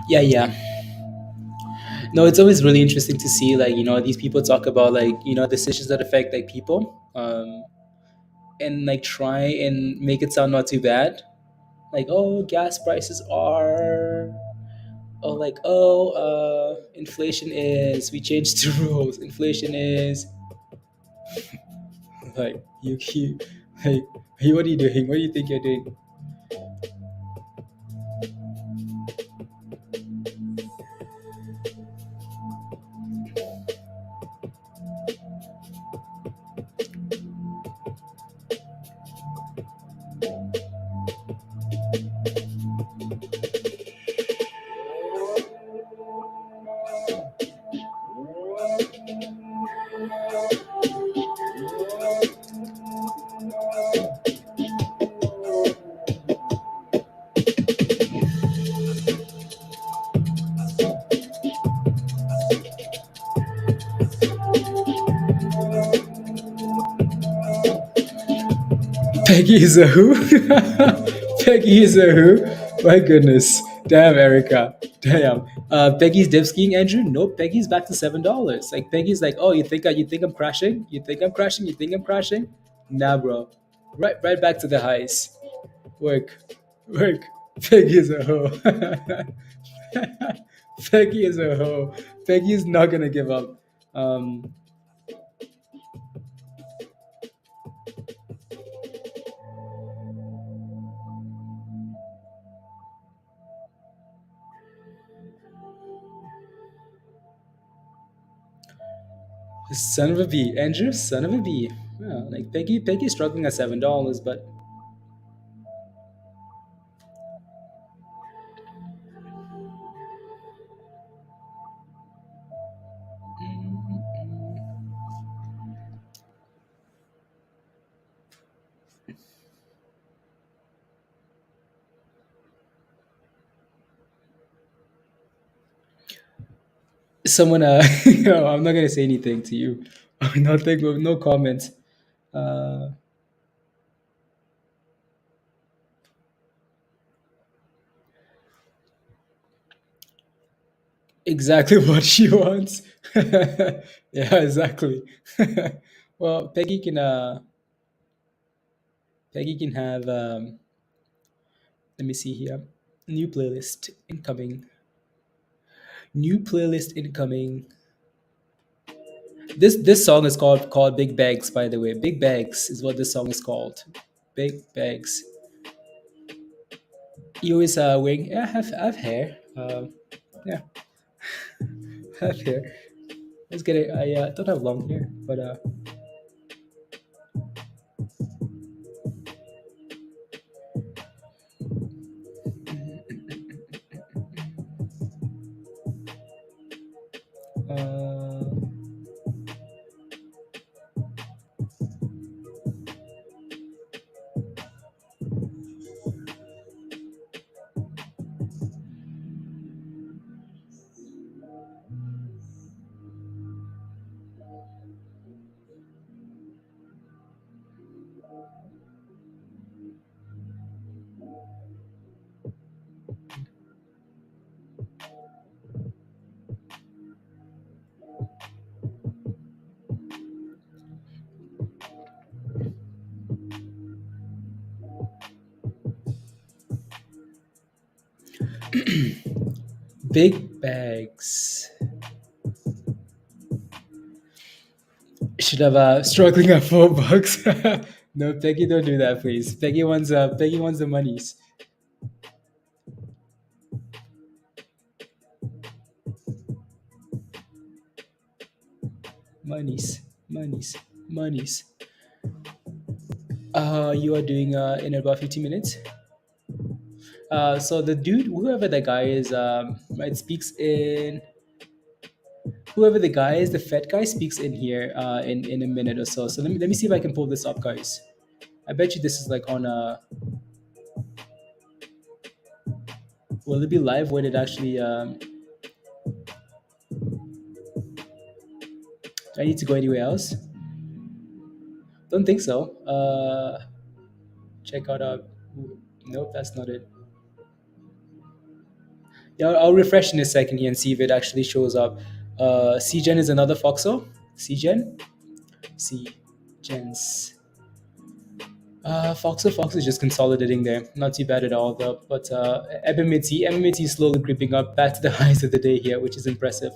Yeah, yeah. No, it's always really interesting to see like these people talk about like decisions that affect like people, and like try and make it sound not too bad. Like, oh, gas prices are, oh, like, oh, inflation is, we changed the rules. Inflation is like you like, hey, what are you doing? What do you think you're doing? Peggy is a who? Peggy is a who? My goodness. Damn, Erica. Damn. Peggy's dip skiing, Andrew? Nope. Peggy's back to $7. Like Peggy's like, oh, you think I'm crashing? You think I'm crashing? You think I'm crashing? Nah, bro. Right back to the highs. Work. Work. Peggy is a hoe. Peggy is a hoe. Peggy is not gonna give up. Um, Son of a bee, Andrew. Son of a bee. Well, like Peggy's struggling at $7, but someone. No, I'm not gonna say anything to you. Nothing. No comments. Uh, exactly what she wants. Yeah, exactly. Well, Peggy can have. Let me see here. New playlist incoming. New playlist incoming. This song is called Big Bags, by the way. Big Bags is what this song is called. Big Bags. You always wearing, yeah, I have hair. Yeah, I have hair. Let's get it. I don't have long hair, but uh, big bags. Should have struggling at $4. No, Peggy, don't do that, please. Peggy wants the monies. Monies, monies, monies. You are doing in about 50 minutes. So the dude, whoever the guy is, right, speaks in. Whoever the guy is, the Fed guy speaks in here in a minute or so. So let me see if I can pull this up, guys. I bet you this is like on a. Will it be live? Would it actually? Do I need to go anywhere else? Don't think so. Check out. Nope, that's not it. Yeah, I'll refresh in a second here and see if it actually shows up. CGen is another Foxo. CGen. CGens. Fox is just consolidating there. Not too bad at all, though. But MMAT is slowly creeping up back to the highs of the day here, which is impressive.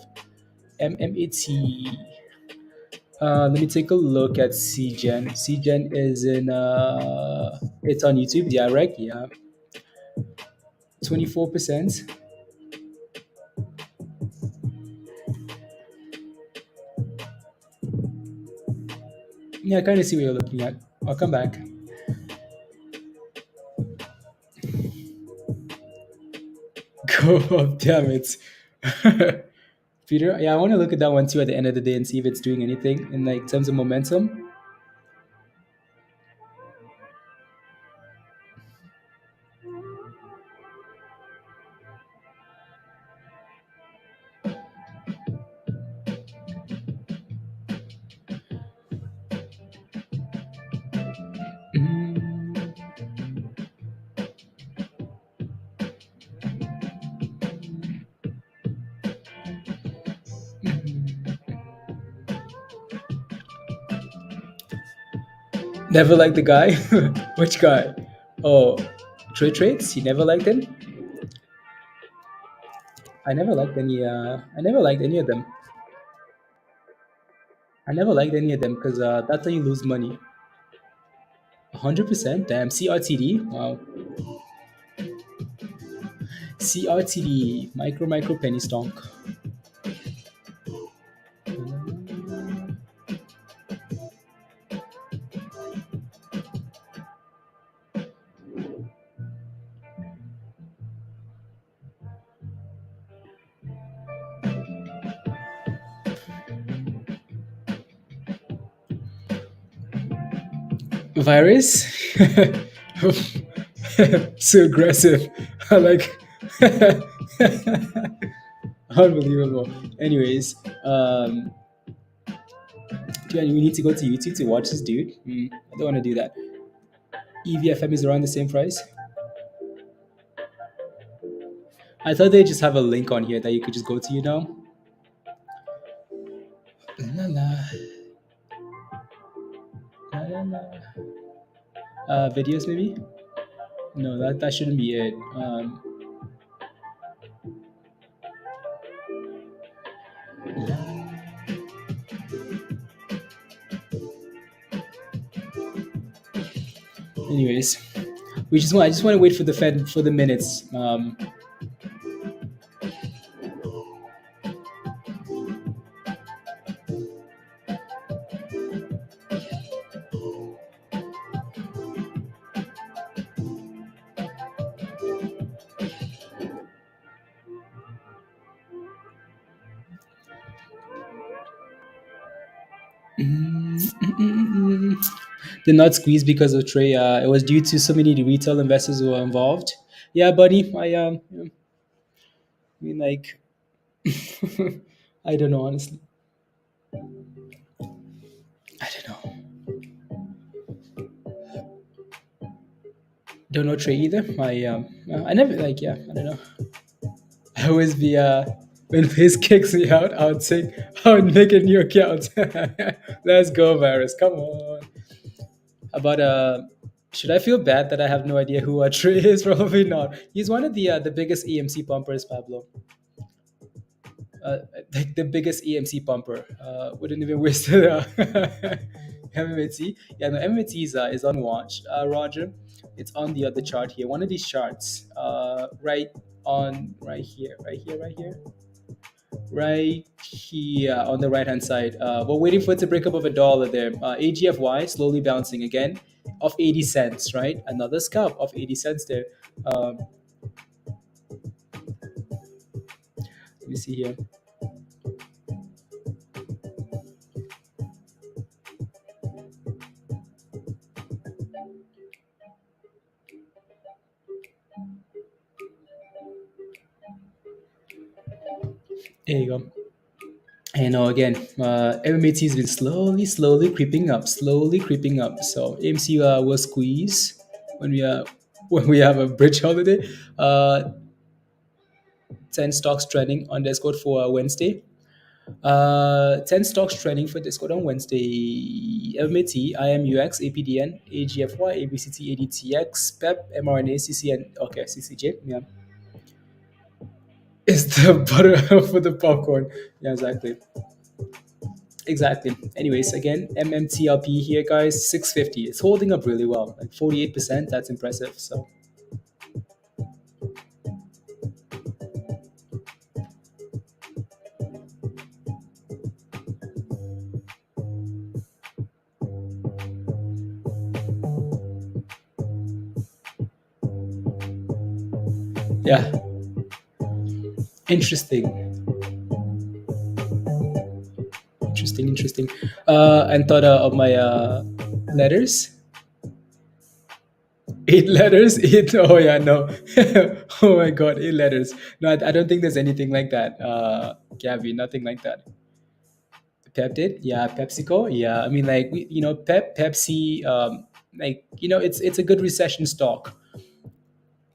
MMAT. Let me take a look at CGen. CGen is in. It's on YouTube. Yeah, right. Yeah, 24%. Yeah, I kind of see what you're looking at. I'll come back. Go up, damn it. Peter, yeah, I want to look at that one too at the end of the day and see if it's doing anything in like terms of momentum. Mm, Never liked the guy. Which guy? Oh, trades. He never liked him. I never liked any. I never liked any of them. I never liked any of them because that's how you lose money. 100%. Damn. CRTD. Wow. CRTD. Micro penny stock. Virus. So aggressive. I like. Unbelievable. Anyways, we need to go to YouTube to watch this dude. I don't want to do that. EVFM is around the same price. I thought they just have a link on here that you could just go to, La, la, la, la, la. Videos maybe? No, that shouldn't be it. Anyways, I just want to wait for the Fed for the minutes. Did not squeeze because of Trey. It was due to so many retail investors who were involved. Yeah, buddy. I mean, like, I don't know honestly. I don't know. Don't know Trey either. I never like. Yeah, I don't know. I always be when Face kicks me out, I would make a new account. Let's go, virus. Come on. About should I feel bad that I have no idea who Trey is? Probably not. He's one of the biggest EMC pumpers, Pablo. Like the biggest EMC pumper. Wouldn't even waste it. MMAT. Yeah, no, MMAT is on watch. Roger, it's on the other chart here. One of these charts. Right here, right here on the right hand side. We're waiting for it to break above $1 there. AGFY slowly bouncing again of 80 cents, right? Another scalp of 80 cents there. Let me see here. There you go. And again, MMAT has been slowly creeping up. So AMC will squeeze when we when we have a bridge holiday. 10 stocks trending on Discord for Wednesday. 10 stocks trending for Discord on Wednesday. MMAT, IMUX, APDN, AGFY, ABCT, ADTX, PEP, mRNA, CCN. Okay, CCJ. Yeah, it's the butter for the popcorn. Yeah, exactly. Exactly. Anyways, again, MMTLP here, guys, 650. It's holding up really well, like 48%. That's impressive. So, yeah, interesting, interesting. And thought of my letters. 8 letters. Eight. Oh yeah, no. Oh my God, 8 letters. No, I don't think there's anything like that. Gabby, nothing like that. Peptid, yeah. PepsiCo, yeah. I mean, like Pepsi. Like it's a good recession stock.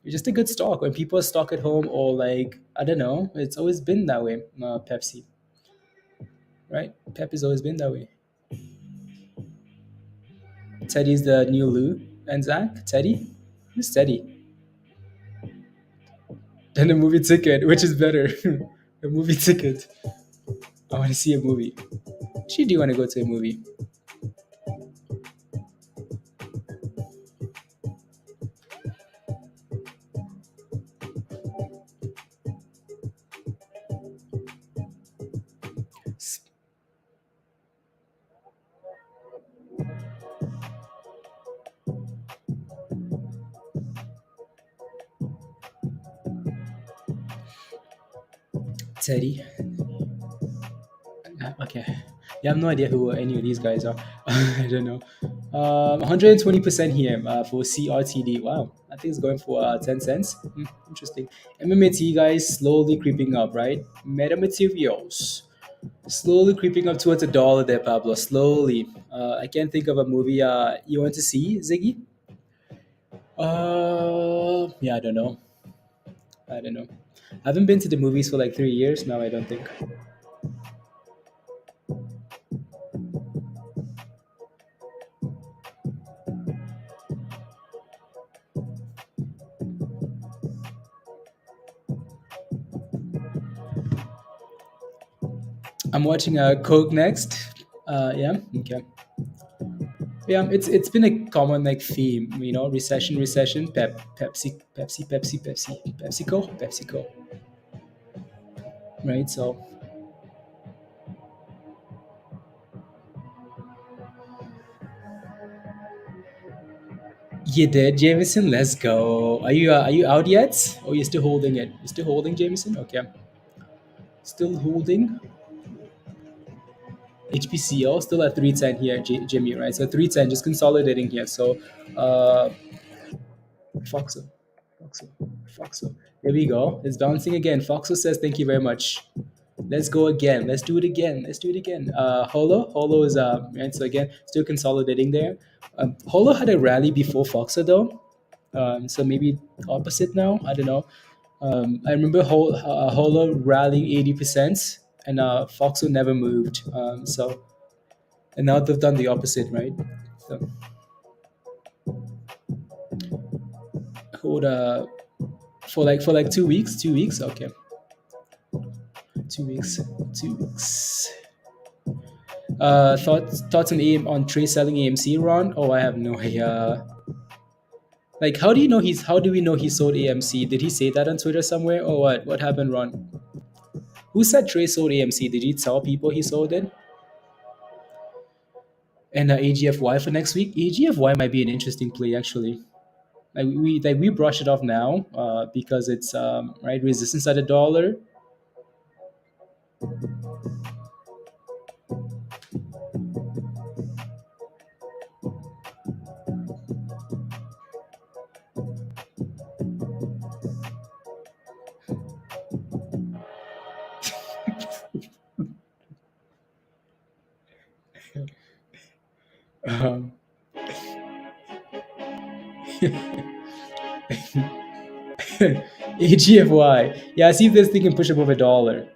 It's just a good stock when people stock at home or like I don't know. It's always been that way. Pepsi, right? Pep has always been that way. Teddy's the new Lou and Zach. Teddy, who's Teddy? than a movie ticket. Which is better? A movie ticket. I want to see a movie. Actually, do you want to go to a movie? Teddy. Okay. Yeah, I have no idea who any of these guys are. I don't know. 120% here for CRTD. Wow, I think it's going for 10 cents. Interesting. MMAT guys slowly creeping up, right? Metamaterials slowly creeping up towards $1 there, Pablo. Slowly. I can't think of a movie you want to see, Ziggy. Yeah, I don't know. I don't know. I haven't been to the movies for like 3 years now. I don't think. I'm watching Coke next. Yeah. Okay. Yeah, it's been a common like theme, recession, PepsiCo, right? So you did, Jameson. Let's go. Are you out yet? Or you still holding it? You still holding, Jameson? Okay, still holding. HPCO still at 310 here, Jimmy, right? So 310, just consolidating here. So Foxo, Foxo, Foxo. Here we go. It's bouncing again. Foxo says, "Thank you very much." Let's go again. Let's do it again. Let's do it again. Holo is right. So again, still consolidating there. Holo had a rally before Foxo though, so maybe opposite now. I don't know. I remember Holo rallying 80%, and Foxo never moved. And now they've done the opposite, right? So hold for like 2 weeks. 2 weeks. Okay, 2 weeks. 2 weeks. Thoughts on on Trey selling AMC, Ron? Oh, I have no idea. Like, how do we know he sold AMC? Did he say that on Twitter somewhere, or what? What happened, Ron? Who said Trey sold AMC? Did he tell people he sold it? And AGFY for next week. AGFY might be an interesting play actually. Like we brush it off now because it's right resistance at $1. Um, AGFY. Yeah, see if this thing can push above $1.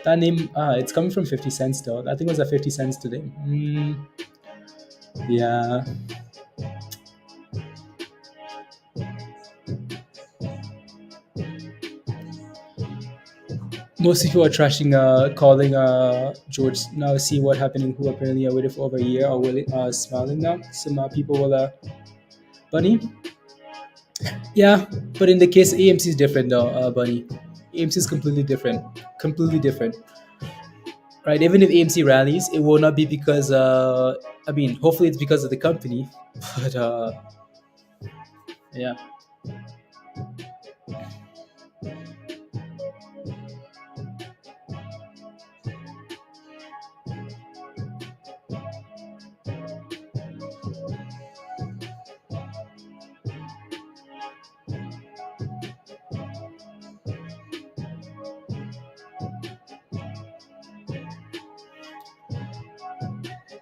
That name, it's coming from 50 cents though. I think it was at 50 cents today. Yeah. Most people are trashing, calling George now. See what happening? Who apparently are waiting for over a year are willing, smiling now. Some people will, Bunny. Yeah, but in the case AMC is different though, Bunny. AMC is completely different, right? Even if AMC rallies, it will not be because, I mean, hopefully it's because of the company, but yeah.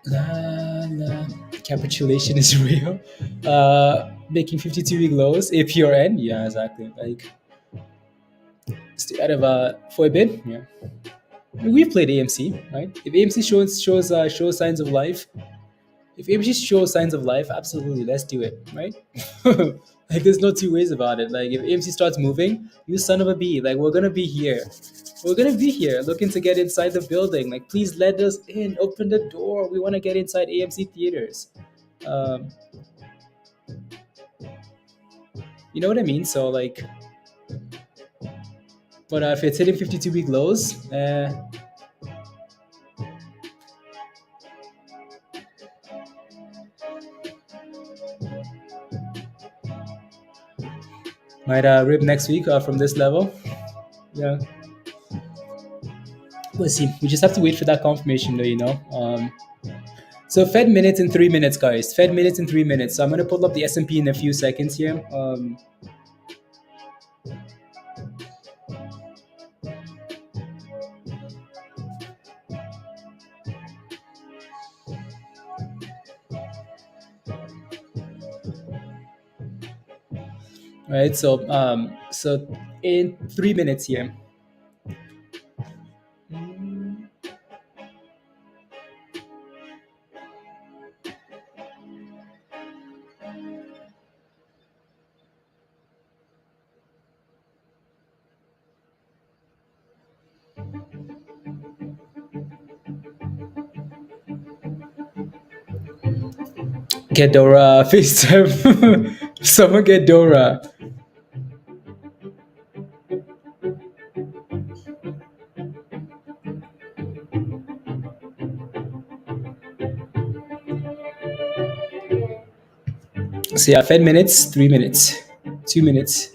La, la. Capitulation is real. Making 52-week lows, APRN, yeah, exactly. Like, stay out of for a bit, yeah. We've played AMC, right? If AMC shows signs of life, if AMC shows signs of life, absolutely, let's do it, right? Like there's no two ways about it. Like if AMC starts moving, you son of a bee, like we're gonna be here. We're gonna be here looking to get inside the building. Like please let us in. Open the door. We want to get inside AMC theaters. Um, you know what I mean? So like, but if it's hitting 52-week lows, might rip next week from this level. Yeah. Let's see. We just have to wait for that confirmation, though. So Fed minutes in 3 minutes, guys. Fed minutes in 3 minutes. So I'm gonna pull up the S&P in a few seconds here. Right. So in 3 minutes here. Get Dora FaceTime. Someone get Dora. So yeah, Fed minutes, 3 minutes, 2 minutes.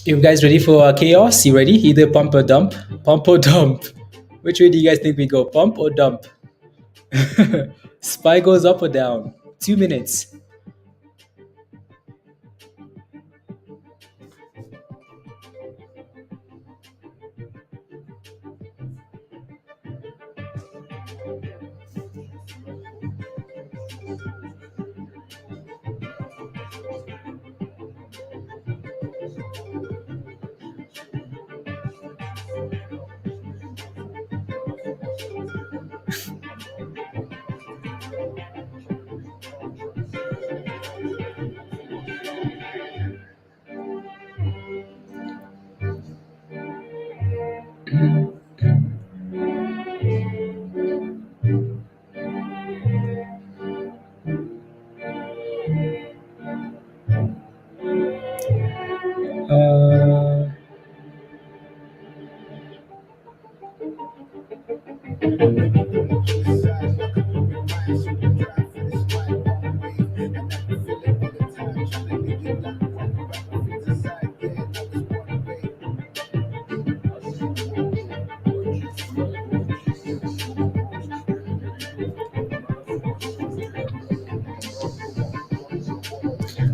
You guys ready for chaos? You ready? Either pump or dump. Pump or dump. Which way do you guys think we go? Pump or dump? Spy goes up or down? 2 minutes. Uh,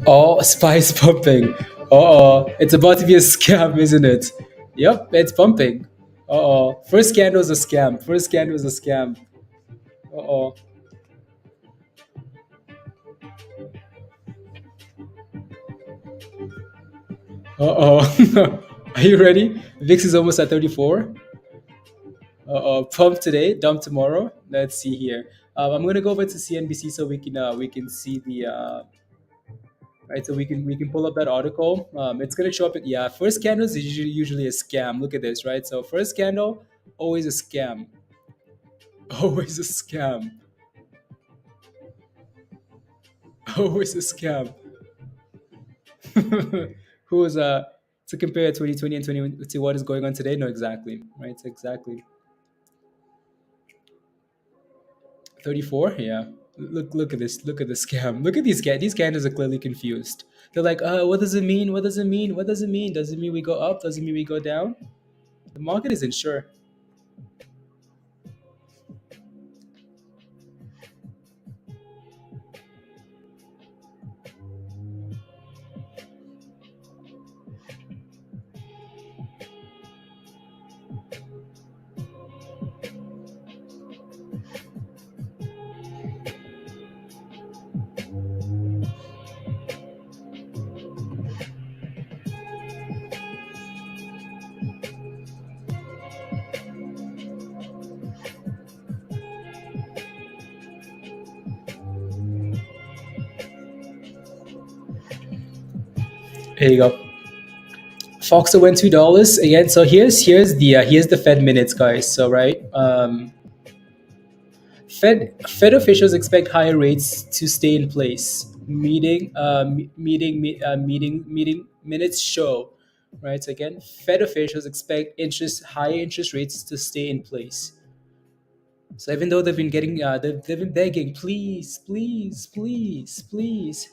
oh, Spy's pumping. Oh, it's about to be a scam, isn't it? Yep, it's pumping. Oh, first candle's a scam. First candle's a scam. Oh. Uh-oh. Are you ready? VIX is almost at 34. Uh-oh. Pump today, dump tomorrow. Let's see here. I'm gonna go over to CNBC so we can see the right. So we can pull up that article. It's gonna show up. Yeah, first candle is usually a scam. Look at this, right? So first candle, always a scam. Always a scam. Always a scam. Who is to compare 2020 and 20 to what is going on today? No, exactly. Right, exactly. 34, yeah. Look at this. Look at the scam. Look at these candles are clearly confused. They're like, what does it mean? What does it mean? What does it mean? Does it mean we go up? Does it mean we go down? The market isn't sure. Here you go. Foxer went $2 again. So here's the Fed minutes, guys. So right, Fed officials expect higher rates to stay in place. Meeting minutes show, right? So again, Fed officials expect higher interest rates to stay in place. So even though they've been begging, please, please, please, please,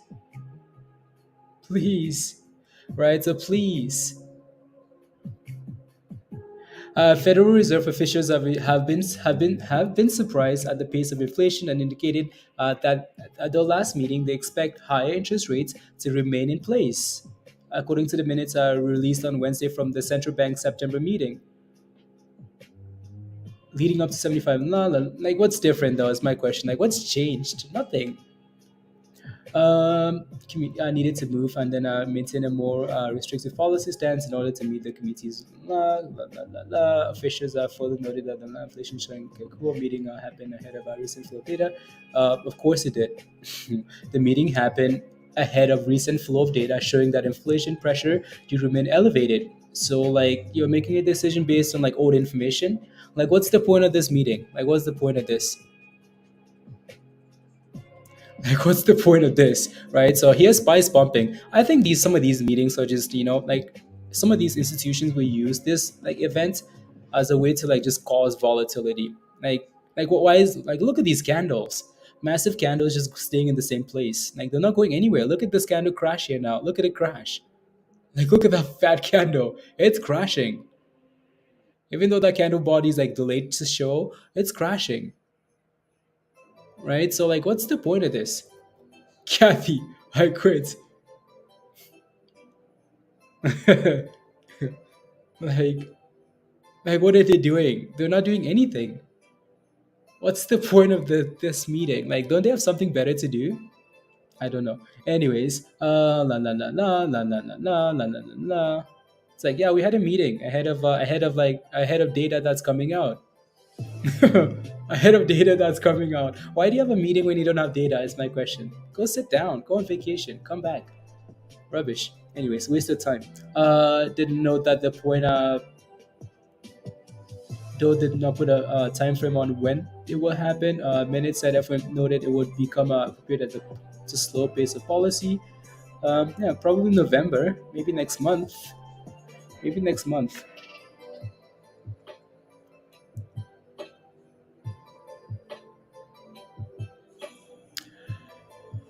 please, right? So please, Federal Reserve officials have been surprised at the pace of inflation and indicated that at their last meeting they expect higher interest rates to remain in place, according to the minutes released on Wednesday from the central bank's September meeting, leading up to 75. Like what's different though is my question. Like what's changed? Nothing. Needed to move and then maintain a more restrictive policy stance in order to meet the committee's officials further noted that the inflation showing a cool meeting happened ahead of our recent flow of data. Of course it did. The meeting happened ahead of recent flow of data showing that inflation pressure to remain elevated. So like you're making a decision based on like old information. Like what's the point of this meeting? Like what's the point of this? Like what's the point of this, right? So here's spice bumping. I think some of these meetings are just like some of these institutions will use this like event as a way to like just cause volatility. Why is like look at these candles, massive candles just staying in the same place. Like they're not going anywhere. Look at this candle crash here now. Look at it crash. Like look at that fat candle. It's crashing. Even though that candle body is like delayed to show, it's crashing, right? So like, what's the point of this? Kathy, I quit. like like what are they doing? They're not doing anything. What's the point of this meeting? Like don't they have something better to do? I don't know. Anyways, la la la la la la la la la la la. It's like yeah, we had a meeting ahead of data that's coming out. Ahead of data that's coming out. Why do you have a meeting when you don't have data? Is my question. Go sit down. Go on vacation. Come back. Rubbish. Anyways, waste of time. Didn't know that the point. Though did not put a time frame on when it will happen. Minutes said FOM noted it would become appropriate at the slow pace of policy. Yeah, probably November, maybe next month. Maybe next month.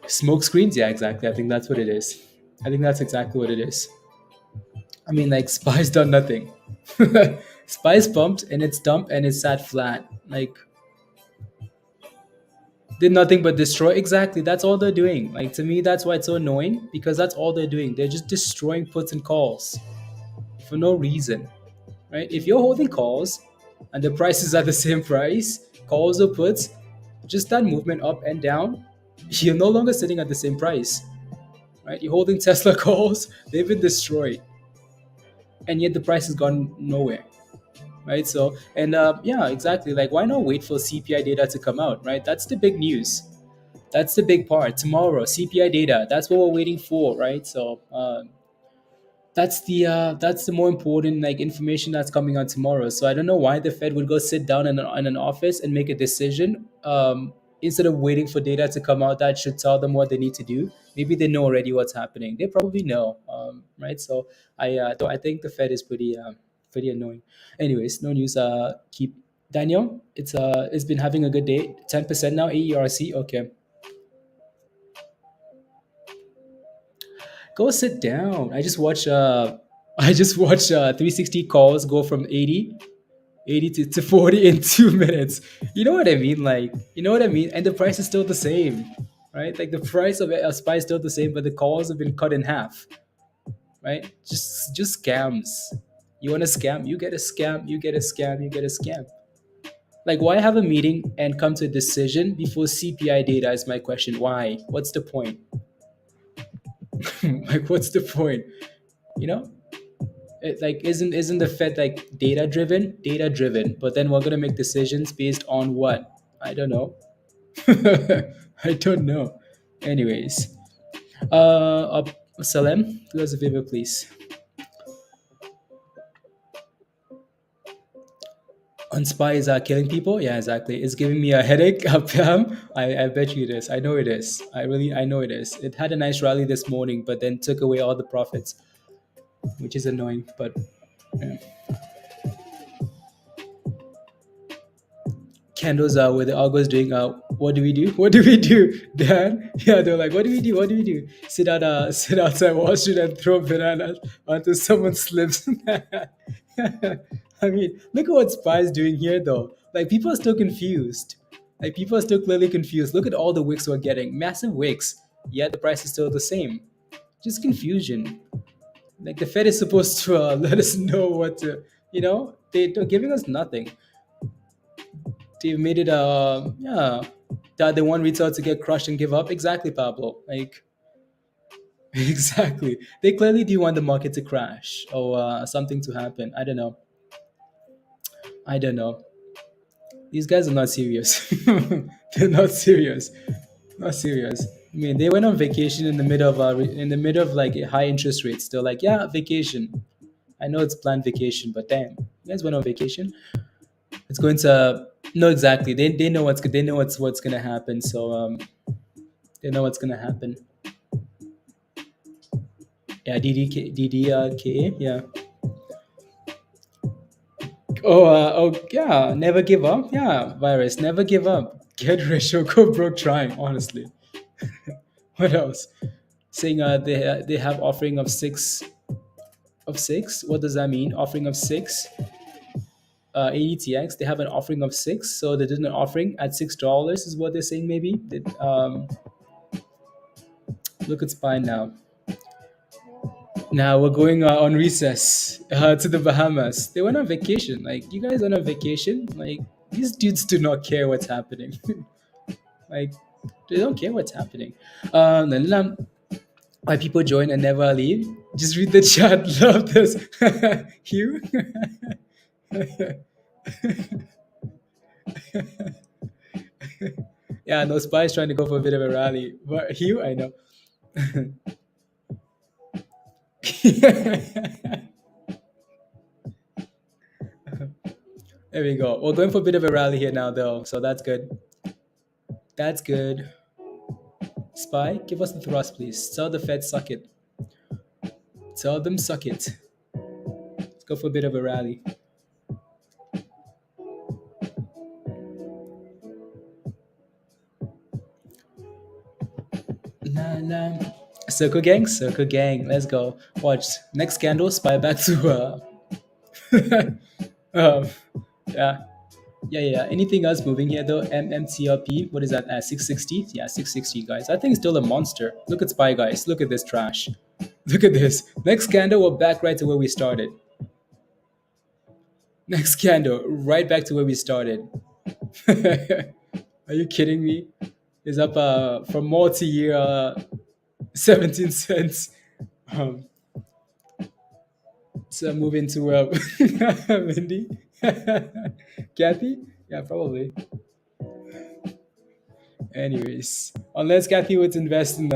Smoke screens, yeah, exactly. I think that's what it is. I think that's exactly what it is. I mean, like Spy's done nothing. Spy's pumped and it's dumped and it's sat flat. Like did nothing but destroy. Exactly, that's all they're doing. Like to me, that's why it's so annoying because that's all they're doing. They're just destroying puts and calls for no reason, right? If you're holding calls and the price is at the same price, calls or puts, just that movement up and down, you're no longer sitting at the same price, right? You're holding Tesla calls, they've been destroyed, and yet the price has gone nowhere, right? So, and yeah, exactly. Like, why not wait for CPI data to come out, right? That's the big news. That's the big part. Tomorrow, CPI data. That's what we're waiting for, right? So, that's the more important like information that's coming out tomorrow. So I don't know why the Fed would go sit down in an office and make a decision instead of waiting for data to come out that should tell them what they need to do. Maybe they know already what's happening. They probably know, right? So I think the Fed is pretty annoying. Anyways, no news. Keep Daniel. It's been having a good day. 10% now. AERC. Okay. Go sit down. I just watched 360 calls go from 80 to 40 in 2 minutes. You know what I mean? Like, you know what I mean? And the price is still the same, right? Like the price of a spy is still the same, but the calls have been cut in half, right? Just scams. You want to scam? You get a scam. You get a scam. You get a scam. Like, why have a meeting and come to a decision before CPI data? Is my question. Why? What's the point? Like, what's the point? You know, like isn't the Fed like data driven, but then we're gonna make decisions based on what? I don't know. I don't know. Anyways, Salem, do us a favor, please. On spies are killing people. Yeah, exactly. It's giving me a headache. I bet you it is. I know it is. I know it is. It had a nice rally this morning, but then took away all the profits, which is annoying. But yeah. Candles are where the algo's doing. What do we do? What do we do, Dan? Yeah, they're like, what do we do? What do we do? Sit outside Wall Street and throw bananas until someone slips. I mean, look at what Spy's doing here, though. Like, people are still confused. Like, people are still clearly confused. Look at all the wicks we're getting, massive wicks. Yet the price is still the same. Just confusion. Like, the Fed is supposed to let us know what to. They're giving us nothing. They've made it yeah, that they want retail to get crushed and give up. Exactly, Pablo. Like, exactly, they clearly do want the market to crash or something to happen. I don't know. These guys are not serious. They're not serious. Not serious. I mean, they went on vacation in the middle of like high interest rates. They're like, yeah, vacation. I know it's planned vacation, but damn, you guys went on vacation. It's going to no, exactly. They know what's gonna happen. So they know what's gonna happen. Yeah, DDK, yeah. Oh, yeah. Never give up. Yeah, virus. Never give up. Get rich or go broke trying. Honestly. What else? Saying they have offering of six. What does that mean? Offering of six. ADTX. They have an offering of six, so they did an offering at $6. Is what they're saying. Maybe. Look at Spine now. Now we're going on recess to the Bahamas. They went on vacation. Like, you guys went on vacation. Like, these dudes do not care what's happening. Like, they don't care what's happening. Why people join and never leave? Just read the chat. Love this. Hugh. Yeah, no, Spy's trying to go for a bit of a rally. But Hugh, I know. There we go. We're going for a bit of a rally here now, though, so that's good. That's good. Spy, give us the thrust, please. Tell the Fed suck it. Tell them suck it. Let's go for a bit of a rally. Nah, nah. Circle gang, let's go. Watch. Next candle, Spy back to um, yeah. Yeah. Anything else moving here though? MMTLP, what is that? 660? Yeah, 660, guys. I think it's still a monster. Look at Spy, guys. Look at this trash. Look at this. Next candle, we're back right to where we started. Next candle, right back to where we started. Are you kidding me? Is up from multi-year 17 cents. So moving to Mindy, Kathy. Yeah, probably. Anyways, unless Kathy would invest in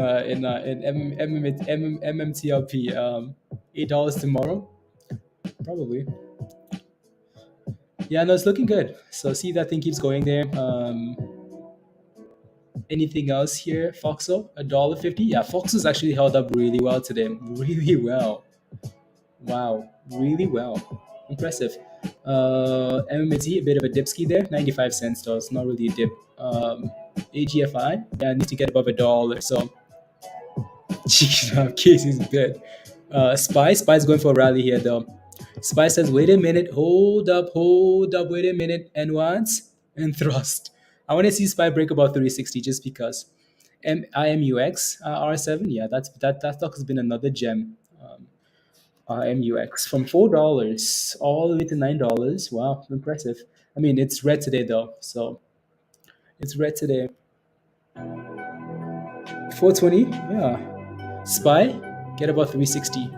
MMTLP, $8 tomorrow, probably. Yeah, no, it's looking good. So see, that thing keeps going there. Anything else here? Foxo, $1.50. Yeah, Foxo's actually held up really well today. Really well. Wow, really well. Impressive. MMAT, a bit of a dipski there. 95 cents though. It's not really a dip. AGFI, yeah, need to get above $1. So, Casey's dead. Spy's going for a rally here though. Spy says, wait a minute, hold up, wait a minute, and once, and thrust. I want to see Spy break above 360 just because. IMUX R7, yeah, that stock has been another gem. MUX from $4 all the way to $9. Wow, impressive. I mean, it's red today though, so it's red today. 420, yeah. Spy, get about 360,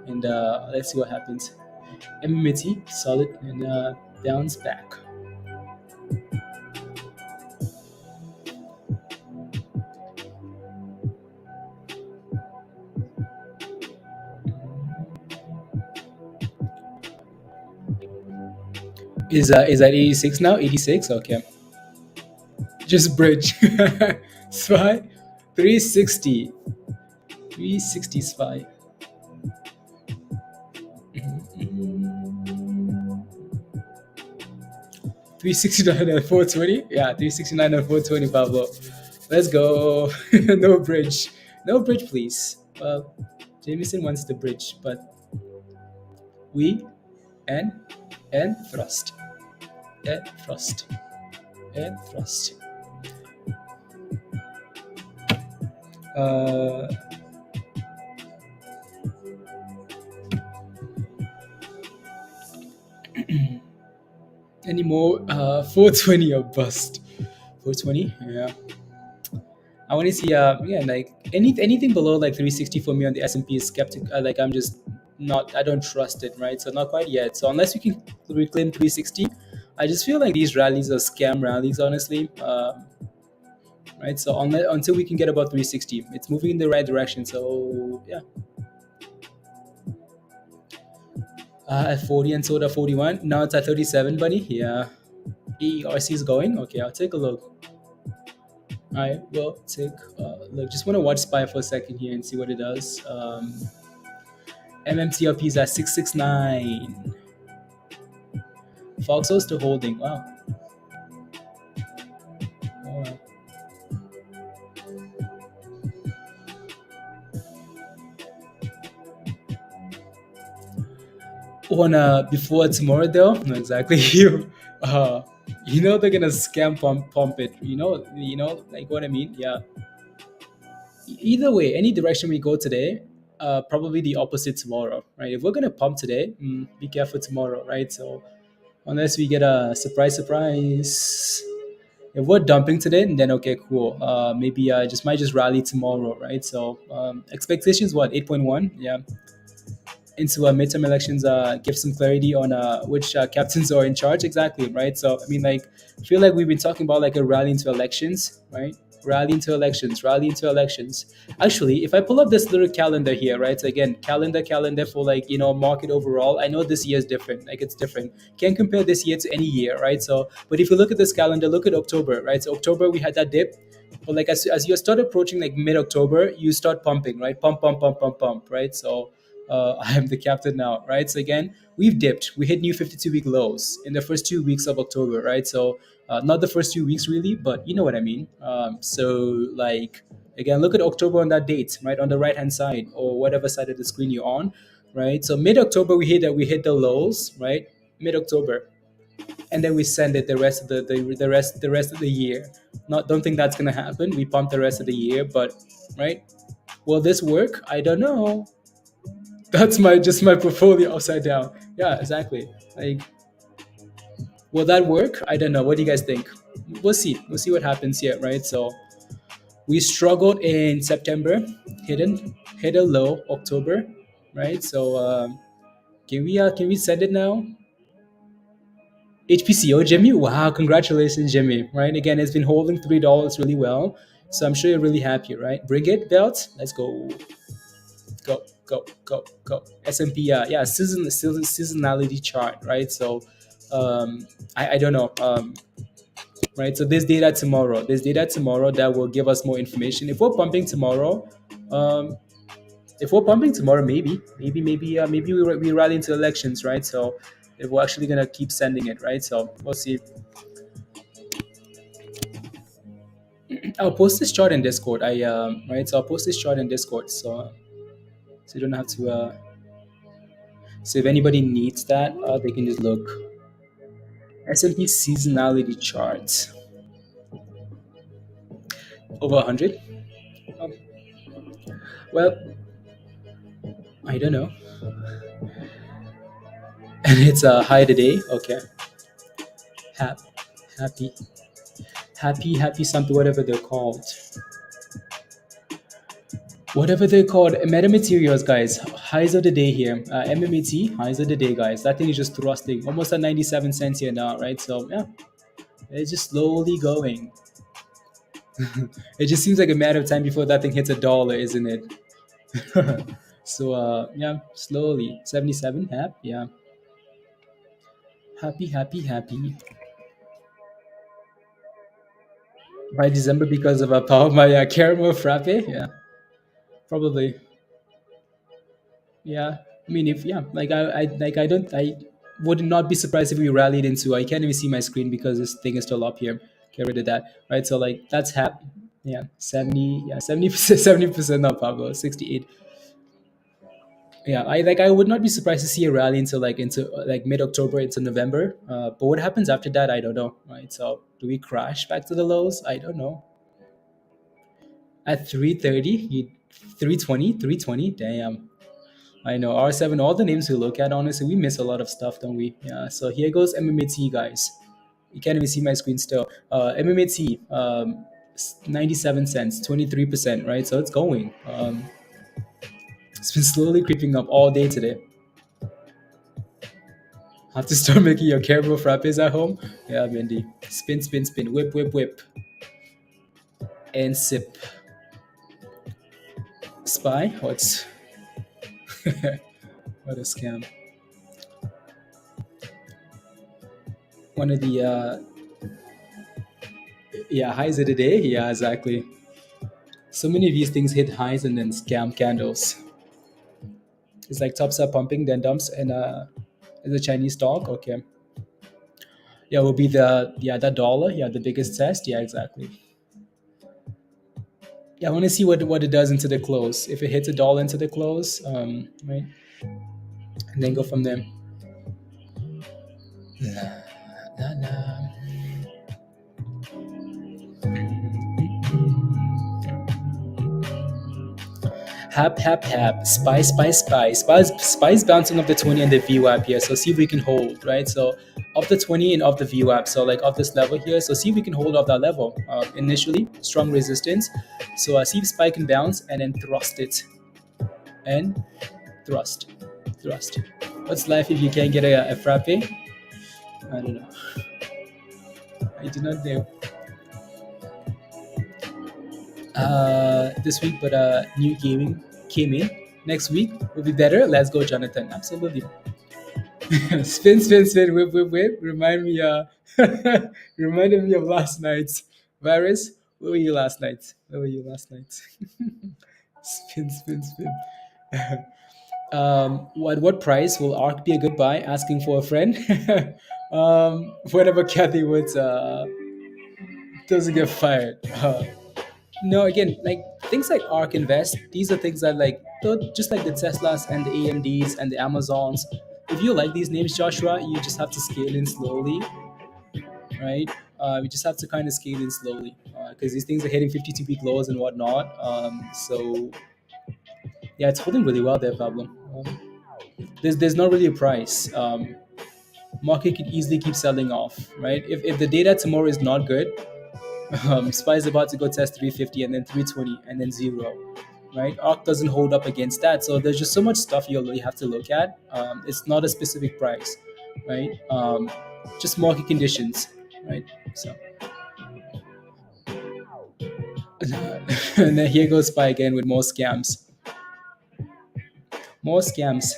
and let's see what happens. MMT, solid, and bounce back. Is that 86 now? 86? Okay. Just bridge. Spy. 360. 360 spy. 369 and 420? Yeah, 369 and 420, Pablo. Let's go. No bridge. No bridge, please. Well, Jameson wants the bridge, but we and thrust. And thrust. And thrust. Uh, any more? 420 or bust. 420? Yeah. I want to see, yeah, like anything below like 360 for me on the S&P is skeptic. Like I'm just not, I don't trust it, right? So not quite yet. So unless we can reclaim 360, I just feel like these rallies are scam rallies, honestly. Right. So until we can get about 360, it's moving in the right direction. So yeah, at 40 and soda 41. Now it's at 37, buddy. Yeah, ERC is going. Okay, I'll take a look. I will take a look. Just want to watch SPY for a second here and see what it does. MMTLP is at 669. Foxhole still holding. Wow. Oh, on before tomorrow though, no, exactly. uh, you know they're gonna scam pump it. Like what I mean. Yeah. Either way, any direction we go today, probably the opposite tomorrow, right? If we're gonna pump today, be careful tomorrow, right? So unless we get a surprise. If we're dumping today, then okay, cool. Maybe just might just rally tomorrow, right? So expectations what 8.1, yeah. Into midterm elections, give some clarity on which captains are in charge exactly, right? So I mean, like, I feel like we've been talking about like a rally into elections, right? Rally into elections, rally into elections. Actually, if I pull up this little calendar here, right? So again, calendar for like market overall. I know this year is different, like it's different. Can't compare this year to any year, right? So, but if you look at this calendar, look at October, right? So October we had that dip. But like as you start approaching like mid October, you start pumping, right? Pump, pump, pump, pump, pump, right? So I am the captain now, right? So again, we've dipped. We hit new 52-week lows in the first 2 weeks of October, right? So not the first 2 weeks really, but you know what I mean. So like again, look at October on that date, right, on the right hand side or whatever side of the screen you're on, right? So mid October we hit the lows, right? Mid October, and then we send it the rest of the rest of the year. Not don't think that's gonna happen. We pump the rest of the year, but right? Will this work? I don't know. That's my portfolio upside down. Yeah, exactly. Like, will that work? I don't know. What do you guys think? We'll see. We'll see what happens here, right? So we struggled in September, hit a low October, right? So can we send it now? HPCO, Jimmy. Wow, congratulations, Jimmy. Right? Again, it's been holding $3 really well, so I'm sure you're really happy, right? Bring it, belt. Let's go. Go, go, go, go. S&P, yeah, seasonality chart, right? So, I don't know, right? So there's data tomorrow that will give us more information. Um, if we're pumping tomorrow, maybe we rally into elections, right? So, if we're actually gonna keep sending it, right? So we'll see. I'll post this chart in Discord. Right. So I'll post this chart in Discord. So you don't have to. So if anybody needs that, they can just look. S&P seasonality charts over 100. Um, well, I don't know. And it's a high today. Okay. Happy, happy, happy something. Whatever they're called. Whatever they're called. Metamaterials, guys. Highs of the day here. MMAT highs of the day, guys. That thing is just thrusting. Almost at 97 cents here now, right? So yeah, it's just slowly going. It just seems like a matter of time before that thing hits $1, isn't it? So yeah, slowly 77 hap, yeah. Happy, happy, happy. By December because of my caramel frappe. Yeah, probably. Yeah, I mean, if yeah, I don't, I would not be surprised if we rallied into. I can't even see my screen because this thing is still up here. Get rid of that, right? So like that's yeah, 70, yeah, 70%, 70% not Pablo, 68. Yeah, I would not be surprised to see a rally into mid October into November. But what happens after that, I don't know, right? So do we crash back to the lows? I don't know. At 330, 320, 320. Damn. I know R7, all the names we look at, honestly, we miss a lot of stuff, don't we? Yeah. So here goes MMAT, guys. You can't even see my screen still. MMAT, 97 cents, 23%, right? So it's going. It's been slowly creeping up all day today. Have to start making your caramel frappes at home. Yeah, Mindy. Spin, spin, spin. Whip, whip, whip. And sip. Spy? What's what a scam. One of the yeah, highs of the day. Yeah, exactly. So many of these things hit highs and then scam candles. It's like tops are pumping, then dumps, and is a Chinese stock. Okay, yeah, will be that dollar. Yeah, the biggest test. Yeah, exactly. Yeah, I want to see what it does into the close. If it hits a dollar into the close, right, and then go from there. Nah, nah, nah. Hap, hap, hap. Spy, spy, spy. Spy's bouncing off the 20 and the VWAP here. So see if we can hold, right? So off the 20 and off the VWAP. So like off this level here. So see if we can hold off that level. Initially, strong resistance. So see if Spy can bounce and then thrust it. And thrust. Thrust. What's life if you can't get a frappe? I don't know. I do not know. This week, but new gaming came in. Next week will be better. Let's go, Jonathan. Absolutely. Spin, spin, spin, whip, whip, whip. Reminded me of last night's virus. Where were you last night? Where were you last night? Spin, spin, spin. What price will ARC be a good buy? Asking for a friend. Whenever Kathy Woods doesn't get fired. No, again, like things like ARK Invest, these are things that just like the Teslas and the AMDs and the Amazons. If you like these names, Joshua, you just have to scale in slowly, right? You just have to kind of scale in slowly because these things are hitting 52-week lows and whatnot. So yeah, it's holding really well there, Pablo. There's not really a price. Market could easily keep selling off, right? If the data tomorrow is not good, SPY is about to go test 350 and then 320 and then zero, right? ARC doesn't hold up against that. So there's just so much stuff you have to look at. It's not a specific price, right? Just market conditions, right? So, and then here goes SPY again with more scams. More scams.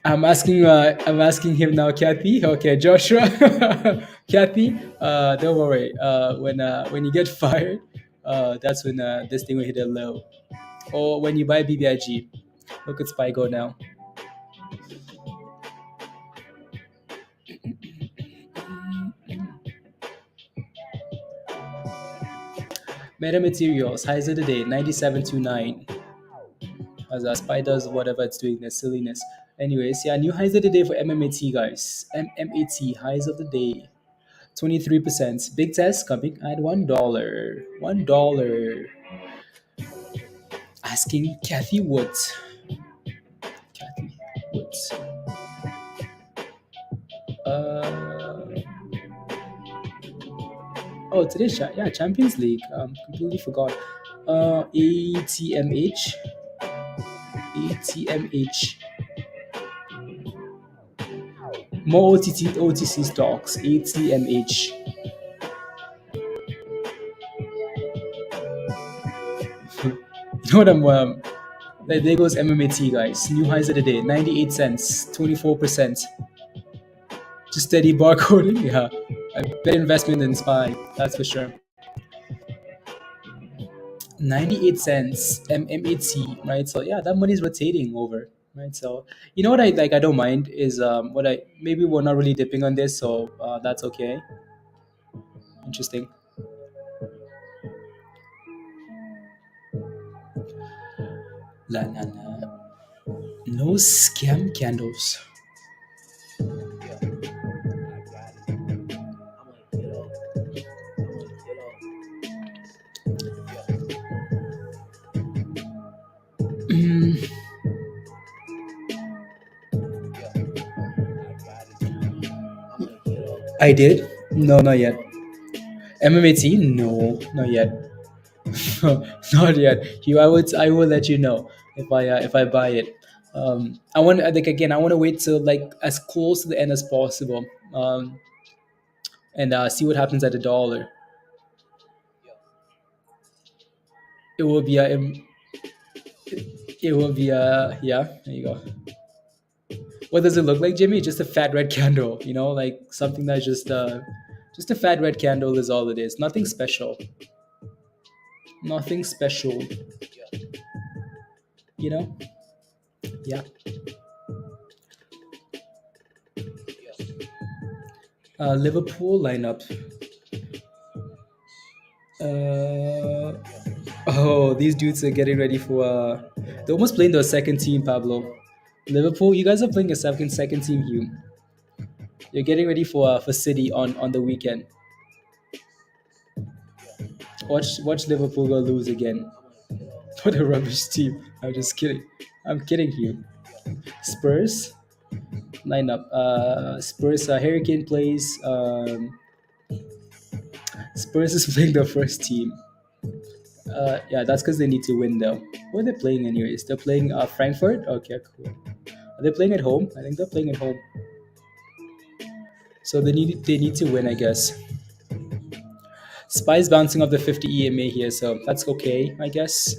I'm asking him now, Kathy. Okay, Joshua, Kathy. Don't worry. When you get fired, that's when this thing will hit a low. Or when you buy BBIG, look at SPY go now. Metamaterials, highs of the day, 9729. As SPY does whatever it's doing, that silliness. Anyways, yeah, new highs of the day for MMAT, guys. MMAT, highs of the day. 23%. Big test coming at $1. $1. Asking Kathy Woods. Kathy Woods. Oh, today's Champions League. Completely forgot. ATMH. ATMH. More OTC stocks, ATMH. You know what there goes MMAT, guys. New highs of the day, 98 cents, 24%. Just steady barcoding. Yeah, a better investment than SPY, that's for sure. 98 cents MMAT, right? So yeah, that money's rotating over, right? So you know what I like, I don't mind is what I maybe we're not really dipping on this, so that's okay. Interesting. La la la. No scam candles. Mm, I did. No, not yet. MMAT? No, not yet. Not yet. I will let you know if I buy it. I want like again. I want to wait till like as close to the end as possible, and see what happens at the dollar. It will be a. It will be a. Yeah. There you go. What does it look like, Jimmy? Just a fat red candle. You know, like something that's just a fat red candle is all it is. Nothing special. Nothing special. You know. Yeah. Liverpool lineup. Uh, oh, these dudes are getting ready for. They're almost playing their second team, Pablo. Liverpool, you guys are playing a second team here. You're getting ready for City on the weekend. Watch Liverpool go lose again. What a rubbish team! I'm just kidding. I'm kidding you. Spurs lineup. Spurs. Hurricane plays. Spurs is playing their first team. Yeah, that's because they need to win though. Who are they playing anyways? They're playing Frankfurt. Okay, cool. Are they playing at home? I think they're playing at home. So they need to win, I guess. Spy's bouncing off the 50 EMA here, so that's okay, I guess.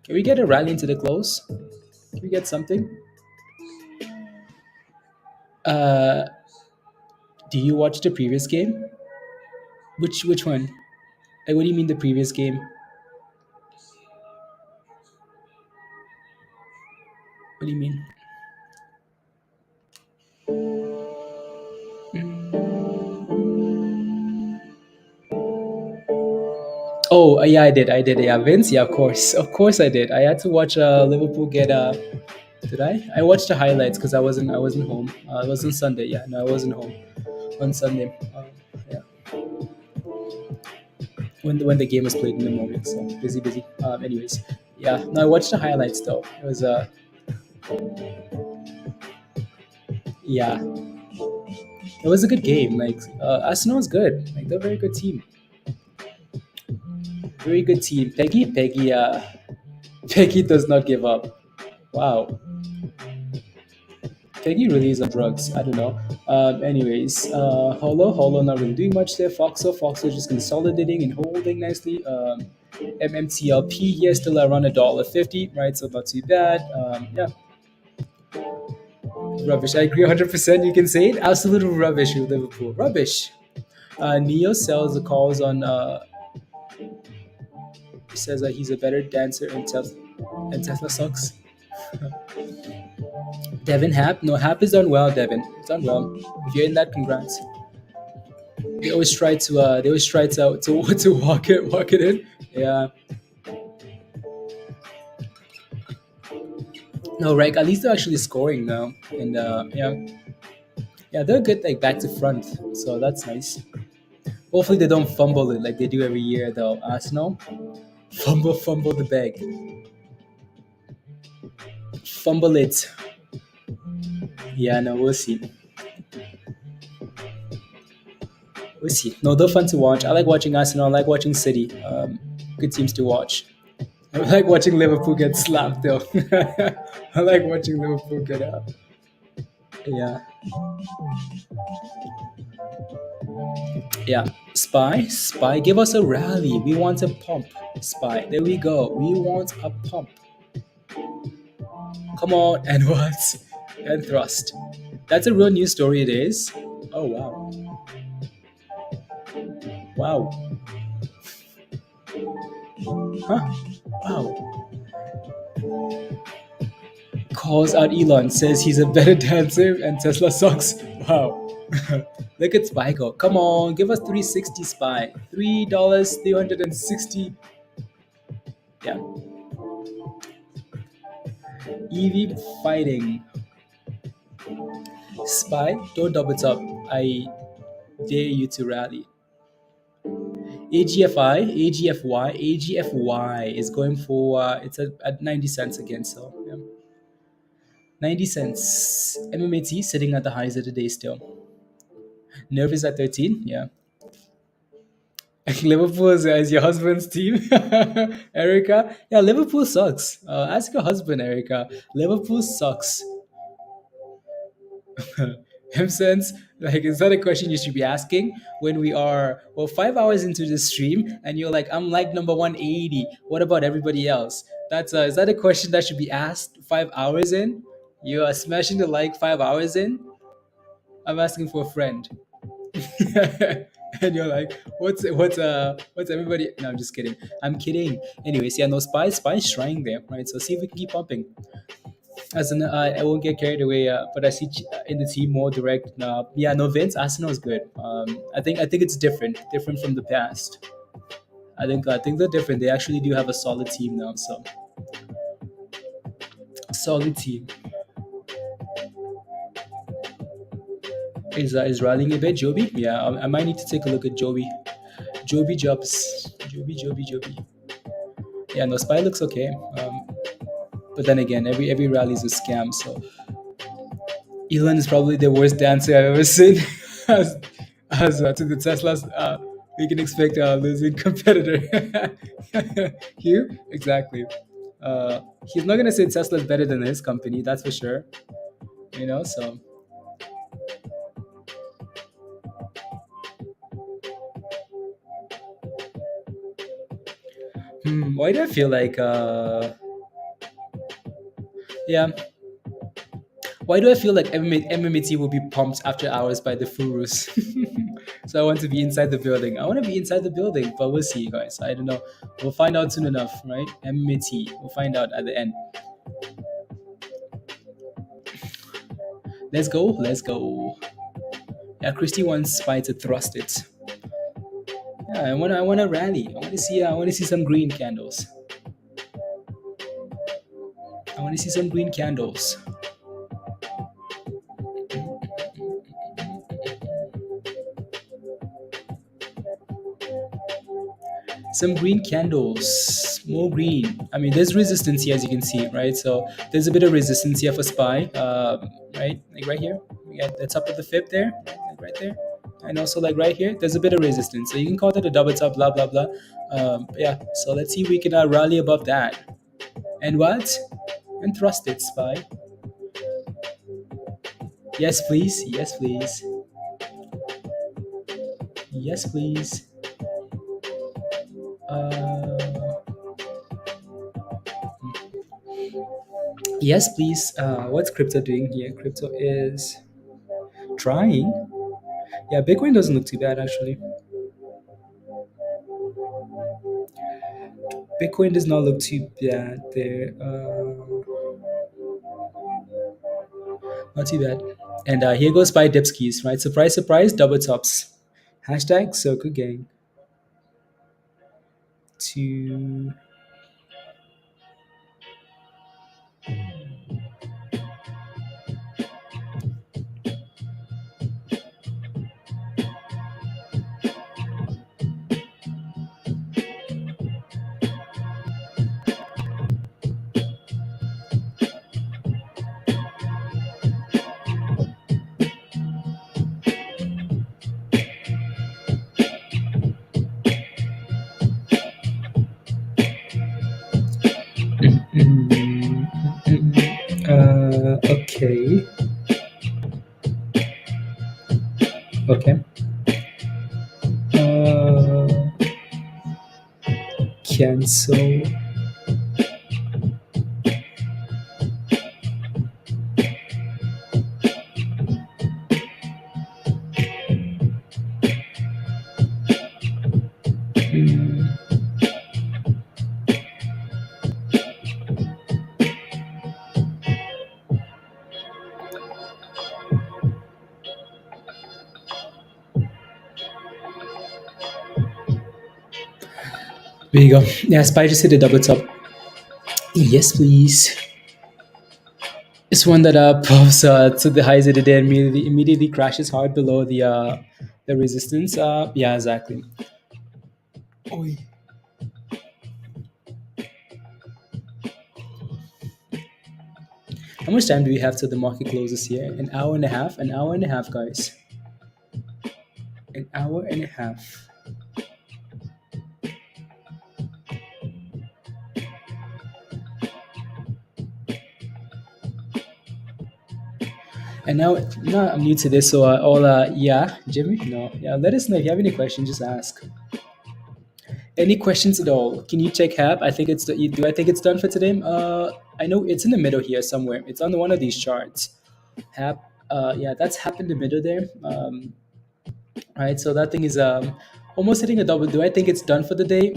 Can we get a rally into the close? Can we get something? Uh, do you watch the previous game? Which one? Like, what do you mean the previous game? What do you mean? Oh, yeah, I did. I did. Yeah, Vince. Yeah, of course, I did. I had to watch Liverpool get. Did I? I watched the highlights because I wasn't home. It was on Sunday. Yeah, no, I wasn't home on Sunday. Yeah, when the game was played in the moment. So busy. Anyways, yeah. No, I watched the highlights though. It was yeah, it was a good game. Like Arsenal is good. Like they're a very good team. Very good team. Peggy. Peggy does not give up. Wow. Peggy really is on drugs. I don't know. Anyways, Holo not really doing much there. Foxo just consolidating and holding nicely. MMTLP here still around $1.50, right? So not too bad. Yeah, rubbish. I agree 100%. You can say it. Absolute rubbish with Liverpool. Rubbish. Neo sells the calls on. He says that he's a better dancer and Tesla sucks. Devin Hap? No, Hap is done well, Devin. It's done well. If you're in that, congrats. They always try to walk it in. Yeah. No, right. At least they're actually scoring now. And yeah, they're good like back to front. So that's nice. Hopefully they don't fumble it like they do every year though. Arsenal. Fumble the bag. Fumble it. Yeah, no, we'll see. We'll see. No, they're fun to watch. I like watching Arsenal. I like watching City. Good teams to watch. I like watching Liverpool get slapped though. I like watching Liverpool get up. Yeah, yeah. Spy, give us a rally. We want a pump. Spy, there we go. We want a pump. Come on, and what? And thrust. That's a real news story. It is. Oh wow, wow, huh? Wow. Calls out Elon, says he's a better dancer, and Tesla sucks. Wow. Look at Spy go. Come on, give us 360 Spy. $3, 360. Yeah. EV fighting. Spy, don't double top. I dare you to rally. AGFY is going for, it's at 90 cents again, so yeah. 90 cents. MMAT sitting at the highs of the day still. Nerve is at 13, yeah. Liverpool is your husband's team, Erica. Yeah, Liverpool sucks. Ask your husband, Erica. Liverpool sucks. Him sense, like, it's not a question you should be asking when we are 5 hours into the stream and you're like, I'm like number 180. What about everybody else? That's is that a question that should be asked 5 hours in? You are smashing the like 5 hours in. I'm asking for a friend. And you're like, what's everybody? No, I'm just kidding. I'm kidding. Anyways, yeah, no, spy's trying there, right? So see if we can keep pumping. As an I won't get carried away, but I see in the team more direct. Yeah, no, Vince Arsenal is good. I think it's different from the past. I think they're different. They actually do have a solid team now. So solid team is rallying a bit. Joby, yeah, I might need to take a look at Joby. Joby Jobs, Joby. Yeah, no, Spy looks okay. But then again, every rally is a scam. So Elon is probably the worst dancer I've ever seen. as to the Teslas, we can expect a losing competitor. Hugh, exactly. He's not gonna say Tesla's better than his company, that's for sure. So why do I feel like yeah? Why do I feel like MMAT will be pumped after hours by the Furus? So I want to be inside the building. I want to be inside the building, but we'll see, guys. I don't know. We'll find out soon enough, right? MMAT. We'll find out at the end. Let's go. Let's go. Yeah, Christy wants Spy to thrust it. Yeah, I want to rally. I want to see some green candles. I want to see some green candles. Some green candles, more green. I mean, there's resistance here, as you can see, right? So there's a bit of resistance here for Spy, right? Like right here, we got the top of the fib there, like right there, and also like right here, there's a bit of resistance. So you can call that a double top, blah blah blah. Yeah. So let's see if we can rally above that. And what? And thrust it, Spy. Yes, please. Yes, please. Yes, please. Yes, please. What's crypto doing here? Crypto is trying. Yeah, Bitcoin doesn't look too bad actually. Bitcoin does not look too bad there. Not too bad. And here goes by Dipskis, right? Surprise, surprise, double tops. Hashtag Circle Gang. To okay. Okay. Uh, cancel. Hmm. There you go. Yeah, Spy just hit a double top. Yes, please. It's one that pops to the highs of the day and immediately crashes hard below the resistance. Yeah, exactly. Oi. How much time do we have till the market closes here? An hour and a half? An hour and a half, guys. An hour and a half. And now I'm new to this, so yeah, Jimmy, no, yeah. Let us know if you have any questions. Just ask. Any questions at all? Can you check Hab? I think it's do I think it's done for today? I know it's in the middle here somewhere. It's on one of these charts. Hab, yeah, that's Hab in the middle there. Right, so that thing is almost hitting a double. Do I think it's done for the day?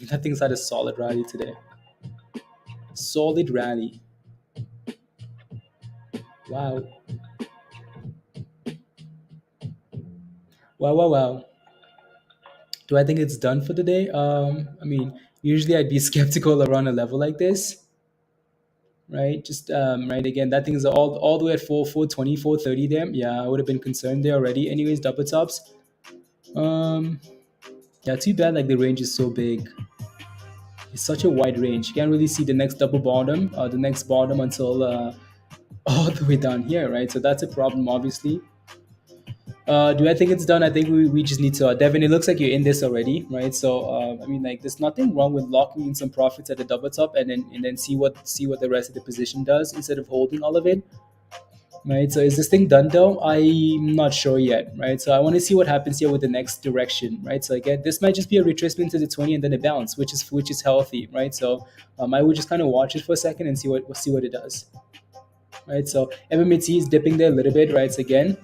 That thing's had a solid rally today. Solid rally. Wow. Wow, wow, wow. Do I think it's done for the day? I mean, usually I'd be skeptical around a level like this, right? Just right again, that thing is all the way at 420, 430 there. Yeah, I would have been concerned there already. Anyways, double tops. Um, yeah, too bad. Like the range is so big. It's such a wide range. You can't really see the next double bottom, the next bottom until all the way down here, right? So that's a problem, obviously. Do I think it's done? I think we just need to. Devin, it looks like you're in this already, right? So I mean, like, there's nothing wrong with locking in some profits at the double top and then see what the rest of the position does instead of holding all of it, right? So is this thing done though? I'm not sure yet, right? So I want to see what happens here with the next direction, right? So again, this might just be a retracement to the 20 and then a bounce, which is healthy, right? So I would just kind of watch it for a second and see what it does, right? So MMAT is dipping there a little bit, right? So again,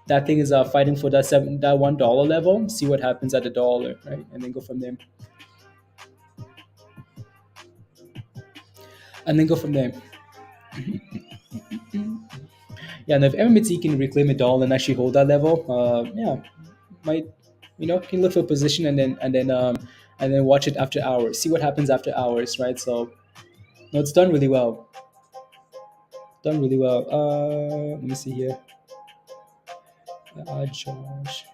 that thing is fighting for that $1 level. See what happens at the dollar, right? And then go from there. And then go from there. Yeah, and if MMT can reclaim a dollar and actually hold that level, yeah, might can look for a position and then watch it after hours. See what happens after hours, right? So no, it's done really well. Done really well. Let me see here. Josh.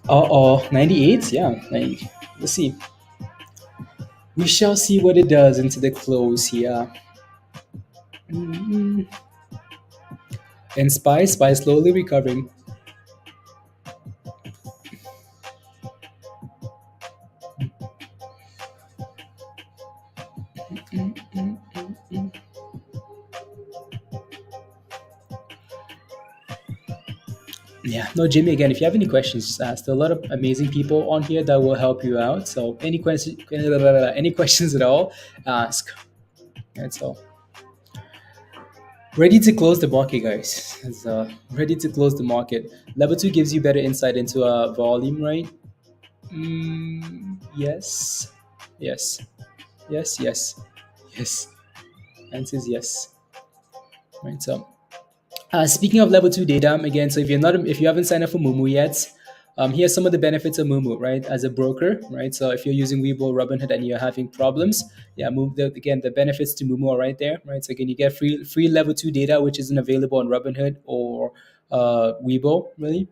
Oh, 98? Yeah, 90. Let's see. We shall see what it does into the close here. Mm-hmm. And Spy slowly recovering. Yeah, no, Jimmy. Again, if you have any questions, just ask. There are a lot of amazing people on here that will help you out. So any questions at all, ask. That's all. Ready to close the market, guys. It's, ready to close the market. Level 2 gives you better insight into volume, right? Yes. Yes. Yes. Yes. Yes. Answer is yes. Right. So, speaking of level 2 data, again, so if you haven't signed up for Mumu yet, here's some of the benefits of Mumu, right? As a broker, right? So if you're using Webull, Robinhood, and you're having problems, yeah, again, the benefits to Mumu are right there, right? So again, you get free level 2 data, which isn't available on Robinhood or Webull, really.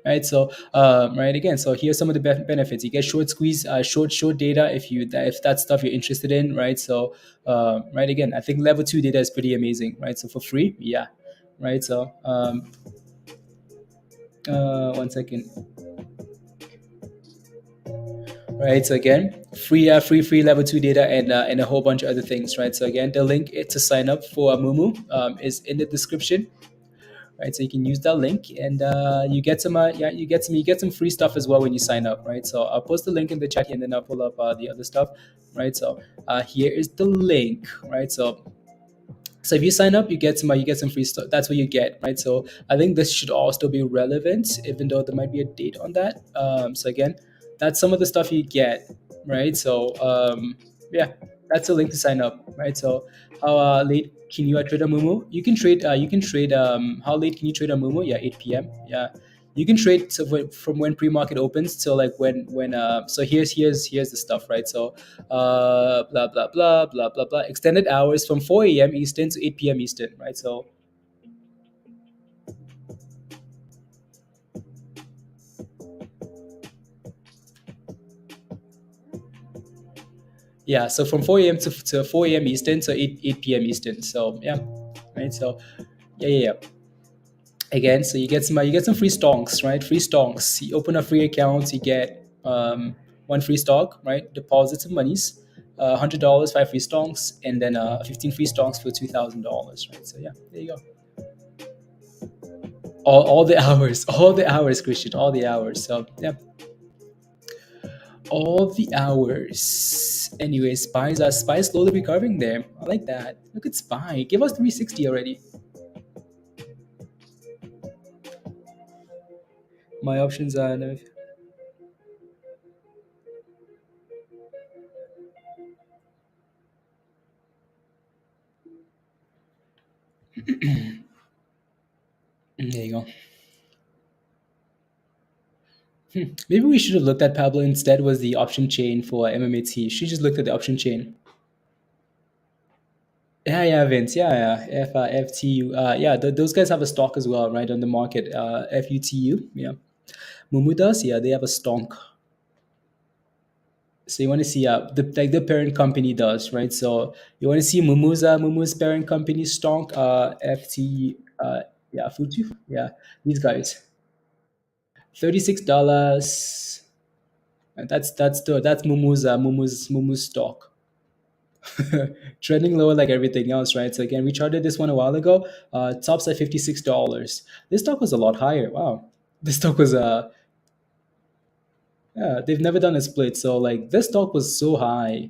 Right, so right again, so here's some of the benefits. You get short squeeze, short data if that's stuff you're interested in, right? So right again, I think level 2 data is pretty amazing, right? So for free, yeah, right? So One second. Right. So again, free level two data and a whole bunch of other things. Right. So again, the link to sign up for Mumu is in the description. Right. So you can use that link and you get some you get some free stuff as well when you sign up. Right. So I'll post the link in the chat here and then I'll pull up the other stuff. Right. So here is the link. Right. So if you sign up, you get some free stuff. That's what you get, right? So I think this should all still be relevant, even though there might be a date on that. So again, that's some of the stuff you get, right? So yeah, that's the link to sign up, right? So how late can you trade a Mumu? You can trade. You can trade. How late can you trade a Mumu? Yeah, 8 p.m. Yeah, you can trade from when pre-market opens till like when. So here's the stuff, right? So blah blah blah blah blah blah. Extended hours from 4 a.m. Eastern to 8 p.m. Eastern, right? So yeah, so from 4 a.m. to 4 a.m. Eastern to 8 p.m. Eastern. So yeah, right. So yeah. Again, so you get some free stonks, right? Free stonks. You open a free account, you get one free stock, right? Deposits of monies, $100, five free stonks, and then 15 free stonks for $2,000, right? So yeah, there you go. All the hours, all the hours, Christian, all the hours. So yeah, all the hours. Anyway, Spy slowly recovering there. I like that. Look at Spy. Give us 360 already. My options are no. There you go. Maybe we should have looked at Pablo instead. Was the option chain for MMAT? She just looked at the option chain. Yeah, Vince. Yeah. FTU. Yeah, those guys have a stock as well, right, on the market. FUTU. Yeah. Mumu does. Yeah, they have a stonk. So you want to see the parent company does, right? So you want to see Mumu's parent company stonk. FT. Yeah, Futu. Yeah, these guys. $36. That's Mumu's stock. Trending lower like everything else, right? So again, we charted this one a while ago. Tops at $56. This stock was a lot higher. Wow, this stock was yeah, they've never done a split, so like this stock was so high.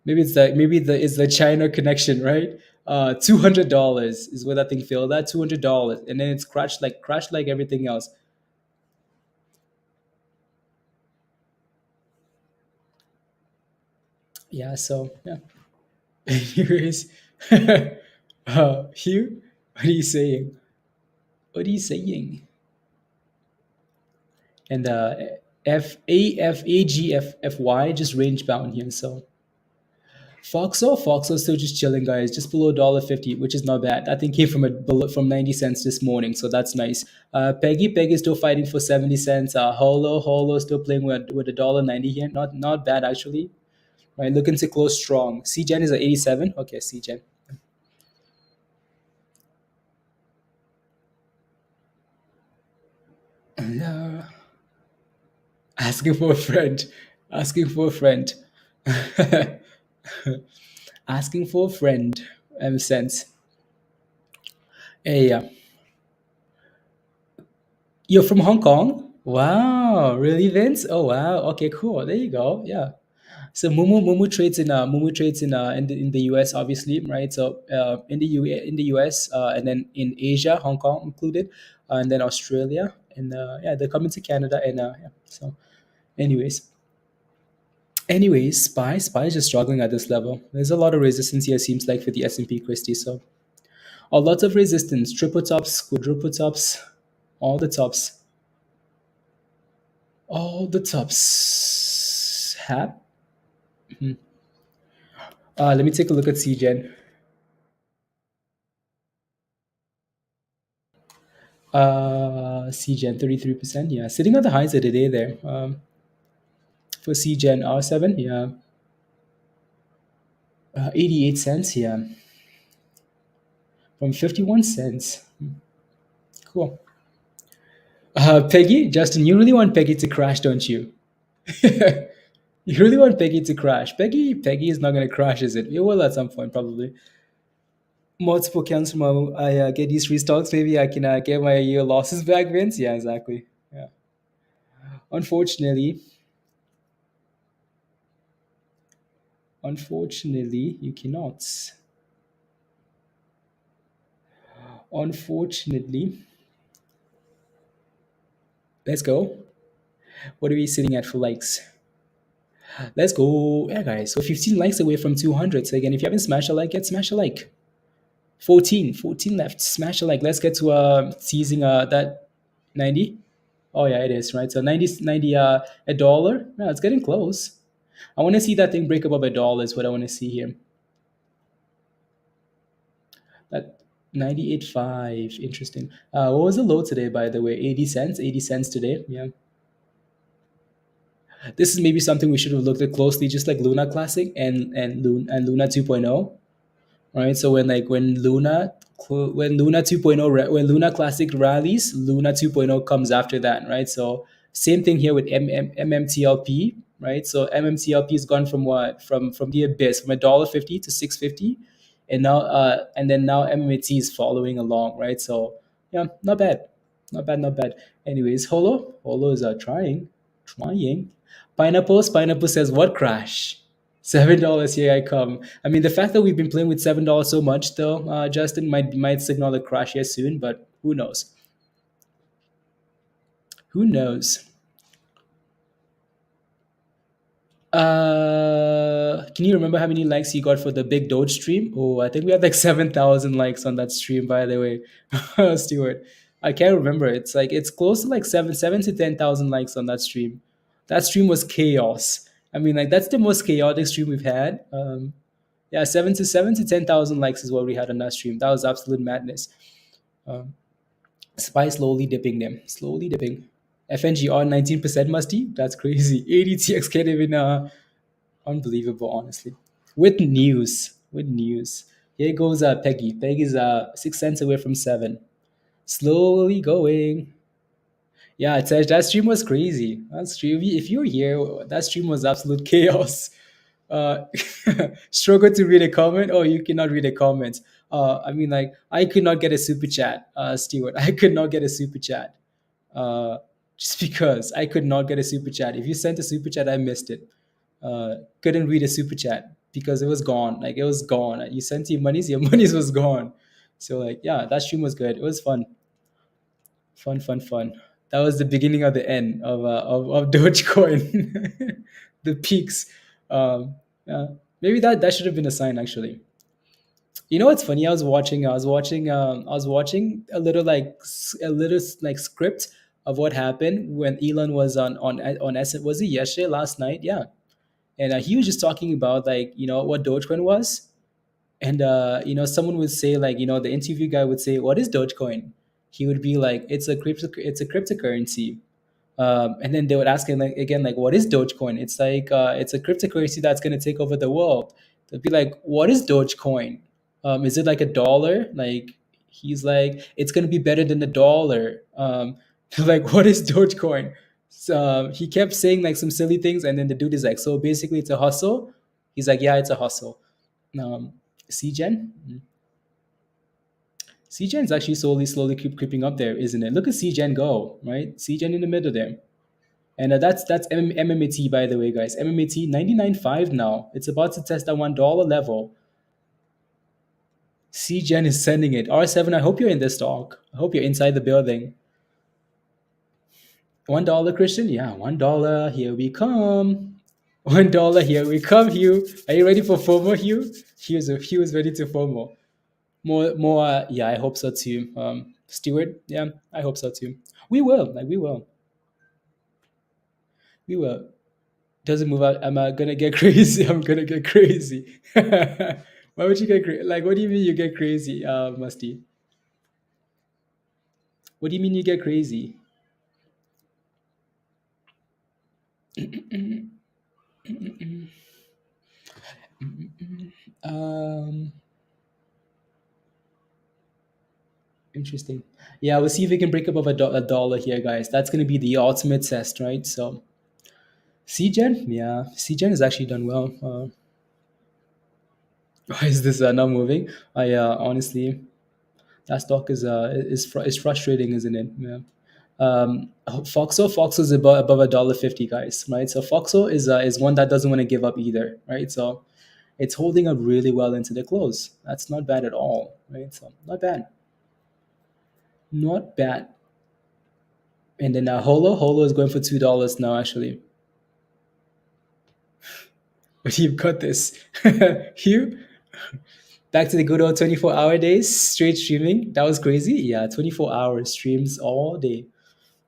Maybe it's the China connection, right? $200 is what that thing filled at. $200, and then it's crashed like everything else. Yeah, so yeah. Anyways, Hugh, what are you saying? What are you saying? And FAGFFY just range bound here. So Foxo still just chilling, guys, just below $1.50, which is not bad. I think came from from 90 cents this morning, so that's nice. Peggy still fighting for 70 cents. Holo still playing with $1.90 here, not bad actually. Right, looking to close strong. CGen is at 87. Okay, CGen. Uh, asking for a friend, asking for a friend. Asking for a friend. Sense. Hey, you're from Hong Kong? Wow, really, Vince? Oh wow. Okay, cool. There you go. Yeah. So Mumu trades in the US, obviously, right? So in the US, and then in Asia, Hong Kong included, and then Australia, and yeah, they're coming to Canada, and yeah. So, anyways, Spy is just struggling at this level. There's a lot of resistance here. Seems like for the S&P Christie. So a lot of resistance, triple tops, quadruple tops, all the tops, all the tops. Hap. Let me take a look at CGen. CGen 33%. Yeah, sitting at the highs of the day there. For CGen R7, yeah, 88 cents. Yeah, from 51 cents. Cool. Peggy, Justin, you really want Peggy to crash, don't you? You really want Peggy to crash. Peggy is not going to crash, is it? It will at some point, probably. Multiple counts from I get these three stocks. Maybe I can get my year losses back, Vince. Yeah, exactly. Yeah. Unfortunately, unfortunately, you cannot. Unfortunately, let's go. What are we sitting at for likes? Let's go. Yeah, guys. So 15 likes away from 200. So again, if you haven't smashed a like yet, smash a like. 14 left. Smash a like. Let's get to teasing that 90. Oh yeah, it is, right? So 90 a dollar. Yeah, it's getting close. I want to see that thing break above a dollar is what I want to see here. That 98.5. Interesting. What was the low today, by the way? 80 cents. 80 cents today. Yeah. This is maybe something we should have looked at closely, just like Luna Classic and Luna 2.0. Right? So when Luna 2.0 when Luna Classic rallies, Luna 2.0 comes after that, right? So same thing here with MMTLP, right? So MMTLP has gone from what from the abyss from $1.50 to 6.50, and now MMAT is following along, right? So yeah, not bad, not bad. Anyways, Holo is trying. Pineapple says what crash? $7, here I come. I mean, the fact that we've been playing with $7 so much, though, Justin, might signal a crash here soon. But who knows? Who knows? Can you remember how many likes you got for the big Doge stream? Oh, I think we had like 7,000 likes on that stream. By the way, Stuart, I can't remember. It's close to like seven to 10,000 likes on that stream. That stream was chaos. I mean, like that's the most chaotic stream we've had. Yeah, seven to 10,000 likes is what we had on that stream. That was absolute madness. Um, Spy slowly dipping them, slowly dipping. FNG on 19% musty. That's crazy. ADTX can't even unbelievable, honestly. With news. Here goes Peggy. Peggy's 6 cents away from seven. Slowly going. Yeah, it says that stream was crazy. That stream, if you were here, that stream was absolute chaos. Uh, struggle to read a comment. Oh, you cannot read a comment. I mean, like I could not get a super chat, Stewart. I could not get a super chat. Uh, just because I could not get a super chat. If you sent a super chat, I missed it. Couldn't read a super chat because it was gone. Like it was gone. You sent your monies was gone. So like, yeah, that stream was good. It was fun, fun. That was the beginning of the end of Dogecoin, the peaks. Yeah, maybe that should have been a sign actually. You know what's funny? I was watching a little like script of what happened when Elon was on S. Was it yesterday, last night? Yeah, and he was just talking about like what Dogecoin was, and someone would say like the interview guy would say, what is Dogecoin? He would be like, it's a cryptocurrency. And then they would ask him like again, like, what is Dogecoin? It's like it's a cryptocurrency that's going to take over the world. They'd be like, what is Dogecoin? Is it like a dollar? Like he's like, it's going to be better than a dollar. Like, what is Dogecoin? So he kept saying like some silly things, and then the dude is like, so basically, it's a hustle. He's like, yeah, it's a hustle. Um, CGen? CGen's actually slowly creeping up there, isn't it? Look at CGen go, right? CGen in the middle there. And that's MMAT, by the way, guys. MMAT 99.5 now. It's about to test that $1 level. CGen is sending it. R7, I hope you're in this stock. I hope you're inside the building. $1, Christian? Yeah, $1. Here we come. $1, here we come, Hugh. Are you ready for FOMO, Hugh? Hugh is ready to FOMO. More. Yeah, I hope so too. Stewart, yeah, I hope so too. We will. Doesn't move out. I'm gonna get crazy. I'm gonna get crazy. Why would you get crazy? Like, what do you mean you get crazy, Musty? What do you mean you get crazy? Um, Interesting. Yeah, we'll see if we can break above a dollar here, guys. That's going to be the ultimate test, right? So, CGen, yeah, CGen has actually done well. Why is this not moving? I honestly, that stock is frustrating, isn't it? Yeah. Foxo is above $1.50, guys, right? So Foxo is one that doesn't want to give up either, right? So it's holding up really well into the close. That's not bad at all, right? So not bad, not bad. And then Holo is going for $2 now, actually. But you've got this. Hugh, back to the good old 24-hour days, straight streaming. That was crazy. Yeah, 24-hour streams all day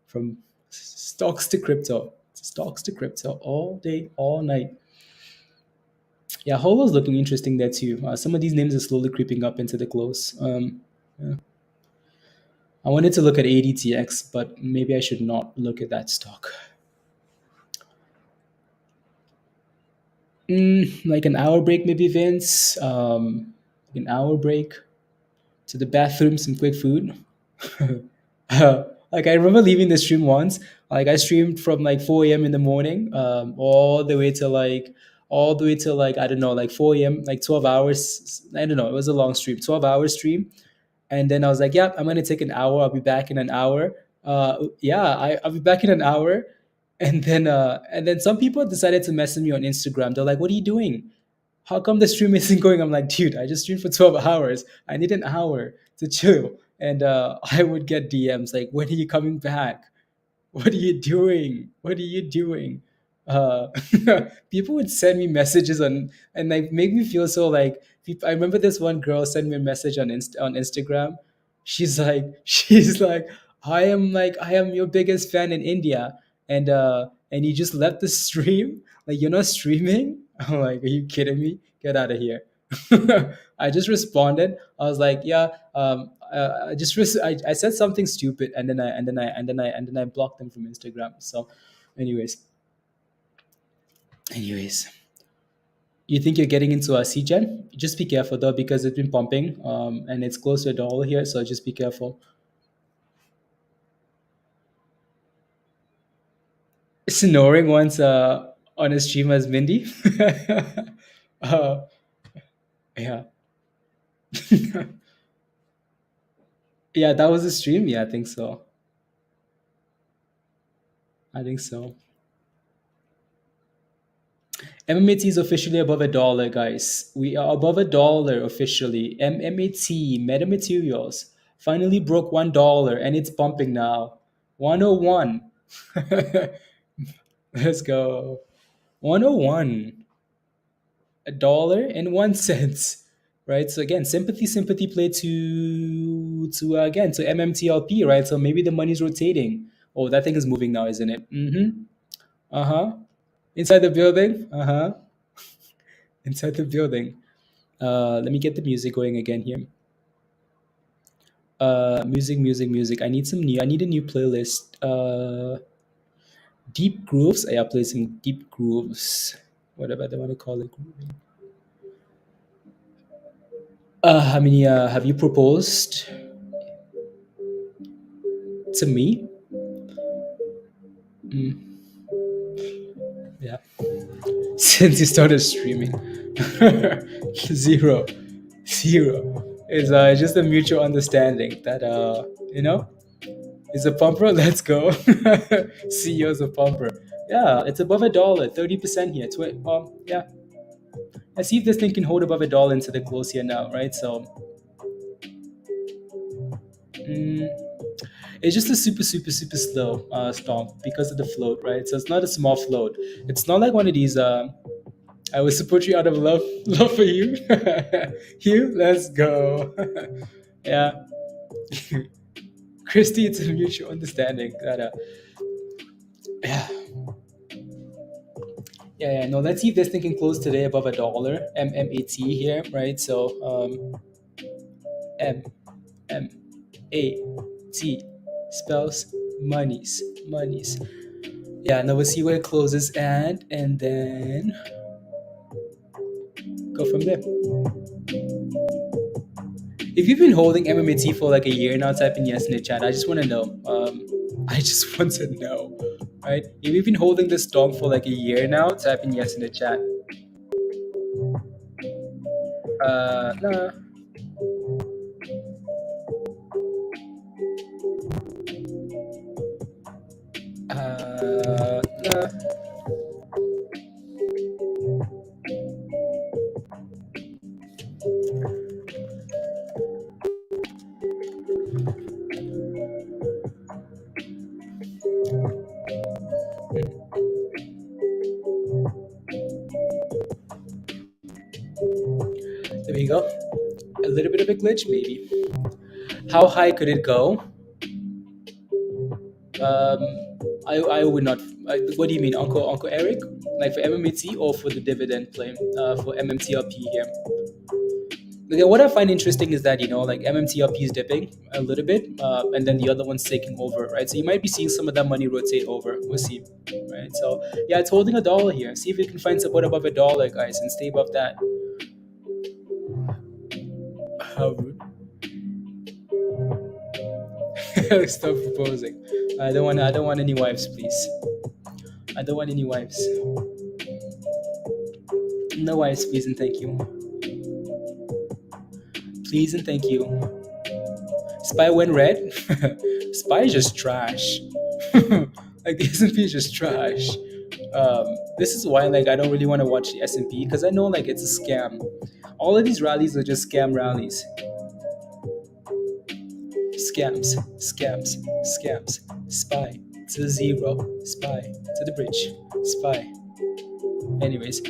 from stocks to crypto, all day, all night. Yeah, Holo's looking interesting there too. Some of these names are slowly creeping up into the close. Yeah. I wanted to look at ADTX, but maybe I should not look at that stock. Like an hour break, maybe, Vince. An hour break to the bathroom, some quick food. Like I remember leaving the stream once. Like I streamed from like 4 a.m. in the morning, all the way to like I don't know, like 4 a.m. like 12 hours. I don't know. It was a long stream, 12 hour stream. And then I was like, "Yep, I'm gonna take an hour. I'll be back in an hour." Yeah, I'll be back in an hour. And then some people decided to message me on Instagram. They're like, "What are you doing? How come the stream isn't going?" I'm like, dude, I just streamed for 12 hours. I need an hour to chill. And I would get DMs like, when are you coming back? What are you doing? What are you doing? Uh, People would send me messages and like make me feel so like. I remember this one girl sent me a message on Instagram. She's like, I am your biggest fan in India, and you just left the stream. Like you're not streaming. I'm like, are you kidding me? Get out of here. I just responded. I was like, yeah. I said something stupid, and then I blocked them from Instagram. So, anyways, anyways, you think you're getting into a CGen? Just be careful though, because it's been pumping, and it's close to $1 here. So just be careful. Snoring once on a stream as Mindy. uh, yeah. Yeah, that was a stream. Yeah, I think so. I think so. MMAT is officially above $1, guys. We are above $1 officially. MMAT, Metamaterials, finally broke $1 and it's pumping now. 101. Let's go. 101. $1.01. Right? So again, sympathy play to MMTLP, right? So maybe the money's rotating. Oh, that thing is moving now, isn't it? Mm-hmm. Uh-huh. Inside the building. Uh-huh. Inside the building. Let me get the music going again here. Music. I need a new playlist. Deep grooves. Yeah, play some deep grooves. Whatever they want to call it. How many have you proposed to me? Yeah. Since you started streaming. Zero. Zero. It's just a mutual understanding that is a pumper. Let's go. CEO's a pumper. Yeah, it's above $1, 30% here. Yeah. Let's see if this thing can hold above $1 into the close here now, right? So, mm, it's just a super slow stock because of the float, right? So it's not a small float. It's not like one of these. I will support you out of love, love for you. You, let's go. Yeah, Christy, it's a mutual understanding that. Yeah. Yeah. No, let's see if this thing can close today above $1. MMAT here, right? So M M A T spells monies. Yeah, now we'll see where it closes and then go from there. If you've been holding MMAT for like a year now, type in yes in the chat. I just want to know. I just want to know, right? If you've been holding this stock for like a year now, type in yes in the chat. Nah. Nah. There we go. A little bit of a glitch, maybe. How high could it go? I would not. What do you mean, Uncle Eric? Like for MMAT or for the dividend play? For MMTLP here. Okay, what I find interesting is that like MMTLP is dipping a little bit, and then the other one's taking over, right? So you might be seeing some of that money rotate over. We'll see, right? So yeah, it's holding $1 here. See if you can find support above $1, guys, and stay above that. How rude. Stop proposing. I don't want any wives, please. I don't want any wives. No wives, please and thank you. Please and thank you. SPY went red. SPY is just trash. Like the S&P is just trash. This is why like I don't really want to watch the S&P because I know like it's a scam. All of these rallies are just scam rallies. Scams. SPY to the zero. SPY to the bridge. SPY. Anyways,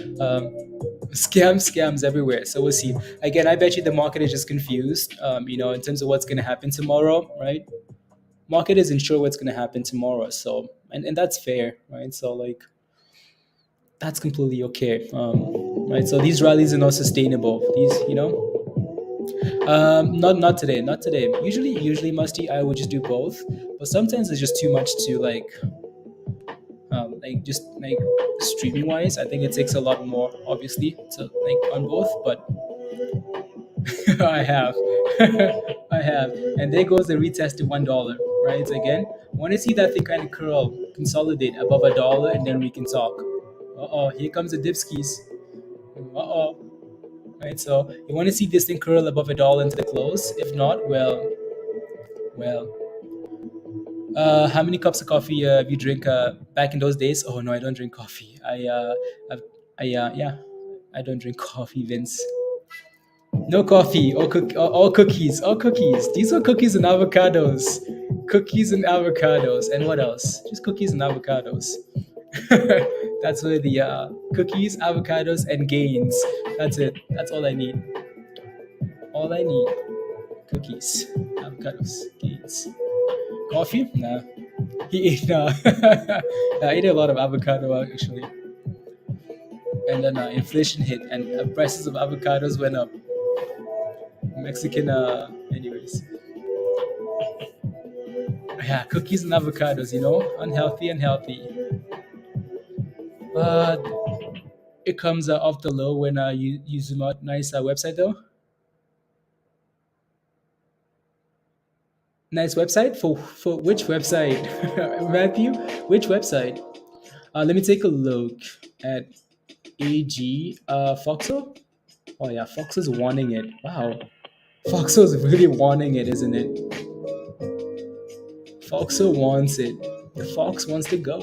scams everywhere. So we'll see. Again, I bet you the market is just confused. In terms of what's going to happen tomorrow, right? Market isn't sure what's going to happen tomorrow. So and that's fair, right? So like that's completely okay, right? So these rallies are not sustainable. Not today. Usually musty I would just do both, but sometimes it's just too much to like streaming wise. I think it takes a lot more obviously to like on both, but I have and there goes the retested $1, right? Again, want to see that thing kind of curl consolidate above $1 and then we can talk. Here comes the dipskis. Right, so you want to see this thing curl above $1 into the close. If not, well. How many cups of coffee have you drink back in those days? Oh no, I don't drink coffee. I don't drink coffee, Vince. No coffee. All cookies. All cookies. These are cookies and avocados. Cookies and avocados. And what else? Just cookies and avocados. That's where the cookies, avocados, and gains. That's it. That's all I need. All I need. Cookies, avocados, gains. Coffee? Nah. He ate. I ate a lot of avocado actually. And then inflation hit, and prices of avocados went up. Mexican. Anyways. Yeah, cookies and avocados. Unhealthy. It comes off the low when you zoom out. Nice website though. Nice website for which website, Matthew? Which website? Let me take a look at AG Foxo. Oh yeah, Foxo's wanting it. Wow, Foxo's really wanting it, isn't it? Foxo wants it. The Fox wants to go.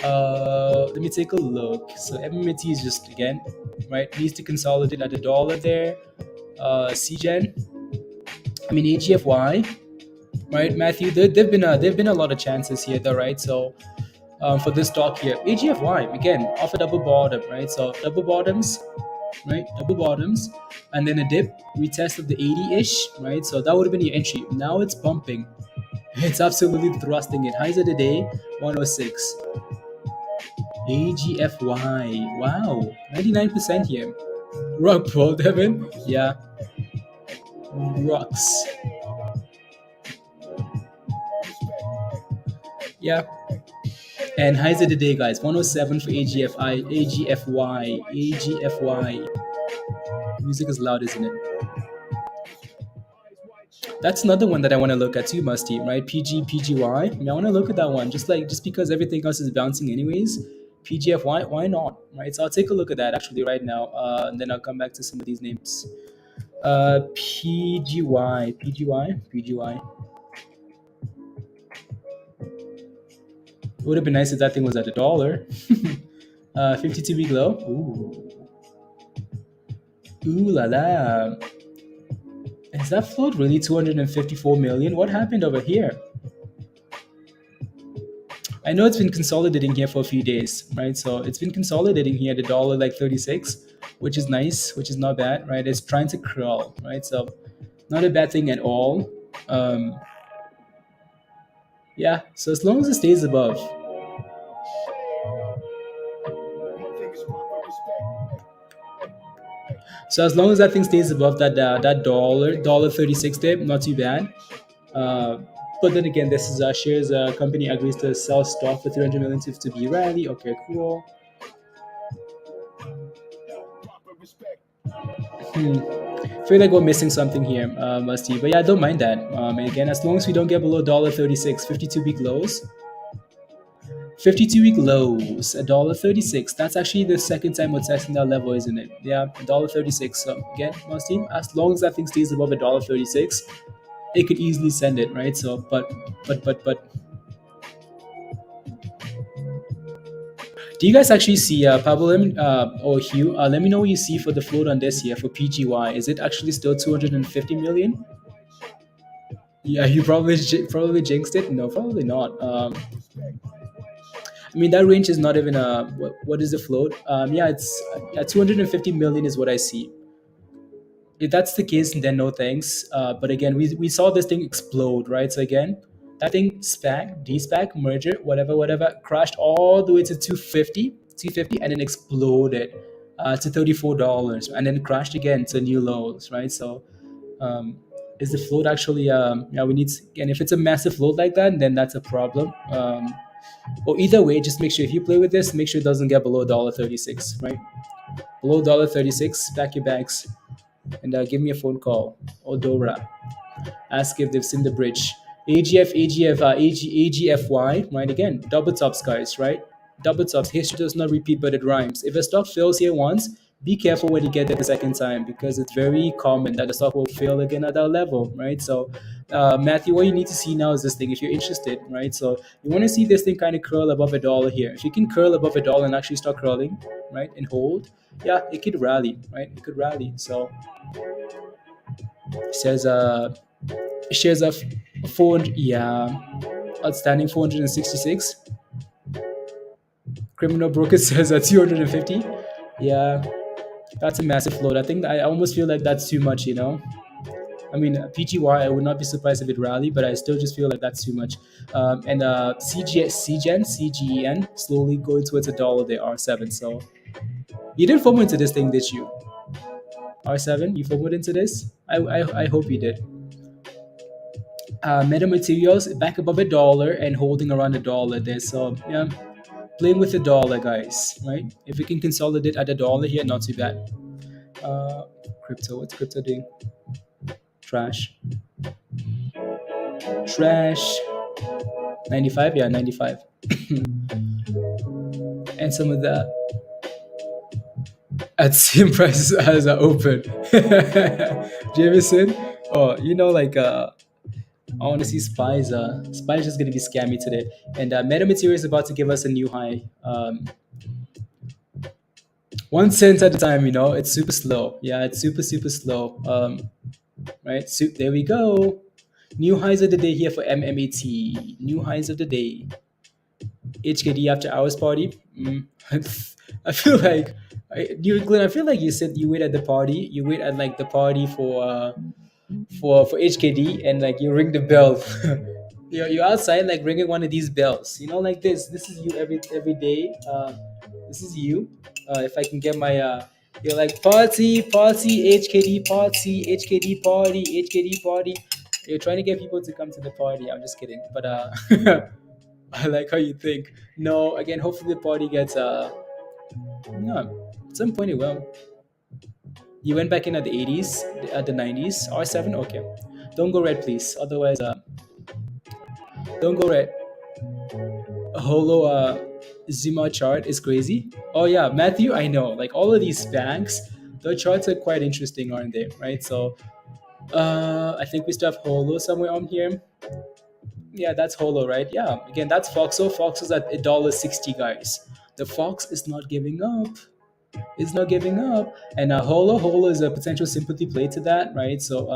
Let me take a look. So MMAT is just again, right? Needs to consolidate at $1 there. CGen. I mean AGFY. Right, Matthew. There've been a lot of chances here, though, right? So, for this stock here, AGFY again off a double bottom, right? So double bottoms, right? Double bottoms, and then a dip, retest of the 80-ish, right? So that would have been your entry. Now it's bumping. It's absolutely thrusting it. Highs of the day, 106. AGFY. Wow, 99% here. Rock pull, Devin. Yeah. Rocks. Yeah. And highs of the day, guys. 107 for AGFY. Music is loud, isn't it? That's another one that I want to look at too, Musty, right? PGY. I mean, I want to look at that one just because everything else is bouncing anyways. PGFY, why not, right? So I'll take a look at that actually right now, and then I'll come back to some of these names. PGY. It would have been nice if that thing was at $1. 52-week low. Ooh la la. Is that float really 254 million? What happened over here? I know it's been consolidating here for a few days, right? So it's been consolidating here at $1.36, which is nice, which is not bad, right? It's trying to crawl, right? So not a bad thing at all. Yeah, so as long as it stays above. So as long as that thing stays above that $1.36 dip, not too bad. But then again, this is shares company agrees to sell stock for 300 million to be rally. Okay, cool. Feel like we're missing something here, Musty. But yeah, I don't mind that. And again, as long as we don't get below $1.36, 52-week lows. 52-week lows, $1.36. That's actually the second time we're testing that level, isn't it? Yeah, $1.36. So again, Musty, as long as that thing stays above $1.36, it could easily send it, right? So, but. Do you guys actually see, Pablo or Hugh? Let me know what you see for the float on this here for PGY. Is it actually still 250 million? Yeah, you probably jinxed it. No, probably not. I mean, that range is not even a what is the float? Yeah, it's 250 million is what I see. If that's the case, then no thanks. But again, we saw this thing explode, right? So again, that thing SPAC, D-SPAC, merger, whatever, crashed all the way to 250, and then exploded to $34, and then crashed again to new lows, right? So is the float actually, yeah, we need, and if it's a massive float like that, then that's a problem. Or either way, just make sure if you play with this, make sure it doesn't get below $1.36, right? Below $1.36, pack your bags and give me a phone call or Dora. Ask if they've seen the bridge. AGFY, right? Again, double tops, guys, right? Double tops. History does not repeat, but it rhymes. If a stock fails here once, be careful when you get there the second time because it's very common that the stock will fail again at that level, right? So, Matthew, what you need to see now is this thing if you're interested, right? So, you want to see this thing kind of curl above $1 here. If you can curl above $1 and actually start curling, right, and hold, yeah, it could rally, right? It could rally. So, it says shares of 400, yeah, outstanding 466. Criminal broker says 250. Yeah, that's a massive float. I think I almost feel like that's too much, you know. I mean, PGY, I would not be surprised if it rallied, but I still just feel like that's too much. And CGEN, slowly going towards $1 there, R7. So you didn't FOMO into this thing, did you? R7, you FOMOed into this? I hope you did. Metamaterials back above $1 and holding around $1 there. So yeah, playing with $1, guys, right? If we can consolidate at $1 here, not too bad. Crypto, what's crypto doing? Trash. 95, yeah, 95. And some of that at same prices as are open. Jameson, oh, you know, like I want to see Spies. Spies is going to be scammy today. And Metamaterial is about to give us a new high. 1 cent at a time, you know. It's super slow. Yeah, it's super slow. Right? So there we go. New highs of the day here for MMAT. New highs of the day. HKD after hours party. I feel like Glenn, I feel like you said you wait at the party. You wait at like the party for HKD and like you ring the bell. you're outside like ringing one of these bells. You know, like this. This is you every day. This is you. If I can get my you're like party, HKD party, HKD party, HKD party. You're trying to get people to come to the party. I'm just kidding, but I like how you think. No, again, hopefully the party gets no, at some point it will. You went back in at the 80s, at the 90s, R7, okay. Don't go red, please. Otherwise, don't go red. Holo Zuma chart is crazy. Oh yeah, Matthew, I know. Like all of these banks, the charts are quite interesting, aren't they? Right. So I think we still have Holo somewhere on here. Yeah, that's Holo, right? Yeah. Again, that's Foxo. Fox is at $1.60, guys. The Fox is not giving up. It's not giving up. And Holo is a potential sympathy play to that, right? So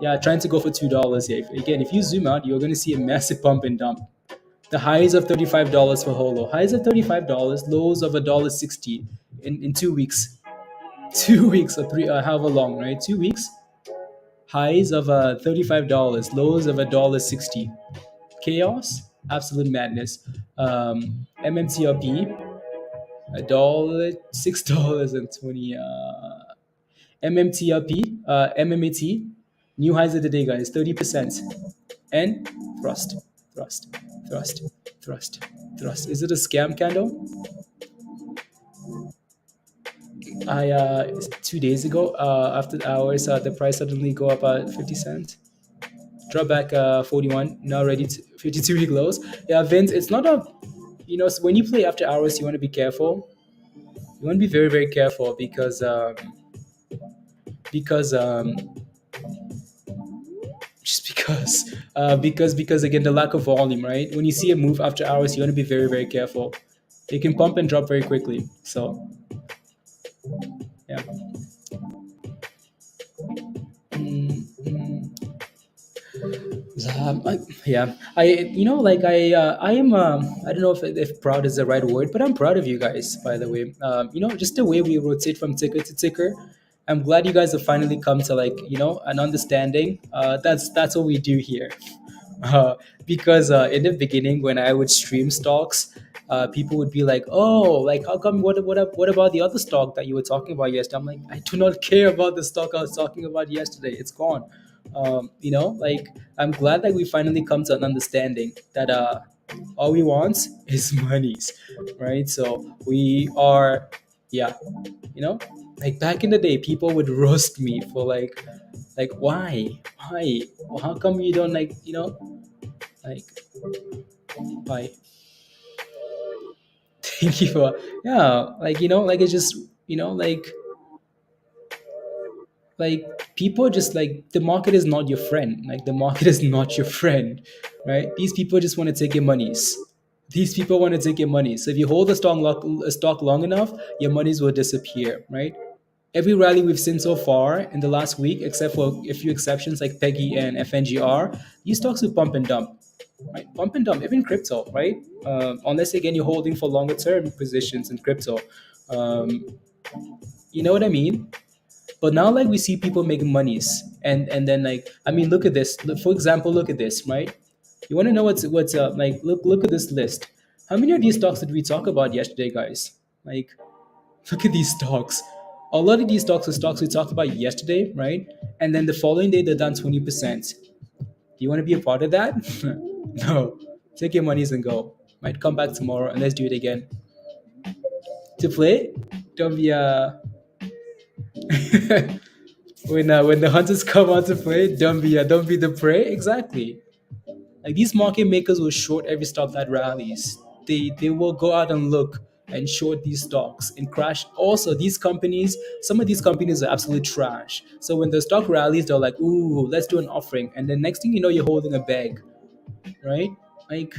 yeah, trying to go for $2 here. Again, if you zoom out, you're going to see a massive pump and dump. The highs of $35 for Holo. Highs of $35, lows of $1.60 in 2 weeks. 2 weeks or three, however long, right? 2 weeks. Highs of $35, lows of $1.60. Chaos, absolute madness. MMTLP, $6.20. MMTLP, MMAT, new highs of the day, guys, 30%. And thrust, thrust, thrust, thrust, thrust. Is it a scam candle? I 2 days ago, after hours, the price suddenly go up 50 cents. Drop back 41. Now ready to 52-week lows. Yeah, Vince, it's not a, so when you play after hours, you want to be careful. You want to be very very careful because just because again the lack of volume, right? When you see a move after hours, you want to be very very careful. It can pump and drop very quickly. So yeah. Yeah, I am. I don't know if proud is the right word, but I'm proud of you guys. By the way, just the way we rotate from ticker to ticker. I'm glad you guys have finally come to an understanding. That's what we do here. Because in the beginning, when I would stream stocks, people would be like, "Oh, like how come? What about the other stock that you were talking about yesterday?" I'm like, "I do not care about the stock I was talking about yesterday. It's gone." I'm glad that we finally come to an understanding that all we want is monies, right? So we are, yeah, like back in the day, people would roast me for like why, well, how come you don't like why? Thank you for, yeah, like it's just like people just like the market is not your friend. Like the market is not your friend, right? These people just want to take your monies. These people want to take your money. So if you hold a stock long enough, your monies will disappear, right? Every rally we've seen so far in the last week, except for a few exceptions like PEGY and FNGR, these stocks will pump and dump, right? Pump and dump, even crypto, right? Unless again you're holding for longer term positions in crypto. Um, you know what I mean? But now like we see people making monies, and then like I mean, look at this. For example, look at this, right? You want to know what's like? Look at this list. How many of these stocks did we talk about yesterday, guys? Like, look at these stocks. A lot of these stocks are stocks we talked about yesterday, right? And then the following day they're down 20%. Do you want to be a part of that? No. Take your monies and go. Might come back tomorrow and let's do it again. To play, don't be when the hunters come out to play, don't be the prey. Exactly. Like these market makers will short every stock that rallies. They will go out and look and short these stocks and crash. Also, these companies, some of these companies are absolute trash. So when the stock rallies, they're like, "Ooh, let's do an offering," and then next thing you know, you're holding a bag, right? Like,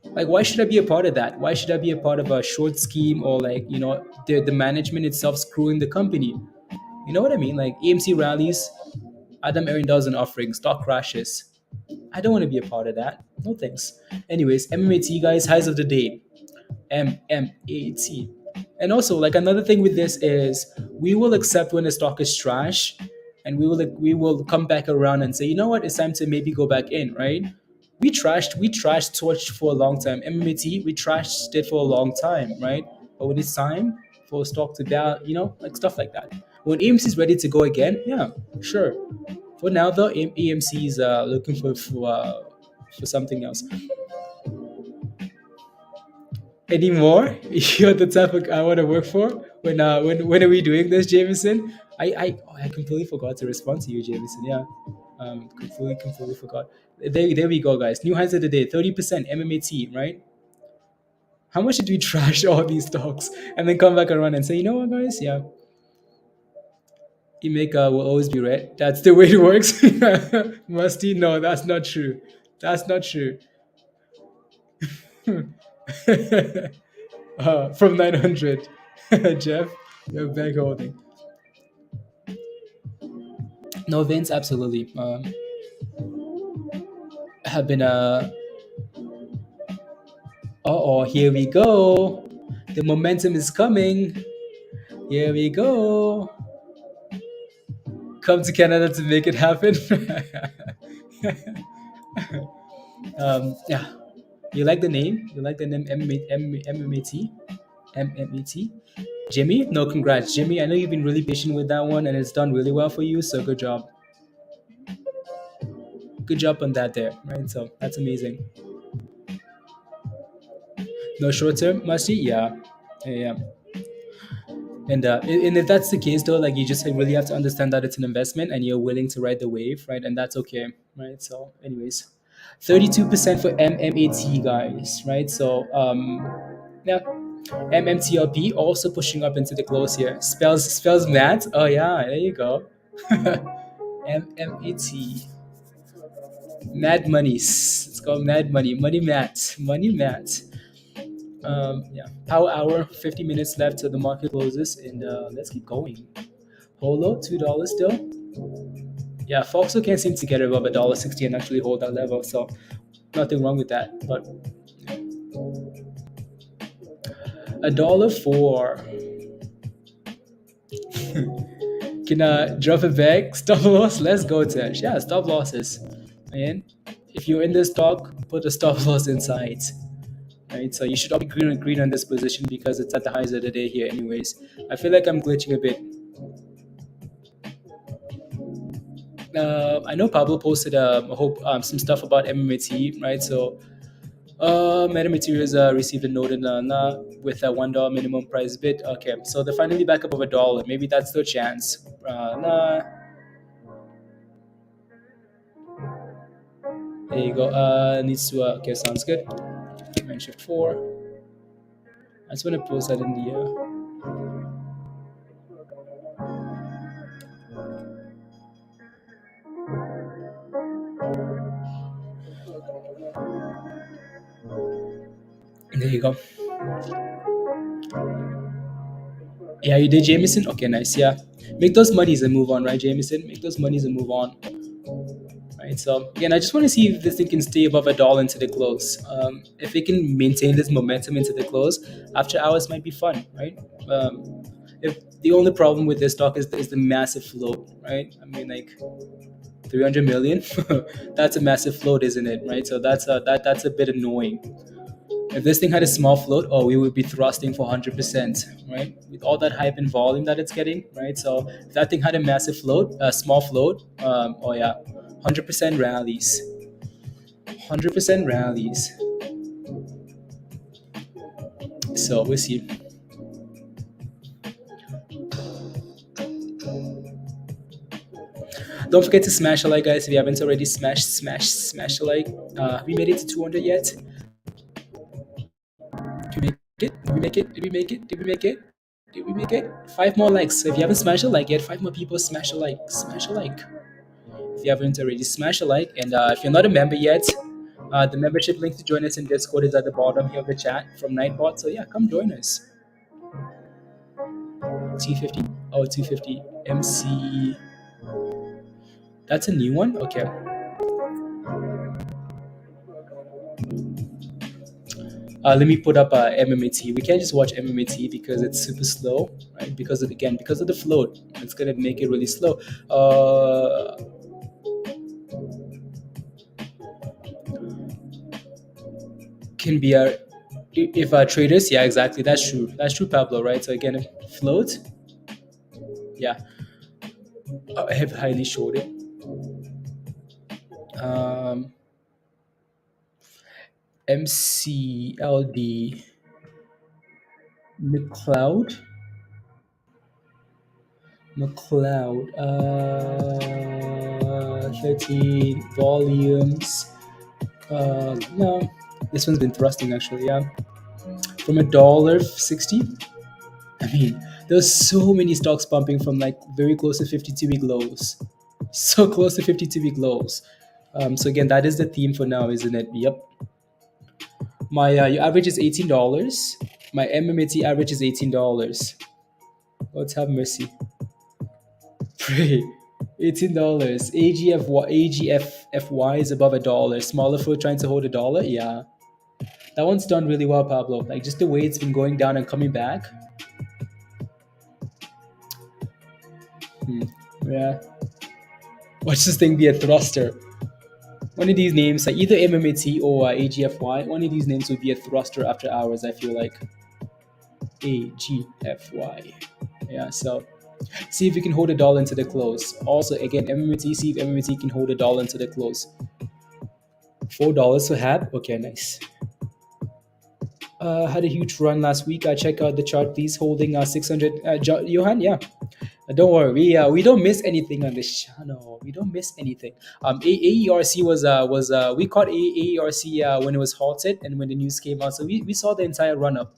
like why should I be a part of that? Why should I be a part of a short scheme or like the management itself screwing the company? You know what I mean? Like AMC rallies, Adam Aaron does an offering, stock crashes. I don't want to be a part of that. No thanks. Anyways, MMAT guys, highs of the day. MMAT. And also, like another thing with this is we will accept when the stock is trash, and we will come back around and say, you know what, it's time to maybe go back in, right? We trashed Torch for a long time. MMAT, we trashed it for a long time, right? But when it's time for a stock to down, like stuff like that. When AMC is ready to go again, yeah, sure. For now, though, AMC is looking for something else. Anymore? You're the type of I want to work for. When are we doing this, Jameson? I completely forgot to respond to you, Jameson. Yeah, completely forgot. There we go, guys. New highs of the day: 30% MMAT. Right? How much did we trash all these stocks and then come back around and say, you know what, guys? Yeah, Emeka will always be right. That's the way it works. Musty, no, that's not true. That's not true. From 900, Jeff, you're back holding. No, Vince, absolutely. Have been oh, here we go. The momentum is coming. Here we go. Come to Canada to make it happen. Yeah. You like the name? You like the name MMAT? MMAT? Jimmy? No, congrats. Jimmy, I know you've been really patient with that one and it's done really well for you. So good job. Good job on that there. Right? So that's amazing. No short term, Masti? Yeah. Yeah. And if that's the case though, like you just really have to understand that it's an investment and you're willing to ride the wave, right? And that's okay, right? So, anyways, 32% for MMAT guys, right? So, yeah, MMTLP also pushing up into the close here. Spells math. Oh yeah, there you go. MMAT, Mad Monies. It's called Mad Money, Money Mat, Money Mat. Yeah, power hour, 50 minutes left till the market closes, and let's keep going. Holo, $2 still. Yeah, Foxo can't seem to get above $1.60 and actually hold that level, so nothing wrong with that. But $1.04. Can drop it back? Stop loss? Let's go, Tesh. Yeah, stop losses. And if you're in this stock, put a stop loss inside. Right, so you should all be green on this position because it's at the highs of the day here, anyways. I feel like I'm glitching a bit. I know Pablo posted some stuff about MMAT, right? So Metamaterials received a note in with a $1 minimum price bid. Okay, so they're finally back up over $1. Maybe that's their chance. There you go. Needs to okay, sounds good. Command Shift 4. I just want to post that in the there you go. Yeah, you did, Jameson? Okay, nice. Yeah. Make those monies and move on, right, Jameson? Make those monies and move on. Right. So again, I just want to see if this thing can stay above $1 into the close. If it can maintain this momentum into the close, after hours might be fun, right? If the only problem with this stock is the massive float, right? I mean, like 300 million, that's a massive float, isn't it? Right. So that's a bit annoying. If this thing had a small float, oh, we would be thrusting for 100%, right? With all that hype and volume that it's getting, right? So if that thing had a massive float, a small float, oh yeah, 100% rallies, 100% rallies. So we'll see. Don't forget to smash a like, guys. If you haven't already, smash a like. Have we made it to 200 yet? Did we make it? Did we make it? Did we make it? Did we make it? Did we make it? 5 more likes. So if you haven't smashed a like yet, 5 more people smash a like. Smash a like. If you haven't already, smash a like. And if you're not a member yet, the membership link to join us in Discord is at the bottom here of the chat from Nightbot. So yeah, come join us. T50. Oh, 250. MC. That's a new one? Okay. Let me put up MMAT. We can't just watch MMAT because it's super slow, right? Because of the float, it's gonna make it really slow. Can be if traders, yeah, exactly. That's true, Pablo, right? So again, float, yeah, I have highly shorted. MCLD McLeod. McLeod. 13 volumes. No, this one's been thrusting actually. Yeah, from $1.60. I mean, there's so many stocks pumping from like very close to 52-week lows, so close to 52-week lows. So again, that is the theme for now, isn't it? Yep. My your average is $18. My MMAT average is $18. Let's have mercy. Pray. $18. AGFY is above $1. Smaller foot trying to hold $1. Yeah, that one's done really well, Pablo. Like just the way it's been going down and coming back. Yeah. Watch this thing be a thruster. One of these names, like either MMAT or AGFY, one of these names would be a thruster after hours, I feel like. AGFY. Yeah, so see if you can hold $1 into the close. Also, again, MMAT, see if MMAT can hold $1 into the close. $4 for HAB. Okay, nice. Had a huge run last week. Check out the chart, please. Holding 600. Johan, yeah. Don't worry, we don't miss anything on this channel. We don't miss anything. AERC was we caught AERC when it was halted and when the news came out. So we saw the entire run up.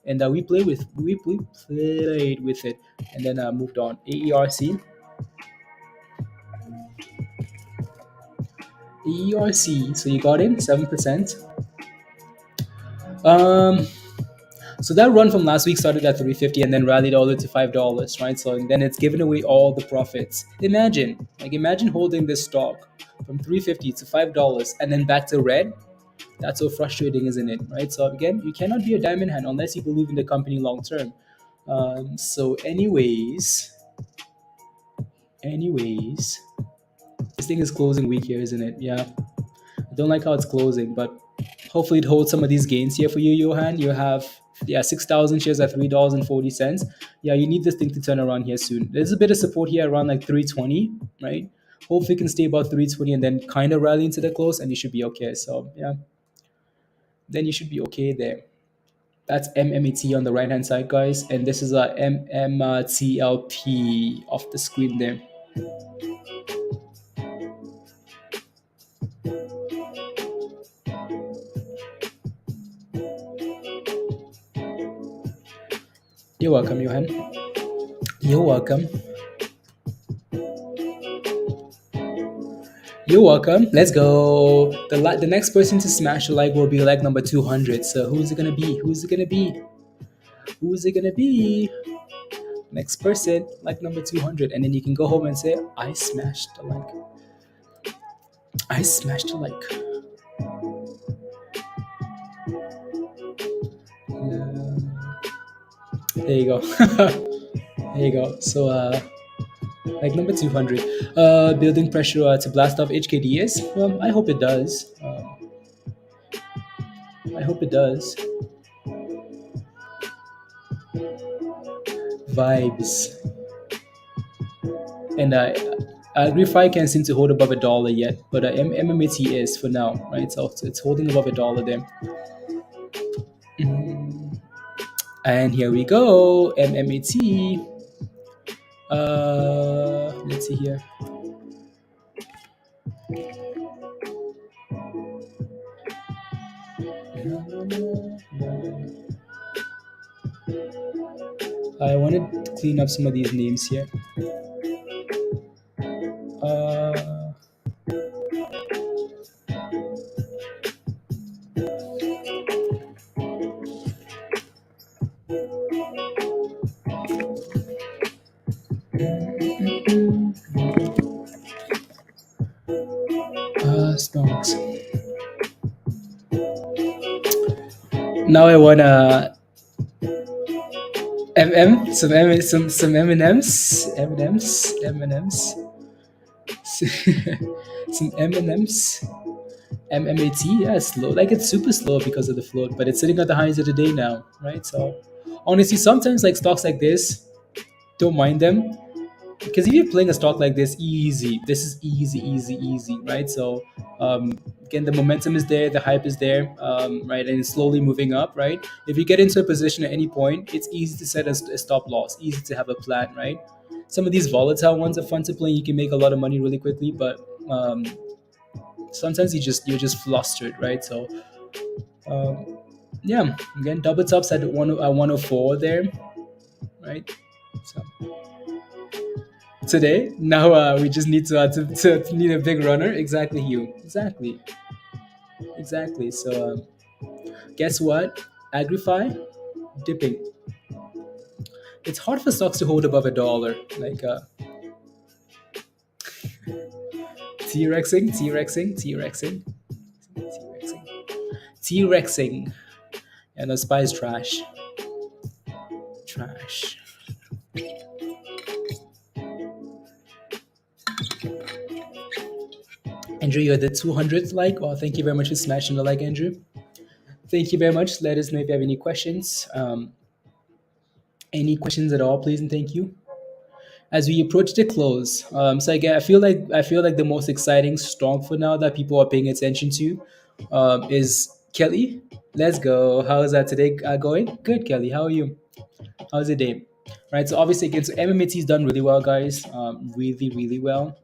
And we played with it and then moved on. AERC. AERC. So you got in 7%. So that run from last week started at $3.50 and then rallied all the way to $5, right? So and then it's given away all the profits. Imagine holding this stock from $3.50 to $5 and then back to red. That's so frustrating, isn't it? Right? So again, you cannot be a diamond hand unless you believe in the company long term. So anyways, this thing is closing weak here, isn't it? Yeah, I don't like how it's closing, but hopefully it holds some of these gains here for you, Johan. You have 6,000 shares at $3.40. Yeah, you need this thing to turn around here soon. There's a bit of support here around like 320, right? Hopefully it can stay about 320 and then kind of rally into the close and you should be okay. So yeah, then you should be okay there. That's MMAT on the right hand side, guys, and this is a MMTLP off the screen there. You're welcome, Johan. You're welcome. You're welcome. Let's go. The next person to smash the like will be like number 200. So who's it gonna be? Next person, like number 200, and then you can go home and say, I smashed the like. There you go. There you go. So like number 200, building pressure to blast off HKDs. I hope it does. Vibes. And Agrify can't seem to hold above $1 yet, but MMAT is for now, right? So it's holding above $1 there. And here we go, MMAT. Let's see here. I wanted to clean up some of these names here. Stocks. Now I wanna some M&Ms, some M&Ms, MMAT. Yeah, it's slow. Like it's super slow because of the float, but it's sitting at the highs of the day now, right? So honestly, sometimes like stocks like this, don't mind them. Because if you're playing a stock like this, this is easy, right? So again, the momentum is there, the hype is there, right? And it's slowly moving up, right? If you get into a position at any point, it's easy to set a stop loss, easy to have a plan, right? some of these volatile ones are fun to play. You can make a lot of money really quickly, but sometimes you're just flustered, right? So um, yeah, again, double tops at 104 there, right? So today, now we just need to need a big runner. Exactly, Hugh. Exactly. So guess what? Agrify dipping. It's hard for stocks to hold above $1. Like T-Rexing, T-Rexing, T-Rexing, T-Rexing, T-Rexing. And the spy is trash. Trash. Andrew, you're the 200th like. Well, thank you very much for smashing the like, Andrew. Thank you very much. Let us know if you have any questions. Any questions at all, please and thank you. As we approach the close, so again, I feel like the most exciting stock for now that people are paying attention to is Kelly. Let's go. How is that today going? Good, Kelly. How are you? How's the day? Right. So obviously, again, so MMAT has done really well, guys. Really, really well.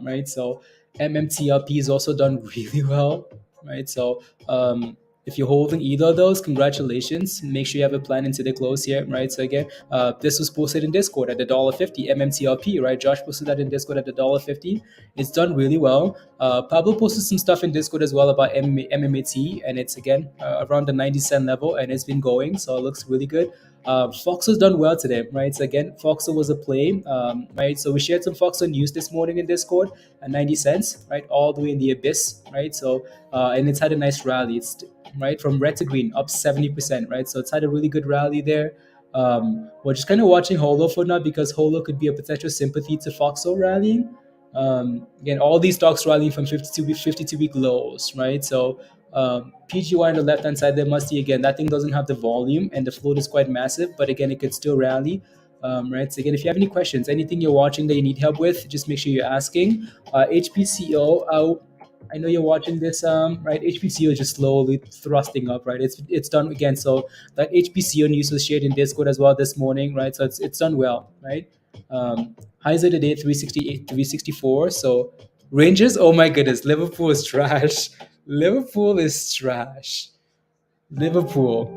Right. So MMTLP has also done really well. Right. So if you're holding either of those, congratulations. Make sure you have a plan into the close here. Right. So again, this was posted in Discord at $1.50 MMTLP. Right. Josh posted that in Discord at $1.50. It's done really well. Pablo posted some stuff in Discord as well about MMAT, and it's again around the 90 cent level, and it's been going, so it looks really good. Foxo's done well today, right? So again, Foxo was a play, right? So we shared some Foxo news this morning in Discord at 90 cents, right? All the way in the abyss, right? So and it's had a nice rally. It's right from red to green, up 70%, right? So it's had a really good rally there. We're just kind of watching Holo for now because Holo could be a potential sympathy to Foxo rallying. Again, all these stocks rallying from 52 week lows, right? So PGY on the left hand side there, Musty, again, that thing doesn't have the volume and the float is quite massive, but again, it could still rally. Right. So again, if you have any questions, anything you're watching that you need help with, just make sure you're asking. HPCO, I know you're watching this, right? HPCO is just slowly thrusting up, right? It's done again. So that HPCO news was shared in Discord as well this morning, right? So it's done well, right? Highs of the day 368, 364. So Rangers, oh my goodness, Liverpool is trash. Liverpool is trash. Liverpool.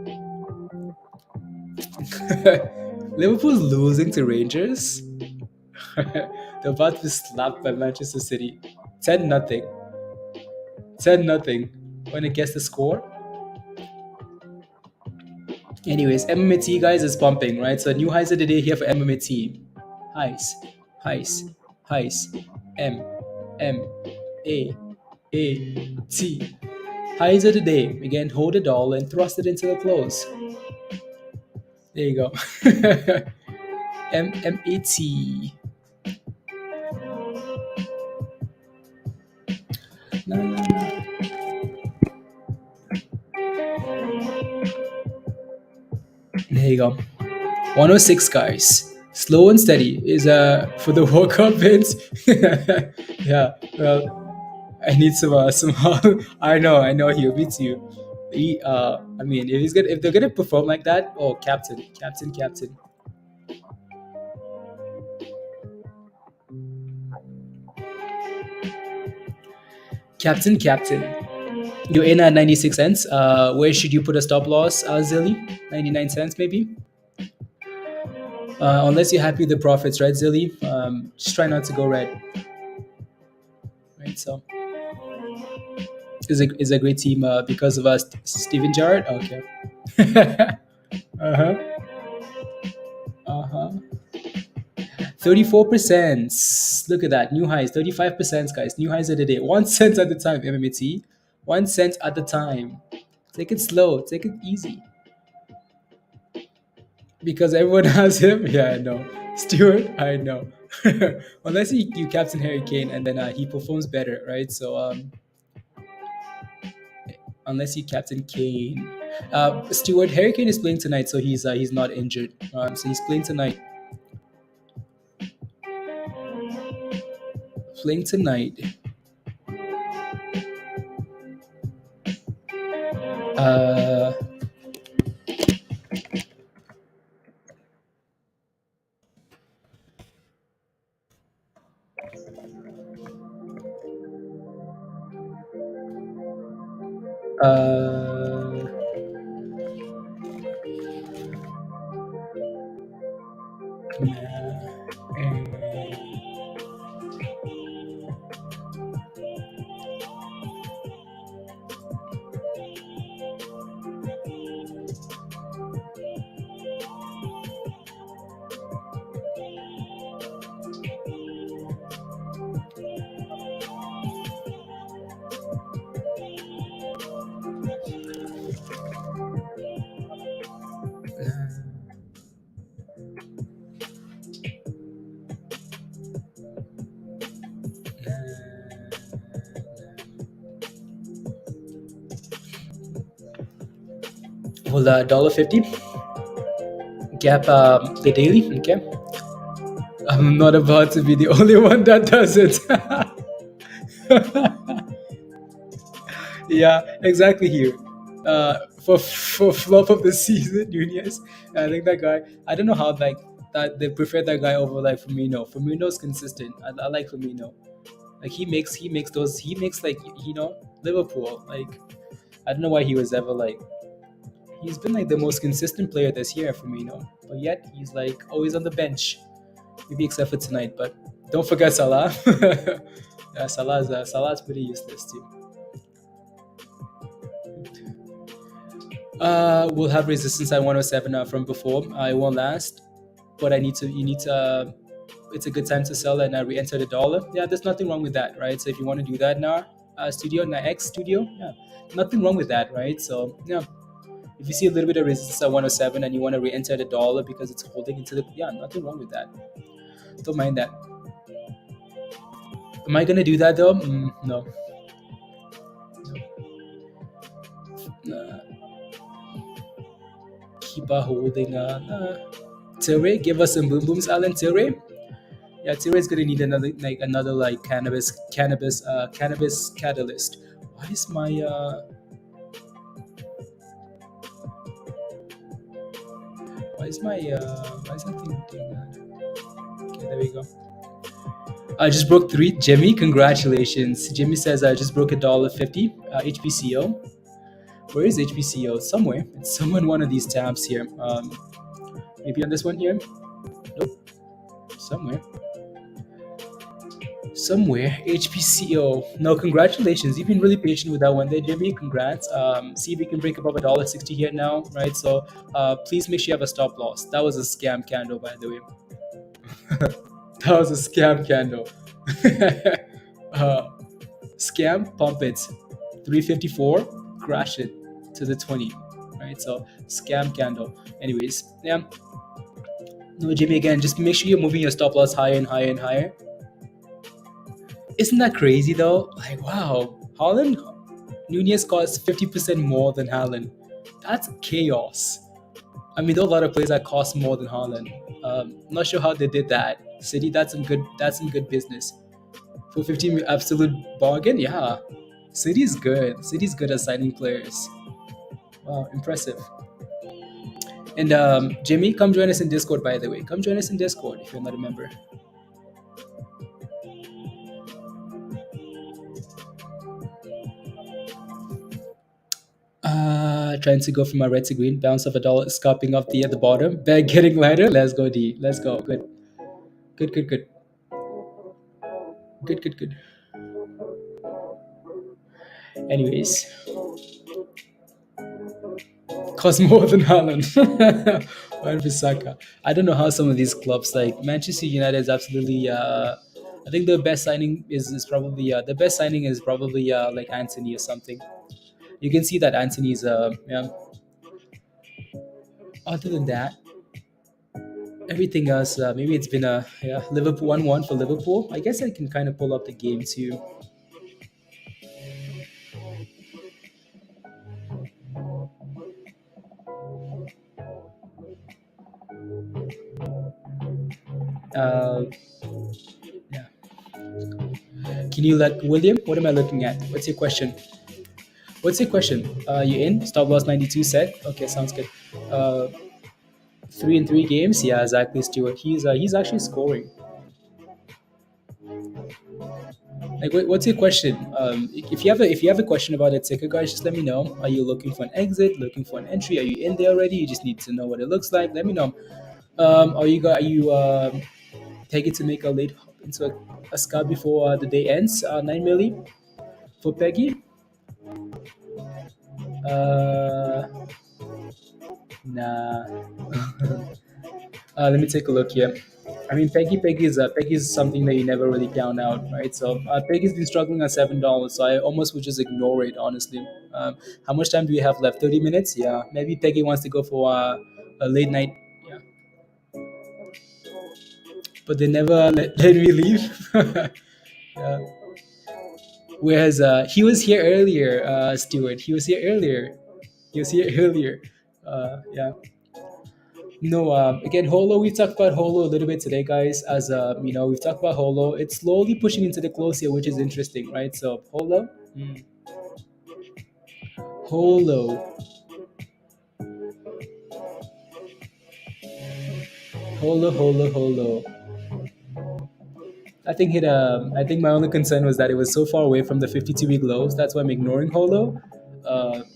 Liverpool's losing to Rangers. They're about to be slapped by Manchester City. 10 nothing. 10 nothing. Want to guess the score? Anyways, MMAT guys is pumping, right? So new highs of the day here for MMAT. Highs, highs, highs. M, M, A, T. Highs of the day. Again, hold it all and thrust it into the close. There you go. MMAT. No, no, no. There you go. 106, guys. Slow and steady is for the World Cup wins. Yeah, well, I need some I know he'll beat you. I mean, if they're gonna perform like that, oh, captain. Captain. You're in at 96 cents. Where should you put a stop loss, Zilly? 99 cents, maybe? Unless you're happy with the profits, right, Zilly? Just try not to go red. Right, so is a great team because of us. Steven Gerrard? Okay. Uh-huh. Uh-huh. 34%. Look at that. New highs. 35%, guys. New highs of the day. 1 cent at the time, MMT. 1 cent at the time. Take it slow. Take it easy. Because everyone has him. Yeah, I know. Stewart, I know. Unless you captain Harry Kane and then he performs better, right? So unless you captain Kane, Stewart, Harry Kane is playing tonight, so he's not injured. So he's playing tonight. Playing tonight. Uh, Uh, well, $1.50 gap, the daily. Okay, I'm not about to be the only one that does it. Yeah, exactly here. For flop of the season, Nunez. I think that guy. I don't know how like that they prefer that guy over like Firmino. Firmino's consistent. I like Firmino. Like he makes those he makes like Liverpool. Like I don't know why he was ever like he's been like the most consistent player this year Firmino, but yet he's like always on the bench. Maybe except for tonight, but don't forget Salah. Yeah, Salah's pretty useless too. We'll have resistance at 107 from before. It won't last, but you need to. It's a good time to sell and re-enter the dollar. Yeah, there's nothing wrong with that, right? So if you want to do that now, now X Studio, yeah, nothing wrong with that, right? So yeah, if you see a little bit of resistance at 107 and you want to re-enter the dollar because it's holding into the nothing wrong with that. Don't mind that. Am I gonna do that though? No. Uh, Keep holding. Tilray, give us some boom booms, Alan. Tilray. Yeah, Tilray's gonna need another like cannabis catalyst. Why is my why is that thing doing that? Okay, there we go. I just broke three. Jimmy, congratulations. Jimmy says I just broke $1.50. HPCO. Where is HPCO? Somewhere. It's somewhere in one of these tabs here. Maybe on this one here. Nope. Somewhere. HPCO. No, congratulations. You've been really patient with that one there, Jimmy. Congrats. See if we can break above $1.60 here now, right? So please make sure you have a stop loss. That was a scam candle, by the way. That was a scam candle. Scam, pump it. 354, crash it to the 20. Right? So scam candle. Anyways, yeah. No, Jimmy, again, just make sure you're moving your stop loss higher and higher and higher. Isn't that crazy though? Like, wow, Haaland, Nunez costs 50% more than Haaland. That's chaos. I mean, there are a lot of players that cost more than Haaland. Not sure how they did that. City, that's some good business. For 15 absolute bargain, yeah. City's good. City's good at signing players. Wow, impressive. And Jimmy, come join us in Discord, by the way. Come join us in Discord if you're not a member. Trying to go from a red to green, bounce off $1, scalping off the at the bottom. Bag getting lighter. Let's go, D. Let's go. Good. Good. Anyways, cost more than Haaland. Wan Bissaka. I don't know how some of these clubs like Manchester United is absolutely. I think the best signing is probably like Anthony or something. You can see that Anthony's yeah. Other than that, everything else maybe it's been a Liverpool 1-1 for Liverpool. I guess I can kind of pull up the game too. Yeah. Can you let William? What am I looking at? What's your question? You in? Stop loss 92 set. Okay, sounds good. 3 in 3 games. Yeah, exactly, Stuart. He's actually scoring. Like, what's your question? If you have a question about that ticker, guys, just let me know. Are you looking for an exit? Looking for an entry? Are you in there already? You just need to know what it looks like. Let me know. Are you taking to make a late hop into a scalp before the day ends? 9 milli for Peggy. Uh, nah. Let me take a look here. I mean, Peggy is something that you never really count out, right? So Peggy's been struggling at $7, so I almost would just ignore it, honestly. How much time do we have left? 30 minutes? Yeah, maybe Peggy wants to go for a late night. Yeah, but they never let me leave. Yeah. Whereas he was here earlier, Stuart. He was here earlier. He was here earlier. Yeah. No, again, Holo. We've talked about Holo a little bit today, guys. As we've talked about Holo. It's slowly pushing into the close here, which is interesting, right? So Holo, Holo, Holo. I think my only concern was that it was so far away from the 52-week lows. That's why I'm ignoring Holo.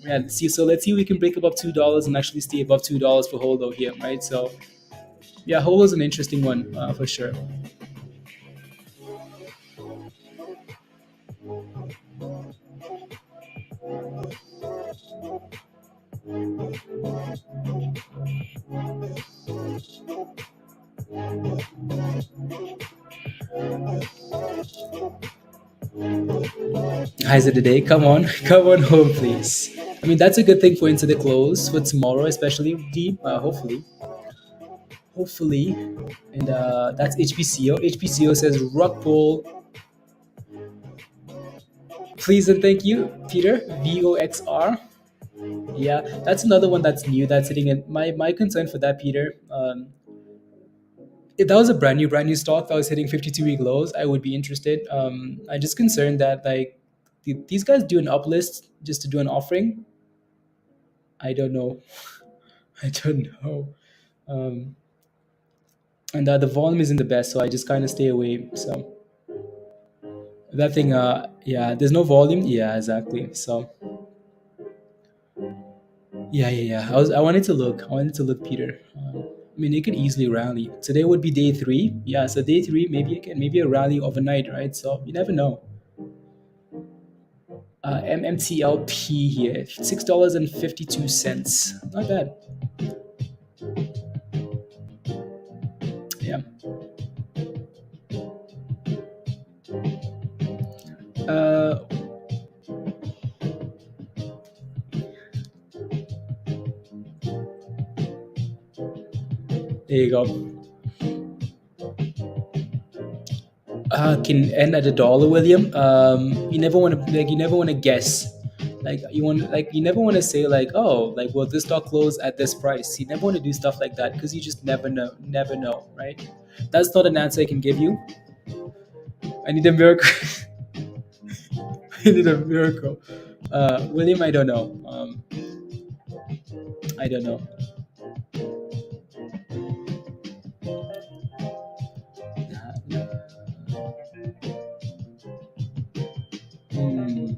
Yeah, see. So let's see if we can break above $2 and actually stay above $2 for Holo here, right? So yeah, Holo's an interesting one for sure. Highs of the day. Come on, come on home, please. I mean, that's a good thing for into the close for tomorrow, especially deep. Hopefully, and that's HPCO. HPCO says rock pull, please and thank you, Peter. VOXR. Yeah, that's another one that's new. That's hitting it. My concern for that, Peter. If that was a brand new stock that was hitting 52-week lows, I would be interested. I just concerned that like these guys do an uplist just to do an offering. I don't know. I don't know. Um, and the volume isn't the best, so I just kind of stay away. So that thing, yeah, there's no volume. Yeah, exactly. So yeah. I wanted to look. I wanted to look, Peter. I mean, it could easily rally. Today would be day three. Yeah, so day three, maybe a rally overnight, right? So you never know. MMTLP here, $6.52. Not bad. Yeah. Uh, there you go. Can end at $1, William. You never want to guess. You never want to say like, oh, like, will this stock close at this price? You never want to do stuff like that because you just never know, right? That's not an answer I can give you. I need a miracle. I need a miracle. William, I don't know. I don't know. Hmm.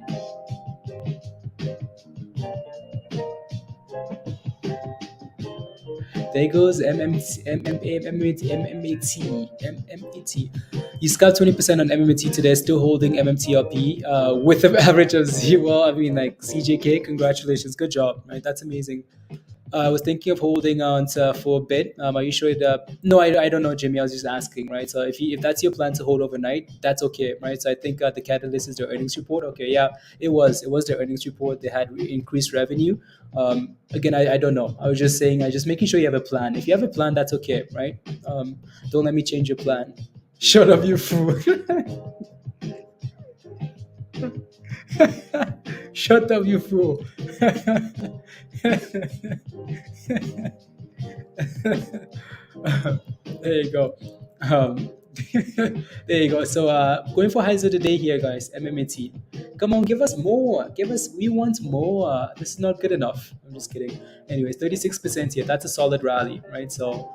There goes MMAT. You scalped 20% on MMAT today, still holding MMTLP with an average of zero. Well, I mean, like CJK, congratulations, good job, right? That's amazing. I was thinking of holding on to for a bit. Are you sure that? No, I don't know, Jimmy. I was just asking, right? So if that's your plan to hold overnight, that's okay, right? So I think the catalyst is their earnings report. Okay, yeah, it was their earnings report. They had increased revenue. Again, I don't know. I was just saying, I just making sure you have a plan. If you have a plan, that's okay, right? Don't let me change your plan. Shut up, you fool. Shut up, you fool. There you go. Um, there you go. So going for highs of the day here, guys. MMAT. Come on, give us more. We want more. This is not good enough. I'm just kidding. Anyways, 36% here. That's a solid rally, right? So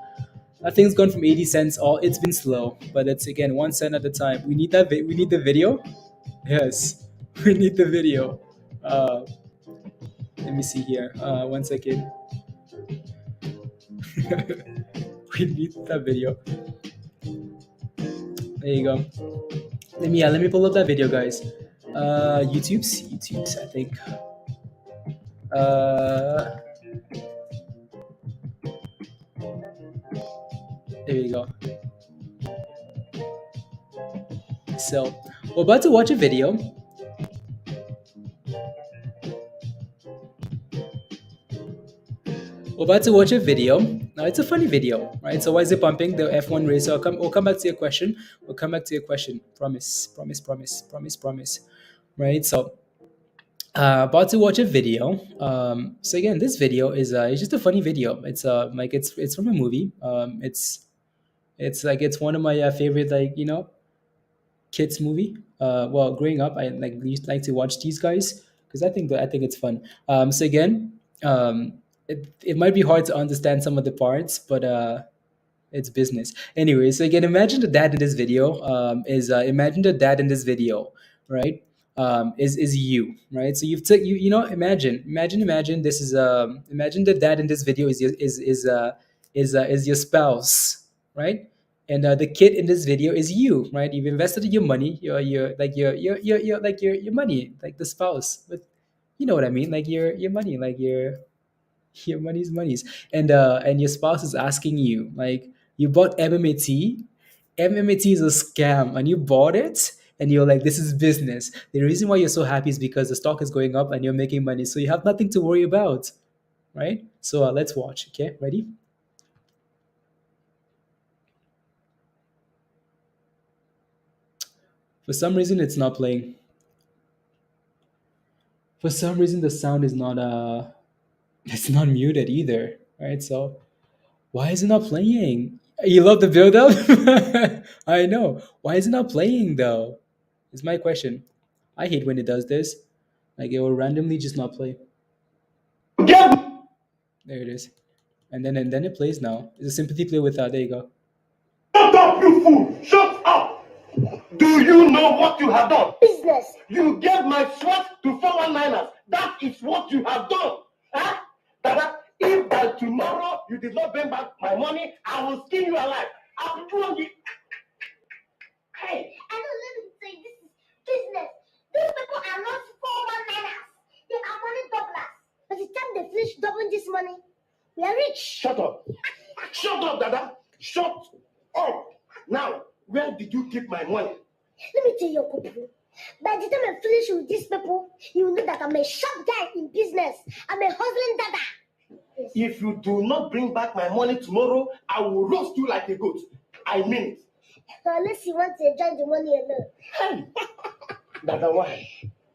That thing's gone from 80 cents. All it's been slow, but it's again 1 cent at a time. We need that. We need the video. Yes, we need the video. Uh, Let me see here. 1 second. We need that video. There you go. Let me pull up that video, guys. YouTube's, I think. Uh, there you go. So we're about to watch a video. We're about to watch a video. Now it's a funny video, right? So why is it pumping? The F1 race. So we'll come back to your question. We'll come back to your question. Promise, promise, promise, promise, promise. Right? So about to watch a video. So again, this video is it's just a funny video. It's like it's from a movie. It's like it's one of my favorite kids movie. Well, growing up, I used like to watch these guys because I think it's fun. So again, it might be hard to understand some of the parts, but it's business. Anyway, so again, imagine the dad in this video is imagine the dad in this video, right? Is you, right? So you've took you know imagine this is imagine the dad in this video is your spouse, right? And the kid in this video is you, right? You've invested your money, your money, like the spouse, but you know what I mean, like your money, like your money's, and your spouse is asking you like you bought MMAT. MMAT is a scam, and you bought it, and you're like, this is business. The reason why you're so happy is because the stock is going up and you're making money, so you have nothing to worry about, right? So let's watch. Okay, ready? For some reason, it's not playing. For some reason, the sound is not it's not muted either, right? So why is it not playing? You love the build up? I know. Why is it not playing though? Is my question. I hate when it does this. Like it will randomly just not play. There it is. And then it plays now. It's a sympathy play without. There you go. Shut up, you fool! Shut up! Do you know what you have done? Business. You gave my sweat to 419ers. That is what you have done. Huh? Dada, if by tomorrow you did not bring back my money, I will skin you alive. I will do you. Hey, I don't let me say this is business. These people are not 419ers. They are money doublers. By the time they finish doubling this money, we are rich. Shut up. Shut up, Dada. Shut up. Now, where did you keep my money? Let me tell you, people. By the time I finish with these people, you will know that I'm a sharp guy in business. I'm a hustling dada. Yes. If you do not bring back my money tomorrow, I will roast you like a goat. I mean it. Unless you want to enjoy the money alone. Hey. Dada, why?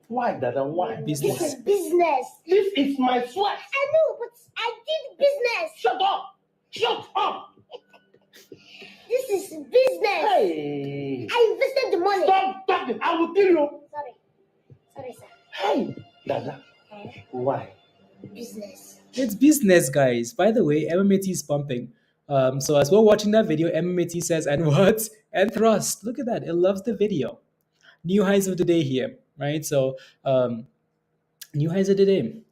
Why, Dada, why? Business. This is business. This is my sweat. I know, but I did business. Shut up. Shut up. This is business. Hey. I invested the money. Stop talking. I will kill you. Sorry. Sorry, sir. Hey. Dada, why? Business. It's business, guys. By the way, MMAT is pumping. So as we're watching that video, MMAT says, and what? And thrust. Look at that. It loves the video. New highs of the day here, right? So new highs of the day.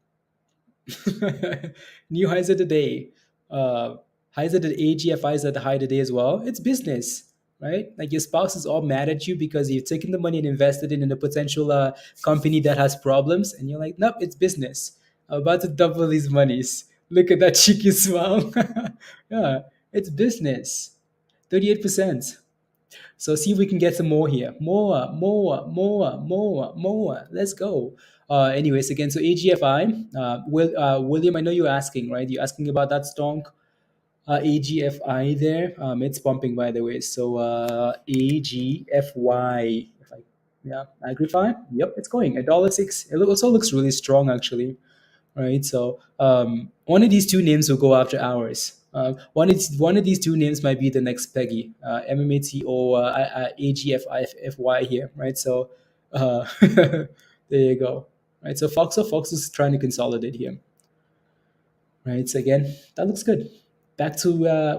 New highs of the day. Highs of the AGFI is at the high of the day as well. It's business, right? Like your spouse is all mad at you because you've taken the money and invested it in a potential company that has problems, and you're like, nope, it's business. I'm about to double these monies. Look at that cheeky smile. Yeah, it's business. 38%. So see if we can get some more here. More. Let's go. Anyways, again, so AGFI. William, I know you're asking, right? You're asking about that stock. AGFI there. It's pumping, by the way. So AGFY. Yeah, Agrify. Yep, it's going $1.06. It also looks really strong, actually. Right. So one of these two names will go after ours. One of these two names might be the next PEGY, MMAT or AGFI here, right? So there you go, right? So Fox is trying to consolidate here, right? So again, that looks good. Back to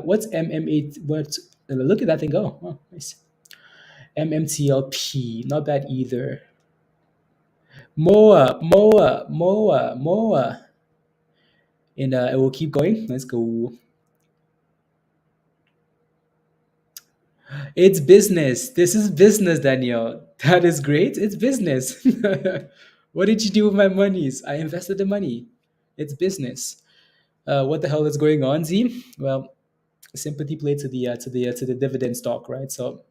what's MMA? What? Look at that thing go. Oh, nice. MMTLP, not bad either. Moa. And it will keep going. Let's go. It's business. This is business, Daniel. That is great. It's business. What did you do with my monies? I invested the money. It's business. What the hell is going on, Z? Well, sympathy play to the dividend stock, right? So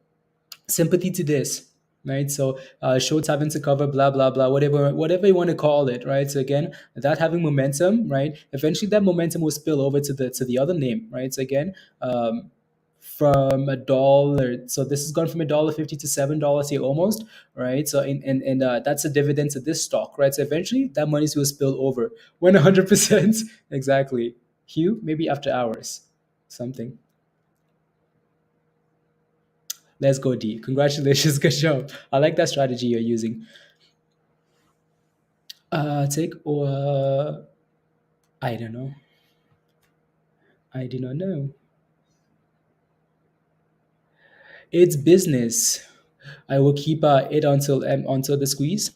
sympathy to this, right? So shorts having to cover blah blah blah, whatever you want to call it, right? So again, that having momentum, right? Eventually, that momentum will spill over to the other name, right? So again, from $1, so this has gone from $1.50 to $7 here almost, right? So and that's a dividend to this stock, right? So eventually, that money will spill over when 100% exactly. Hugh, maybe after hours, something. Let's go, D. Congratulations. Good job. I like that strategy you're using. Take or I don't know. I do not know. It's business. I will keep it until the squeeze.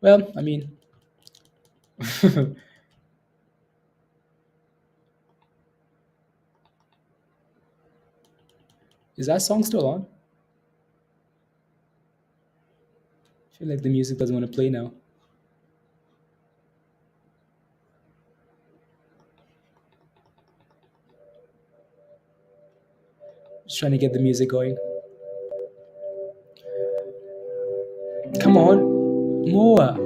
Well, I mean, is that song still on? I feel like the music doesn't want to play now. Just trying to get the music going. Come on. Moa.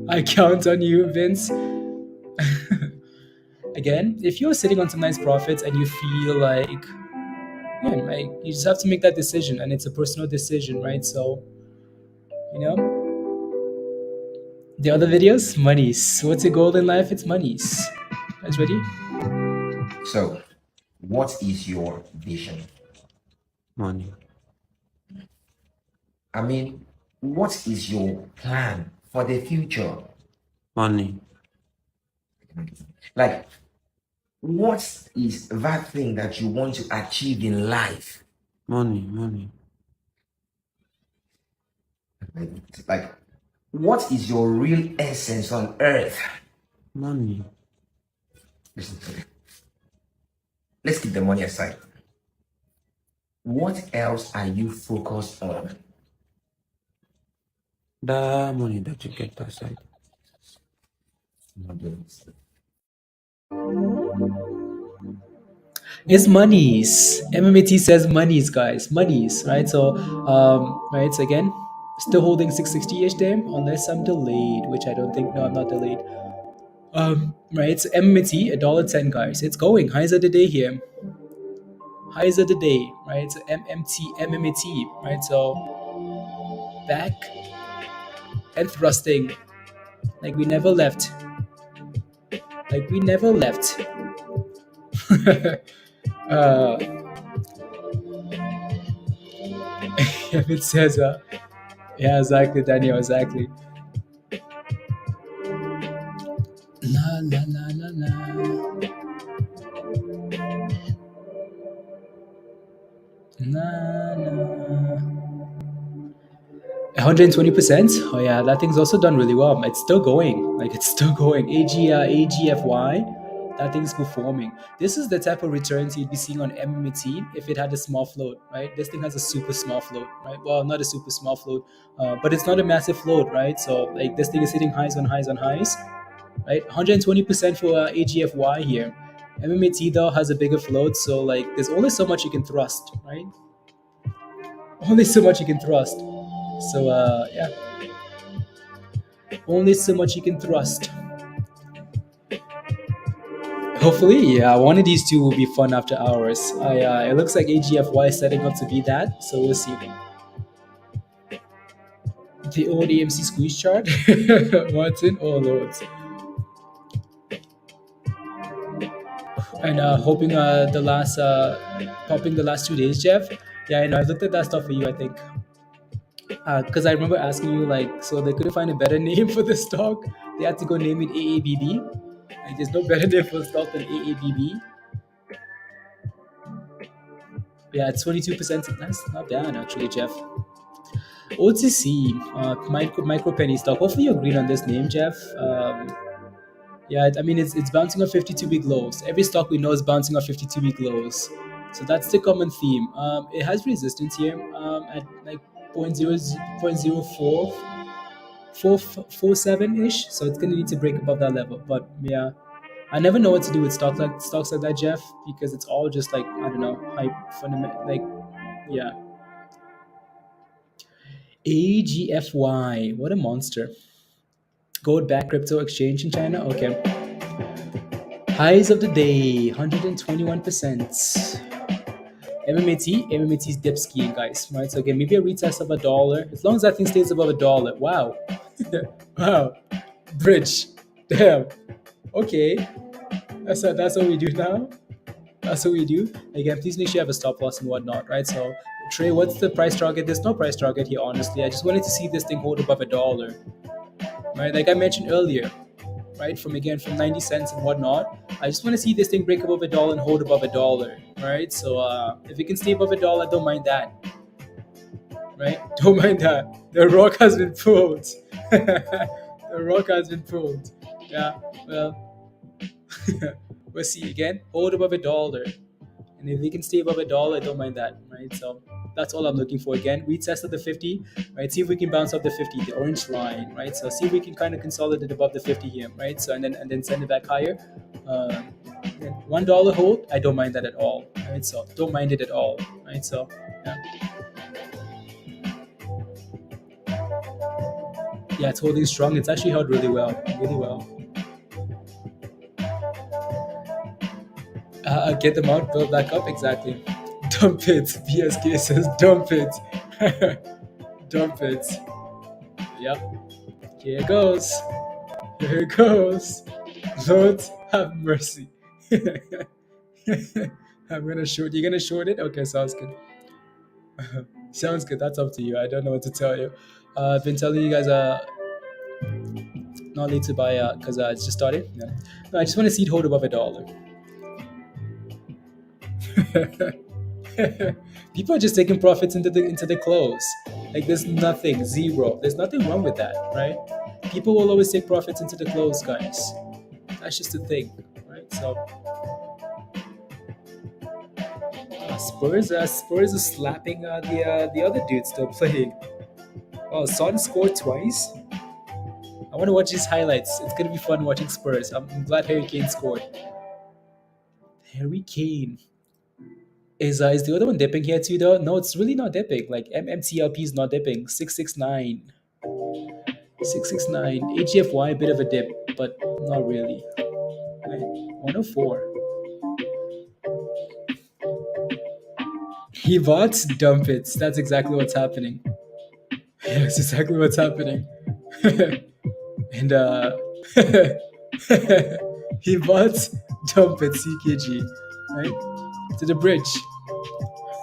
I count on you, Vince. Again, if you're sitting on some nice profits and you feel like, man, like you just have to make that decision, and it's a personal decision, right? So, you know, the other videos, monies. What's your goal in life? It's monies. Guys, ready? So, what is your vision? Money. I mean, what is your plan for the future? Money. Like, what is that thing that you want to achieve in life? Money. Like, what is your real essence on earth? Money. Listen to me. Let's keep the money aside. What else are you focused on? The money that you get aside. It's monies. MMAT says monies, guys. Monies, right? So, right. So again, still holding 660-ish there, unless I'm delayed, which I don't think. No, I'm not delayed. Right. So MMAT $1.10, guys. It's going highs of the day here. Highs of the day, right? So MMAT, right? So back and thrusting, like we never left. Like we never left. If it says, yeah, exactly, Daniel, exactly. La la la la la. Na, na. 120%. Oh yeah, that thing's also done really well. It's still going. Like it's still going. AGFY. That thing's performing. This is the type of returns you'd be seeing on MMT if it had a small float, right? This thing has a super small float, right? Well, not a super small float, but it's not a massive float, right? So like this thing is hitting highs on highs on highs, right? 120% for AGFY here. MMAT though has a bigger float, so like there's only so much you can thrust, right? Only so much you can thrust. So yeah, only so much you can thrust. Hopefully, yeah, one of these two will be fun after hours. It looks like AGFY is setting up to be that, so we'll see. The old AMC squeeze chart, Martin, oh lords. And hoping the last popping the last 2 days, Jeff. Yeah, I know. I looked at that stuff for you, I think. Because I remember asking you, like, so they couldn't find a better name for the stock. They had to go name it AABB. Like, there's no better name for a stock than AABB. Yeah, it's 22%. That's not bad, actually, Jeff. OTC, micro penny stock. Hopefully, you agreed on this name, Jeff. Yeah, I mean, it's bouncing off 52-week lows. Every stock we know is bouncing off 52-week lows. So that's the common theme. It has resistance here at like 0.047-ish. So it's going to need to break above that level. But yeah, I never know what to do with stocks like that, Jeff, because it's all just like, I don't know, hype, fundamental, like, yeah. AGFY, what a monster. Gold back crypto exchange in China. Okay. Highs of the day, 121%. MMAT is dip skiing, guys. Right. So again, maybe a retest of $1. As long as that thing stays above $1. Wow. Wow. Bridge. Damn. Okay. That's what we do now. That's what we do. Again, please make sure you have a stop loss and whatnot, right? So, Trey, what's the price target? There's no price target here, honestly. I just wanted to see this thing hold above $1, right? Like I mentioned earlier, right? From 90 cents and whatnot. I just want to see this thing break above $1 and hold above $1, right? So, if it can stay above $1, don't mind that, right? Don't mind that. The rock has been pulled. The rock has been pulled. Yeah. Well. We'll see again. Hold above $1, and if we can stay above $1, I don't mind that, right? So that's all I'm looking for. Again, retest of the 50, right? See if we can bounce up the 50, the orange line, right? So see if we can kind of consolidate above the 50 here, right? So and then send it back higher. $1 hold, I don't mind that at all, right? So don't mind it at all, right? So yeah. Yeah, it's holding strong. It's actually held really well, really well. Get them out, build back up, exactly. Dump it. BSK says dump it. Dump it. Yep. Here it goes. Here it goes. Lord have mercy. I'm gonna short. You're gonna short it? Okay, sounds good. Sounds good. That's up to you. I don't know what to tell you. I've been telling you guys not late to buy because it's just started. Yeah. No, I just want to see it hold above $1. People are just taking profits into the close. Like there's nothing, zero. There's nothing wrong with that, right? People will always take profits into the close, guys. That's just the thing, right? So Spurs are slapping the other dude still playing. Oh, Son scored twice. I want to watch his highlights. It's gonna be fun watching Spurs. I'm glad Harry Kane scored. Harry Kane. Is the other one dipping here too though? No, it's really not dipping. Like MMTLP is not dipping. 669. 669. HFY, a bit of a dip, but not really. Right? 104. He bought dump it. That's exactly what's happening. That's exactly what's happening. And he bought dump it CKG, right? To the bridge.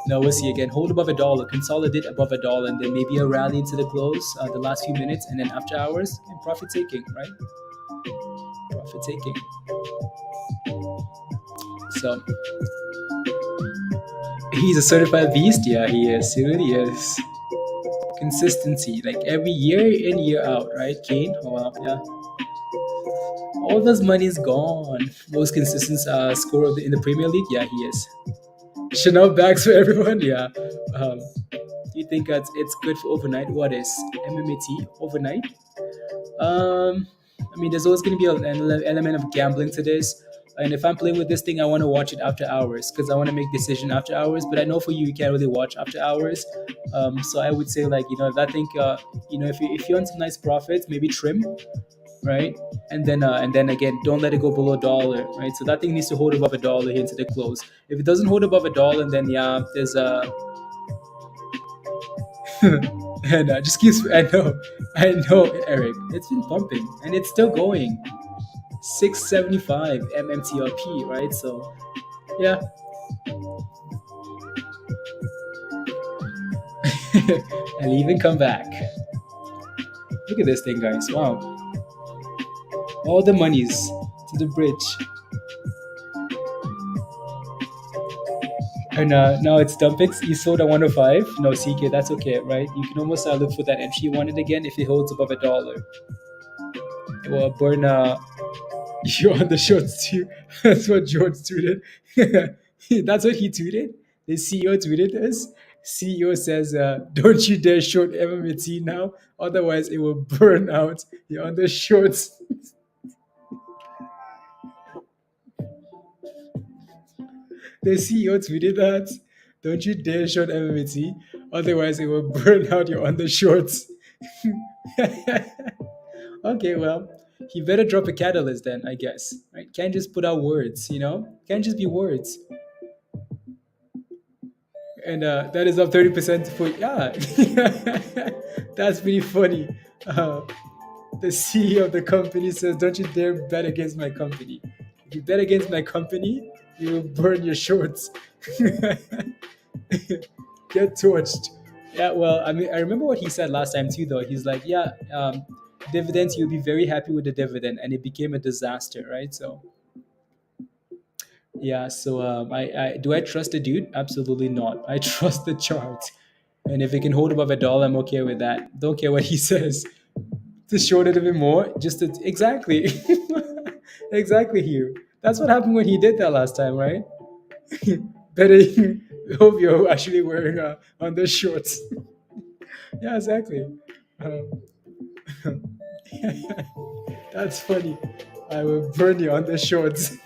Now we'll see again. Hold above $1, consolidate above $1, and then maybe a rally into the close, the last few minutes, and then after hours, and profit taking, right? Profit taking. So he's a certified beast. Yeah, he is. He really is. Consistency, like every year in, year out, right? Kane. Oh wow, yeah. All those money is gone. Most consistent scorer in the Premier League. Yeah, he is. Chanel bags for everyone. Yeah. You think it's good for overnight? What is MMAT overnight? I mean, there's always going to be an element of gambling to this. And if I'm playing with this thing, I want to watch it after hours because I want to make decision after hours. But I know for you, you can't really watch after hours. So I would say, like, if I think, if you want some nice profits, maybe trim, right? And then again, don't let it go below $1, right? So that thing needs to hold above $1 here into the close. If it doesn't hold above $1, then yeah, there's and just keeps. I know, Eric. It's been pumping and it's still going. 675 MMTLP, right? So, yeah. And even come back. Look at this thing, guys. Wow. All the monies to the bridge. And now it's dumping. You sold at 105. No, CK, that's okay, right? You can almost look for that entry you wanted again if it holds above $1. It will burn. You're on the shorts too. That's what George tweeted. That's what he tweeted. The CEO tweeted this. CEO says, "Don't you dare short MMAT now, otherwise it will burn out. You're on the shorts." The CEO tweeted that. Don't you dare short MMAT, otherwise it will burn out your undershorts. Okay, well, he better drop a catalyst then, I guess. Right? Can't just put out words, Can't just be words. And that is up 30% for That's pretty funny. The CEO of the company says, "Don't you dare bet against my company. If you bet against my company, you will burn your shorts." Get torched. Yeah, well, I mean, I remember what he said last time too, though. He's like, "Yeah, dividends, you'll be very happy with the dividend," and it became a disaster, right? So, yeah. So, I do I trust the dude? Absolutely not. I trust the chart, and if it can hold above $1, I'm okay with that. Don't care what he says. To short it a bit more, exactly, exactly, Hugh. That's what happened when he did that last time, right? Better hope you're actually wearing under shorts. Yeah, exactly. Um, that's funny. I will burn you under shorts.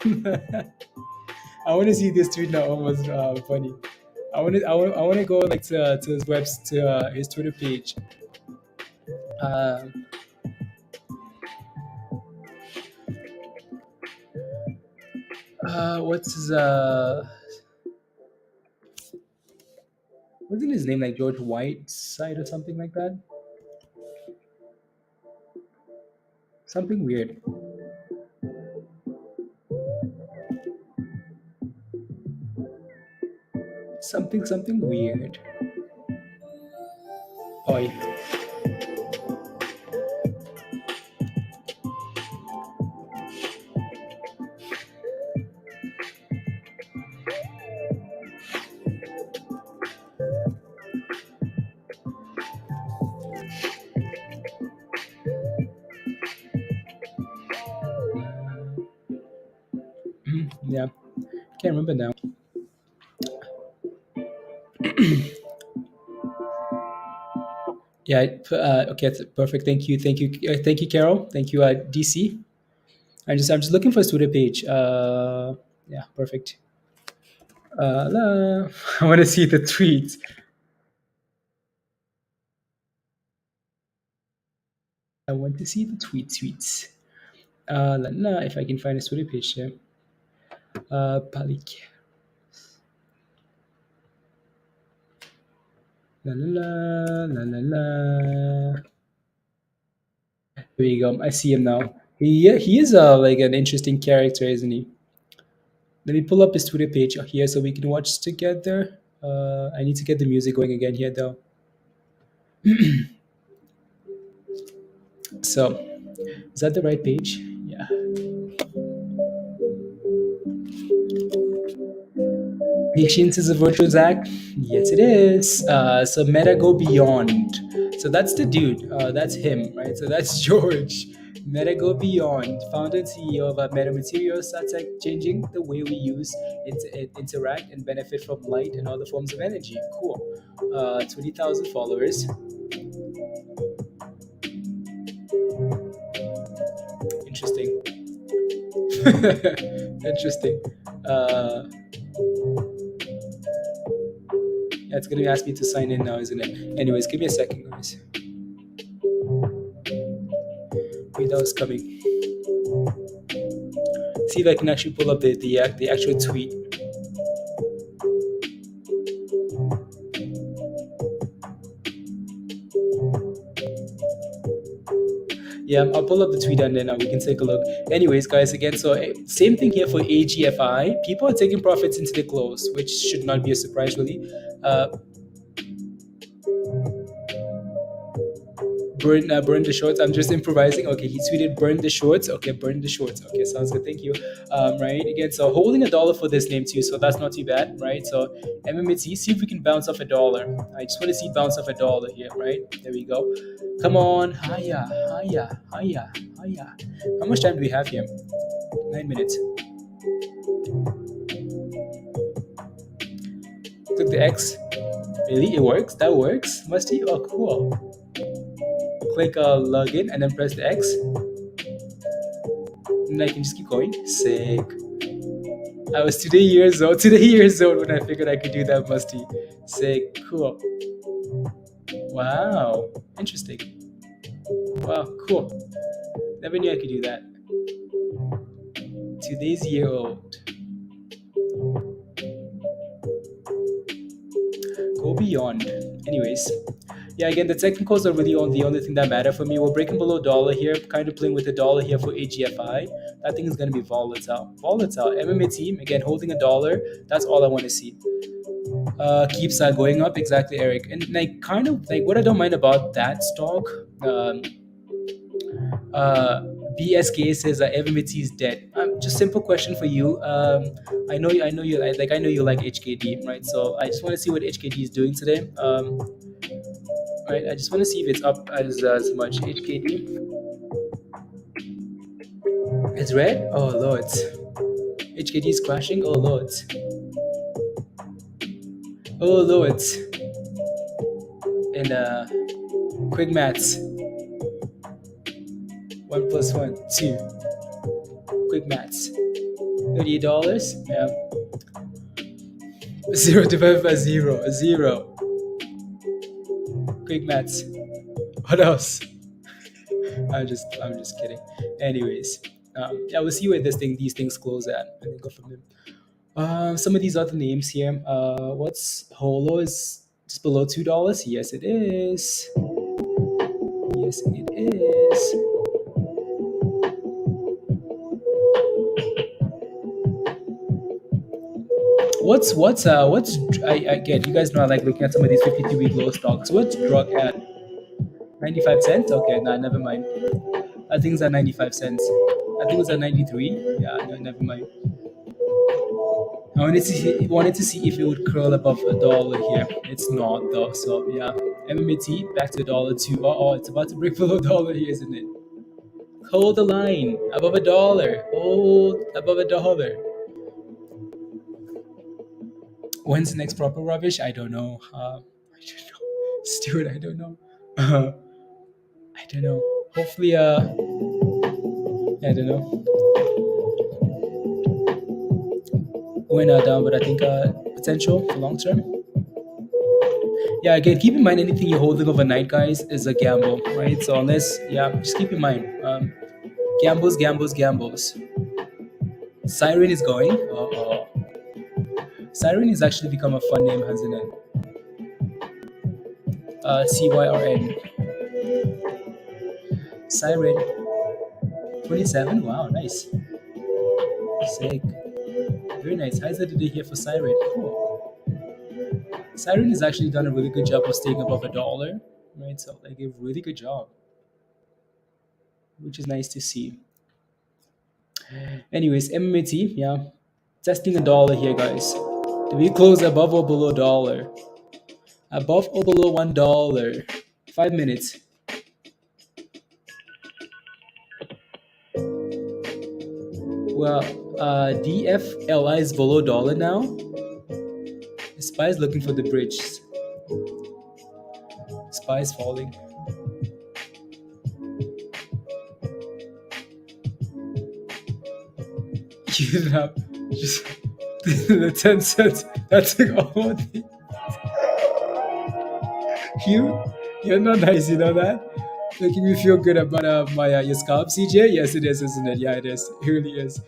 I want to see this tweet now. Almost funny. I want to go like to his to his Twitter page. What's his wasn't his name like George Whiteside or something like that? Something weird. Something weird. Oh, yeah. Yeah, can't remember now. Yeah. Okay. Perfect. Thank you. Thank you, Carol. Thank you, DC. I'm just looking for a Twitter page. Yeah. Perfect. I want to see the tweets. I want to see the tweets. If I can find a Twitter page here. Palik. La la la la la. There you go. I see him now. He is like an interesting character, isn't he? Let me pull up his Twitter page here so we can watch together. I need to get the music going again here, though. So, is that the right page? Yeah. Patience is a virtuous act. Yes, it is. So Meta go beyond. So that's the dude. That's him, right? So that's George. Meta go beyond. Founder and CEO of Meta Materials, that's like changing the way we use, interact, and benefit from light and other forms of energy. Cool. 20,000 followers. Interesting. Interesting. Yeah, it's going to ask me to sign in now, isn't it? Anyways, give me a second, guys. Wait, that was coming. See if I can actually pull up the actual tweet. Yeah, I'll pull up the tweet and then we can take a look. Anyways, guys, again, so same thing here for AGFI. People are taking profits into the close, which should not be a surprise, really. burn the shorts. I'm just improvising. Okay, he tweeted burn the shorts. Okay, burn the shorts. Okay, sounds good. Thank you. Right, again, so holding a dollar for this name too, so that's not too bad, right? So MMAT, see if we can bounce off a dollar. I just want to see bounce off a dollar here, right? There we go. Come on, higher, higher, higher, higher. How much time do we have here? 9 minutes. Click the X. Really, it works? That works? Must you? Oh, cool. Click login and then press the X. And I can just keep going. Sick. I was 2 years old when I figured I could do that, Musty. Sick. Cool. Wow. Interesting. Wow, cool. Never knew I could do that. 2 year old. Go beyond. Anyways. Yeah, again, the technicals are really the only thing that matter for me. We're breaking below dollar here, kind of playing with the dollar here for AGFI. That thing is going to be volatile. Volatile. MMA team, again, holding a dollar. That's all I want to see. Keeps going up. Exactly, Eric. And like, kind of like what I don't mind about that stock, BSK says that MMT is dead. Just simple question for you. I know you like HKD, right? So I just want to see what HKD is doing today. Right, I just want to see if it's up as much. HKD. It's red. Oh lord. HKD is crashing. Oh lord. Oh lord. And quick maths. 1 + 1, 2. Quick maths. $38. Yeah. 0 divided by 0. 0. Quick maths. What else? I'm just kidding. Anyways, yeah, we'll see where these things close at, and then go from there. Some of these other names here. What's Holo is just below $2? Yes, it is. Yes, it is. I get, you guys know I like looking at some of these 52-week low stocks. What's drug at? 95 cents? Okay, nah, never mind. I think it's at 95 cents. I think it was at 93. Yeah, no, never mind. I wanted to see if it would curl above $1 here. It's not though, so yeah. MMAT back to $1 too. It's about to break below $1 here, isn't it? Hold the line above $1. Hold above $1. When's the next proper rubbish? I don't know. Stuart, I don't know. I don't know. Hopefully, I don't know. Went down, but I think potential for long term. Yeah, again, keep in mind anything you're holding overnight, guys, is a gamble, right? So unless, yeah, just keep in mind, gambles. Siren is going. Siren has actually become a fun name, hasn't it? CYRN. Siren. 27. Wow, nice. Sick. Very nice. How's the day here for Siren? Cool. Siren has actually done a really good job of staying above $1, right? So like a really good job, which is nice to see. Anyways, MMAT, yeah, testing $1 here, guys. Do we close above or below $1? Above or below $1? 5 minutes. Well, DFLI is below $1 now. SPY is looking for the bridge. SPY is falling. You didn't have just the 10 cents. That's like all the you're not nice, you know that? Making me feel good about my your scalp, CJ. Yes, it is, isn't it? Yeah, it is. It really is.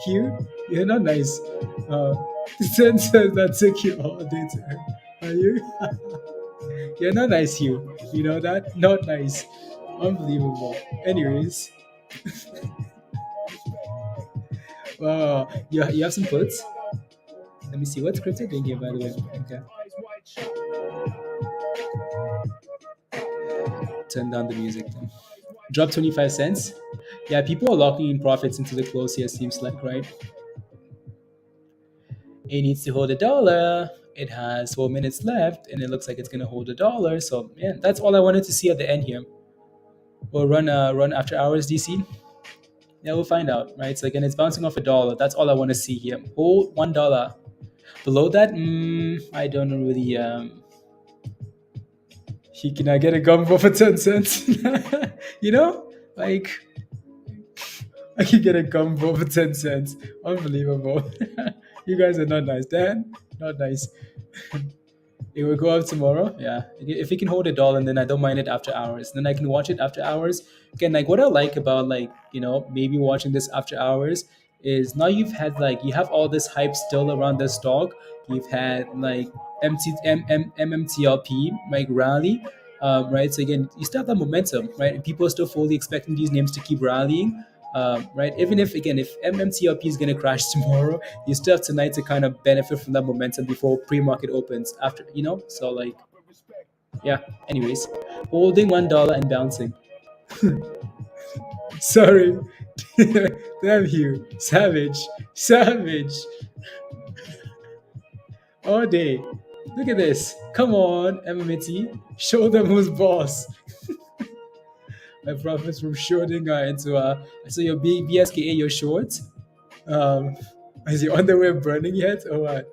You're not nice. The 10 cents that took you all day to earn. Are you? You're not nice, Hugh. You know that? Not nice. Unbelievable. Anyways. Wow. You have some puts? Let me see. What's crypto doing here, by the way? Okay. Turn down the music then. Drop 25 cents. Yeah, people are locking in profits into the close here, seems like, right? It needs to hold a dollar. It has 4 minutes left, and it looks like it's gonna hold a dollar. So yeah, that's all I wanted to see at the end here. We'll run after hours DC. Yeah, we'll find out, right? So again, it's bouncing off a dollar. That's all I want to see here. Hold $1. Below that, I don't really. Can I get a gumbo for 10 cents? You know, like I can get a gumbo for 10 cents. Unbelievable. You guys are not nice, Dan. Not nice. It will go up tomorrow. Yeah. If it can hold a dollar, and then I don't mind it after hours. Then I can watch it after hours. Again, like what I like about like, maybe watching this after hours is now you've had like you have all this hype still around this stock. You've had like MMTLP like rally. Right. So again, you still have that momentum, right? And people are still fully expecting these names to keep rallying. Right. Even if MMTLP is going to crash tomorrow, you still have tonight to kind of benefit from that momentum before pre-market opens. After so like, yeah. Anyways, holding $1 and bouncing. Sorry, damn you, savage. All day. Look at this. Come on, MMAT. Show them who's boss. My profits from shorting into so your BSKA, your short. Is your underwear burning yet or what?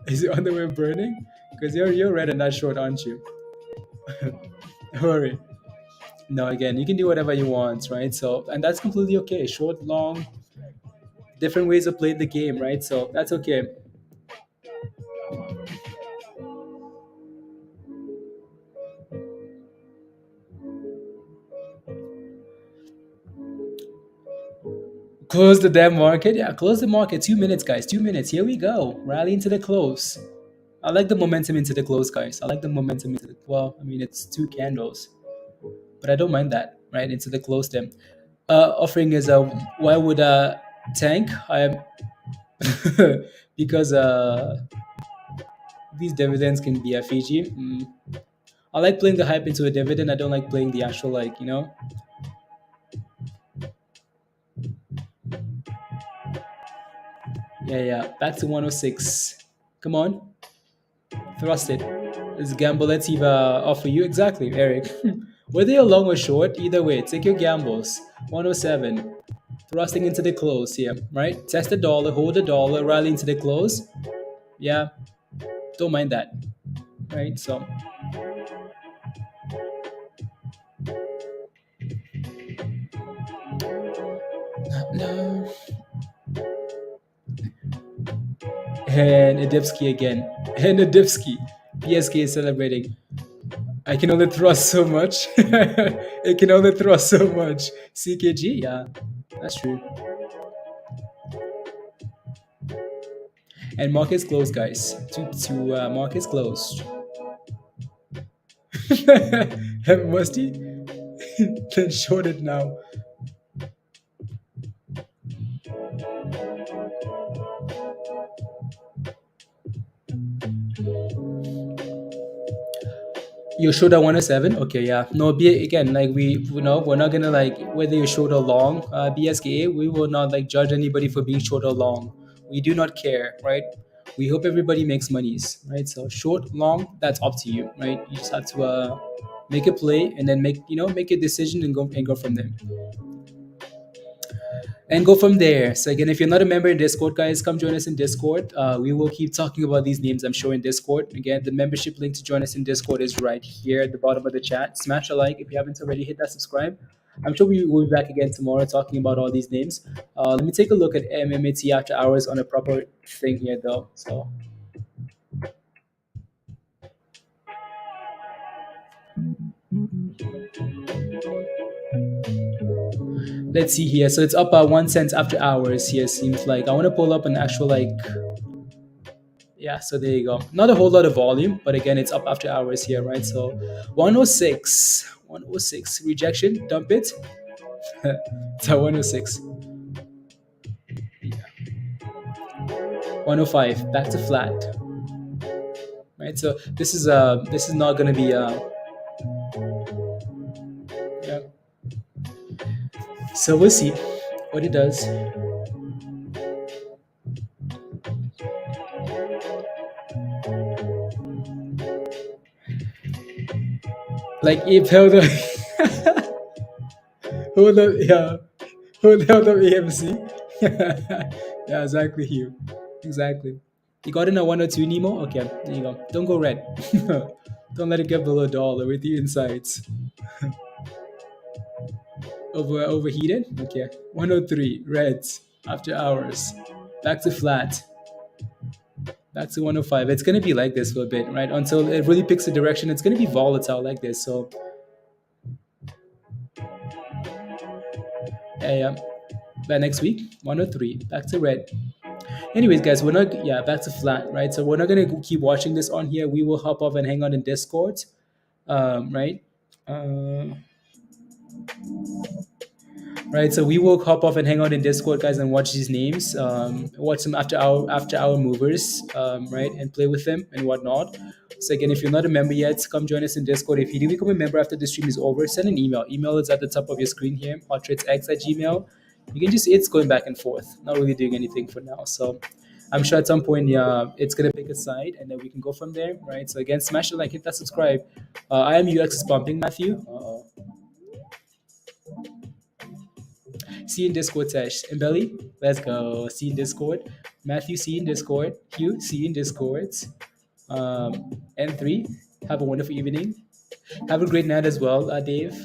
Is your underwear burning? Because you're red and not short, aren't you? Don't worry. No, again, you can do whatever you want, right? So, and that's completely okay. Short, long, different ways of playing the game, right? So that's okay. Close the damn market. Yeah, close the market. 2 minutes, guys. 2 minutes. Here we go. Rally into the close. I like the momentum into the close, guys. I like the momentum into the, well, I mean, it's 2 candles, but I don't mind that, right? Into the close then. Offering is why would tank? I because these dividends can be a Fiji. I like playing the hype into a dividend. I don't like playing the actual Yeah. Back to 106. Come on. Thrust it. Let's gamble. Let's either offer you. Exactly, Eric. Whether you're long or short, either way, take your gambles. 107. Thrusting into the close here, right? Test the dollar, hold the dollar, rally into the close. Yeah. Don't mind that. Right? So. No. And Adipsky again. And Adipsky. PSK is celebrating. I can only thrust so much. It can only thrust so much. CKG, yeah, that's true. And markets closed, guys. To markets closed. Musty? Then short it now. You short at 107? Okay, yeah. No, again, like we're not gonna like whether you're short or long. BSKA, we will not like judge anybody for being short or long. We do not care, right? We hope everybody makes monies, right? So short, long, that's up to you, right? You just have to make a play and then make a decision and go from there. And go from there. So again, if you're not a member in Discord, guys, come join us in Discord. We will keep talking about these names, I'm sure, in Discord. Again, the membership link to join us in Discord is right here at the bottom of the chat. Smash a like if you haven't already. Hit that subscribe. I'm sure we will be back again tomorrow talking about all these names. Let me take a look at MMAT after hours on a proper thing here, though. So. Let's see here. So it's up by 1 cent after hours here, seems like. I want to pull up an actual yeah, so there you go. Not a whole lot of volume, but again, it's up after hours here, right? So 106 rejection, dump it. It's at 106. Yeah. 105 back to flat. right? So this is not going to be yeah. So we'll see what it does. Like if held up, hold up, yeah, hold up AMC. Yeah, exactly, Hugh. Exactly. You got in a 102 Nemo? Okay, there you go. Don't go red. Don't let it get below $1 with your insights. Overheated? Okay. 103 reds after hours. Back to flat. Back to 105. It's gonna be like this for a bit, right? Until it really picks a direction. It's gonna be volatile like this. So yeah. By next week, 103. Back to red. Anyways, guys, we're not back to flat, right? So we're not gonna keep watching this on here. We will hop off and hang out in Discord, right? Uh, right. So we will hop off and hang out in Discord, guys, and watch these names, watch some after hour movers, right, and play with them and whatnot. So again, if you're not a member yet, come join us in Discord. If you do become a member after the stream is over, send an email. Email is at the top of your screen here, hottradex@gmail. You can just see it's going back and forth, not really doing anything for now. So I'm sure at some point, yeah, it's gonna pick a side, and then we can go from there, right? So again, smash the like, hit that subscribe. I am UX is bumping, Matthew. See you in Discord, Sesh. And Belly, let's go. See you in Discord. Matthew, see you in Discord. Hugh, see you in Discord. N3, have a wonderful evening. Have a great night as well, Dave.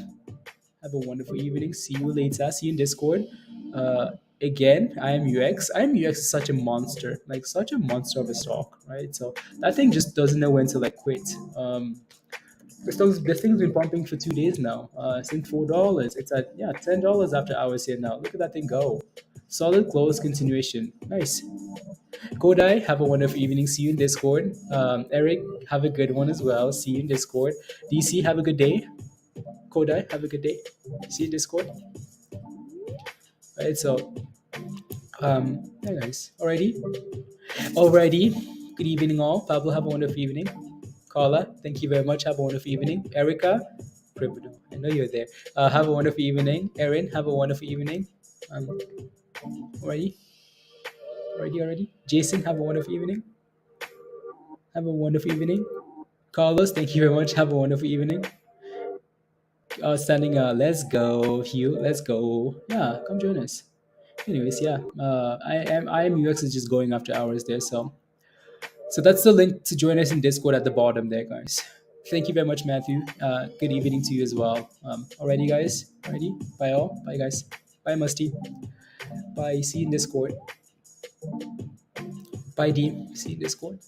Have a wonderful evening. See you later. See you in Discord. Again, I am UX. I am UX is such a monster, like such a monster of a stock, right? So that thing just doesn't know when to like quit. This thing's been pumping for 2 days now. Since $4. It's at $10 after hours here now. Look at that thing go. Solid close continuation. Nice. Kodai, have a wonderful evening. See you in Discord. Eric, have a good one as well. See you in Discord. DC, have a good day. Kodai, have a good day. See you in Discord. Right, so yeah guys. Alrighty. Good evening all. Pablo, have a wonderful evening. Carla, thank you very much. Have a wonderful evening. Erica, Pribido, I know you're there. Have a wonderful evening. Erin, have a wonderful evening. Already? Already? Jason, have a wonderful evening. Have a wonderful evening. Carlos, thank you very much. Have a wonderful evening. Standing, let's go. Hugh, let's go. Yeah, come join us. Anyways, yeah, I am UX is just going after hours there, so that's the link to join us in Discord at the bottom there, guys. Thank you very much, Matthew. Good evening to you as well. Alrighty, guys. Alrighty. Bye all. Bye, guys. Bye, Musty. Bye. See you in Discord. Bye, D. See you in Discord.